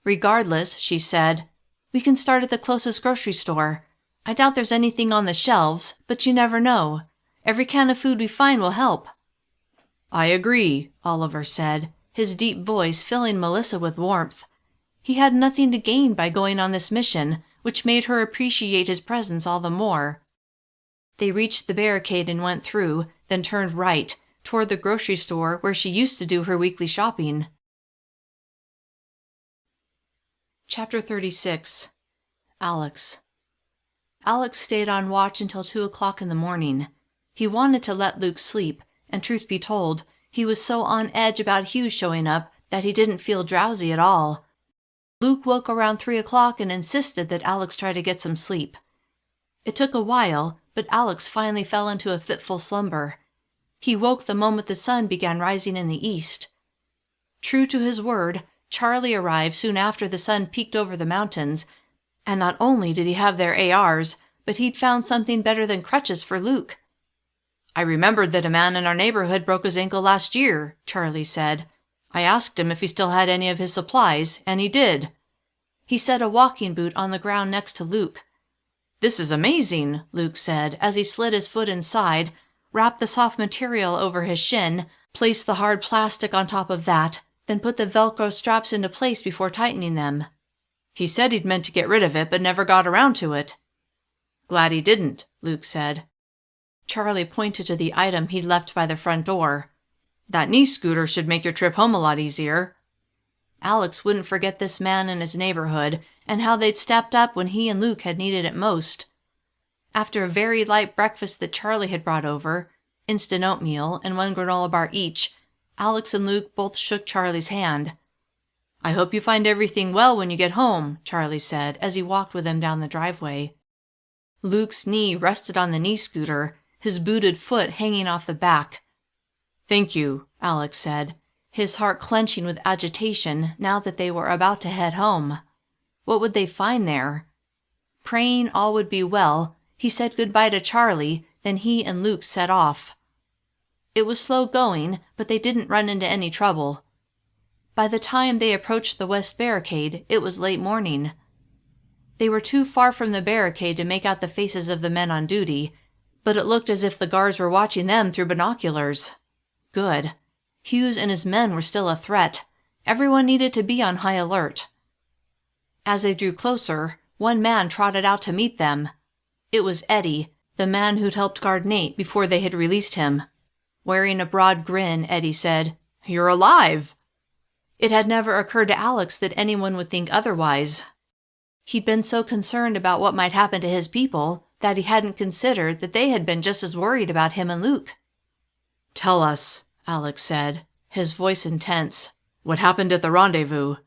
A: Regardless, she said, we can start at the closest grocery store. I doubt there's anything on the shelves, but you never know. Every can of food we find will help. I agree, Oliver said, his deep voice filling Melissa with warmth. He had nothing to gain by going on this mission, which made her appreciate his presence all the more. They reached the barricade and went through, then turned right, toward the grocery store where she used to do her weekly shopping. Chapter 36. Alex. Alex stayed on watch until 2 o'clock in the morning. He wanted to let Luke sleep, and truth be told, he was so on edge about Hugh showing up that he didn't feel drowsy at all. Luke woke around 3 o'clock and insisted that Alex try to get some sleep. It took a while, but Alex finally fell into a fitful slumber. He woke the moment the sun began rising in the east. True to his word, Charlie arrived soon after the sun peeked over the mountains, and not only did he have their ARs, but he'd found something better than crutches for Luke. I remembered that a man in our neighborhood broke his ankle last year, Charlie said. I asked him if he still had any of his supplies, and he did. He set a walking boot on the ground next to Luke. This is amazing, Luke said as he slid his foot inside, wrapped the soft material over his shin, Place the hard plastic on top of that, then put the Velcro straps into place before tightening them. He said he'd meant to get rid of it, but never got around to it. Glad he didn't, Luke said. Charlie pointed to the item he'd left by the front door. That knee scooter should make your trip home a lot easier. Alex wouldn't forget this man in his neighborhood and how they'd stepped up when he and Luke had needed it most. After a very light breakfast that Charlie had brought over, instant oatmeal and 1 granola bar each, Alex and Luke both shook Charlie's hand. I hope you find everything well when you get home, Charlie said as he walked with them down the driveway. Luke's knee rested on the knee scooter, his booted foot hanging off the back. Thank you, Alex said, his heart clenching with agitation now that they were about to head home. What would they find there? Praying all would be well, he said goodbye to Charlie, then he and Luke set off. It was slow going, but they didn't run into any trouble. By the time they approached the west barricade, it was late morning. They were too far from the barricade to make out the faces of the men on duty, but it looked as if the guards were watching them through binoculars. Good. Hughes and his men were still a threat. Everyone needed to be on high alert. As they drew closer, one man trotted out to meet them. It was Eddie, the man who'd helped guard Nate before they had released him. Wearing a broad grin, Eddie said, "You're alive!" It had never occurred to Alex that anyone would think otherwise. He'd been so concerned about what might happen to his people that he hadn't considered that they had been just as worried about him and Luke. "Tell us," Alex said, his voice intense. "What happened at the rendezvous?"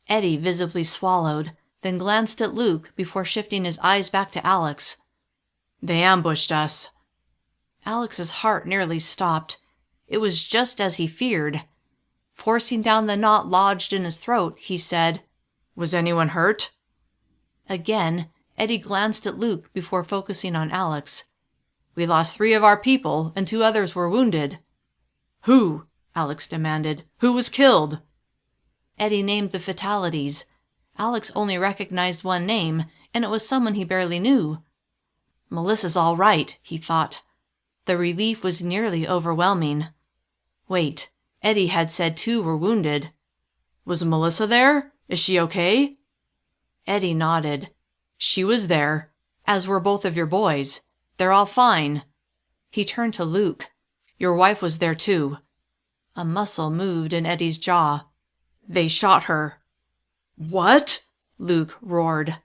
A: Eddie visibly swallowed, then glanced at Luke before shifting his eyes back to Alex. "They ambushed us." Alex's heart nearly stopped. It was just as he feared. Forcing down the knot lodged in his throat, he said, "Was anyone hurt?" Again, Eddie glanced at Luke before focusing on Alex. "We lost 3 of our people, and 2 others were wounded." "Who?" Alex demanded. "Who was killed?" Eddie named the fatalities. Alex only recognized one name, and it was someone he barely knew. Melissa's all right, he thought. The relief was nearly overwhelming. Wait, Eddie had said 2 were wounded. "Was Melissa there? Is she okay?" Eddie nodded. "She was there, as were both of your boys. They're all fine." He turned to Luke. "Your wife was there too." A muscle moved in Eddie's jaw. "They shot her." "What?" Luke roared.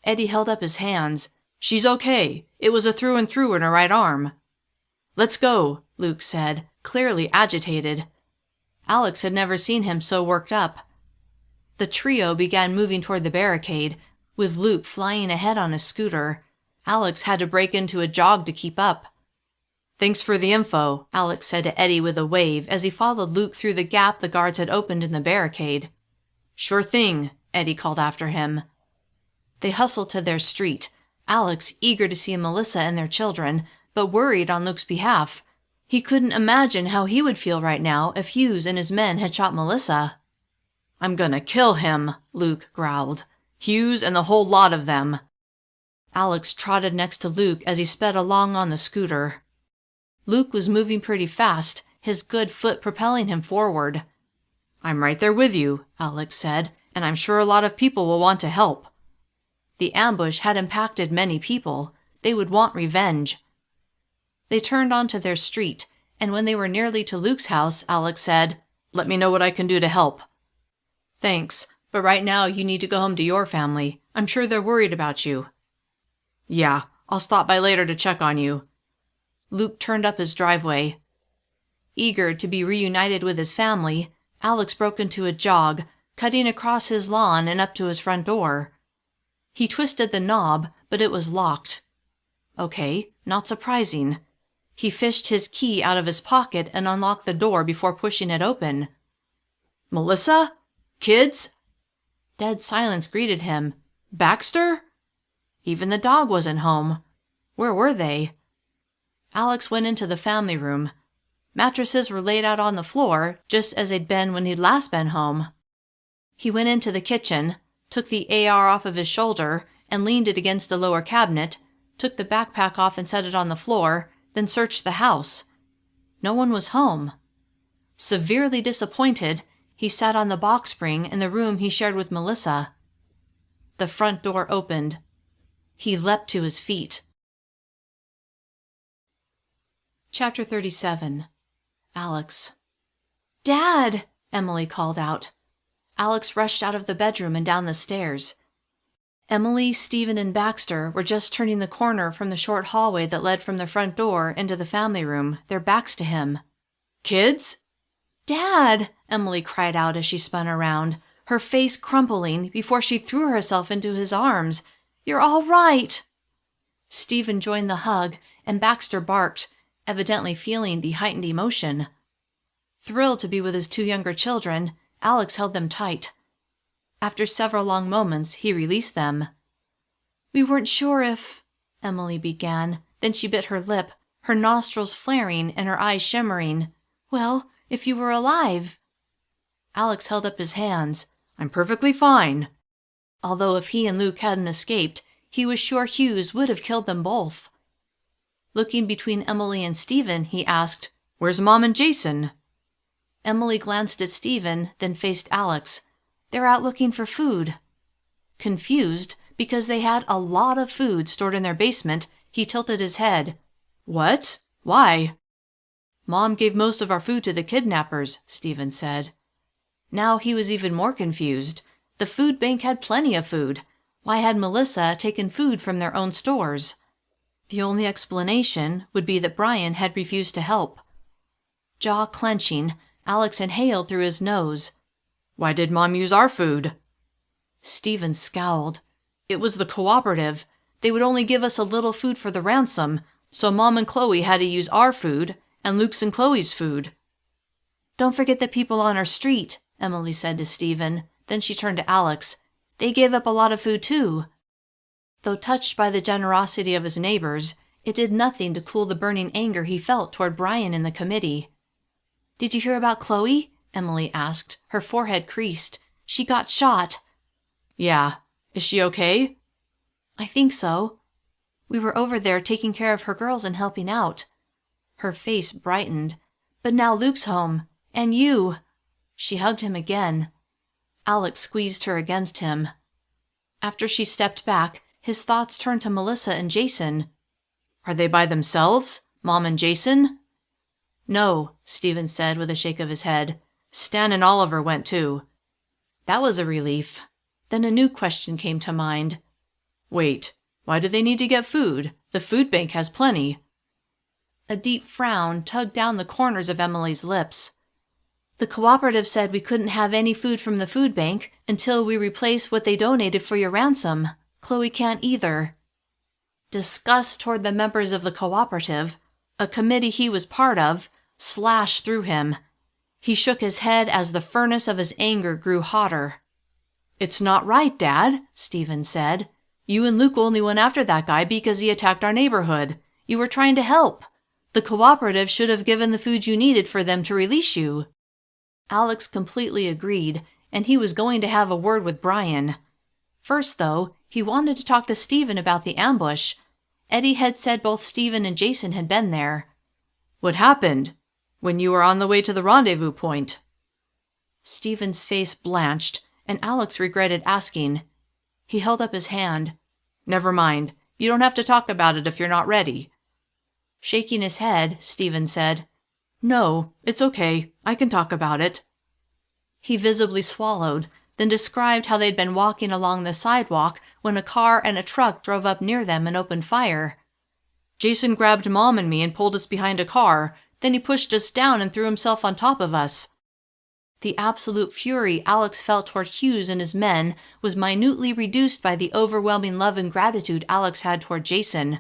A: Eddie held up his hands. "She's okay. It was a through and through in her right arm." "Let's go," Luke said, clearly agitated. Alex had never seen him so worked up. The trio began moving toward the barricade, with Luke flying ahead on his scooter. Alex had to break into a jog to keep up. "Thanks for the info," Alex said to Eddie with a wave as he followed Luke through the gap the guards had opened in the barricade. "Sure thing," Eddie called after him. They hustled to their street, Alex eager to see Melissa and their children, but worried on Luke's behalf. He couldn't imagine how he would feel right now if Hughes and his men had shot Melissa. "I'm gonna kill him," Luke growled. "Hughes and the whole lot of them." Alex trotted next to Luke as he sped along on the scooter. Luke was moving pretty fast, his good foot propelling him forward. "I'm right there with you," Alex said, "and I'm sure a lot of people will want to help." The ambush had impacted many people. They would want revenge. They turned onto their street, and when they were nearly to Luke's house, Alex said, "Let me know what I can do to help." "Thanks, but right now you need to go home to your family. I'm sure they're worried about you." "Yeah, I'll stop by later to check on you." Luke turned up his driveway. Eager to be reunited with his family, Alex broke into a jog, cutting across his lawn and up to his front door. He twisted the knob, but it was locked. Okay, not surprising. He fished his key out of his pocket and unlocked the door before pushing it open. "Melissa? Kids?" Dead silence greeted him. "Baxter?" Even the dog wasn't home. Where were they? Alex went into the family room. Mattresses were laid out on the floor, just as they'd been when he'd last been home. He went into the kitchen, took the AR off of his shoulder and leaned it against a lower cabinet, took the backpack off and set it on the floor, then searched the house. No one was home. Severely disappointed, he sat on the box spring in the room he shared with Melissa. The front door opened. He leapt to his feet. Chapter 37. Alex. "Dad!" Emily called out. Alex rushed out of the bedroom and down the stairs. Emily, Stephen, and Baxter were just turning the corner from the short hallway that led from the front door into the family room, their backs to him. "Kids?" "Dad!" Emily cried out as she spun around, her face crumpling before she threw herself into his arms. "You're all right!" Stephen joined the hug, and Baxter barked, evidently feeling the heightened emotion. Thrilled to be with his two younger children, Alex held them tight. After several long moments, he released them. "We weren't sure if—" Emily began. Then she bit her lip, her nostrils flaring and her eyes shimmering. "Well, if you were alive." Alex held up his hands. "I'm perfectly fine." Although if he and Luke hadn't escaped, he was sure Hughes would have killed them both. Looking between Emily and Stephen, he asked, "Where's Mom and Jason?" Emily glanced at Stephen, then faced Alex. "They're out looking for food." Confused, because they had a lot of food stored in their basement, he tilted his head. "What? Why?" "Mom gave most of our food to the kidnappers," Stephen said. Now he was even more confused. The food bank had plenty of food. Why had Melissa taken food from their own stores? The only explanation would be that Brian had refused to help. Jaw clenching, Alex inhaled through his nose. "Why did Mom use our food?" Stephen scowled. "It was the cooperative. They would only give us a little food for the ransom, so Mom and Chloe had to use our food and Luke's and Chloe's food." "Don't forget the people on our street," Emily said to Stephen. Then she turned to Alex. "They gave up a lot of food too." Though touched by the generosity of his neighbors, it did nothing to cool the burning anger he felt toward Brian and the committee. "Did you hear about Chloe?" Emily asked, her forehead creased. "She got shot." "Yeah. Is she okay?" "I think so. We were over there taking care of her girls and helping out." Her face brightened. "But now Luke's home. And you." She hugged him again. Alex squeezed her against him. After she stepped back, his thoughts turned to Melissa and Jason. "Are they by themselves? Mom and Jason?" "No," Stephen said with a shake of his head. "Stan and Oliver went too." That was a relief. Then a new question came to mind. "Wait, why do they need to get food? The food bank has plenty." A deep frown tugged down the corners of Emily's lips. "The cooperative said we couldn't have any food from the food bank until we replace what they donated for your ransom. Chloe can't either." Disgust toward the members of the cooperative, a committee he was part of, slashed through him. He shook his head as the furnace of his anger grew hotter. "It's not right, Dad," Stephen said. "You and Luke only went after that guy because he attacked our neighborhood. You were trying to help. The cooperative should have given the food you needed for them to release you." Alex completely agreed, and he was going to have a word with Brian. First, though, he wanted to talk to Stephen about the ambush. Eddie had said both Stephen and Jason had been there. "What happened? When you were on the way to the rendezvous point?" Stephen's face blanched, and Alex regretted asking. He held up his hand. "Never mind. You don't have to talk about it if you're not ready." Shaking his head, Stephen said, "No, it's okay. I can talk about it." He visibly swallowed, then described how they'd been walking along the sidewalk when a car and a truck drove up near them and opened fire. "Jason grabbed Mom and me and pulled us behind a car. Then he pushed us down and threw himself on top of us." The absolute fury Alex felt toward Hughes and his men was minutely reduced by the overwhelming love and gratitude Alex had toward Jason.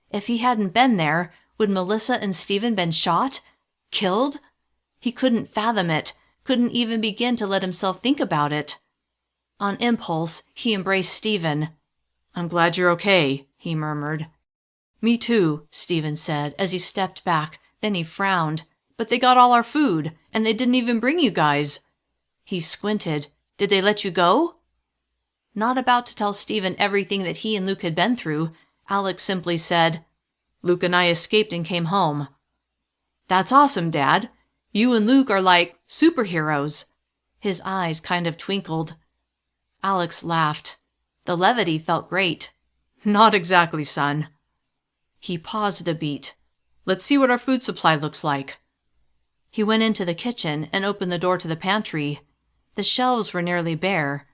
A: If he hadn't been there, would Melissa and Stephen been shot? Killed? He couldn't fathom it, couldn't even begin to let himself think about it. On impulse, he embraced Stephen. "I'm glad you're okay," he murmured. "Me too," Stephen said as he stepped back. Then he frowned. "But they got all our food, and they didn't even bring you guys." He squinted. "Did they let you go?" Not about to tell Stephen everything that he and Luke had been through, Alex simply said, "Luke and I escaped and came home." That's awesome, Dad. You and Luke are like superheroes. His eyes kind of twinkled. Alex laughed. The levity felt great. Not exactly, son. He paused a beat. Let's see what our food supply looks like. He went into the kitchen and opened the door to the pantry. The shelves were nearly bare.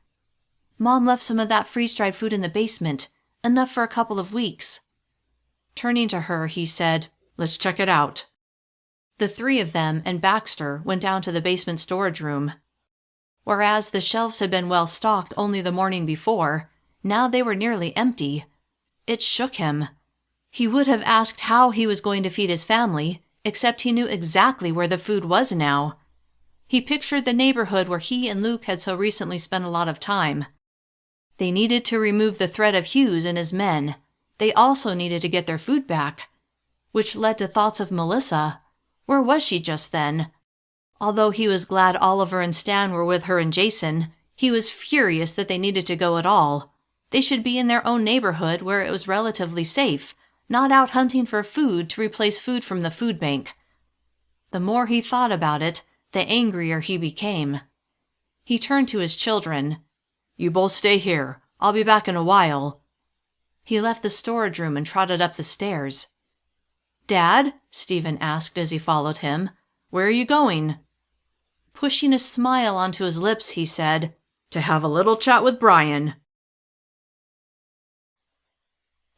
A: Mom left some of that freeze-dried food in the basement, enough for a couple of weeks. Turning to her, he said, Let's check it out. The three of them and Baxter went down to the basement storage room. Whereas the shelves had been well stocked only the morning before, now they were nearly empty. It shook him. He would have asked how he was going to feed his family, except he knew exactly where the food was now. He pictured the neighborhood where he and Luke had so recently spent a lot of time. They needed to remove the threat of Hughes and his men. They also needed to get their food back, which led to thoughts of Melissa. Where was she just then? Although he was glad Oliver and Stan were with her and Jason, he was furious that they needed to go at all. They should be in their own neighborhood where it was relatively safe, not out hunting for food to replace food from the food bank. The more he thought about it, the angrier he became. He turned to his children. You both stay here. I'll be back in a while. He left the storage room and trotted up the stairs. Dad? Stephen asked as he followed him. Where are you going? Pushing a smile onto his lips, he said, To have a little chat with Brian.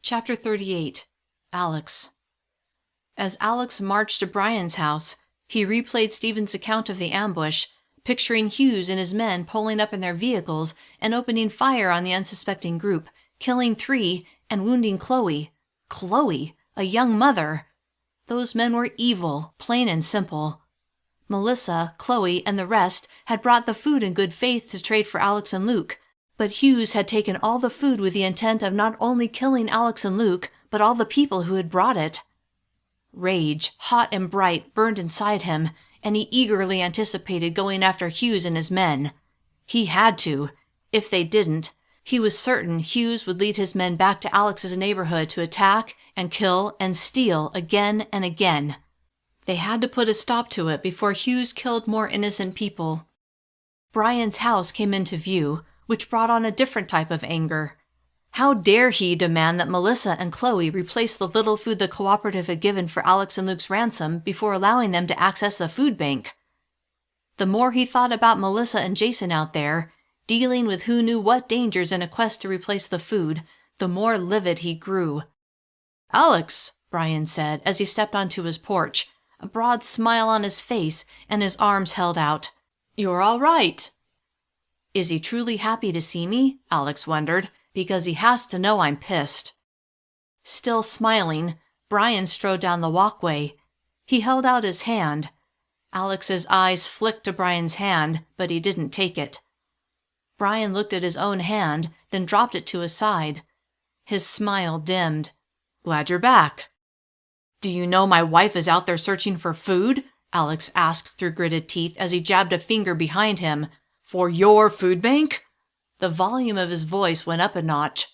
A: Chapter 38. Alex. As Alex marched to Brian's house, he replayed Stephen's account of the ambush, picturing Hughes and his men pulling up in their vehicles and opening fire on the unsuspecting group, killing 3 and wounding Chloe. Chloe, a young mother. Those men were evil, plain and simple. Melissa, Chloe, and the rest had brought the food in good faith to trade for Alex and Luke, but Hughes had taken all the food with the intent of not only killing Alex and Luke, but all the people who had brought it. Rage, hot and bright, burned inside him, and he eagerly anticipated going after Hughes and his men. He had to. If they didn't, he was certain Hughes would lead his men back to Alex's neighborhood to attack and kill and steal again and again. They had to put a stop to it before Hughes killed more innocent people. Brian's house came into view, which brought on a different type of anger. How dare he demand that Melissa and Chloe replace the little food the cooperative had given for Alex and Luke's ransom before allowing them to access the food bank? The more he thought about Melissa and Jason out there, dealing with who knew what dangers in a quest to replace the food, the more livid he grew. Alex, Brian said as he stepped onto his porch, a broad smile on his face and his arms held out. You're all right. Is he truly happy to see me? Alex wondered, because he has to know I'm pissed. Still smiling, Brian strode down the walkway. He held out his hand. Alex's eyes flicked to Brian's hand, but he didn't take it. Brian looked at his own hand, then dropped it to his side. His smile dimmed. Glad you're back. Do you know my wife is out there searching for food? Alex asked through gritted teeth as he jabbed a finger behind him. For your food bank? The volume of his voice went up a notch.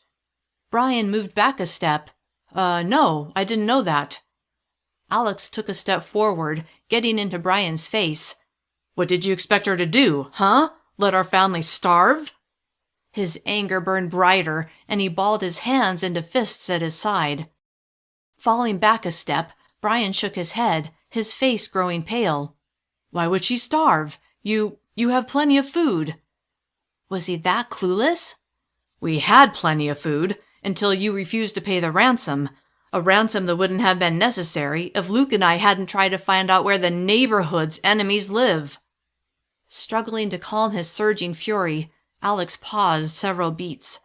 A: Brian moved back a step. No, I didn't know that. Alex took a step forward, getting into Brian's face. What did you expect her to do, huh? Let our family starve? His anger burned brighter, and he balled his hands into fists at his side. Falling back a step, Brian shook his head, his face growing pale. Why would she starve? You have plenty of food. Was he that clueless? We had plenty of food, until you refused to pay the ransom. A ransom that wouldn't have been necessary if Luke and I hadn't tried to find out where the neighborhood's enemies live. Struggling to calm his surging fury, Alex paused several beats.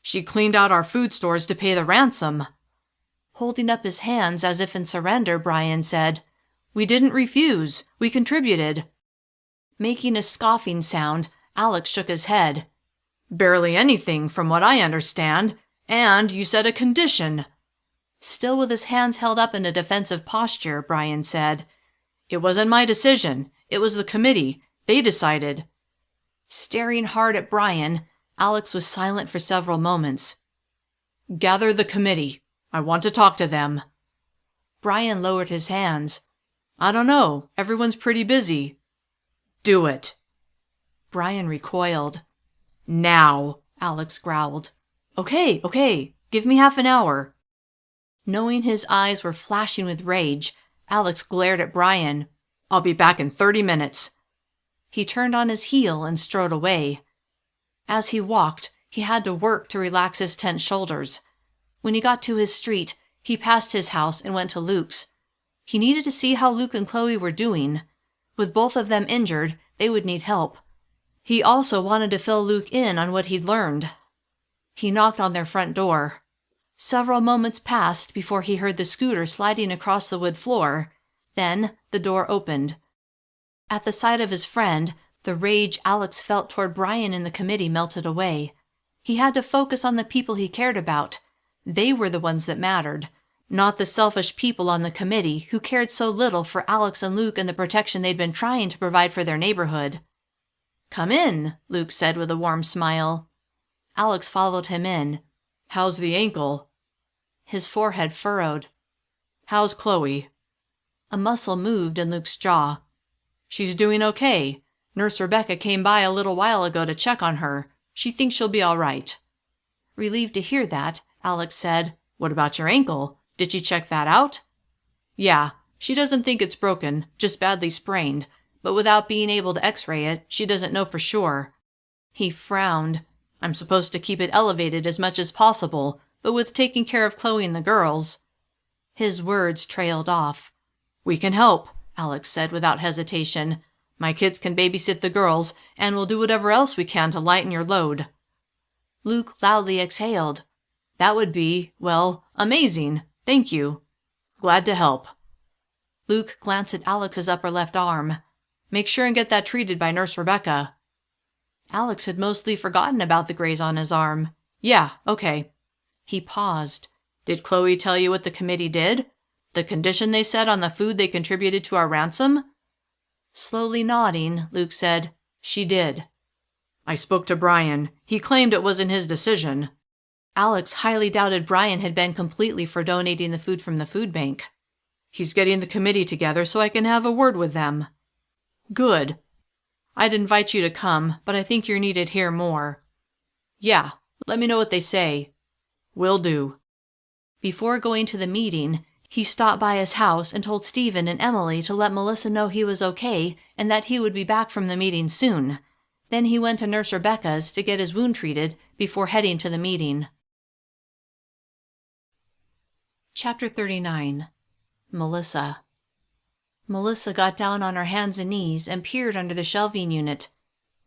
A: She cleaned out our food stores to pay the ransom. Holding up his hands as if in surrender, Brian said, We didn't refuse. We contributed. Making a scoffing sound, Alex shook his head. Barely anything, from what I understand. And you said a condition. Still with his hands held up in a defensive posture, Brian said, It wasn't my decision. It was the committee. They decided. Staring hard at Brian, Alex was silent for several moments. Gather the committee. I want to talk to them. Brian lowered his hands. I don't know. Everyone's pretty busy. Do it. Brian recoiled. Now, Alex growled. Okay. Give me half an hour. Knowing his eyes were flashing with rage, Alex glared at Brian. I'll be back in 30 minutes. He turned on his heel and strode away. As he walked, he had to work to relax his tense shoulders. When he got to his street, he passed his house and went to Luke's. He needed to see how Luke and Chloe were doing. With both of them injured, they would need help. He also wanted to fill Luke in on what he'd learned. He knocked on their front door. Several moments passed before he heard the scooter sliding across the wood floor. Then the door opened. At the sight of his friend, the rage Alex felt toward Brian and the committee melted away. He had to focus on the people he cared about. They were the ones that mattered, not the selfish people on the committee who cared so little for Alex and Luke and the protection they'd been trying to provide for their neighborhood. Come in, Luke said with a warm smile. Alex followed him in. How's the ankle? His forehead furrowed. How's Chloe? A muscle moved in Luke's jaw. She's doing okay. Nurse Rebecca came by a little while ago to check on her. She thinks she'll be all right. Relieved to hear that, Alex said, What about your ankle? Did she check that out? Yeah, she doesn't think it's broken, just badly sprained, but without being able to x-ray it, she doesn't know for sure. He frowned. I'm supposed to keep it elevated as much as possible, but with taking care of Chloe and the girls. His words trailed off. We can help, Alex said without hesitation. My kids can babysit the girls, and we'll do whatever else we can to lighten your load. Luke loudly exhaled. That would be, well, amazing. Thank you. Glad to help. Luke glanced at Alex's upper left arm. Make sure and get that treated by Nurse Rebecca. Alex had mostly forgotten about the graze on his arm. Yeah, okay. He paused. Did Chloe tell you what the committee did? The condition they set on the food they contributed to our ransom? Slowly nodding, Luke said, She did. I spoke to Brian. He claimed it wasn't his decision. Alex highly doubted Brian had been completely for donating the food from the food bank. He's getting the committee together so I can have a word with them. Good. I'd invite you to come, but I think you're needed here more. Yeah, let me know what they say. Will do. Before going to the meeting, he stopped by his house and told Stephen and Emily to let Melissa know he was okay and that he would be back from the meeting soon. Then he went to Nurse Rebecca's to get his wound treated before heading to the meeting. Chapter 39. Melissa. Melissa got down on her hands and knees and peered under the shelving unit.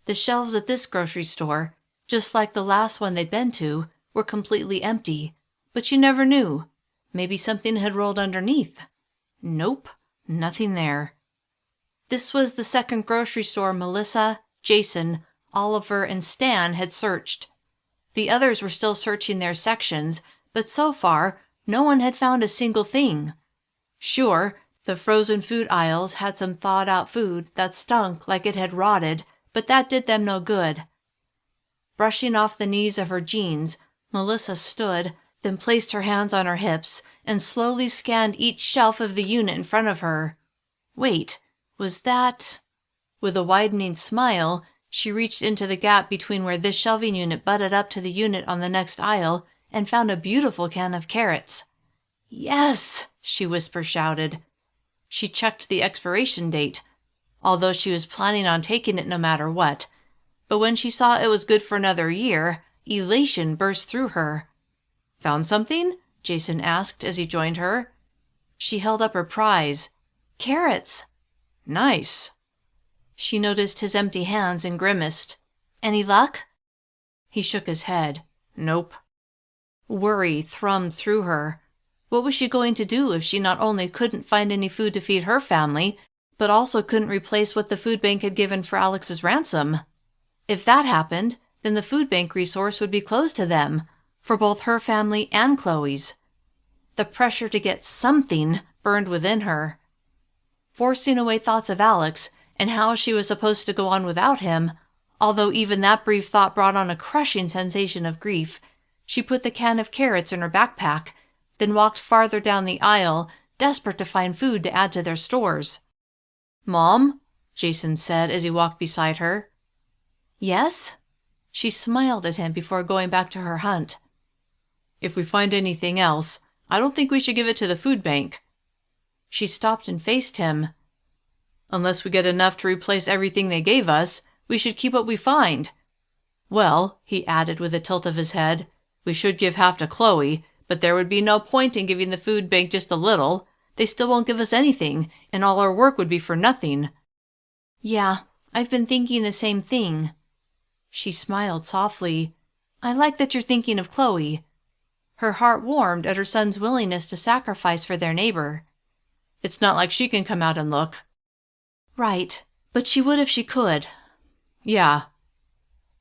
A: The shelves at this grocery store, just like the last one they'd been to, were completely empty, but you never knew. Maybe something had rolled underneath. Nope, nothing there. This was the second grocery store Melissa, Jason, Oliver, and Stan had searched. The others were still searching their sections, but so far, no one had found a single thing. Sure, the frozen food aisles had some thawed-out food that stunk like it had rotted, but that did them no good. Brushing off the knees of her jeans, Melissa stood, then placed her hands on her hips and slowly scanned each shelf of the unit in front of her. Wait, was that... With a widening smile, she reached into the gap between where this shelving unit butted up to the unit on the next aisle and found a beautiful can of carrots. Yes, she whisper-shouted. She checked the expiration date, although she was planning on taking it no matter what. But when she saw it was good for another year, elation burst through her. Found something? Jason asked as he joined her. She held up her prize. Carrots. Nice. She noticed his empty hands and grimaced. Any luck? He shook his head. Nope. Worry thrummed through her. What was she going to do if she not only couldn't find any food to feed her family, but also couldn't replace what the food bank had given for Alex's ransom? If that happened, then the food bank resource would be closed to them, for both her family and Chloe's. The pressure to get something burned within her. Forcing away thoughts of Alex and how she was supposed to go on without him, although even that brief thought brought on a crushing sensation of grief, she put the can of carrots in her backpack, then walked farther down the aisle, desperate to find food to add to their stores. "Mom?" Jason said as he walked beside her. "Yes?" She smiled at him before going back to her hunt. "If we find anything else, I don't think we should give it to the food bank." She stopped and faced him. "Unless we get enough to replace everything they gave us, we should keep what we find. Well," he added with a tilt of his head, "we should give half to Chloe, but there would be no point in giving the food bank just a little. They still won't give us anything, and all our work would be for nothing." "Yeah, I've been thinking the same thing." She smiled softly. "I like that you're thinking of Chloe." Her heart warmed at her son's willingness to sacrifice for their neighbor. "It's not like she can come out and look." "Right, but she would if she could." "Yeah."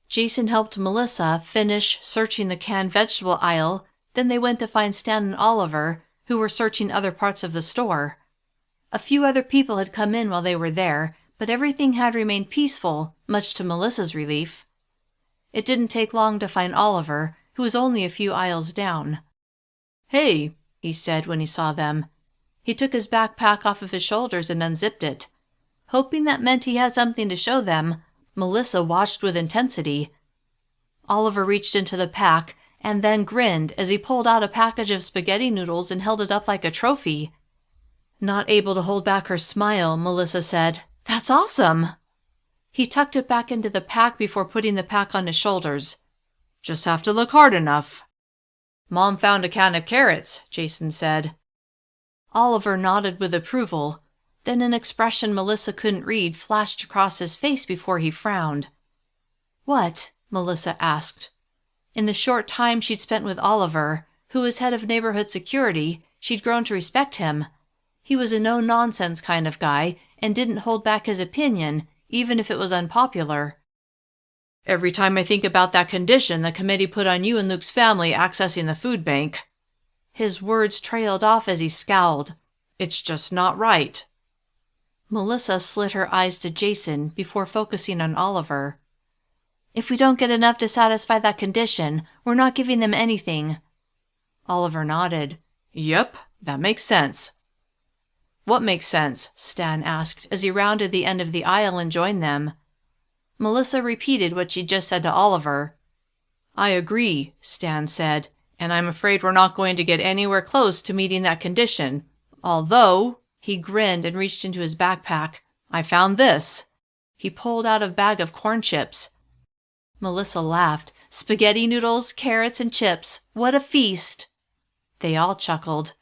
A: Jason helped Melissa finish searching the canned vegetable aisle, then they went to find Stan and Oliver, who were searching other parts of the store. A few other people had come in while they were there, but everything had remained peaceful, much to Melissa's relief. It didn't take long to find Oliver, who was only a few aisles down. "Hey," he said when he saw them. He took his backpack off of his shoulders and unzipped it. Hoping that meant he had something to show them, Melissa watched with intensity. Oliver reached into the pack and then grinned as he pulled out a package of spaghetti noodles and held it up like a trophy. Not able to hold back her smile, Melissa said, "That's awesome!" He tucked it back into the pack before putting the pack on his shoulders. "Just have to look hard enough." "Mom found a can of carrots," Jason said. Oliver nodded with approval. Then an expression Melissa couldn't read flashed across his face before he frowned. "What?" Melissa asked. In the short time she'd spent with Oliver, who was head of neighborhood security, she'd grown to respect him. He was a no-nonsense kind of guy and didn't hold back his opinion, even if it was unpopular. "Every time I think about that condition the committee put on you and Luke's family accessing the food bank." His words trailed off as he scowled. "It's just not right." Melissa slid her eyes to Jason before focusing on Oliver. "If we don't get enough to satisfy that condition, we're not giving them anything." Oliver nodded. "Yep, that makes sense." "What makes sense?" Stan asked as he rounded the end of the aisle and joined them. Melissa repeated what she'd just said to Oliver. "I agree," Stan said, "and I'm afraid we're not going to get anywhere close to meeting that condition. Although," he grinned and reached into his backpack, "I found this." He pulled out a bag of corn chips. Melissa laughed. "Spaghetti noodles, carrots, and chips. What a feast!" They all chuckled.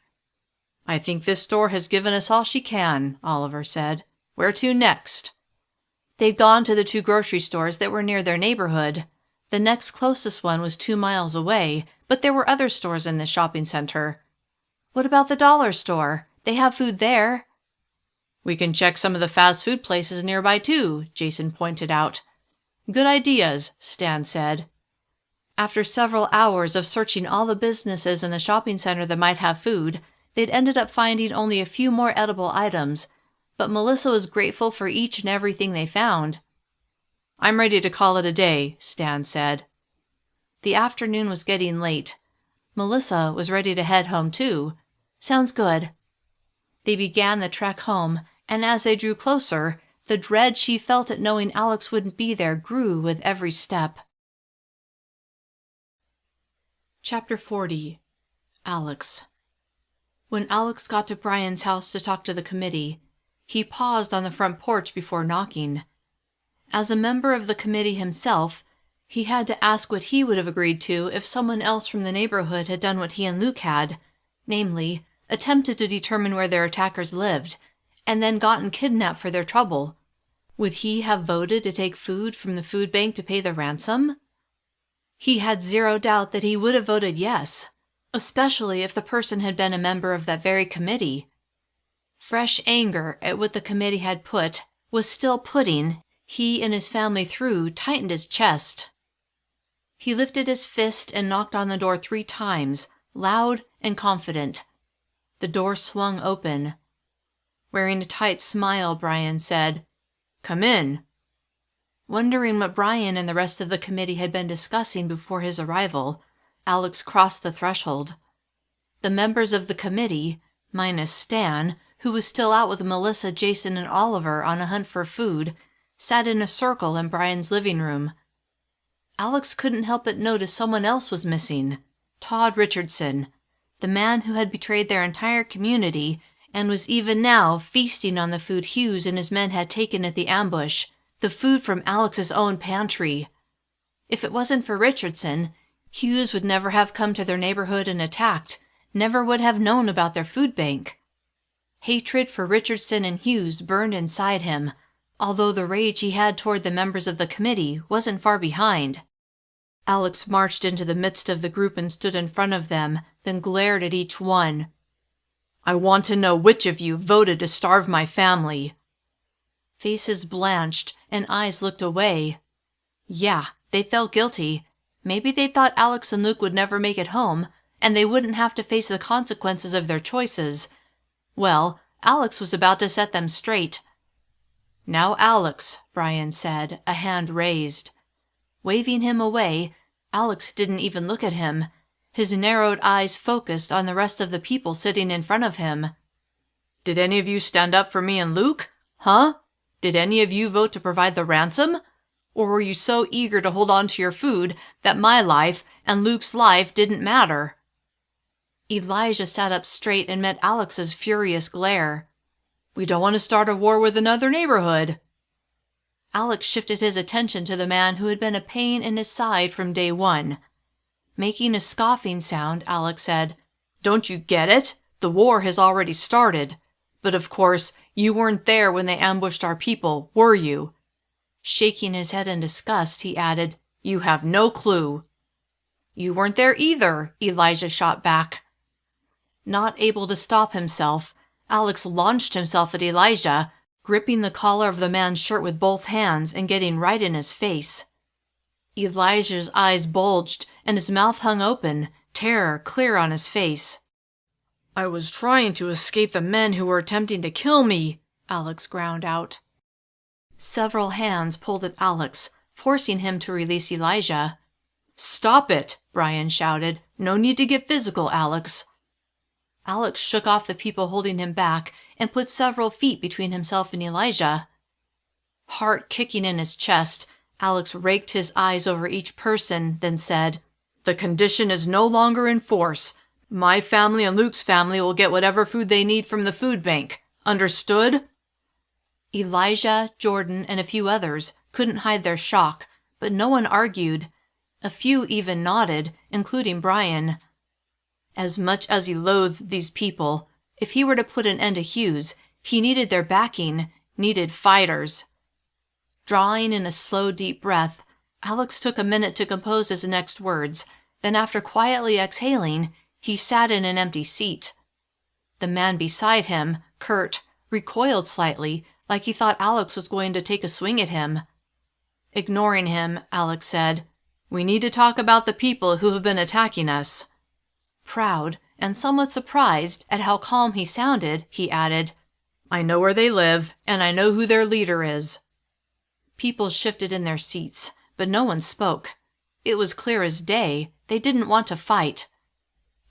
A: "I think this store has given us all she can," Oliver said. "Where to next?" They'd gone to the 2 grocery stores that were near their neighborhood. The next closest one was 2 miles away, but there were other stores in the shopping center. "What about the dollar store? They have food there." "We can check some of the fast food places nearby too," Jason pointed out. "Good ideas," Stan said. After several hours of searching all the businesses in the shopping center that might have food, they'd ended up finding only a few more edible items, but Melissa was grateful for each and everything they found. "I'm ready to call it a day," Stan said. The afternoon was getting late. Melissa was ready to head home too. "Sounds good." They began the trek home, and as they drew closer, the dread she felt at knowing Alex wouldn't be there grew with every step. Chapter 40. Alex. When Alex got to Brian's house to talk to the committee, he paused on the front porch before knocking. As a member of the committee himself, he had to ask what he would have agreed to if someone else from the neighborhood had done what he and Luke had, namely, attempted to determine where their attackers lived, and then gotten kidnapped for their trouble. Would he have voted to take food from the food bank to pay the ransom? He had zero doubt that he would have voted yes, especially if the person had been a member of that very committee. Fresh anger at what the committee had was still putting he and his family through tightened his chest. He lifted his fist and knocked on the door 3 times, loud and confident. The door swung open. Wearing a tight smile, Brian said, "Come in." Wondering what Brian and the rest of the committee had been discussing before his arrival, Alex crossed the threshold. The members of the committee, minus Stan, who was still out with Melissa, Jason, and Oliver on a hunt for food, sat in a circle in Brian's living room. Alex couldn't help but notice someone else was missing. Todd Richardson, the man who had betrayed their entire community and was even now feasting on the food Hughes and his men had taken at the ambush, the food from Alex's own pantry. If it wasn't for Richardson, Hughes would never have come to their neighborhood and attacked, never would have known about their food bank. Hatred for Richardson and Hughes burned inside him, although the rage he had toward the members of the committee wasn't far behind. Alex marched into the midst of the group and stood in front of them, then glared at each one. "I want to know which of you voted to starve my family." Faces blanched and eyes looked away. Yeah, they felt guilty. Maybe they thought Alex and Luke would never make it home, and they wouldn't have to face the consequences of their choices. Well, Alex was about to set them straight. "Now, Alex," Brian said, a hand raised. Waving him away, Alex didn't even look at him. His narrowed eyes focused on the rest of the people sitting in front of him. "Did any of you stand up for me and Luke? Huh? Did any of you vote to provide the ransom? Or were you so eager to hold on to your food that my life and Luke's life didn't matter?" Elijah sat up straight and met Alex's furious glare. "We don't want to start a war with another neighborhood." Alex shifted his attention to the man who had been a pain in his side from day one. Making a scoffing sound, Alex said, "Don't you get it? The war has already started. But of course, you weren't there when they ambushed our people, were you?" Shaking his head in disgust, he added, "You have no clue." "You weren't there either," Elijah shot back. Not able to stop himself, Alex launched himself at Elijah, gripping the collar of the man's shirt with both hands and getting right in his face. Elijah's eyes bulged and his mouth hung open, terror clear on his face. "I was trying to escape the men who were attempting to kill me," Alex ground out. Several hands pulled at Alex, forcing him to release Elijah. "Stop it!" Brian shouted. "No need to get physical, Alex." Alex shook off the people holding him back and put several feet between himself and Elijah. Heart kicking in his chest, Alex raked his eyes over each person, then said, "The condition is no longer in force. My family and Luke's family will get whatever food they need from the food bank. Understood?" Elijah, Jordan, and a few others couldn't hide their shock, but no one argued. A few even nodded, including Brian. As much as he loathed these people, if he were to put an end to Hughes, he needed their backing, needed fighters. Drawing in a slow, deep breath, Alex took a minute to compose his next words, then after quietly exhaling, he sat in an empty seat. The man beside him, Kurt, recoiled slightly, like he thought Alex was going to take a swing at him. Ignoring him, Alex said, "We need to talk about the people who have been attacking us." Proud and somewhat surprised at how calm he sounded, he added, "I know where they live, and I know who their leader is." People shifted in their seats, but no one spoke. It was clear as day. They didn't want to fight.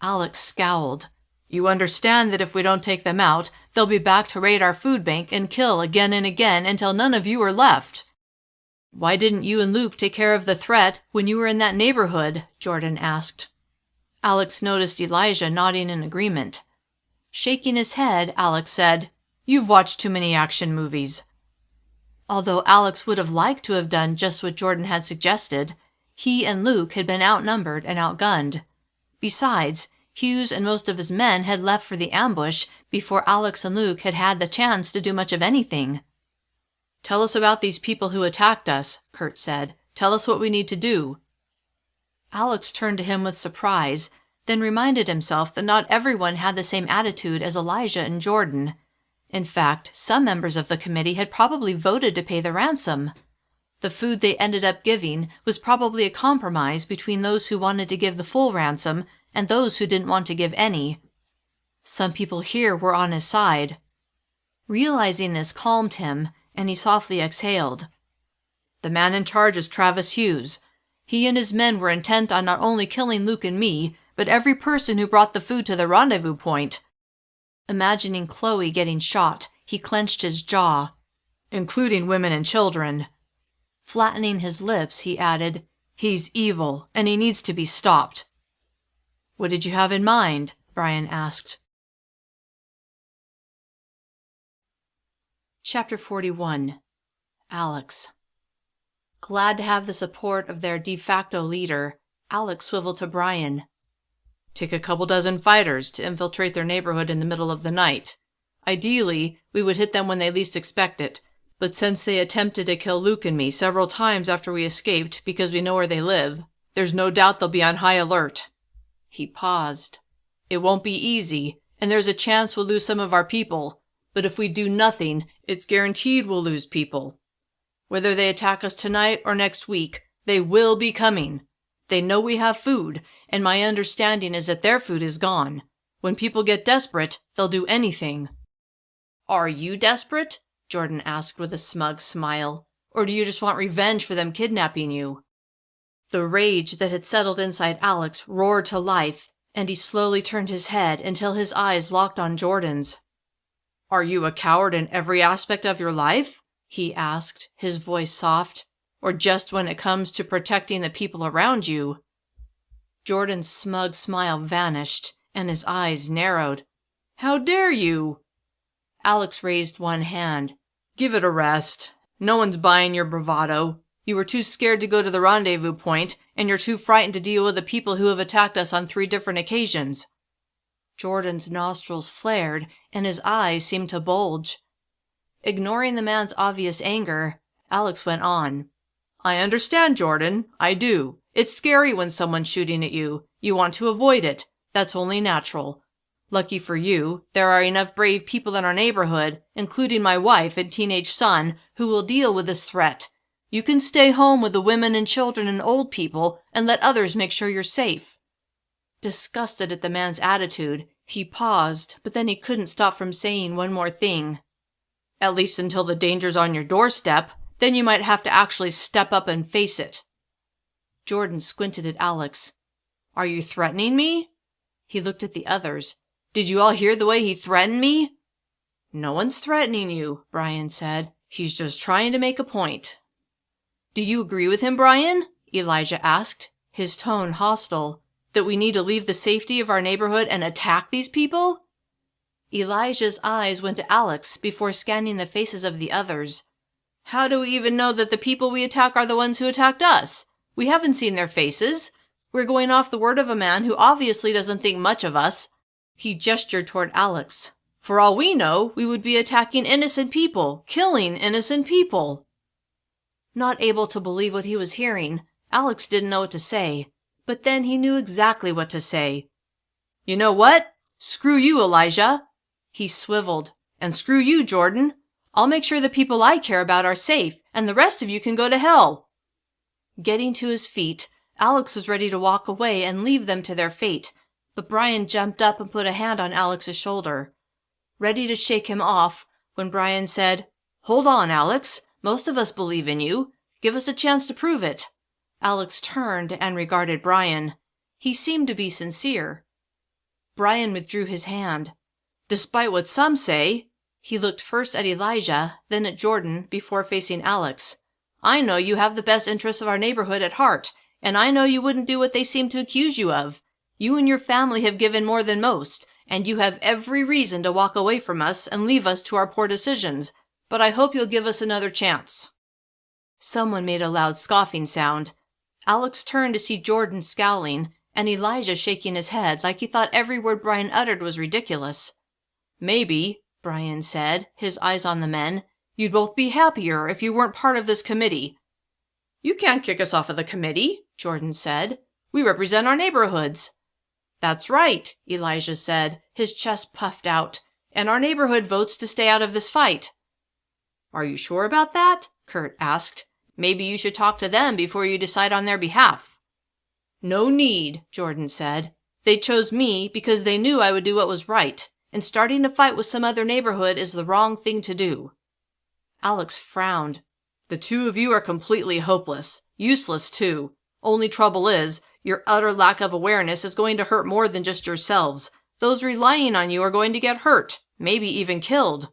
A: Alex scowled. "You understand that if we don't take them out, they'll be back to raid our food bank and kill again and again until none of you are left." "Why didn't you and Luke take care of the threat when you were in that neighborhood?" Jordan asked. Alex noticed Elijah nodding in agreement. Shaking his head, Alex said, "You've watched too many action movies." Although Alex would have liked to have done just what Jordan had suggested, he and Luke had been outnumbered and outgunned. Besides, Hughes and most of his men had left for the ambush before Alex and Luke had had the chance to do much of anything. "Tell us about these people who attacked us," Kurt said. "Tell us what we need to do." Alex turned to him with surprise, then reminded himself that not everyone had the same attitude as Elijah and Jordan. In fact, some members of the committee had probably voted to pay the ransom. The food they ended up giving was probably a compromise between those who wanted to give the full ransom and those who didn't want to give any. Some people here were on his side. Realizing this calmed him, and he softly exhaled. "The man in charge is Travis Hughes. He and his men were intent on not only killing Luke and me, but every person who brought the food to the rendezvous point." Imagining Chloe getting shot, he clenched his jaw. Including women and children. Flattening his lips, he added, "He's evil, and he needs to be stopped." "What did you have in mind?" Brian asked. Chapter 41. Alex. Glad to have the support of their de facto leader, Alex swiveled to Brian. "Take a couple dozen fighters to infiltrate their neighborhood in the middle of the night. Ideally, we would hit them when they least expect it, but since they attempted to kill Luke and me several times after we escaped because we know where they live, there's no doubt they'll be on high alert." He paused. "It won't be easy, and there's a chance we'll lose some of our people, but if we do nothing, it's guaranteed we'll lose people. Whether they attack us tonight or next week, they will be coming. They know we have food, and my understanding is that their food is gone. When people get desperate, they'll do anything." "Are you desperate?" Jordan asked with a smug smile. "Or do you just want revenge for them kidnapping you?" The rage that had settled inside Alex roared to life, and he slowly turned his head until his eyes locked on Jordan's. "Are you a coward in every aspect of your life?" he asked, his voice soft. "Or just when it comes to protecting the people around you?" Jordan's smug smile vanished, and his eyes narrowed. "How dare you?" Alex raised one hand. "Give it a rest. No one's buying your bravado. You were too scared to go to the rendezvous point, and you're too frightened to deal with the people who have attacked us on 3 different occasions." Jordan's nostrils flared, and his eyes seemed to bulge. Ignoring the man's obvious anger, Alex went on. "I understand, Jordan. I do. It's scary when someone's shooting at you. You want to avoid it. That's only natural. Lucky for you, there are enough brave people in our neighborhood, including my wife and teenage son, who will deal with this threat. You can stay home with the women and children and old people and let others make sure you're safe." Disgusted at the man's attitude, he paused, but then he couldn't stop from saying one more thing. "At least until the danger's on your doorstep. Then you might have to actually step up and face it." Jordan squinted at Alex. "Are you threatening me?" He looked at the others. "Did you all hear the way he threatened me?" "No one's threatening you," Brian said. "He's just trying to make a point." "Do you agree with him, Brian?" Elijah asked, his tone hostile. "That we need to leave the safety of our neighborhood and attack these people?" Elijah's eyes went to Alex before scanning the faces of the others. "How do we even know that the people we attack are the ones who attacked us? We haven't seen their faces. We're going off the word of a man who obviously doesn't think much of us." He gestured toward Alex. "For all we know, we would be attacking innocent people, killing innocent people." Not able to believe what he was hearing, Alex didn't know what to say. But then he knew exactly what to say. "You know what? Screw you, Elijah." He swiveled. "And screw you, Jordan. I'll make sure the people I care about are safe, and the rest of you can go to hell." Getting to his feet, Alex was ready to walk away and leave them to their fate, but Brian jumped up and put a hand on Alex's shoulder. Ready to shake him off, when Brian said, "Hold on, Alex. Most of us believe in you. Give us a chance to prove it." Alex turned and regarded Brian. He seemed to be sincere. Brian withdrew his hand. "Despite what some say," he looked first at Elijah, then at Jordan, before facing Alex, "I know you have the best interests of our neighborhood at heart, and I know you wouldn't do what they seem to accuse you of. You and your family have given more than most, and you have every reason to walk away from us and leave us to our poor decisions, but I hope you'll give us another chance." Someone made a loud scoffing sound. Alex turned to see Jordan scowling, and Elijah shaking his head like he thought every word Brian uttered was ridiculous. "Maybe," Brian said, his eyes on the men, "you'd both be happier if you weren't part of this committee." "You can't kick us off of the committee," Jordan said. "We represent our neighborhoods." "That's right," Elijah said, his chest puffed out, "and our neighborhood votes to stay out of this fight." "Are you sure about that?" Kurt asked. "Maybe you should talk to them before you decide on their behalf." "No need," Jordan said. "They chose me because they knew I would do what was right, and starting a fight with some other neighborhood is the wrong thing to do." Alex frowned. "The two of you are completely hopeless. Useless, too. Only trouble is, your utter lack of awareness is going to hurt more than just yourselves. Those relying on you are going to get hurt, maybe even killed."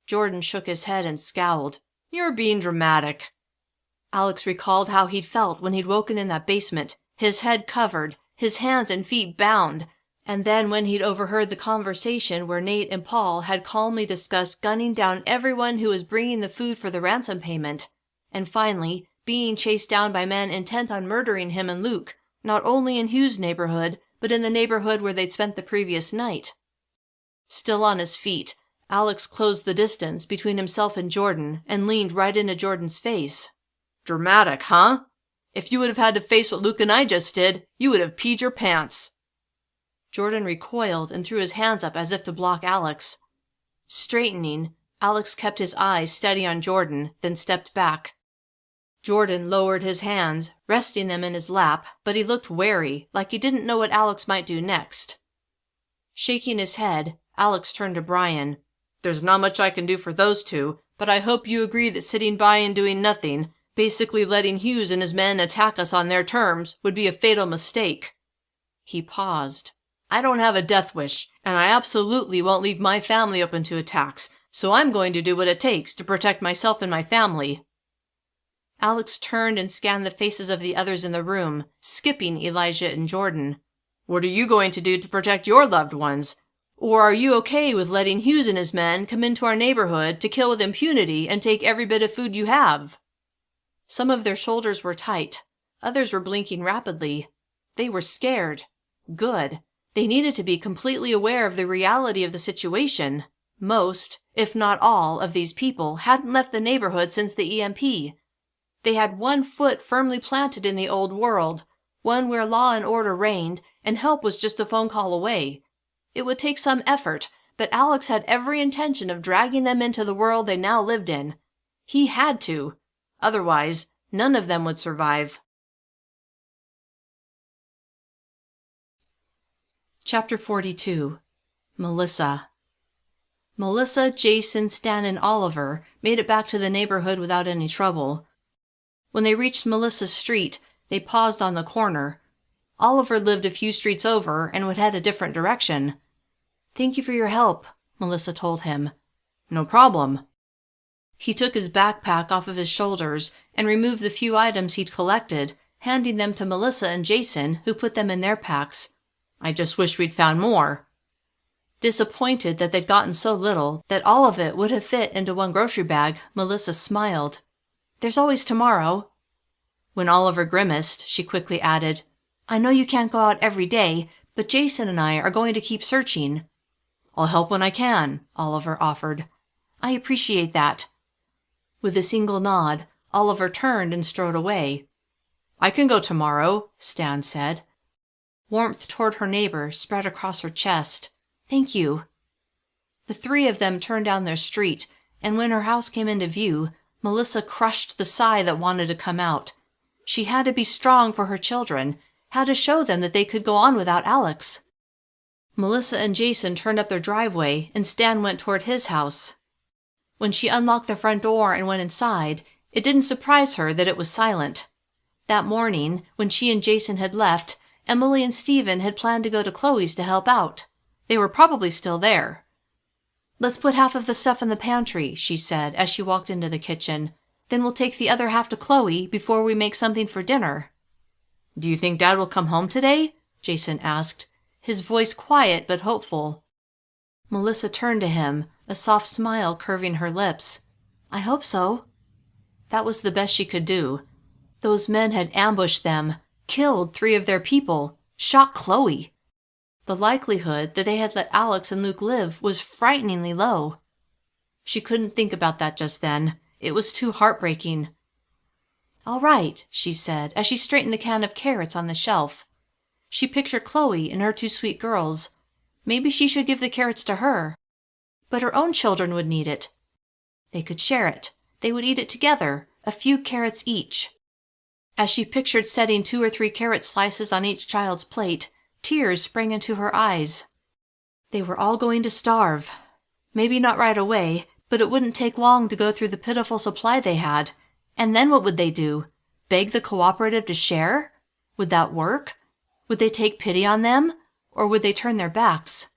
A: Jordan shook his head and scowled. "You're being dramatic." Alex recalled how he'd felt when he'd woken in that basement, his head covered, his hands and feet bound, and then when he'd overheard the conversation where Nate and Paul had calmly discussed gunning down everyone who was bringing the food for the ransom payment, and finally being chased down by men intent on murdering him and Luke, not only in Hugh's neighborhood, but in the neighborhood where they'd spent the previous night. Still on his feet, Alex closed the distance between himself and Jordan and leaned right into Jordan's face. "Dramatic, huh? If you would have had to face what Luke and I just did, you would have peed your pants." Jordan recoiled and threw his hands up as if to block Alex. Straightening, Alex kept his eyes steady on Jordan, then stepped back. Jordan lowered his hands, resting them in his lap, but he looked wary, like he didn't know what Alex might do next. Shaking his head, Alex turned to Brian. "There's not much I can do for those two, but I hope you agree that sitting by and doing nothing, basically letting Hughes and his men attack us on their terms, would be a fatal mistake." He paused. "I don't have a death wish, and I absolutely won't leave my family open to attacks, so I'm going to do what it takes to protect myself and my family." Alex turned and scanned the faces of the others in the room, skipping Elijah and Jordan. "What are you going to do to protect your loved ones? Or are you okay with letting Hughes and his men come into our neighborhood to kill with impunity and take every bit of food you have?" Some of their shoulders were tight. Others were blinking rapidly. They were scared. Good. They needed to be completely aware of the reality of the situation. Most, if not all, of these people hadn't left the neighborhood since the EMP. They had one foot firmly planted in the old world, one where law and order reigned, and help was just a phone call away. It would take some effort, but Alex had every intention of dragging them into the world they now lived in. He had to. Otherwise, none of them would survive. Chapter 42. Melissa. Melissa, Jason, Stan, and Oliver made it back to the neighborhood without any trouble. When they reached Melissa's street, they paused on the corner. Oliver lived a few streets over and would head a different direction. "Thank you for your help," Melissa told him. "No problem." He took his backpack off of his shoulders and removed the few items he'd collected, handing them to Melissa and Jason, who put them in their packs. "I just wish we'd found more." Disappointed that they'd gotten so little that all of it would have fit into one grocery bag, Melissa smiled. "There's always tomorrow." When Oliver grimaced, she quickly added, "I know you can't go out every day, but Jason and I are going to keep searching." "I'll help when I can," Oliver offered. "I appreciate that." With a single nod, Oliver turned and strode away. "I can go tomorrow," Stan said. Warmth toward her neighbor spread across her chest. "Thank you." The three of them turned down their street, and when her house came into view, Melissa crushed the sigh that wanted to come out. She had to be strong for her children, had to show them that they could go on without Alex. Melissa and Jason turned up their driveway, and Stan went toward his house. When she unlocked the front door and went inside, it didn't surprise her that it was silent. That morning, when she and Jason had left, Emily and Stephen had planned to go to Chloe's to help out. They were probably still there. "Let's put half of the stuff in the pantry," she said as she walked into the kitchen. "Then we'll take the other half to Chloe before we make something for dinner." "Do you think Dad will come home today?" Jason asked, his voice quiet but hopeful. Melissa turned to him, a soft smile curving her lips. "I hope so." That was the best she could do. Those men had ambushed them, killed 3 of their people, shot Chloe. The likelihood that they had let Alex and Luke live was frighteningly low. She couldn't think about that just then. It was too heartbreaking. "All right," she said as she straightened the can of carrots on the shelf. She pictured Chloe and her 2 sweet girls. Maybe she should give the carrots to her. But her own children would need it. They could share it. They would eat it together, a few carrots each. As she pictured setting 2 or 3 carrot slices on each child's plate, tears sprang into her eyes. They were all going to starve. Maybe not right away, but it wouldn't take long to go through the pitiful supply they had. And then what would they do? Beg the cooperative to share? Would that work? Would they take pity on them? or would they turn their backs?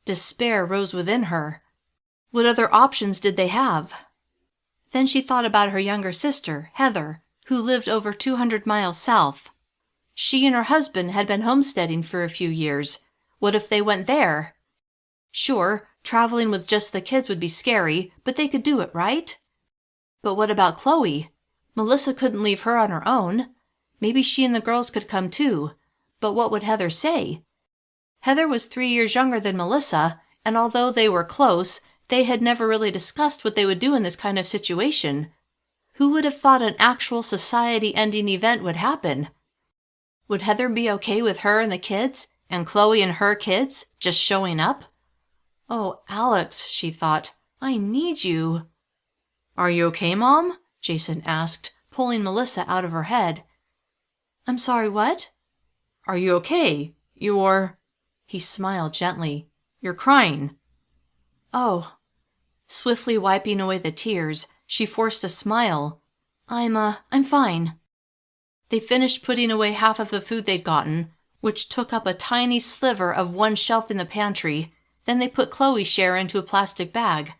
A: Despair rose within her. What other options did they have? Then she thought about her younger sister, Heather, who lived over 200 miles south. She and her husband had been homesteading for a few years. What if they went there? Sure, traveling with just the kids would be scary, but they could do it, right? But what about Chloe? Melissa couldn't leave her on her own. Maybe she and the girls could come too. But what would Heather say? Heather was 3 years younger than Melissa, and although they were close, they had never really discussed what they would do in this kind of situation. Who would have thought an actual society-ending event would happen? Would Heather be okay with her and the kids, and Chloe and her kids, just showing up? Oh, Alex, she thought, I need you. Are you okay, Mom? Jason asked, pulling Melissa out of her head. I'm sorry, what? Are you okay? You're... He smiled gently. You're crying. Oh. Swiftly wiping away the tears, she forced a smile. I'm fine. They finished putting away half of the food they'd gotten, which took up a tiny sliver of one shelf in the pantry. Then they put Chloe's share into a plastic bag.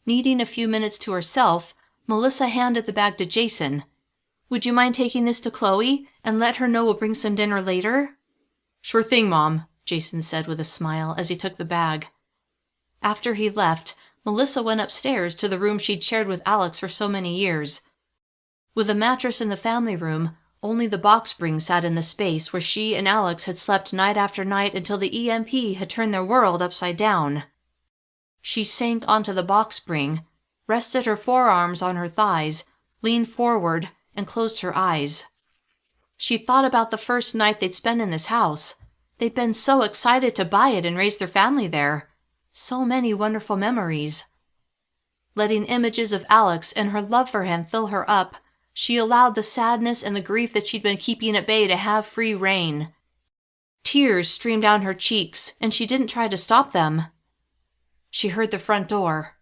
A: Needing a few minutes to herself, Melissa handed the bag to Jason. Would you mind taking this to Chloe and let her know we'll bring some dinner later? Sure thing, Mom, Jason said with a smile as he took the bag. After he left, Melissa went upstairs to the room she'd shared with Alex for so many years. With a mattress in the family room, only the box spring sat in the space where she and Alex had slept night after night until the EMP had turned their world upside down. She sank onto the box spring, rested her forearms on her thighs, leaned forward, and closed her eyes. She thought about the first night they'd spent in this house. They'd been so excited to buy it and raise their family there. So many wonderful memories. Letting images of Alex and her love for him fill her up, she allowed the sadness and the grief that she'd been keeping at bay to have free rein. Tears streamed down her cheeks, and she didn't try to stop them. She heard the front door.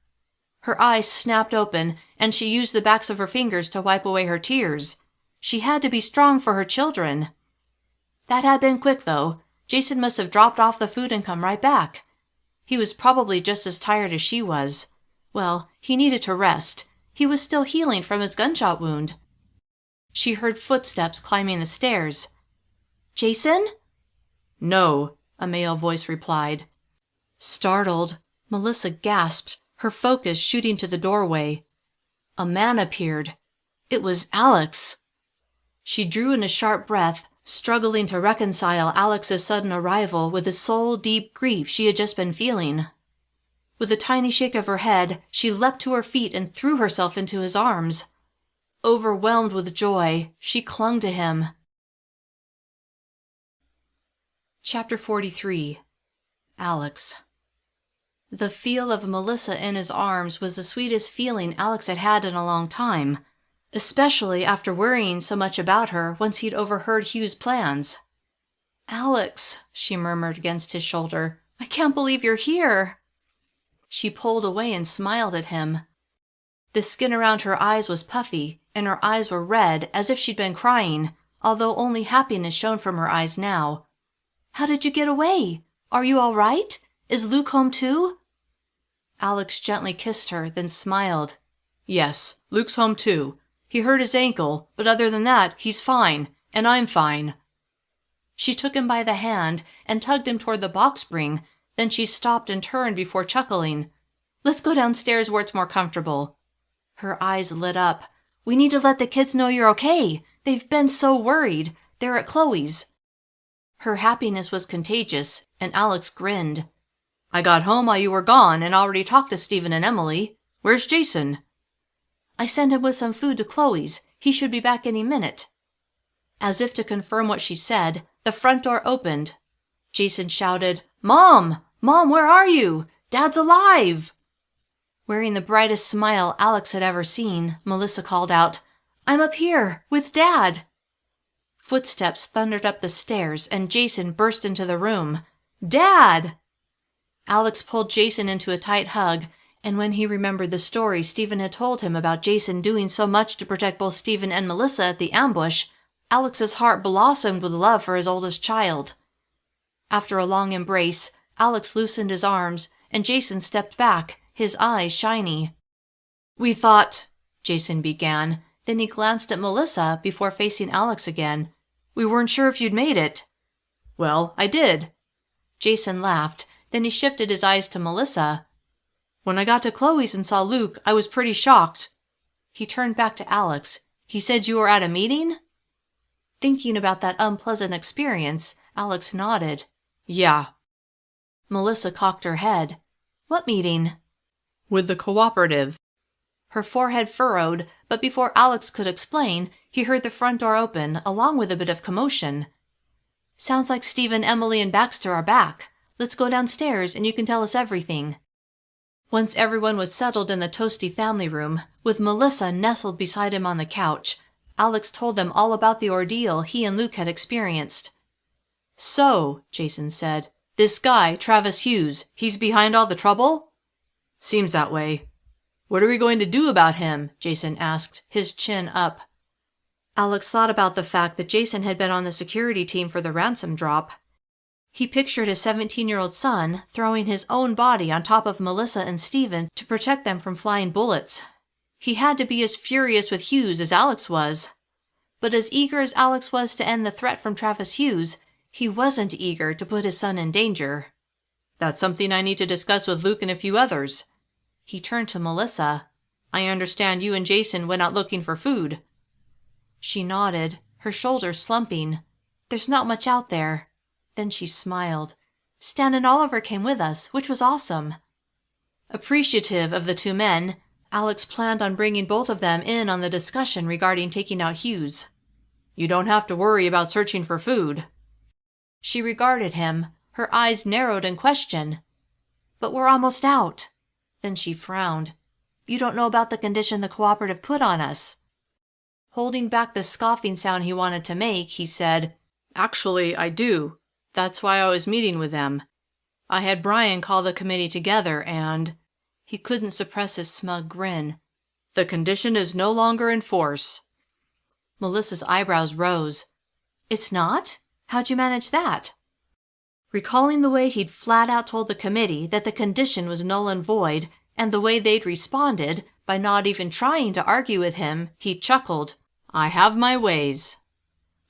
A: Her eyes snapped open, and she used the backs of her fingers to wipe away her tears. She had to be strong for her children. That had been quick, though. Jason must have dropped off the food and come right back. He was probably just as tired as she was. Well, he needed to rest. He was still healing from his gunshot wound. She heard footsteps climbing the stairs. Jason? No, a male voice replied. Startled, Melissa gasped, her focus shooting to the doorway. A man appeared. It was Alex. She drew in a sharp breath, struggling to reconcile Alex's sudden arrival with the soul-deep grief she had just been feeling. With a tiny shake of her head, she leapt to her feet and threw herself into his arms. Overwhelmed with joy, she clung to him. Chapter 43. Alex. The feel of Melissa in his arms was the sweetest feeling Alex had had in a long time, especially after worrying so much about her once he'd overheard Hugh's plans. Alex, she murmured against his shoulder, I can't believe you're here. She pulled away and smiled at him. The skin around her eyes was puffy, and her eyes were red as if she'd been crying, although only happiness shone from her eyes now. How did you get away? Are you all right? Is Luke home too? Alex gently kissed her, then smiled. Yes, Luke's home too. He hurt his ankle, but other than that, he's fine, and I'm fine. She took him by the hand and tugged him toward the box spring, then she stopped and turned before chuckling. Let's go downstairs where it's more comfortable. Her eyes lit up. We need to let the kids know you're okay. They've been so worried. They're at Chloe's. Her happiness was contagious, and Alex grinned. I got home while you were gone and already talked to Stephen and Emily. Where's Jason? I sent him with some food to Chloe's. He should be back any minute. As if to confirm what she said, the front door opened. Jason shouted, Mom! Mom, where are you? Dad's alive! Wearing the brightest smile Alex had ever seen, Melissa called out, I'm up here, with Dad! Footsteps thundered up the stairs, and Jason burst into the room. Dad! Alex pulled Jason into a tight hug, and when he remembered the story Stephen had told him about Jason doing so much to protect both Stephen and Melissa at the ambush, Alex's heart blossomed with love for his oldest child. After a long embrace, Alex loosened his arms, and Jason stepped back, his eyes shiny. "We thought," Jason began. Then he glanced at Melissa before facing Alex again. "We weren't sure if you'd made it." "Well, I did." Jason laughed. Then he shifted his eyes to Melissa. "When I got to Chloe's and saw Luke, I was pretty shocked." He turned back to Alex. "He said you were at a meeting?" Thinking about that unpleasant experience, Alex nodded. "Yeah." Melissa cocked her head. "What meeting?" "With the cooperative." Her forehead furrowed, but before Alex could explain, he heard the front door open, along with a bit of commotion. "Sounds like Stephen, Emily, and Baxter are back. Let's go downstairs, and you can tell us everything." Once everyone was settled in the toasty family room, with Melissa nestled beside him on the couch, Alex told them all about the ordeal he and Luke had experienced. "So," Jason said, "this guy, Travis Hughes, he's behind all the trouble?" "Seems that way." "What are we going to do about him?" Jason asked, his chin up. Alex thought about the fact that Jason had been on the security team for the ransom drop. He pictured his 17-year-old son throwing his own body on top of Melissa and Stephen to protect them from flying bullets. He had to be as furious with Hughes as Alex was. But as eager as Alex was to end the threat from Travis Hughes, he wasn't eager to put his son in danger. "That's something I need to discuss with Luke and a few others." He turned to Melissa. "I understand you and Jason went out looking for food." She nodded, her shoulders slumping. "There's not much out there." Then she smiled. "Stan and Oliver came with us, which was awesome." Appreciative of the two men, Alex planned on bringing both of them in on the discussion regarding taking out Hughes. "You don't have to worry about searching for food." She regarded him, her eyes narrowed in question. "But we're almost out." Then she frowned. "You don't know about the condition the cooperative put on us." Holding back the scoffing sound he wanted to make, he said, "Actually, I do. That's why I was meeting with them. I had Brian call the committee together and—" He couldn't suppress his smug grin. "The condition is no longer in force." Melissa's eyebrows rose. "It's not? How'd you manage that?" Recalling the way he'd flat out told the committee that the condition was null and void, and the way they'd responded by not even trying to argue with him, he chuckled. "I have my ways."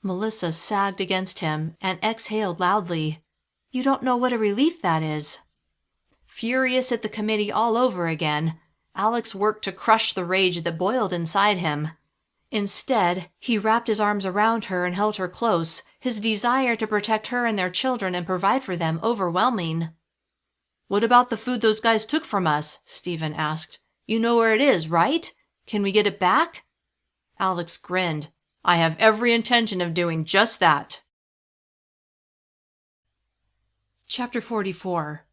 A: Melissa sagged against him and exhaled loudly. "You don't know what a relief that is." Furious at the committee all over again, Alex worked to crush the rage that boiled inside him. Instead, he wrapped his arms around her and held her close, his desire to protect her and their children and provide for them overwhelming. "What about the food those guys took from us?" Stephen asked. "You know where it is, right? Can we get it back?" Alex grinned. "I have every intention of doing just that." Chapter 44.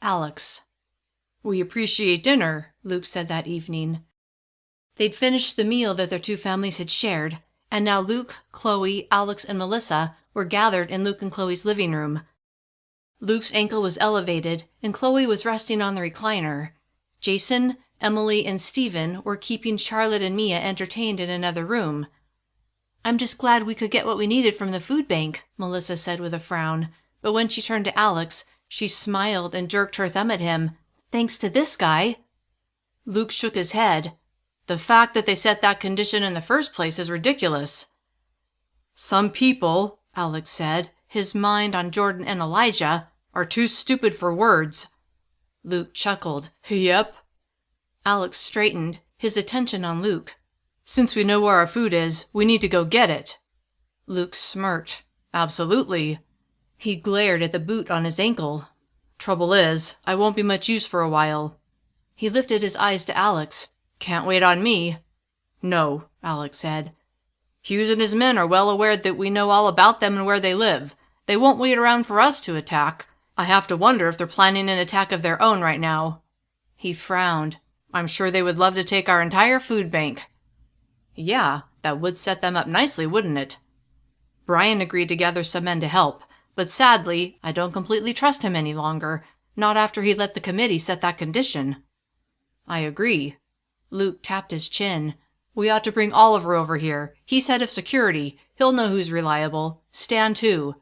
A: Alex. "We appreciate dinner," Luke said that evening. They'd finished the meal that their two families had shared, and now Luke, Chloe, Alex, and Melissa were gathered in Luke and Chloe's living room. Luke's ankle was elevated, and Chloe was resting on the recliner. Jason, Emily, and Stephen were keeping Charlotte and Mia entertained in another room. "I'm just glad we could get what we needed from the food bank," Melissa said with a frown. But when she turned to Alex, she smiled and jerked her thumb at him. "Thanks to this guy." Luke shook his head. "The fact that they set that condition in the first place is ridiculous." "Some people," Alex said, his mind on Jordan and Elijah, "are too stupid for words." Luke chuckled. "Yep." Alex straightened, his attention on Luke. "Since we know where our food is, we need to go get it." Luke smirked. "Absolutely." He glared at the boot on his ankle. "Trouble is, I won't be much use for a while." He lifted his eyes to Alex. "Can't wait on me." "No," Alex said. "Hughes and his men are well aware that we know all about them and where they live. They won't wait around for us to attack. I have to wonder if they're planning an attack of their own right now." He frowned. "I'm sure they would love to take our entire food bank." "Yeah, that would set them up nicely, wouldn't it?" Brian agreed to gather some men to help, but sadly, I don't completely trust him any longer, not after he let the committee set that condition. "I agree." Luke tapped his chin. "We ought to bring Oliver over here. He's head of security. He'll know who's reliable. Stan, too."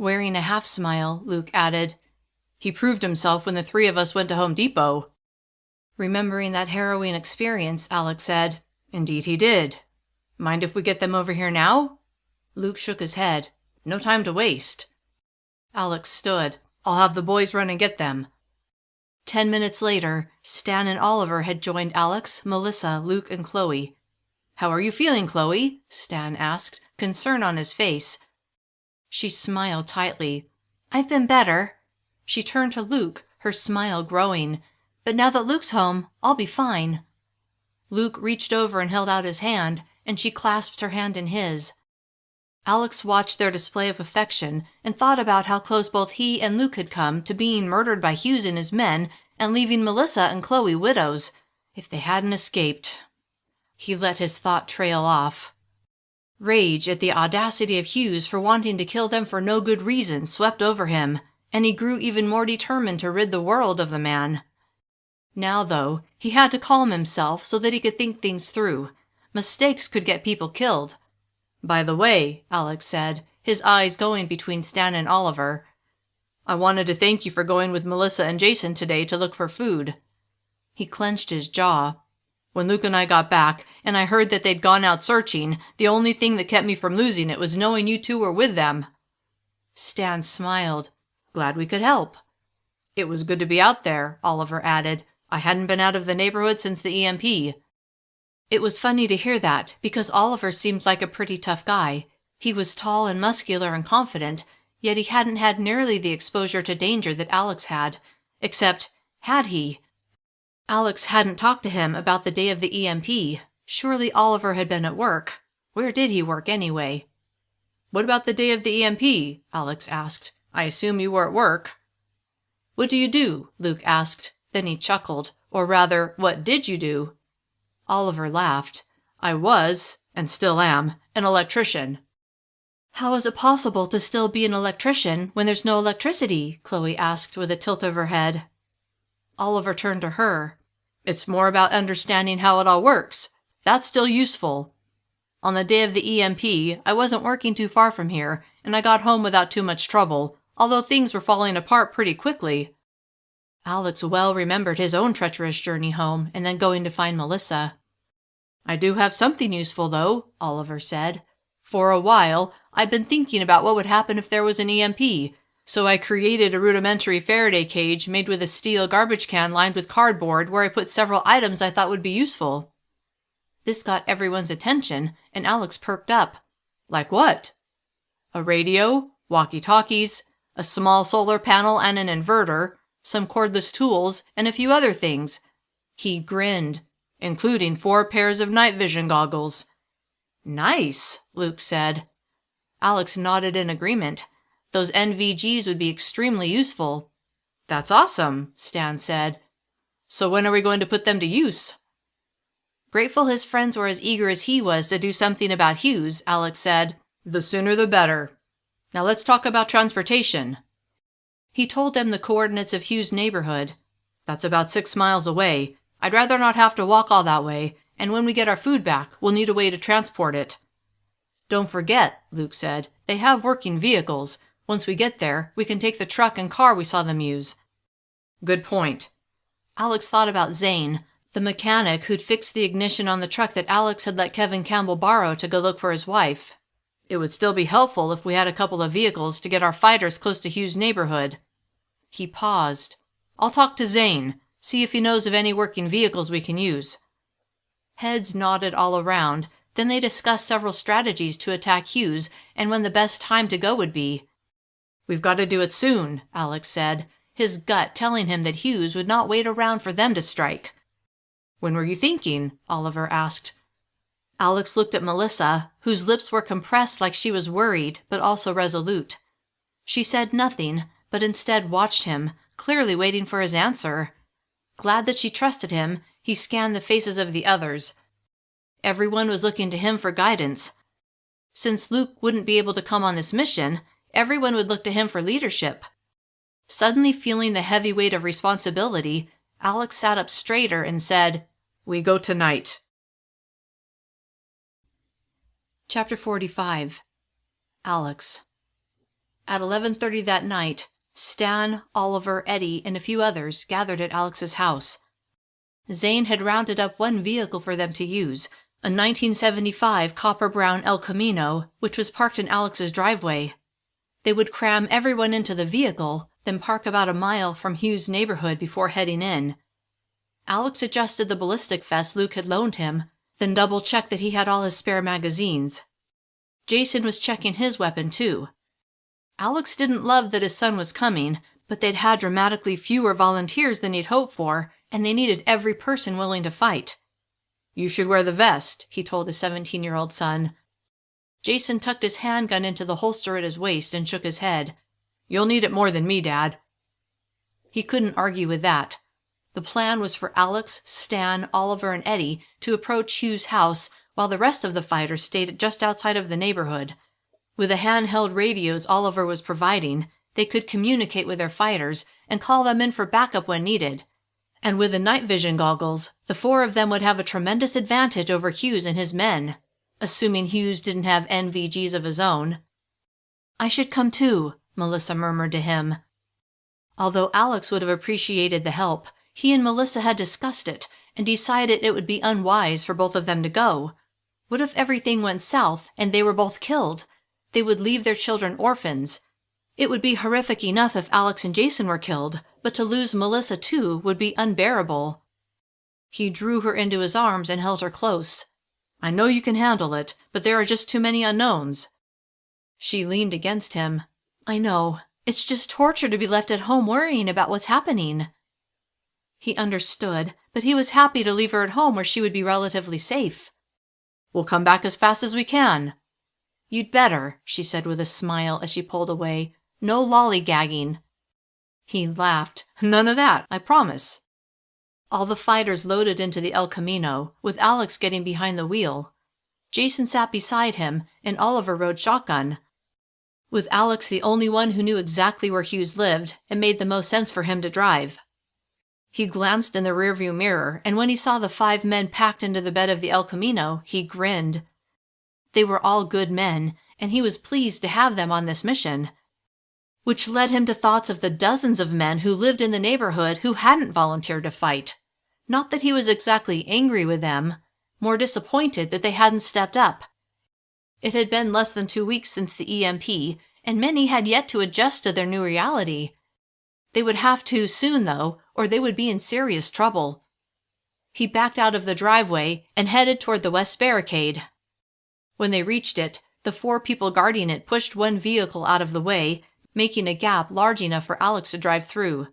A: Wearing a half-smile, Luke added, "He proved himself when the three of us went to Home Depot." Remembering that harrowing experience, Alex said, "Indeed he did. Mind if we get them over here now?" Luke shook his head. "No time to waste." Alex stood. "I'll have the boys run and get them." 10 minutes later, Stan and Oliver had joined Alex, Melissa, Luke, and Chloe. "How are you feeling, Chloe?" Stan asked, concern on his face. She smiled tightly. "I've been better." She turned to Luke, her smile growing. "But now that Luke's home, I'll be fine." Luke reached over and held out his hand, and she clasped her hand in his. Alex watched their display of affection and thought about how close both he and Luke had come to being murdered by Hughes and his men and leaving Melissa and Chloe widows, if they hadn't escaped. He let his thought trail off. Rage at the audacity of Hughes for wanting to kill them for no good reason swept over him, and he grew even more determined to rid the world of the man. Now, though, he had to calm himself so that he could think things through. Mistakes could get people killed. "By the way," Alex said, his eyes going between Stan and Oliver, "I wanted to thank you for going with Melissa and Jason today to look for food." He clenched his jaw. "When Luke and I got back, and I heard that they'd gone out searching, the only thing that kept me from losing it was knowing you two were with them." Stan smiled. "Glad we could help." "It was good to be out there," Oliver added. "I hadn't been out of the neighborhood since the EMP." It was funny to hear that, because Oliver seemed like a pretty tough guy. He was tall and muscular and confident, yet he hadn't had nearly the exposure to danger that Alex had. Except, had he? Alex hadn't talked to him about the day of the EMP. Surely Oliver had been at work. Where did he work anyway? "What about the day of the EMP?" Alex asked. "I assume you were at work." "What do you do?" Luke asked. Then he chuckled. "Or rather, what did you do?" Oliver laughed. "I was, and still am, an electrician." "How is it possible to still be an electrician when there's no electricity?" Chloe asked with a tilt of her head. Oliver turned to her. "It's more about understanding how it all works. That's still useful. On the day of the EMP, I wasn't working too far from here, and I got home without too much trouble, although things were falling apart pretty quickly." Alex well remembered his own treacherous journey home and then going to find Melissa. "I do have something useful, though," Oliver said. "For a while, I've been thinking about what would happen if there was an EMP, so I created a rudimentary Faraday cage made with a steel garbage can lined with cardboard where I put several items I thought would be useful." This got everyone's attention, and Alex perked up. "Like what?" "A radio, walkie-talkies, a small solar panel and an inverter, some cordless tools, and a few other things." He grinned. "Including 4 pairs of night vision goggles." "Nice," Luke said. Alex nodded in agreement. "Those NVGs would be extremely useful." "That's awesome," Stan said. "So when are we going to put them to use?" Grateful his friends were as eager as he was to do something about Hughes, Alex said, "The sooner the better. Now let's talk about transportation." He told them the coordinates of Hughes' neighborhood. "That's about 6 miles away. I'd rather not have to walk all that way, and when we get our food back, we'll need a way to transport it." "Don't forget," Luke said, "they have working vehicles. Once we get there, we can take the truck and car we saw them use." "Good point." Alex thought about Zane, the mechanic who'd fixed the ignition on the truck that Alex had let Kevin Campbell borrow to go look for his wife. It would still be helpful if we had a couple of vehicles to get our fighters close to Hughes' neighborhood. He paused. "I'll talk to Zane. See if he knows of any working vehicles we can use." Heads nodded all around. Then they discussed several strategies to attack Hughes and when the best time to go would be. "We've got to do it soon," Alex said, his gut telling him that Hughes would not wait around for them to strike. "When were you thinking?" Oliver asked. Alex looked at Melissa, whose lips were compressed like she was worried, but also resolute. She said nothing, but instead watched him, clearly waiting for his answer. Glad that she trusted him, he scanned the faces of the others. Everyone was looking to him for guidance. Since Luke wouldn't be able to come on this mission, everyone would look to him for leadership. Suddenly feeling the heavy weight of responsibility, Alex sat up straighter and said, "We go tonight." Chapter 45. Alex. At 11:30 that night, Stan, Oliver, Eddie, and a few others gathered at Alex's house. Zane had rounded up one vehicle for them to use, a 1975 copper-brown El Camino, which was parked in Alex's driveway. They would cram everyone into the vehicle, then park about a mile from Hugh's neighborhood before heading in. Alex adjusted the ballistic vest Luke had loaned him, then double-checked that he had all his spare magazines. Jason was checking his weapon, too. Alex didn't love that his son was coming, but they'd had dramatically fewer volunteers than he'd hoped for, and they needed every person willing to fight. "You should wear the vest," he told his 17-year-old son. Jason tucked his handgun into the holster at his waist and shook his head. "You'll need it more than me, Dad." He couldn't argue with that. The plan was for Alex, Stan, Oliver, and Eddie to approach Hugh's house while the rest of the fighters stayed just outside of the neighborhood. With the handheld radios Oliver was providing, they could communicate with their fighters and call them in for backup when needed. And with the night vision goggles, the four of them would have a tremendous advantage over Hughes and his men, assuming Hughes didn't have NVGs of his own. "I should come too," Melissa murmured to him. Although Alex would have appreciated the help, he and Melissa had discussed it and decided it would be unwise for both of them to go. What if everything went south and they were both killed? They would leave their children orphans. It would be horrific enough if Alex and Jason were killed, but to lose Melissa too would be unbearable. He drew her into his arms and held her close. "I know you can handle it, but there are just too many unknowns." She leaned against him. "I know. It's just torture to be left at home worrying about what's happening." He understood, but he was happy to leave her at home where she would be relatively safe. "We'll come back as fast as we can." "You'd better," she said with a smile as she pulled away. "No lollygagging." He laughed. "None of that, I promise." All the fighters loaded into the El Camino, with Alex getting behind the wheel. Jason sat beside him, and Oliver rode shotgun. With Alex the only one who knew exactly where Hughes lived, it made the most sense for him to drive. He glanced in the rearview mirror, and when he saw the 5 men packed into the bed of the El Camino, he grinned. They were all good men, and he was pleased to have them on this mission. Which led him to thoughts of the dozens of men who lived in the neighborhood who hadn't volunteered to fight. Not that he was exactly angry with them, more disappointed that they hadn't stepped up. It had been less than 2 weeks since the EMP, and many had yet to adjust to their new reality. They would have to soon, though, or they would be in serious trouble. He backed out of the driveway and headed toward the west barricade. When they reached it, the 4 people guarding it pushed one vehicle out of the way, making a gap large enough for Alex to drive through.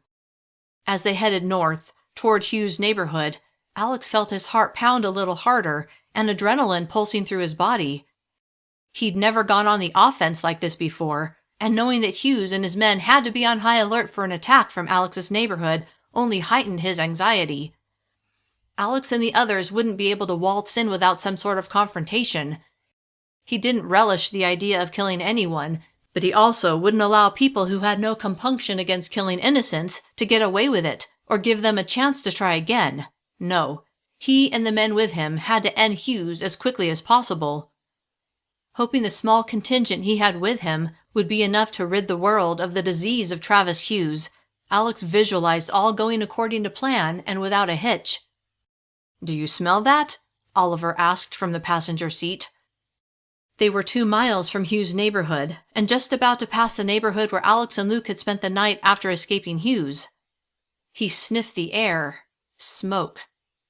A: As they headed north, toward Hugh's neighborhood, Alex felt his heart pound a little harder and adrenaline pulsing through his body. He'd never gone on the offense like this before, and knowing that Hughes and his men had to be on high alert for an attack from Alex's neighborhood only heightened his anxiety. Alex and the others wouldn't be able to waltz in without some sort of confrontation. He didn't relish the idea of killing anyone, but he also wouldn't allow people who had no compunction against killing innocents to get away with it or give them a chance to try again. No, he and the men with him had to end Hughes as quickly as possible. Hoping the small contingent he had with him would be enough to rid the world of the disease of Travis Hughes, Alex visualized all going according to plan and without a hitch. "Do you smell that?" Oliver asked from the passenger seat. They were 2 miles from Hughes' neighborhood, and just about to pass the neighborhood where Alex and Luke had spent the night after escaping Hughes. He sniffed the air. Smoke.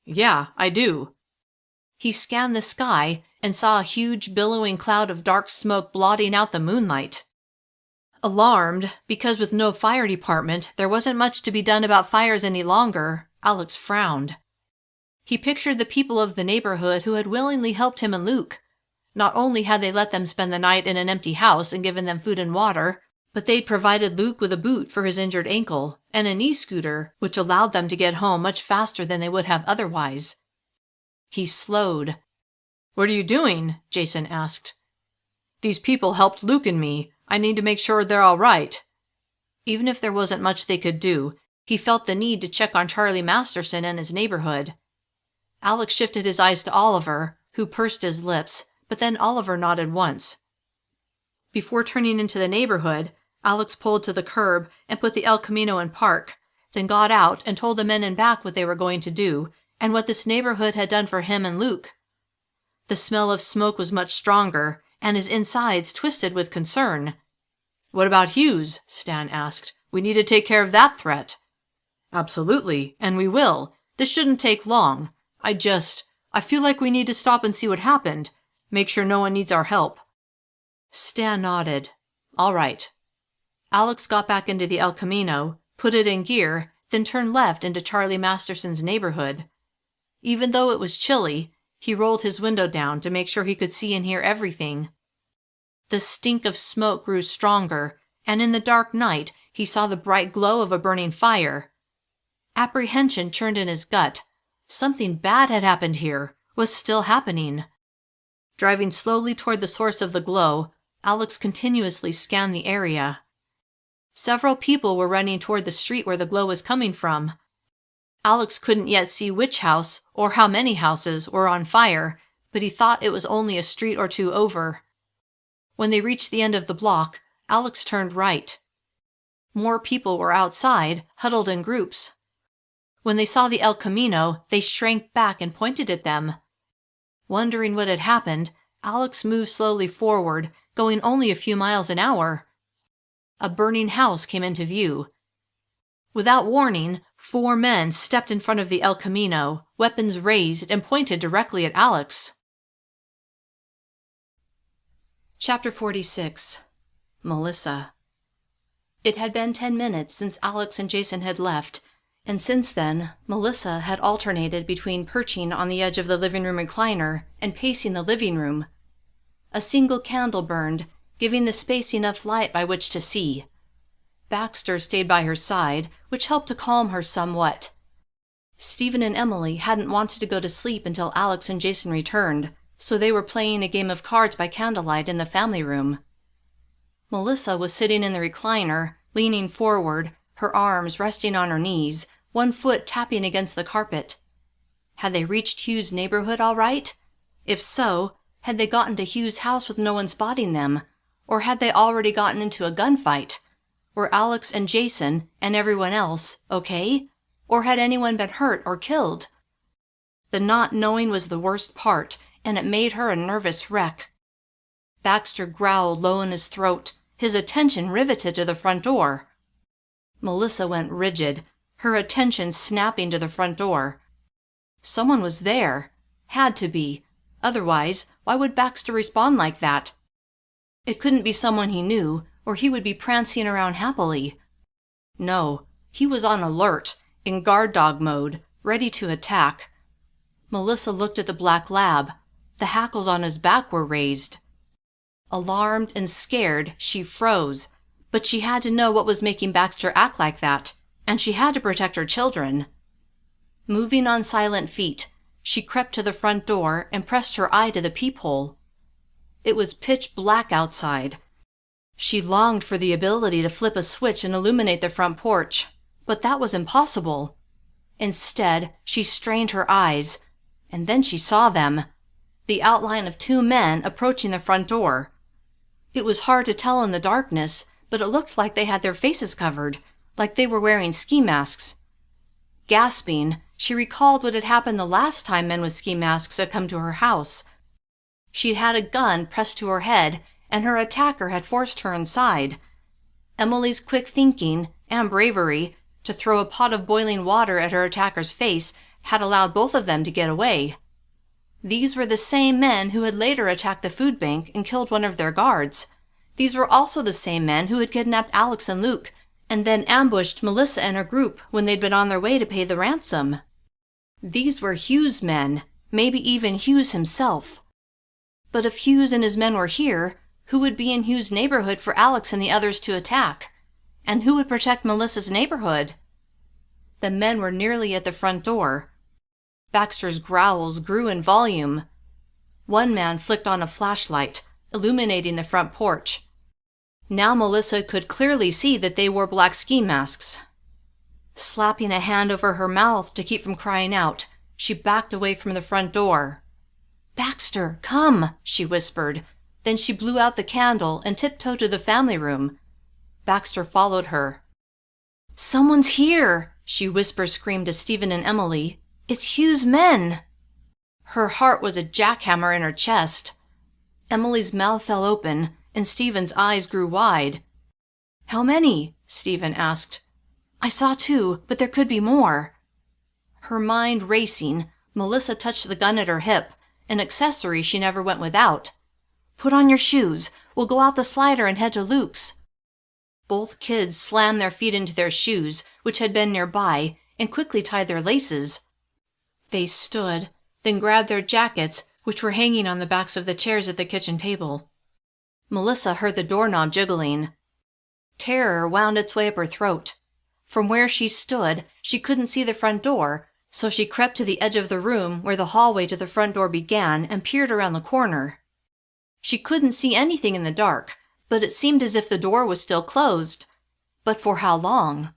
A: "Yeah, I do." He scanned the sky and saw a huge billowing cloud of dark smoke blotting out the moonlight. Alarmed, because with no fire department there wasn't much to be done about fires any longer, Alex frowned. He pictured the people of the neighborhood who had willingly helped him and Luke. Not only had they let them spend the night in an empty house and given them food and water, but they'd provided Luke with a boot for his injured ankle and an e-scooter, which allowed them to get home much faster than they would have otherwise. He slowed. "What are you doing?" Jason asked. "These people helped Luke and me. I need to make sure they're all right." Even if there wasn't much they could do, he felt the need to check on Charlie Masterson and his neighborhood. Alex shifted his eyes to Oliver, who pursed his lips, but then Oliver nodded once. Before turning into the neighborhood, Alex pulled to the curb and put the El Camino in park, then got out and told the men in back what they were going to do and what this neighborhood had done for him and Luke. The smell of smoke was much stronger, and his insides twisted with concern. "What about Hughes?" Stan asked. "We need to take care of that threat." "Absolutely, and we will. This shouldn't take long. I feel like we need to stop and see what happened. Make sure no one needs our help." Stan nodded. "All right." Alex got back into the El Camino, put it in gear, then turned left into Charlie Masterson's neighborhood. Even though it was chilly, he rolled his window down to make sure he could see and hear everything. The stink of smoke grew stronger, and in the dark night he saw the bright glow of a burning fire. Apprehension churned in his gut. Something bad had happened here, was still happening. Driving slowly toward the source of the glow, Alex continuously scanned the area. Several people were running toward the street where the glow was coming from. Alex couldn't yet see which house or how many houses were on fire, but he thought it was only a street or two over. When they reached the end of the block, Alex turned right. More people were outside, huddled in groups. When they saw the El Camino, they shrank back and pointed at them. Wondering what had happened, Alex moved slowly forward, going only a few miles an hour. A burning house came into view. Without warning, 4 men stepped in front of the El Camino, weapons raised and pointed directly at Alex. Chapter 46. Melissa. It had been 10 minutes since Alex and Jason had left, and since then, Melissa had alternated between perching on the edge of the living room recliner and pacing the living room. A single candle burned, giving the space enough light by which to see. Baxter stayed by her side, which helped to calm her somewhat. Stephen and Emily hadn't wanted to go to sleep until Alex and Jason returned, so they were playing a game of cards by candlelight in the family room. Melissa was sitting in the recliner, leaning forward, her arms resting on her knees, one foot tapping against the carpet. Had they reached Hughes' neighborhood all right? If so, had they gotten to Hughes' house with no one spotting them? Or had they already gotten into a gunfight? Were Alex and Jason, and everyone else, okay? Or had anyone been hurt or killed? The not knowing was the worst part, and it made her a nervous wreck. Baxter growled low in his throat, his attention riveted to the front door. Melissa went rigid, her attention snapping to the front door. Someone was there. Had to be. Otherwise, why would Baxter respond like that? It couldn't be someone he knew, or he would be prancing around happily. No, he was on alert, in guard dog mode, ready to attack. Melissa looked at the black lab. The hackles on his back were raised. Alarmed and scared, she froze, but she had to know what was making Baxter act like that, and she had to protect her children. Moving on silent feet, she crept to the front door and pressed her eye to the peephole. It was pitch black outside. She longed for the ability to flip a switch and illuminate the front porch, but that was impossible. Instead, she strained her eyes, and then she saw them, the outline of 2 men approaching the front door. It was hard to tell in the darkness, but it looked like they had their faces covered, like they were wearing ski masks. Gasping, she recalled what had happened the last time men with ski masks had come to her house. She'd had a gun pressed to her head, and her attacker had forced her inside. Emily's quick thinking, and bravery, to throw a pot of boiling water at her attacker's face had allowed both of them to get away. These were the same men who had later attacked the food bank and killed one of their guards. These were also the same men who had kidnapped Alex and Luke, and then ambushed Melissa and her group when they'd been on their way to pay the ransom. These were Hughes' men, maybe even Hughes himself. But if Hughes and his men were here, who would be in Hughes' neighborhood for Alex and the others to attack? And who would protect Melissa's neighborhood? The men were nearly at the front door. Baxter's growls grew in volume. One man flicked on a flashlight, illuminating the front porch. Now Melissa could clearly see that they wore black ski masks. Slapping a hand over her mouth to keep from crying out, she backed away from the front door. "Baxter, come," she whispered. Then she blew out the candle and tiptoed to the family room. Baxter followed her. "Someone's here!" she whisper-screamed to Stephen and Emily. "It's Hugh's men!" Her heart was a jackhammer in her chest. Emily's mouth fell open, and Stephen's eyes grew wide. "How many?" Stephen asked. "I saw 2, but there could be more." Her mind racing, Melissa touched the gun at her hip, an accessory she never went without. "Put on your shoes. We'll go out the slider and head to Luke's." Both kids slammed their feet into their shoes, which had been nearby, and quickly tied their laces. They stood, then grabbed their jackets, which were hanging on the backs of the chairs at the kitchen table. Melissa heard the doorknob jiggling. Terror wound its way up her throat. From where she stood, she couldn't see the front door, so she crept to the edge of the room where the hallway to the front door began and peered around the corner. She couldn't see anything in the dark, but it seemed as if the door was still closed. But for how long?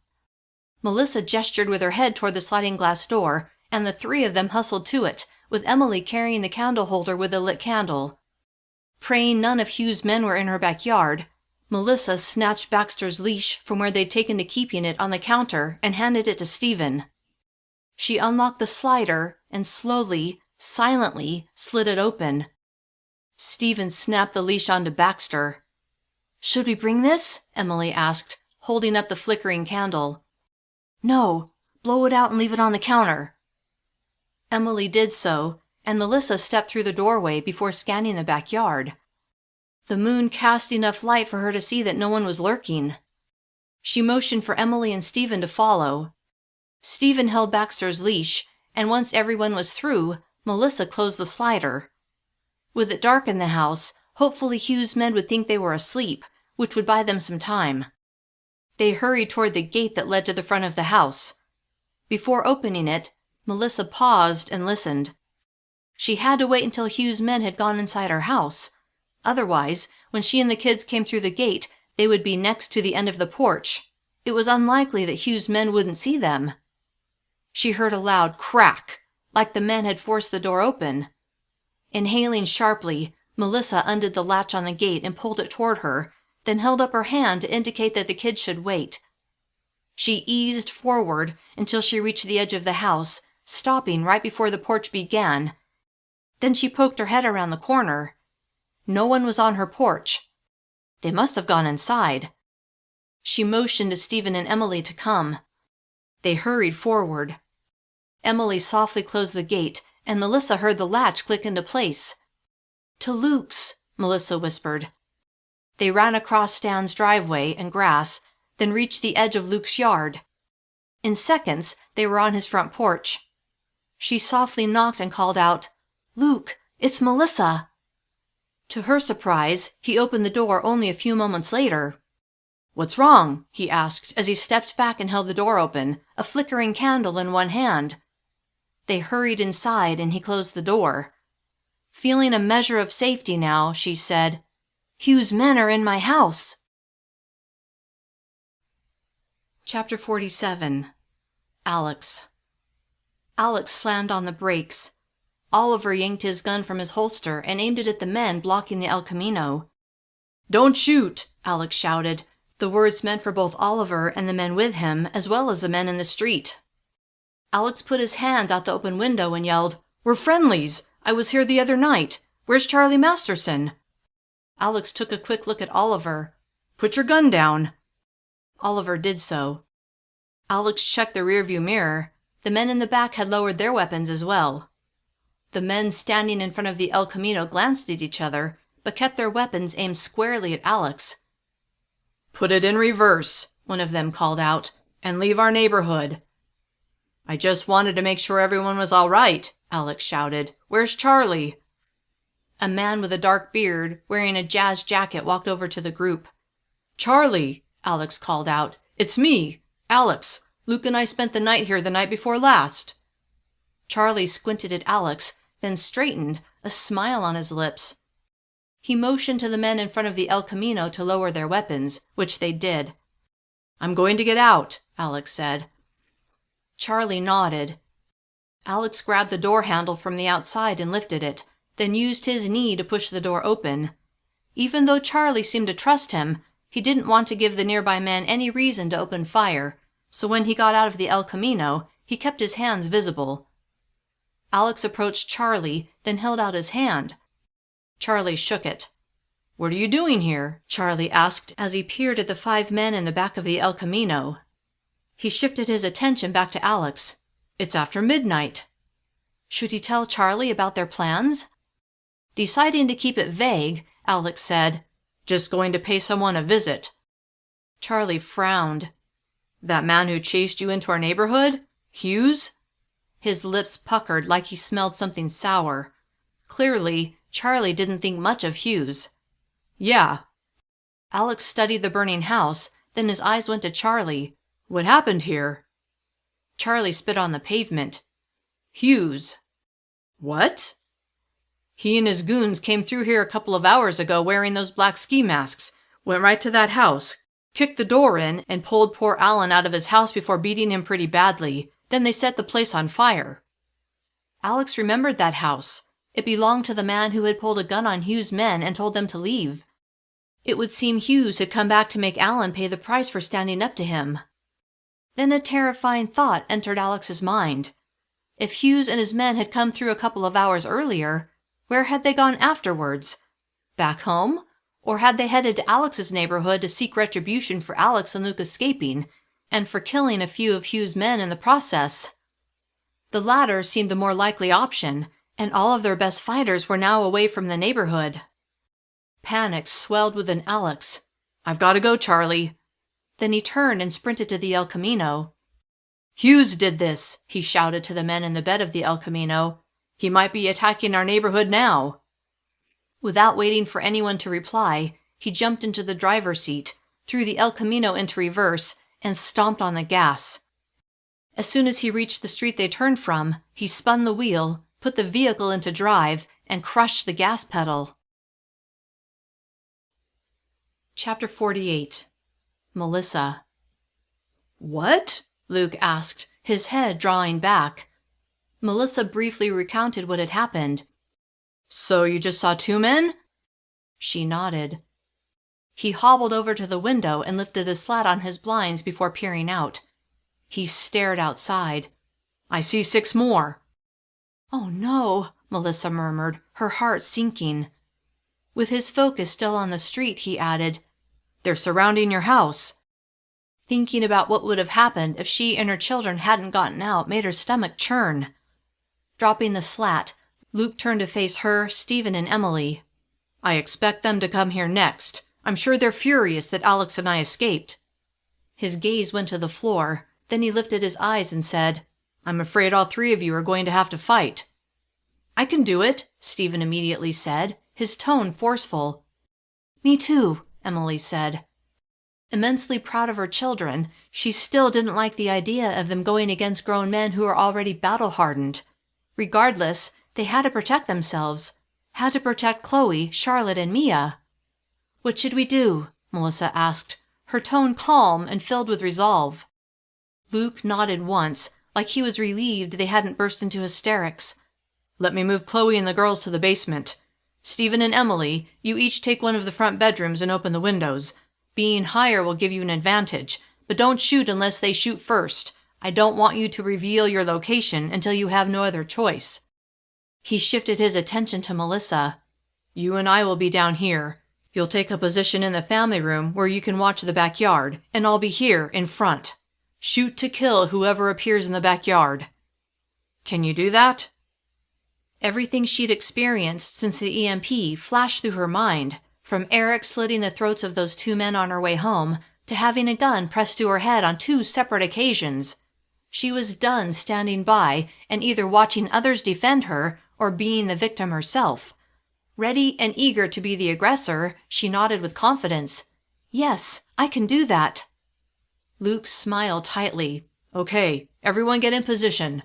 A: Melissa gestured with her head toward the sliding glass door, and the 3 of them hustled to it, with Emily carrying the candle holder with a lit candle. Praying none of Hugh's men were in her backyard, Melissa snatched Baxter's leash from where they'd taken to keeping it on the counter and handed it to Stephen. She unlocked the slider and slowly, silently slid it open. Stephen snapped the leash onto Baxter. "Should we bring this?" Emily asked, holding up the flickering candle. "No, blow it out and leave it on the counter." Emily did so, and Melissa stepped through the doorway before scanning the backyard. The moon cast enough light for her to see that no one was lurking. She motioned for Emily and Stephen to follow. Stephen held Baxter's leash, and once everyone was through, Melissa closed the slider. With it dark in the house, hopefully Hugh's men would think they were asleep, which would buy them some time. They hurried toward the gate that led to the front of the house. Before opening it, Melissa paused and listened. She had to wait until Hugh's men had gone inside her house. Otherwise, when she and the kids came through the gate, they would be next to the end of the porch. It was unlikely that Hugh's men wouldn't see them. She heard a loud crack, like the men had forced the door open. Inhaling sharply, Melissa undid the latch on the gate and pulled it toward her, then held up her hand to indicate that the kids should wait. She eased forward until she reached the edge of the house, stopping right before the porch began. Then she poked her head around the corner. No one was on her porch. They must have gone inside. She motioned to Stephen and Emily to come. They hurried forward. Emily softly closed the gate, and Melissa heard the latch click into place. "To Luke's," Melissa whispered. They ran across Stan's driveway and grass, then reached the edge of Luke's yard. In seconds, they were on his front porch. She softly knocked and called out, "Luke, it's Melissa." To her surprise, he opened the door only a few moments later. "What's wrong?" he asked as he stepped back and held the door open, a flickering candle in one hand. They hurried inside and he closed the door. Feeling a measure of safety now, she said, "Hugh's men are in my house." Chapter 47. Alex. Alex slammed on the brakes. Oliver yanked his gun from his holster and aimed it at the men blocking the El Camino. "Don't shoot!" Alex shouted, the words meant for both Oliver and the men with him, as well as the men in the street. Alex put his hands out the open window and yelled, "We're friendlies! I was here the other night. Where's Charlie Masterson?" Alex took a quick look at Oliver. "Put your gun down." Oliver did so. Alex checked the rearview mirror. The men in the back had lowered their weapons as well. The men standing in front of the El Camino glanced at each other, but kept their weapons aimed squarely at Alex. "Put it in reverse," one of them called out, "and leave our neighborhood." "I just wanted to make sure everyone was all right," Alex shouted. "Where's Charlie?" A man with a dark beard, wearing a jazz jacket, walked over to the group. "Charlie," Alex called out. "It's me, Alex. Luke and I spent the night here the night before last." Charlie squinted at Alex, then straightened, a smile on his lips. He motioned to the men in front of the El Camino to lower their weapons, which they did. "I'm going to get out," Alex said. Charlie nodded. Alex grabbed the door handle from the outside and lifted it, then used his knee to push the door open. Even though Charlie seemed to trust him, He didn't want to give the nearby men any reason to open fire, so when he got out of the El Camino, he kept his hands visible. Alex approached Charlie, then held out his hand. Charlie shook it. "What are you doing here?" Charlie asked as he peered at the 5 men in the back of the El Camino. He shifted his attention back to Alex. "It's after midnight." Should he tell Charlie about their plans? Deciding to keep it vague, Alex said, "Just going to pay someone a visit." Charlie frowned. "That man who chased you into our neighborhood? Hughes?" His lips puckered like he smelled something sour. Clearly, Charlie didn't think much of Hughes. "Yeah." Alex studied the burning house, then his eyes went to Charlie. "What happened here?" Charlie spit on the pavement. "Hughes." "What?" "He and his goons came through here a couple of hours ago wearing those black ski masks, went right to that house, kicked the door in, and pulled poor Alan out of his house before beating him pretty badly. Then they set the place on fire." Alex remembered that house. It belonged to the man who had pulled a gun on Hughes' men and told them to leave. It would seem Hughes had come back to make Alan pay the price for standing up to him. Then a terrifying thought entered Alex's mind. If Hughes and his men had come through a couple of hours earlier, where had they gone afterwards? Back home? Or had they headed to Alex's neighborhood to seek retribution for Alex and Luke escaping, and for killing a few of Hughes' men in the process? The latter seemed the more likely option, and all of their best fighters were now away from the neighborhood. Panic swelled within Alex. "I've got to go, Charlie." Then he turned and sprinted to the El Camino. "Hughes did this," he shouted to the men in the bed of the El Camino. "He might be attacking our neighborhood now." Without waiting for anyone to reply, he jumped into the driver's seat, threw the El Camino into reverse, and stomped on the gas. As soon as he reached the street they turned from, he spun the wheel, put the vehicle into drive, and crushed the gas pedal. Chapter 48. Melissa. "What?" Luke asked, his head drawing back. Melissa briefly recounted what had happened. "So you just saw 2 men?" She nodded. He hobbled over to the window and lifted the slat on his blinds before peering out. He stared outside. "I see 6 more." "Oh no," Melissa murmured, her heart sinking. With his focus still on the street, he added, "They're surrounding your house." Thinking about what would have happened if she and her children hadn't gotten out made her stomach churn. Dropping the slat, Luke turned to face her, Stephen, and Emily. "I expect them to come here next. I'm sure they're furious that Alex and I escaped." His gaze went to the floor, then he lifted his eyes and said, "I'm afraid all 3 of you are going to have to fight." "I can do it," Stephen immediately said, his tone forceful. "Me too," Emily said. Immensely proud of her children, she still didn't like the idea of them going against grown men who were already battle-hardened. Regardless, they had to protect themselves, had to protect Chloe, Charlotte, and Mia. "What should we do?" Melissa asked, her tone calm and filled with resolve. Luke nodded once, like he was relieved they hadn't burst into hysterics. "Let me move Chloe and the girls to the basement. Stephen and Emily, you each take one of the front bedrooms and open the windows. Being higher will give you an advantage, but don't shoot unless they shoot first. I don't want you to reveal your location until you have no other choice." He shifted his attention to Melissa. "You and I will be down here. You'll take a position in the family room where you can watch the backyard, and I'll be here in front. Shoot to kill whoever appears in the backyard." "Can you do that?" Everything she'd experienced since the EMP flashed through her mind, from Eric slitting the throats of those 2 men on her way home, to having a gun pressed to her head on 2 separate occasions. She was done standing by and either watching others defend her or being the victim herself. Ready and eager to be the aggressor, she nodded with confidence. "Yes, I can do that." Luke smiled tightly. "Okay, everyone get in position."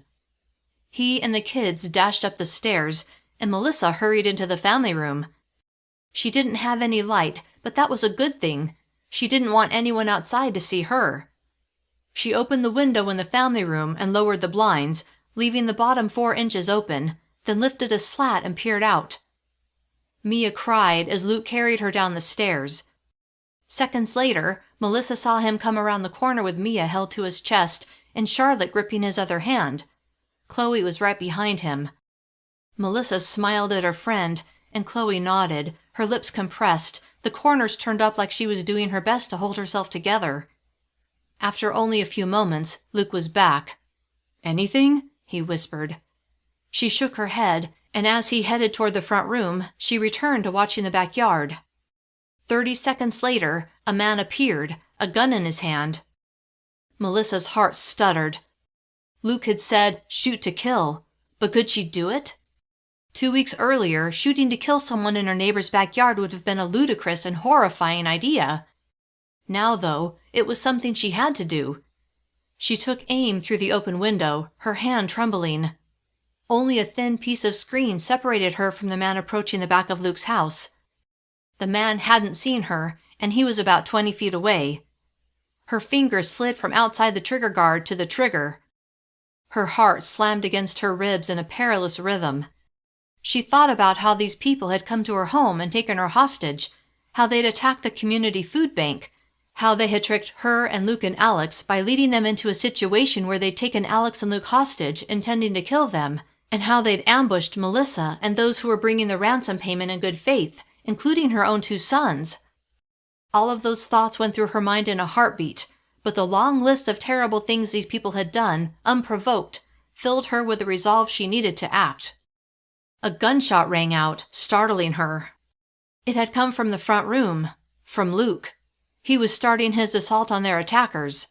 A: He and the kids dashed up the stairs, and Melissa hurried into the family room. She didn't have any light, but that was a good thing. She didn't want anyone outside to see her. She opened the window in the family room and lowered the blinds, leaving the bottom 4 inches open, then lifted a slat and peered out. Mia cried as Luke carried her down the stairs. Seconds later, Melissa saw him come around the corner with Mia held to his chest and Charlotte gripping his other hand. Chloe was right behind him. Melissa smiled at her friend, and Chloe nodded, her lips compressed, the corners turned up like she was doing her best to hold herself together. After only a few moments, Luke was back. "Anything?" he whispered. She shook her head, and as he headed toward the front room, she returned to watching the backyard. 30 seconds later, a man appeared, a gun in his hand. Melissa's heart stuttered. Luke had said, shoot to kill, but could she do it? 2 weeks earlier, shooting to kill someone in her neighbor's backyard would have been a ludicrous and horrifying idea. Now, though, it was something she had to do. She took aim through the open window, her hand trembling. Only a thin piece of screen separated her from the man approaching the back of Luke's house. The man hadn't seen her, and he was about 20 feet away. Her fingers slid from outside the trigger guard to the trigger. Her heart slammed against her ribs in a perilous rhythm. She thought about how these people had come to her home and taken her hostage, how they'd attacked the community food bank, how they had tricked her and Luke and Alex by leading them into a situation where they'd taken Alex and Luke hostage, intending to kill them, and how they'd ambushed Melissa and those who were bringing the ransom payment in good faith, including her own 2 sons. All of those thoughts went through her mind in a heartbeat, but the long list of terrible things these people had done, unprovoked, filled her with the resolve she needed to act. A gunshot rang out, startling her. It had come from the front room, from Luke. He was starting his assault on their attackers.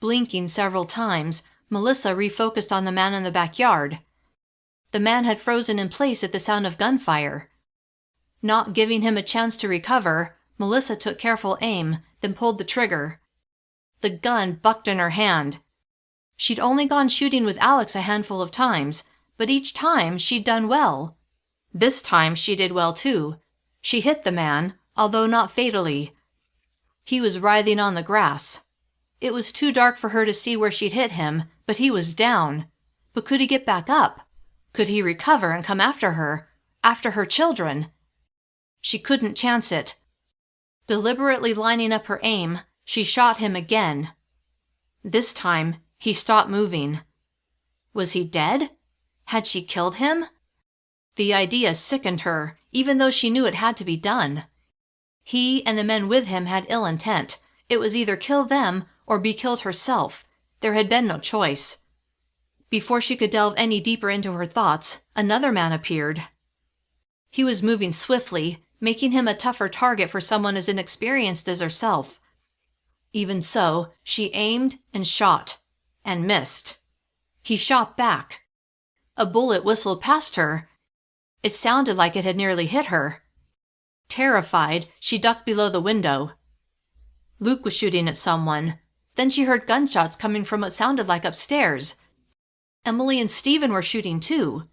A: Blinking several times, Melissa refocused on the man in the backyard. The man had frozen in place at the sound of gunfire. Not giving him a chance to recover, Melissa took careful aim, then pulled the trigger. The gun bucked in her hand. She'd only gone shooting with Alex a handful of times, but each time she'd done well. This time she did well too. She hit the man, although not fatally. He was writhing on the grass. It was too dark for her to see where she'd hit him, but he was down. But could he get back up? Could he recover and come after her children? She couldn't chance it. Deliberately lining up her aim, she shot him again. This time, he stopped moving. Was he dead? Had she killed him? The idea sickened her, even though she knew it had to be done. He and the men with him had ill intent. It was either kill them or be killed herself. There had been no choice. Before she could delve any deeper into her thoughts, another man appeared. He was moving swiftly, making him a tougher target for someone as inexperienced as herself. Even so, she aimed and shot, and missed. He shot back. A bullet whistled past her. It sounded like it had nearly hit her. Terrified, she ducked below the window. Luke was shooting at someone. Then she heard gunshots coming from what sounded like upstairs. Emily and Stephen were shooting too.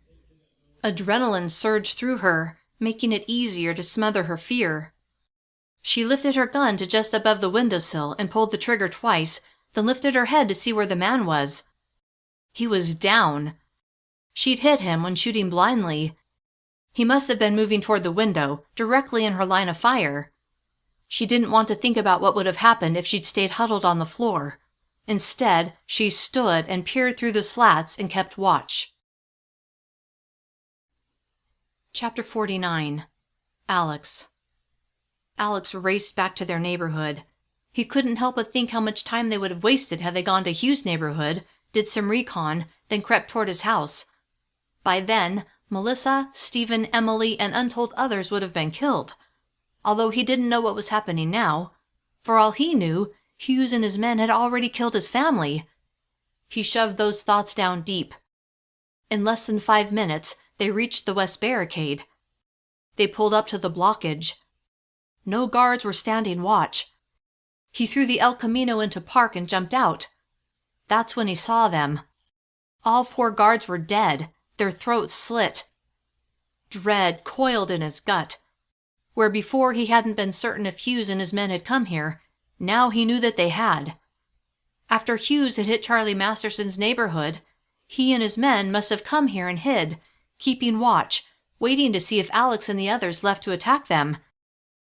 A: Adrenaline surged through her, making it easier to smother her fear. She lifted her gun to just above the windowsill and pulled the trigger twice, then lifted her head to see where the man was. He was down. She'd hit him when shooting blindly. He must have been moving toward the window, directly in her line of fire. She didn't want to think about what would have happened if she'd stayed huddled on the floor. Instead, she stood and peered through the slats and kept watch. Chapter 49. Alex. Alex raced back to their neighborhood. He couldn't help but think how much time they would have wasted had they gone to Hugh's neighborhood, did some recon, then crept toward his house. By then, Melissa, Stephen, Emily, and untold others would have been killed. Although he didn't know what was happening now. For all he knew, Hughes and his men had already killed his family. He shoved those thoughts down deep. In less than 5 minutes, they reached the west barricade. They pulled up to the blockage. No guards were standing watch. He threw the El Camino into park and jumped out. That's when he saw them. All 4 guards were dead, their throats slit. Dread coiled in his gut. Where before he hadn't been certain if Hughes and his men had come here, now he knew that they had. After Hughes had hit Charlie Masterson's neighborhood, he and his men must have come here and hid, keeping watch, waiting to see if Alex and the others left to attack them.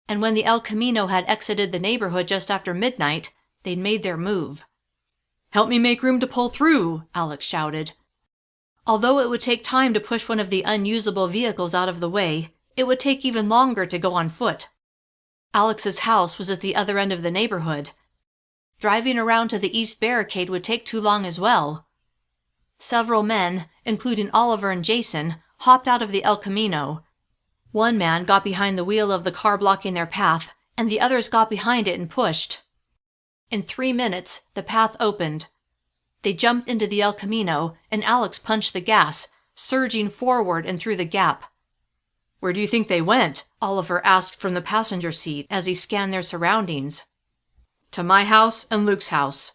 A: and when the El Camino had exited the neighborhood just after midnight, they'd made their move. "Help me make room to pull through," Alex shouted. Although it would take time to push one of the unusable vehicles out of the way, it would take even longer to go on foot. Alex's house was at the other end of the neighborhood. Driving around to the east barricade would take too long as well. Several men, including Oliver and Jason, hopped out of the El Camino. One man got behind the wheel of the car blocking their path, and the others got behind it and pushed. In 3 minutes, the path opened. They jumped into the El Camino, and Alex punched the gas, surging forward and through the gap. "Where do you think they went?" Oliver asked from the passenger seat as he scanned their surroundings. "To my house and Luke's house."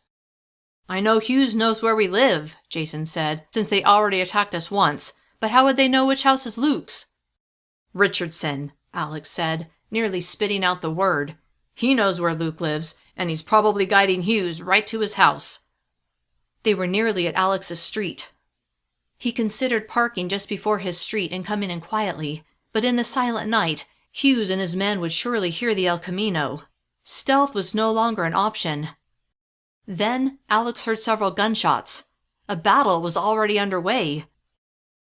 A: "I know Hughes knows where we live," Jason said, "since they already attacked us once, but how would they know which house is Luke's?" "Richardson," Alex said, nearly spitting out the word. "He knows where Luke lives, and he's probably guiding Hughes right to his house." They were nearly at Alex's street. He considered parking just before his street and coming in quietly, but in the silent night, Hughes and his men would surely hear the El Camino. Stealth was no longer an option. Then Alex heard several gunshots. A battle was already underway.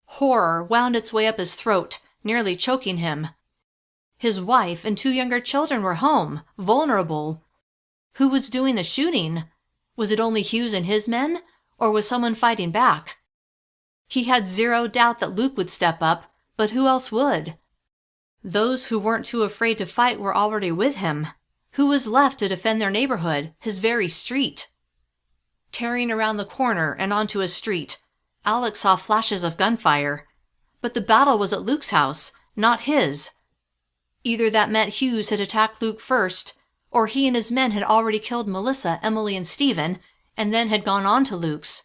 A: Horror wound its way up his throat, nearly choking him. His wife and 2 younger children were home, vulnerable. Who was doing the shooting? Was it only Hughes and his men, or was someone fighting back? He had zero doubt that Luke would step up, but who else would? Those who weren't too afraid to fight were already with him. Who was left to defend their neighborhood, his very street? Tearing around the corner and onto his street, Alex saw flashes of gunfire. But the battle was at Luke's house, not his. Either that meant Hughes had attacked Luke first, or he and his men had already killed Melissa, Emily, and Stephen, and then had gone on to Luke's.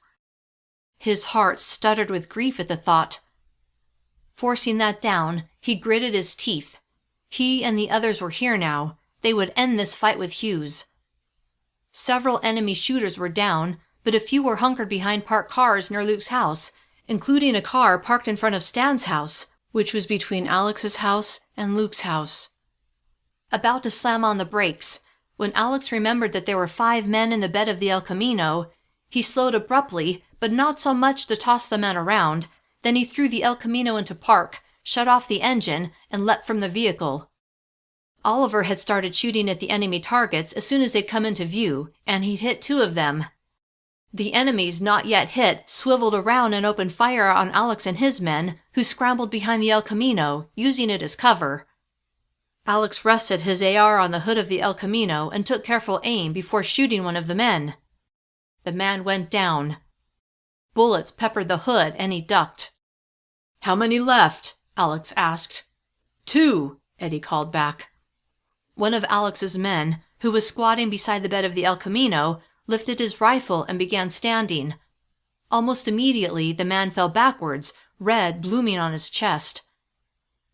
A: His heart stuttered with grief at the thought. Forcing that down, he gritted his teeth. He and the others were here now. They would end this fight with Hughes. Several enemy shooters were down, but a few were hunkered behind parked cars near Luke's house, including a car parked in front of Stan's house, which was between Alex's house and Luke's house. About to slam on the brakes, when Alex remembered that there were 5 men in the bed of the El Camino, he slowed abruptly, but not so much to toss the men around. Then he threw the El Camino into park, shut off the engine, and leapt from the vehicle. Oliver had started shooting at the enemy targets as soon as they'd come into view, and he'd hit 2 of them. The enemies not yet hit swiveled around and opened fire on Alex and his men, who scrambled behind the El Camino, using it as cover. Alex rested his AR on the hood of the El Camino and took careful aim before shooting one of the men. The man went down. Bullets peppered the hood and he ducked. "How many left?" Alex asked. 2, Eddie called back. One of Alex's men, who was squatting beside the bed of the El Camino, lifted his rifle and began standing. Almost immediately, the man fell backwards, red blooming on his chest.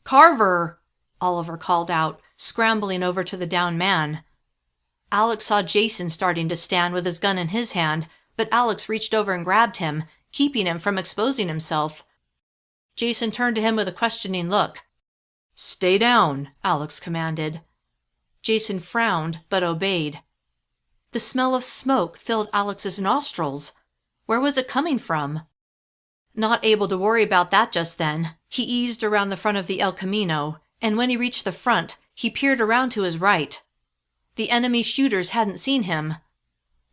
A: "Carver!" Oliver called out, scrambling over to the downed man. Alex saw Jason starting to stand with his gun in his hand, but Alex reached over and grabbed him, keeping him from exposing himself. Jason turned to him with a questioning look. "Stay down," Alex commanded. Jason frowned, but obeyed. The smell of smoke filled Alex's nostrils. Where was it coming from? Not able to worry about that just then, he eased around the front of the El Camino, and when he reached the front, he peered around to his right. The enemy shooters hadn't seen him.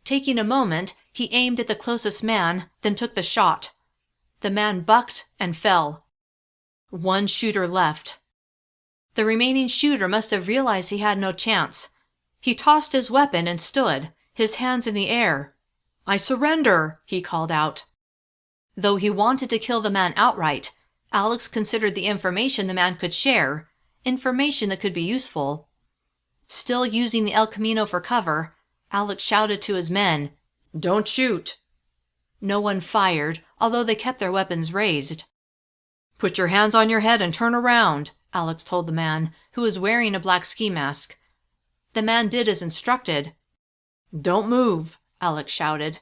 A: Taking a moment, he aimed at the closest man, then took the shot. The man bucked and fell. 1 shooter left. The remaining shooter must have realized he had no chance. He tossed his weapon and stood, his hands in the air. "I surrender," he called out. Though he wanted to kill the man outright, Alex considered the information the man could share, information that could be useful. Still using the El Camino for cover, Alex shouted to his men, "Don't shoot!" No one fired, although they kept their weapons raised. "Put your hands on your head and turn around," Alex told the man, who was wearing a black ski mask. The man did as instructed. "Don't move," Alex shouted.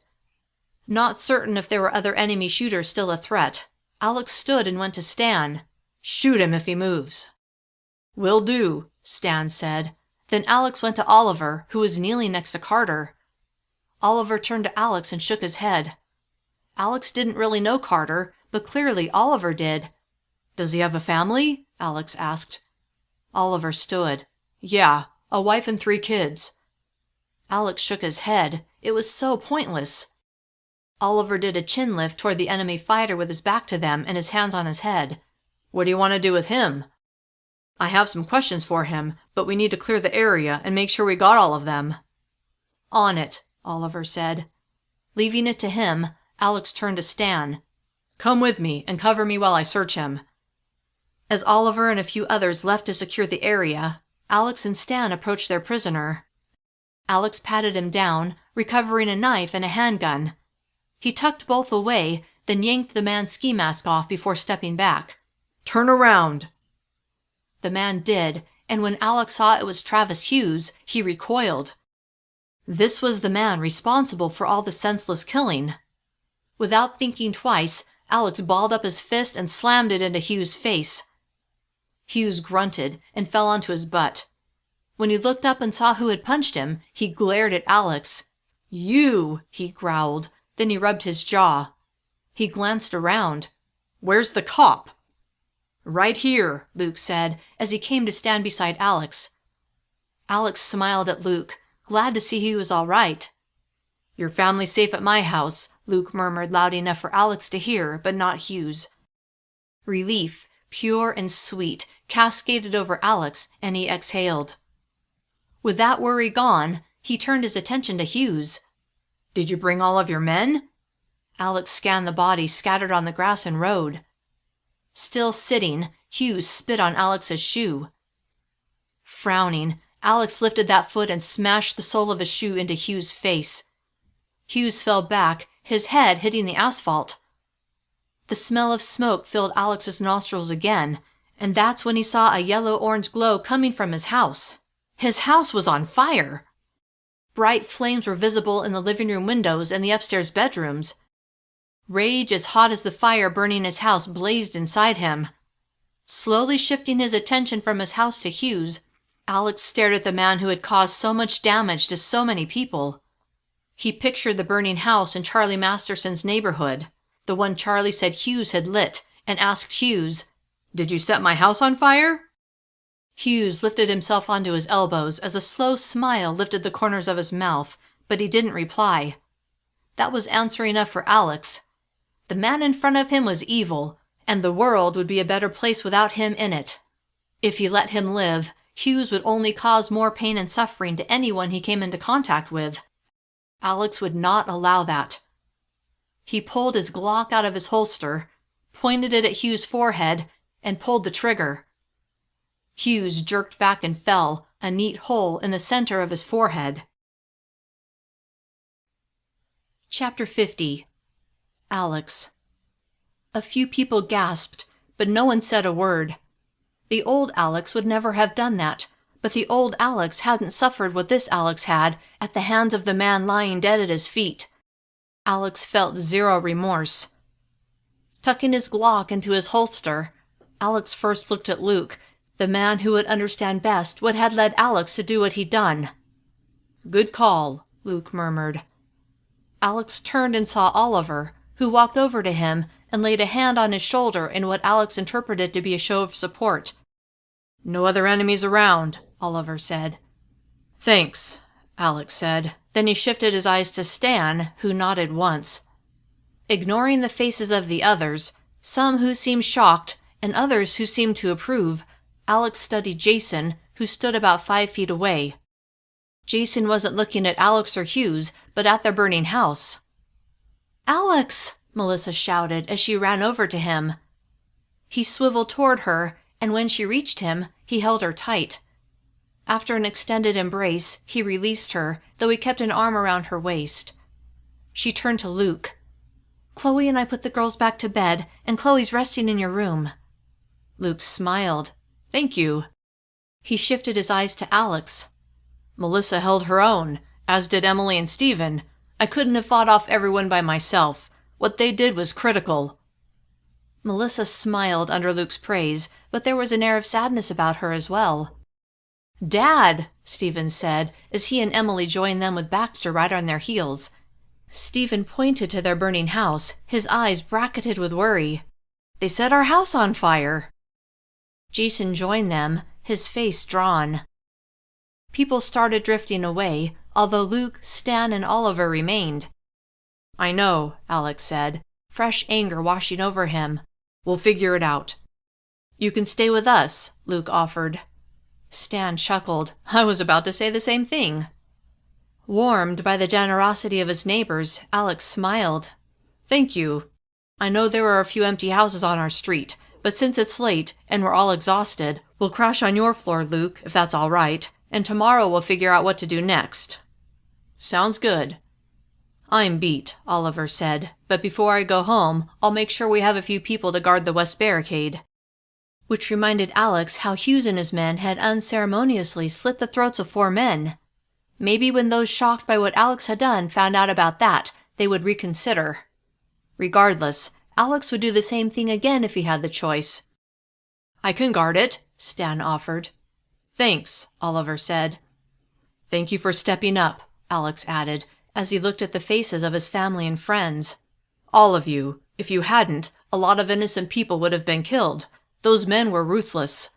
A: Not certain if there were other enemy shooters still a threat, Alex stood and went to Stan. "Shoot him if he moves." "Will do," Stan said. Then Alex went to Oliver, who was kneeling next to Carter. Oliver turned to Alex and shook his head. Alex didn't really know Carter, but clearly Oliver did. "Does he have a family?" Alex asked. Oliver stood. "Yeah, a wife and 3 kids." Alex shook his head. It was so pointless. Oliver did a chin lift toward the enemy fighter with his back to them and his hands on his head. "What do you want to do with him?" "I have some questions for him, but we need to clear the area and make sure we got all of them." "On it," Oliver said. Leaving it to him, Alex turned to Stan. "Come with me and cover me while I search him." As Oliver and a few others left to secure the area, Alex and Stan approached their prisoner. Alex patted him down, recovering a knife and a handgun. He tucked both away, then yanked the man's ski mask off before stepping back. "Turn around." The man did, and when Alex saw it was Travis Hughes, he recoiled. This was the man responsible for all the senseless killing. Without thinking twice, Alex balled up his fist and slammed it into Hughes' face. Hughes grunted and fell onto his butt. When he looked up and saw who had punched him, he glared at Alex. "You!" he growled. Then he rubbed his jaw. He glanced around. "Where's the cop?" "Right here," Luke said, as he came to stand beside Alex. Alex smiled at Luke, glad to see he was all right. "Your family's safe at my house," Luke murmured loud enough for Alex to hear, but not Hughes. Relief, pure and sweet, cascaded over Alex, and he exhaled. With that worry gone, he turned his attention to Hughes. "Did you bring all of your men?" Alex scanned the bodies scattered on the grass and road. Still sitting, Hughes spit on Alex's shoe. Frowning, Alex lifted that foot and smashed the sole of his shoe into Hughes' face. Hughes fell back, his head hitting the asphalt. The smell of smoke filled Alex's nostrils again, and that's when he saw a yellow-orange glow coming from his house. His house was on fire! Bright flames were visible in the living room windows and the upstairs bedrooms. Rage as hot as the fire burning his house blazed inside him. Slowly shifting his attention from his house to Hughes, Alex stared at the man who had caused so much damage to so many people. He pictured the burning house in Charlie Masterson's neighborhood, the one Charlie said Hughes had lit, and asked Hughes, "Did you set my house on fire?" Hughes lifted himself onto his elbows as a slow smile lifted the corners of his mouth, but he didn't reply. That was answer enough for Alex. The man in front of him was evil, and the world would be a better place without him in it. If he let him live, Hughes would only cause more pain and suffering to anyone he came into contact with. Alex would not allow that. He pulled his Glock out of his holster, pointed it at Hughes' forehead, and pulled the trigger. Hughes jerked back and fell, a neat hole in the center of his forehead. Chapter 50. Alex. A few people gasped, but no one said a word. The old Alex would never have done that, but the old Alex hadn't suffered what this Alex had at the hands of the man lying dead at his feet. Alex felt zero remorse. Tucking his Glock into his holster, Alex first looked at Luke, the man who would understand best what had led Alex to do what he'd done. "Good call," Luke murmured. Alex turned and saw Oliver, who walked over to him and laid a hand on his shoulder in what Alex interpreted to be a show of support. "No other enemies around," Oliver said. "Thanks," Alex said. Then he shifted his eyes to Stan, who nodded once. Ignoring the faces of the others, some who seemed shocked and others who seemed to approve, Alex studied Jason, who stood about 5 feet away. Jason wasn't looking at Alex or Hughes, but at their burning house. "Alex!" Melissa shouted as she ran over to him. He swiveled toward her, and when she reached him, he held her tight. After an extended embrace, he released her, though he kept an arm around her waist. She turned to Luke. "Chloe and I put the girls back to bed, and Chloe's resting in your room." Luke smiled. "Thank you." He shifted his eyes to Alex. "Melissa held her own, as did Emily and Stephen. I couldn't have fought off everyone by myself. What they did was critical." Melissa smiled under Luke's praise, but there was an air of sadness about her as well. "Dad," Stephen said, as he and Emily joined them with Baxter right on their heels. Stephen pointed to their burning house, his eyes bracketed with worry. "They set our house on fire." Jason joined them, his face drawn. People started drifting away, although Luke, Stan, and Oliver remained. "I know," Alex said, fresh anger washing over him. "We'll figure it out." "You can stay with us," Luke offered. Stan chuckled. "I was about to say the same thing." Warmed by the generosity of his neighbors, Alex smiled. "Thank you. I know there are a few empty houses on our street, but since it's late and we're all exhausted, we'll crash on your floor, Luke, if that's all right, and tomorrow we'll figure out what to do next." "Sounds good." "I'm beat," Oliver said, "but before I go home, I'll make sure we have a few people to guard the west barricade." Which reminded Alex how Hughes and his men had unceremoniously slit the throats of 4 men. Maybe when those shocked by what Alex had done found out about that, they would reconsider. Regardless, Alex would do the same thing again if he had the choice. "I can guard it," Stan offered. "Thanks," Oliver said. "Thank you for stepping up," Alex added, as he looked at the faces of his family and friends. "All of you. If you hadn't, a lot of innocent people would have been killed. Those men were ruthless."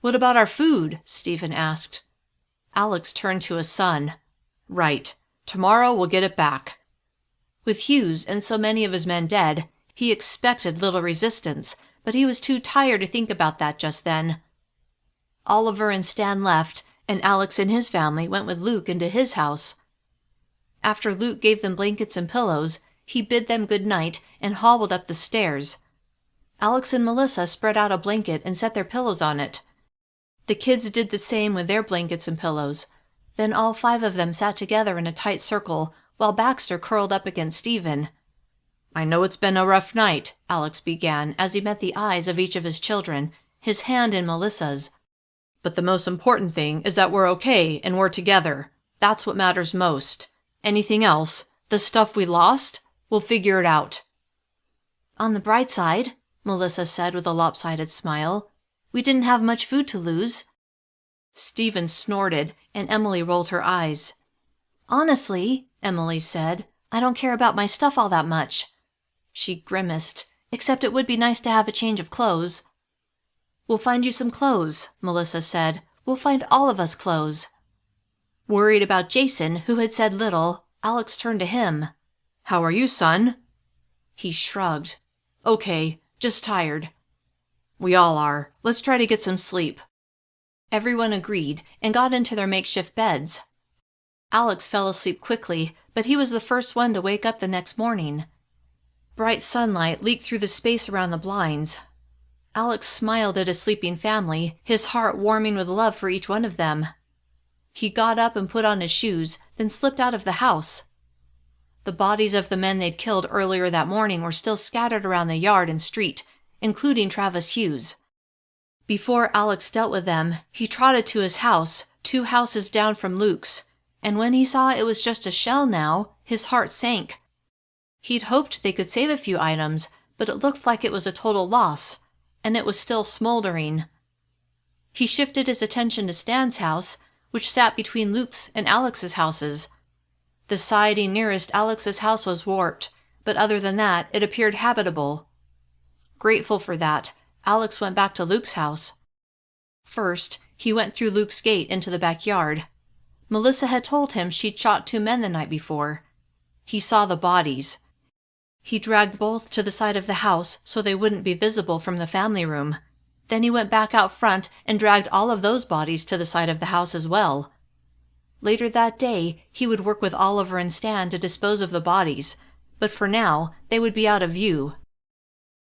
A: "What about our food?" Stephen asked. Alex turned to his son. "Right. Tomorrow we'll get it back." With Hughes and so many of his men dead, he expected little resistance, but he was too tired to think about that just then. Oliver and Stan left, and Alex and his family went with Luke into his house. After Luke gave them blankets and pillows, he bid them good night and hobbled up the stairs. Alex and Melissa spread out a blanket and set their pillows on it. The kids did the same with their blankets and pillows. Then all 5 of them sat together in a tight circle, while Baxter curled up against Stephen. "I know it's been a rough night," Alex began as he met the eyes of each of his children, his hand in Melissa's. "But the most important thing is that we're okay and we're together. That's what matters most. Anything else, the stuff we lost, we'll figure it out." "On the bright side," Melissa said with a lopsided smile, "we didn't have much food to lose." Stephen snorted, and Emily rolled her eyes. "Honestly," Emily said, "I don't care about my stuff all that much." She grimaced, "Except it would be nice to have a change of clothes." "We'll find you some clothes," Melissa said. "We'll find all of us clothes." Worried about Jason, who had said little, Alex turned to him. "How are you, son?" He shrugged. "Okay, just tired." "We all are. Let's try to get some sleep." Everyone agreed and got into their makeshift beds. Alex fell asleep quickly, but he was the first one to wake up the next morning. Bright sunlight leaked through the space around the blinds. Alex smiled at his sleeping family, his heart warming with love for each one of them. He got up and put on his shoes, then slipped out of the house. The bodies of the men they'd killed earlier that morning were still scattered around the yard and street, including Travis Hughes. Before Alex dealt with them, he trotted to his house, 2 houses down from Luke's, and when he saw it was just a shell now, his heart sank. He'd hoped they could save a few items, but it looked like it was a total loss, and it was still smoldering. He shifted his attention to Stan's house, which sat between Luke's and Alex's houses. The siding nearest Alex's house was warped, but other than that, it appeared habitable. Grateful for that, Alex went back to Luke's house. First, he went through Luke's gate into the backyard. Melissa had told him she'd shot 2 men the night before. He saw the bodies. He dragged both to the side of the house so they wouldn't be visible from the family room. Then he went back out front and dragged all of those bodies to the side of the house as well. Later that day, he would work with Oliver and Stan to dispose of the bodies, but for now, they would be out of view.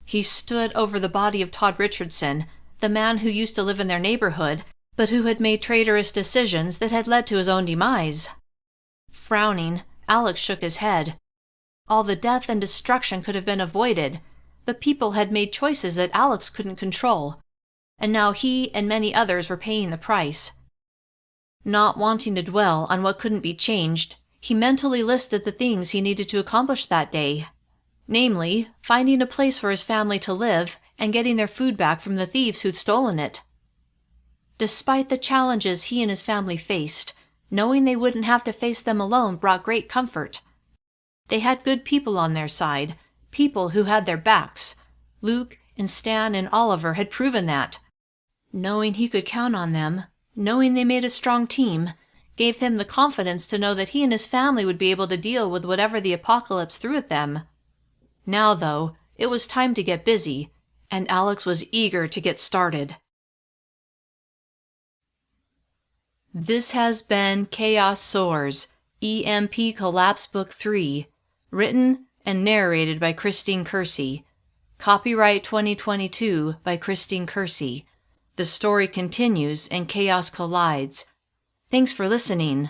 A: He stood over the body of Todd Richardson, the man who used to live in their neighborhood, but who had made traitorous decisions that had led to his own demise. Frowning, Alex shook his head. All the death and destruction could have been avoided, but people had made choices that Alex couldn't control, and now he and many others were paying the price. Not wanting to dwell on what couldn't be changed, he mentally listed the things he needed to accomplish that day. Namely, finding a place for his family to live and getting their food back from the thieves who'd stolen it. Despite the challenges he and his family faced, knowing they wouldn't have to face them alone brought great comfort. They had good people on their side, people who had their backs. Luke and Stan and Oliver had proven that. Knowing he could count on them, knowing they made a strong team, gave him the confidence to know that he and his family would be able to deal with whatever the apocalypse threw at them. Now, though, it was time to get busy, and Alex was eager to get started. This has been Chaos Soars, EMP Collapse Book 3, written and narrated by Christine Kersey. Copyright 2022 by Christine Kersey. The story continues and chaos collides. Thanks for listening.